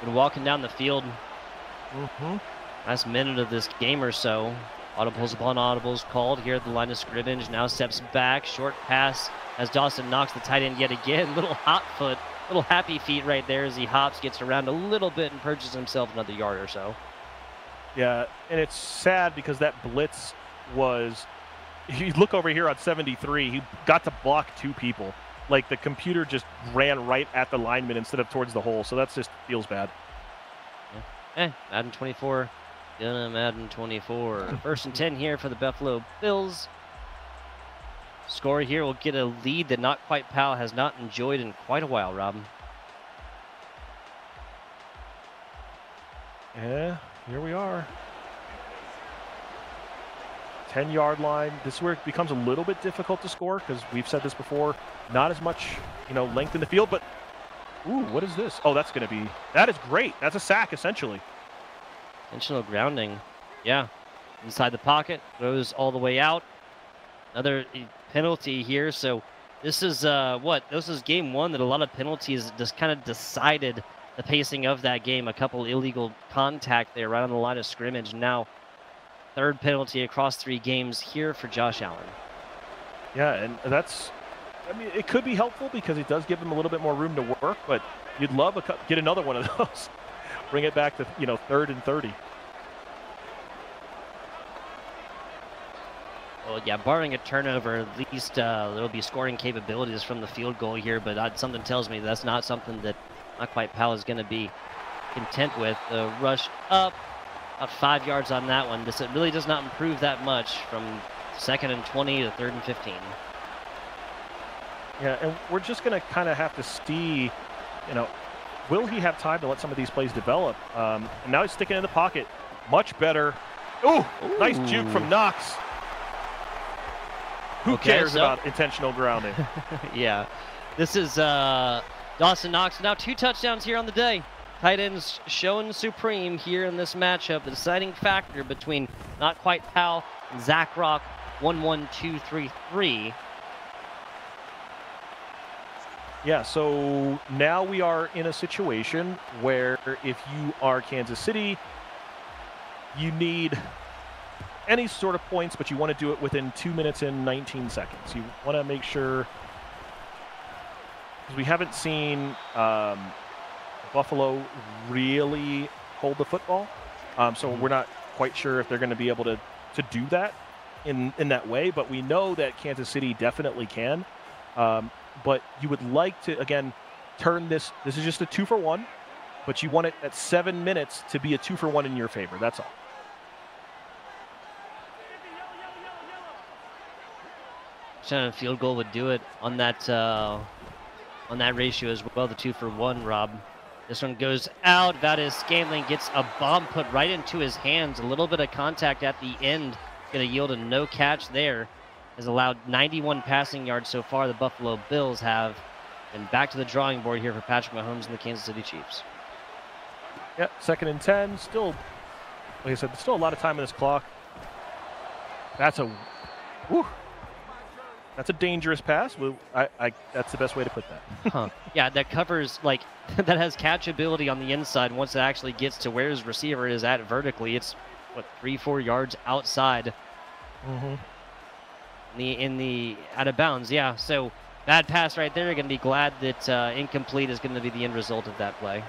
Been walking down the field. Last minute of this game or so. Audibles upon audibles called here at the line of scrimmage. Now steps back, short pass as Dawson knocks the tight end yet again. Little hot foot, little happy feet right there as he hops, gets around a little bit and purchases himself another yard or so. Yeah, and it's sad because that blitz was, you look over here on 73, he got to block 2 people. Like the computer just ran right at the lineman instead of towards the hole. So that just feels bad. Madden 24 Gonna Madden 24. First and 10 here for the Buffalo Bills. Score here will get a lead that Not Quite Pal has not enjoyed in quite a while, Rob. Yeah, here we are. 10-yard line. This is where it becomes a little bit difficult to score because we've said this before. Not as much, length in the field, but ooh, what is this? Oh, that is great. That's a sack, essentially. Intentional grounding. Yeah. Inside the pocket, goes all the way out. Another penalty here. So this is this is game one that a lot of penalties just kind of decided the pacing of that game. A couple illegal contact there right on the line of scrimmage. Now, third penalty across 3 games here for Josh Allen. Yeah, and it could be helpful because it does give him a little bit more room to work, but you'd love get another one of those. Bring it back to, 3rd and 30. Well, yeah, barring a turnover, at least there'll be scoring capabilities from the field goal here, but something tells me that's not something that Not Quite Pal is going to be content with. The rush up, about 5 yards on that one. This really does not improve that much from 2nd and 20 to 3rd and 15. Yeah, and we're just going to kind of have to see, will he have time to let some of these plays develop? And now he's sticking in the pocket. Much better. Ooh, nice juke from Knox. Who cares about intentional grounding? Yeah. This is Dawson Knox. Now 2 touchdowns here on the day. Tight ends showing supreme here in this matchup. The deciding factor between Not Quite Pal and Zach Rock, 1-1-2-3-3. Yeah, so now we are in a situation where if you are Kansas City, you need any sort of points, but you want to do it within 2 minutes and 19 seconds. You want to make sure, because we haven't seen Buffalo really hold the football, so we're not quite sure if they're going to be able to do that in that way, but we know that Kansas City definitely can. But you would like to, again, turn this is just a 2-for-1, but you want it at 7 minutes to be a 2-for-1 in your favor. That's all. A field goal would do it on that ratio as well, the 2-for-1, Rob. This one goes out. Valdez-Scantling gets a bomb put right into his hands. A little bit of contact at the end. Going to yield a no catch there. Has allowed 91 passing yards so far. The Buffalo Bills have been back to the drawing board here for Patrick Mahomes and the Kansas City Chiefs. Yeah, 2nd and 10. Still, like I said, there's still a lot of time in this clock. That's a dangerous pass. That's the best way to put that. Huh. Yeah, that covers, that has catchability on the inside. Once it actually gets to where his receiver is at vertically, it's, 3-4 yards outside. Mm-hmm. In the out of bounds, yeah. So bad pass right there. You're going to be glad that incomplete is going to be the end result of that play.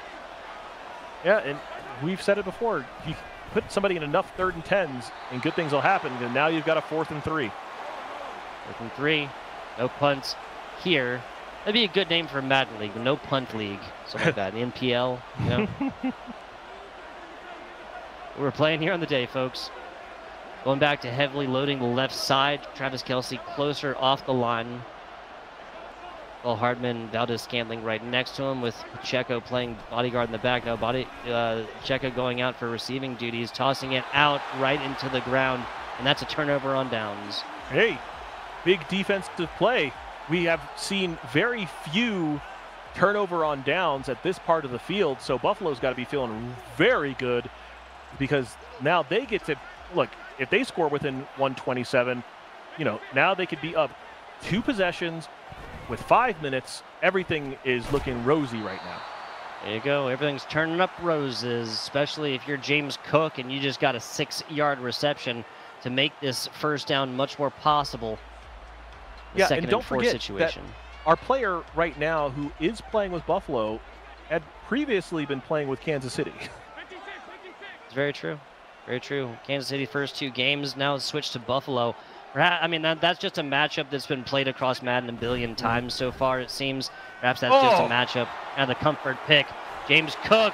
Yeah, and we've said it before. You put somebody in enough 3rd and 10s, and good things will happen. And now you've got a 4th and 3. 4th and 3. No punts here. That'd be a good name for a Madden League, the No Punt League, something like that. The NPL, We're playing here on the day, folks. Going back to heavily loading the left side. Travis Kelce closer off the line. Well, Hardman, Valdez-Scantling right next to him with Pacheco playing bodyguard in the back. Now Pacheco going out for receiving duties, tossing it out right into the ground, and that's a turnover on downs. Hey, big defensive play. We have seen very few turnover on downs at this part of the field, so Buffalo's got to be feeling very good because now they get to, look, if they score within 127, now they could be up 2 possessions with 5 minutes. Everything is looking rosy right now. There you go. Everything's turning up roses, especially if you're James Cook and you just got a 6-yard reception to make this first down much more possible. Yeah, and don't forget situation. That our player right now who is playing with Buffalo had previously been playing with Kansas City. It's very true. Very true. Kansas City first 2 games, now switched to Buffalo. I mean, that's just a matchup that's been played across Madden a billion times so far, it seems. Perhaps that's just a matchup and the comfort pick. James Cook,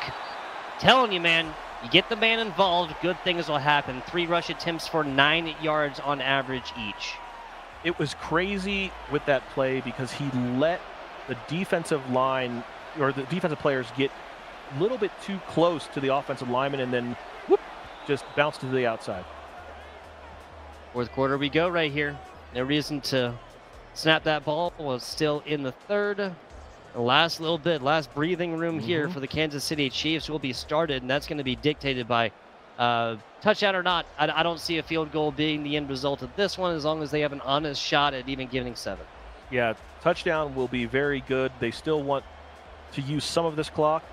telling you, man, You get the man involved, good things will happen. 3 rush attempts for 9 yards on average each. It was crazy with that play because he let the defensive line or the defensive players get a little bit too close to the offensive lineman and then whoop, just bounced to the outside. Fourth quarter we go right here. No reason to snap that ball. Well, it's still in the third. The last little bit, last breathing room here for the Kansas City Chiefs will be started, and that's going to be dictated by touchdown or not. I don't see a field goal being the end result of this one as long as they have an honest shot at even getting 7. Yeah, touchdown will be very good. They still want to use some of this clock,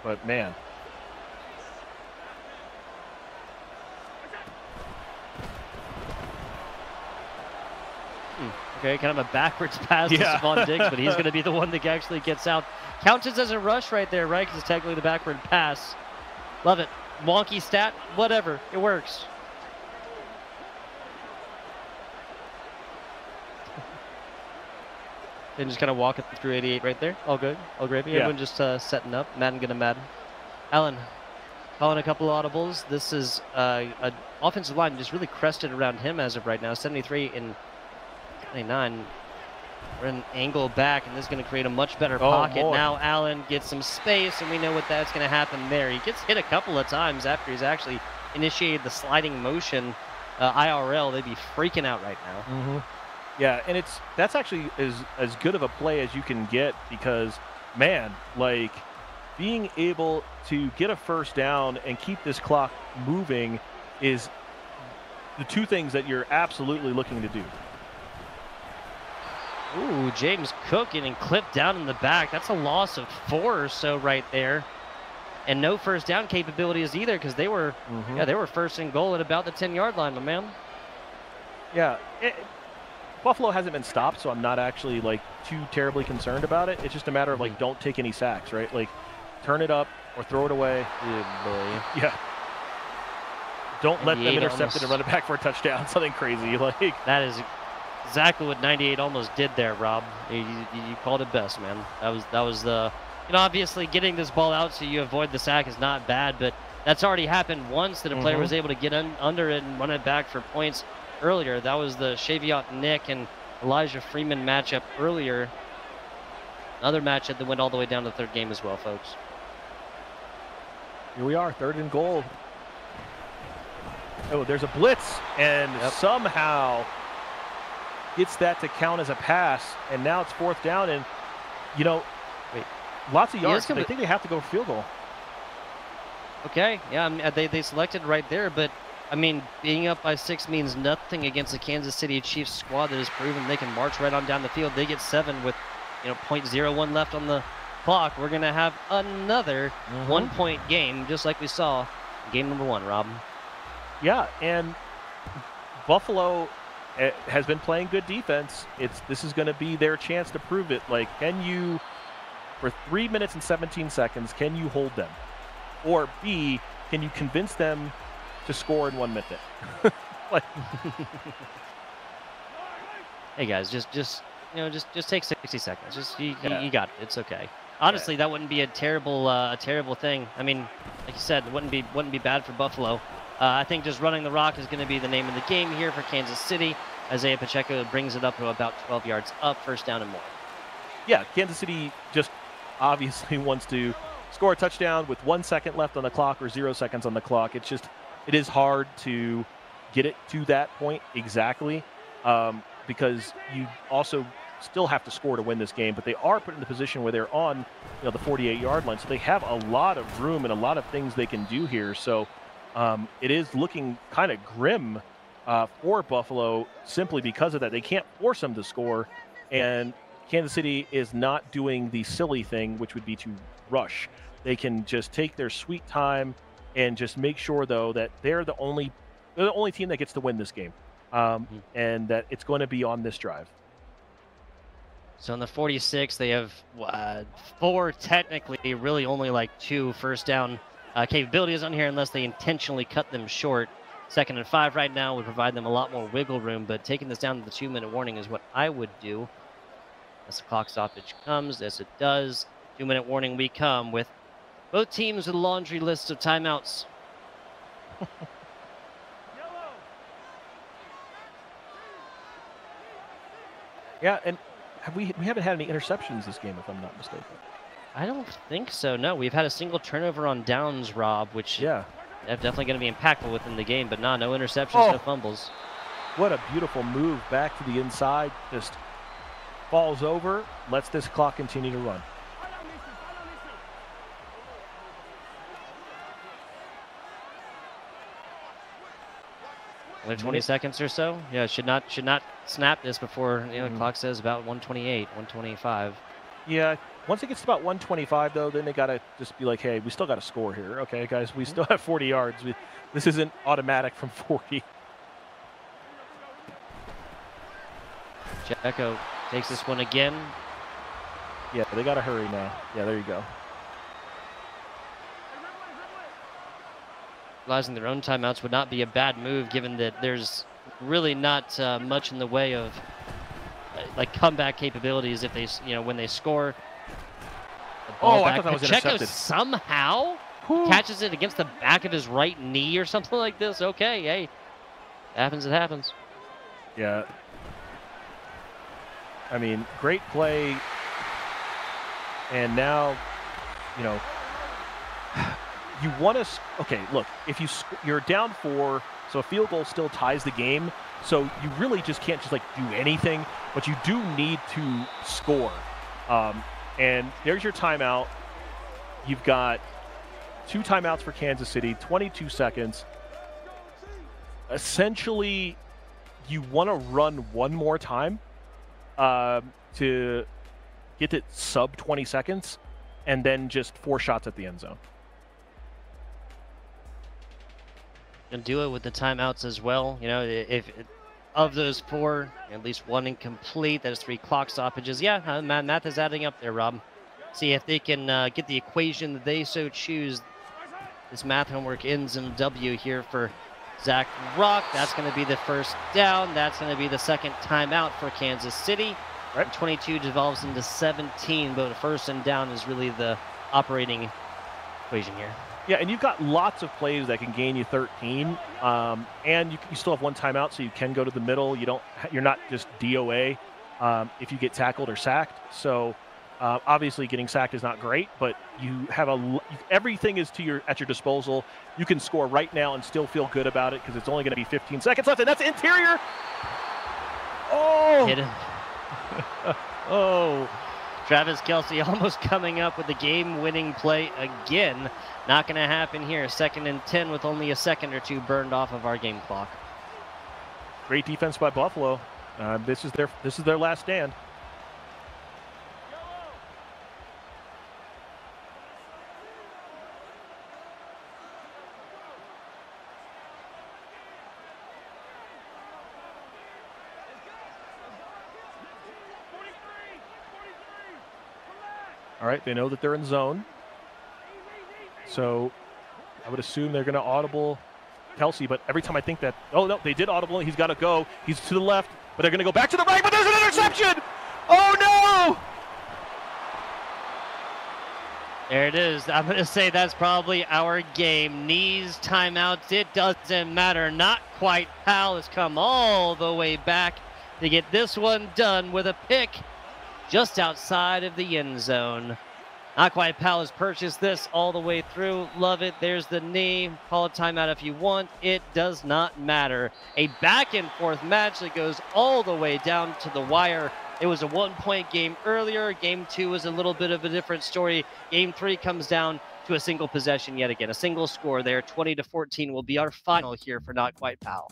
but man. Okay, kind of a backwards pass to Stephon Diggs, but he's going to be the one that actually gets out. Counts as a rush right there, right? Because it's technically the backward pass. Love it. Wonky stat, whatever. It works. And just kind of walking through 88 right there. All good. All gravy. Everyone just setting up. Madden gonna Madden. Allen calling a couple audibles. This is an offensive line just really crested around him as of right now. 73 and 29. We're in an angle back, and this is going to create a much better pocket. Now Allen gets some space, and we know what that's going to happen there. He gets hit a couple of times after he's actually initiated the sliding motion IRL. They'd be freaking out right now. Yeah, and that's actually as good of a play as you can get because, man, like being able to get a first down and keep this clock moving is the 2 things that you're absolutely looking to do. Ooh, James Cook getting clipped down in the back. That's a loss of 4 or so right there. And no first down capabilities either because they were they were first and goal at about the 10-yard line, my man. Yeah, Buffalo hasn't been stopped, so I'm not actually like too terribly concerned about it. It's just a matter of like don't take any sacks, right? Like turn it up or throw it away. Good boy. Yeah. Don't let them intercept it and run it back for a touchdown. Something crazy like that is exactly what 98 almost did there, Rob. You called it best, man. That was the, obviously getting this ball out so you avoid the sack is not bad, but that's already happened once that a player was able to get under it and run it back for points earlier. That was the Shaviot Nick and Elijah Freeman matchup earlier. Another matchup that went all the way down to the third game as well, folks. Here we are, 3rd and goal. Oh, there's a blitz, and somehow gets that to count as a pass, and now it's 4th down, and lots of yards. I think they have to go for field goal. Okay, yeah, they selected right there, but I mean, being up by 6 means nothing against the Kansas City Chiefs squad that has proven they can march right on down the field. They get 7 with 0.01 left on the clock. We're gonna have another 1-point game, just like we saw in game number 1, Rob. Yeah, and Buffalo has been playing good defense. This is going to be their chance to prove it. Like, can you, for 3 minutes and 17 seconds, can you hold them? Or B, can you convince them to score in 1 minute? Like, hey guys, just take 60 seconds. You got it. It's okay. Honestly, that wouldn't be a terrible thing. I mean, like you said, it wouldn't be bad for Buffalo. I think just running the rock is going to be the name of the game here for Kansas City. Isaiah Pacheco brings it up to about 12 yards up, first down and more. Yeah, Kansas City just obviously wants to score a touchdown with 1 second left on the clock or 0 seconds on the clock. It is hard to get it to that point exactly because you also still have to score to win this game, but they are put in the position where they're on the 48-yard line, so they have a lot of room and a lot of things they can do here. So it is looking kind of grim for Buffalo simply because of that. They can't force them to score, and Kansas City is not doing the silly thing, which would be to rush. They can just take their sweet time and just make sure, though, that they're the only team that gets to win this game, and that it's going to be on this drive. So in the 46, they have 4 technically, really only like 2 first down capabilities on here unless they intentionally cut them short. 2nd and 5 right now would provide them a lot more wiggle room, but taking this down to the 2-minute warning is what I would do. As the clock stoppage comes, as it does, 2-minute warning we come with Both teams with a laundry list of timeouts. Yeah, and we haven't had any interceptions this game, if I'm not mistaken. I don't think so. No, we've had a single turnover on downs, Rob, which Yeah. is definitely going to be impactful within the game. But no interceptions, no fumbles. What a beautiful move back to the inside. Just falls over, lets this clock continue to run. Another 20 seconds or so. Yeah, should not snap this before the clock says about 128, 125. Yeah, once it gets to about 125 though, then they gotta just be like, hey, we still got to score here, okay, guys? We still have 40 yards. This isn't automatic from 40. Checo takes this one again. Yeah, they gotta hurry now. Yeah, there you go. Realizing their own timeouts would not be a bad move, given that there's really not much in the way of like comeback capabilities if they, when they score. The ball back. I thought that was Pacheco intercepted. somehow catches it against the back of his right knee or something like this. Okay, hey, happens. It happens. Yeah. I mean, great play. And now, you want to. Okay, look, if you're down 4, so a field goal still ties the game. So you really just can't just do anything, but you do need to score. And there's your timeout. You've got 2 timeouts for Kansas City, 22 seconds. Essentially, you want to run one more time to get it sub 20 seconds, and then just 4 shots at the end zone. And do it with the timeouts as well. If of those 4, at least 1 incomplete, that is 3 clock stoppages. Yeah, math is adding up there, Rob. See if they can get the equation that they so choose. This math homework ends in a W here for Zach Rock. That's going to be the first down. That's going to be the second timeout for Kansas City. Right. And 22 devolves into 17, but a first and down is really the operating equation here. Yeah, and you've got lots of plays that can gain you 13, and you still have 1 timeout, so you can go to the middle. You're not just DOA if you get tackled or sacked. So obviously, getting sacked is not great, but you have everything is at your disposal. You can score right now and still feel good about it because it's only going to be 15 seconds left, and that's interior. Oh, hit him. Oh. Travis Kelce almost coming up with the game-winning play again. Not going to happen here. 2nd and 10 with only a second or 2 burned off of our game clock. Great defense by Buffalo. This is their last stand. All right, they know that they're in zone. So I would assume they're going to audible Kelce, but every time I think that, oh, no, they did audible. He's got to go. He's to the left, but they're going to go back to the right, but there's an interception. Oh, no. There it is. I'm going to say that's probably our game. Knees, timeouts, it doesn't matter. Not quite. Powell has come all the way back to get this one done with a pick just outside of the end zone. Not quite. Powell has purchased this all the way through. Love it. There's the knee. Call a timeout if you want. It does not matter. A back and forth match that goes all the way down to the wire. It was a 1-point game earlier. Game 2 was a little bit of a different story. Game 3 comes down to a single possession yet again. A single score there. 20-14 will be our final here for Not Quite Powell.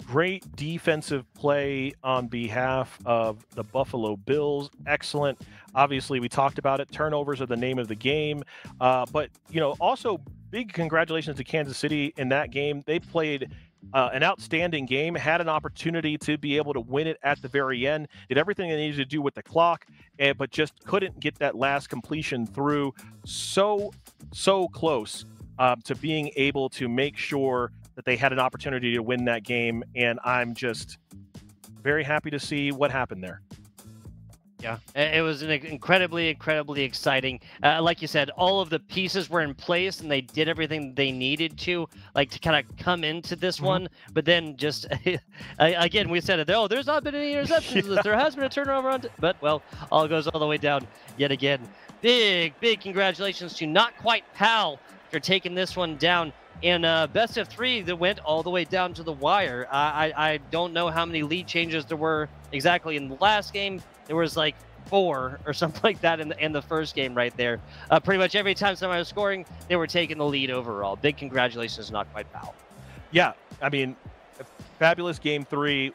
Great defensive play on behalf of the Buffalo Bills. Excellent. Obviously, we talked about it. Turnovers are the name of the game. But, also big congratulations to Kansas City in that game. They played an outstanding game, had an opportunity to be able to win it at the very end, did everything they needed to do with the clock, but just couldn't get that last completion through. So close to being able to make sure that they had an opportunity to win that game, and I'm just very happy to see what happened there. Yeah, it was an incredibly, incredibly exciting. Like you said, all of the pieces were in place, and they did everything they needed to, like to kind of come into this one. But then, just again, we said it. Oh, there's not been any interceptions. Yeah. There has been a turnover on, but well, all goes all the way down yet again. Big, big congratulations to Not Quite Pal for taking this one down in best of 3 that went all the way down to the wire. I don't know how many lead changes there were exactly in the last game. There was like 4 or something like that in the first game right there. Pretty much every time somebody was scoring, they were taking the lead overall. Big congratulations, Not Quite Pal. Yeah, I mean, fabulous game 3.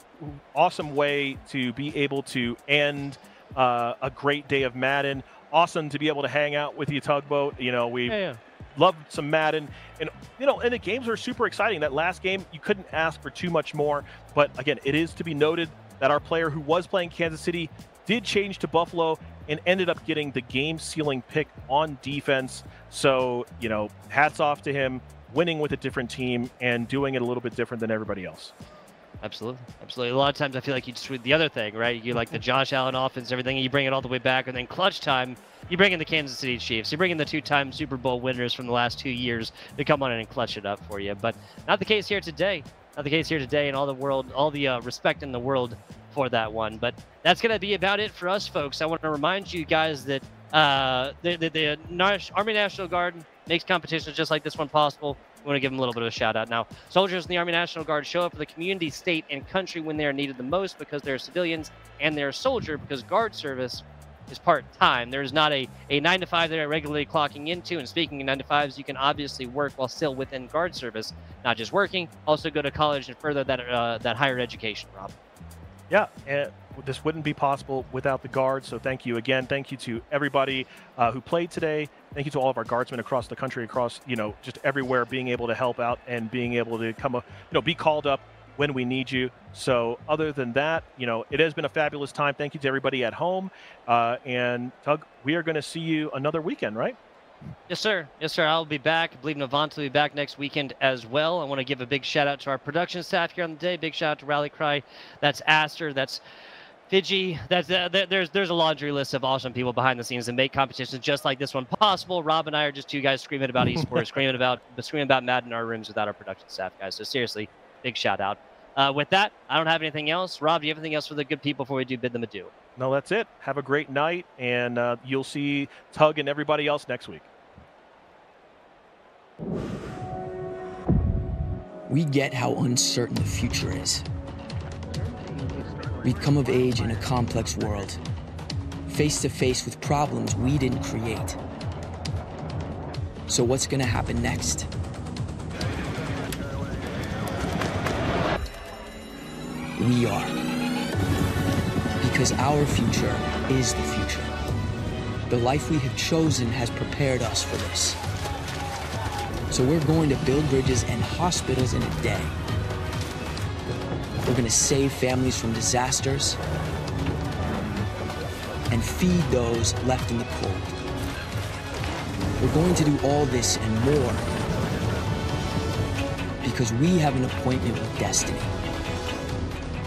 Awesome way to be able to end a great day of Madden. Awesome to be able to hang out with you, Tugboat. You know, we loved some Madden, and you know, and the games are super exciting. That last game, you couldn't ask for too much more. But again, it is to be noted that our player who was playing Kansas City did change to Buffalo and ended up getting the game-sealing pick on defense. So, you know, hats off to him, winning with a different team and doing it a little bit different than everybody else. Absolutely. Absolutely. A lot of times I feel like you just read the other thing, right? You like the Josh Allen offense, everything, and you bring it all the way back, and then clutch time, you bring in the Kansas City Chiefs. You bring in the 2-time Super Bowl winners from the last 2 years to come on in and clutch it up for you. But not the case here today. Not the case here today, and all the respect in the world for that one. But that's going to be about it for us, folks. I want to remind you guys that the Army National Guard makes competitions just like this one possible. We want to give them a little bit of a shout out. Now, soldiers in the Army National Guard show up for the community, state, and country when they are needed the most because they're civilians, and they're a soldier because guard service is part-time. There is not a 9 to 5 they're regularly clocking into. And speaking of 9 to 5s, you can obviously work while still within guard service, not just working, also go to college and further that higher education, Rob. Yeah, and this wouldn't be possible without the guards. So thank you again. Thank you to everybody who played today. Thank you to all of our guardsmen across the country, across, you know, just everywhere, being able to help out and being able to come up, you know, be called up when we need you. So other than that, you know, it has been a fabulous time. Thank you to everybody at home. And Tug, we are going to see you another weekend, right? Yes, sir. Yes, sir. I'll be back. I believe Navant will be back next weekend as well. I want to give a big shout out to our production staff here on the day. Big shout out to Rally Cry. That's Aster. That's Fiji. That's there's a laundry list of awesome people behind the scenes that make competitions just like this one possible. Rob and I are just 2 guys screaming about esports, screaming about Madden in our rooms without our production staff, guys. So seriously, big shout out. With that, I don't have anything else. Rob, do you have anything else for the good people before we do bid them adieu? No, that's it. Have a great night, and you'll see Tug and everybody else next week. We get how uncertain the future is. We've come of age in a complex world, face to face with problems we didn't create. So what's going to happen next? We are. Because our future is the future. The life we have chosen has prepared us for this. So we're going to build bridges and hospitals in a day. We're going to save families from disasters and feed those left in the cold. We're going to do all this and more because we have an appointment with destiny.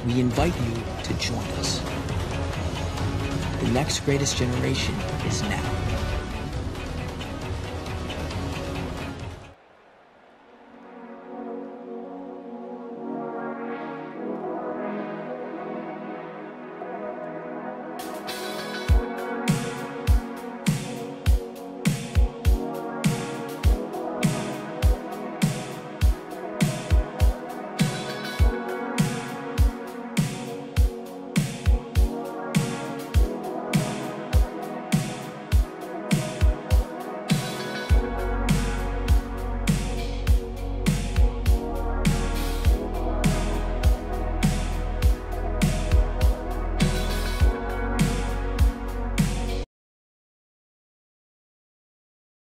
We invite you to join us. The next greatest generation is now.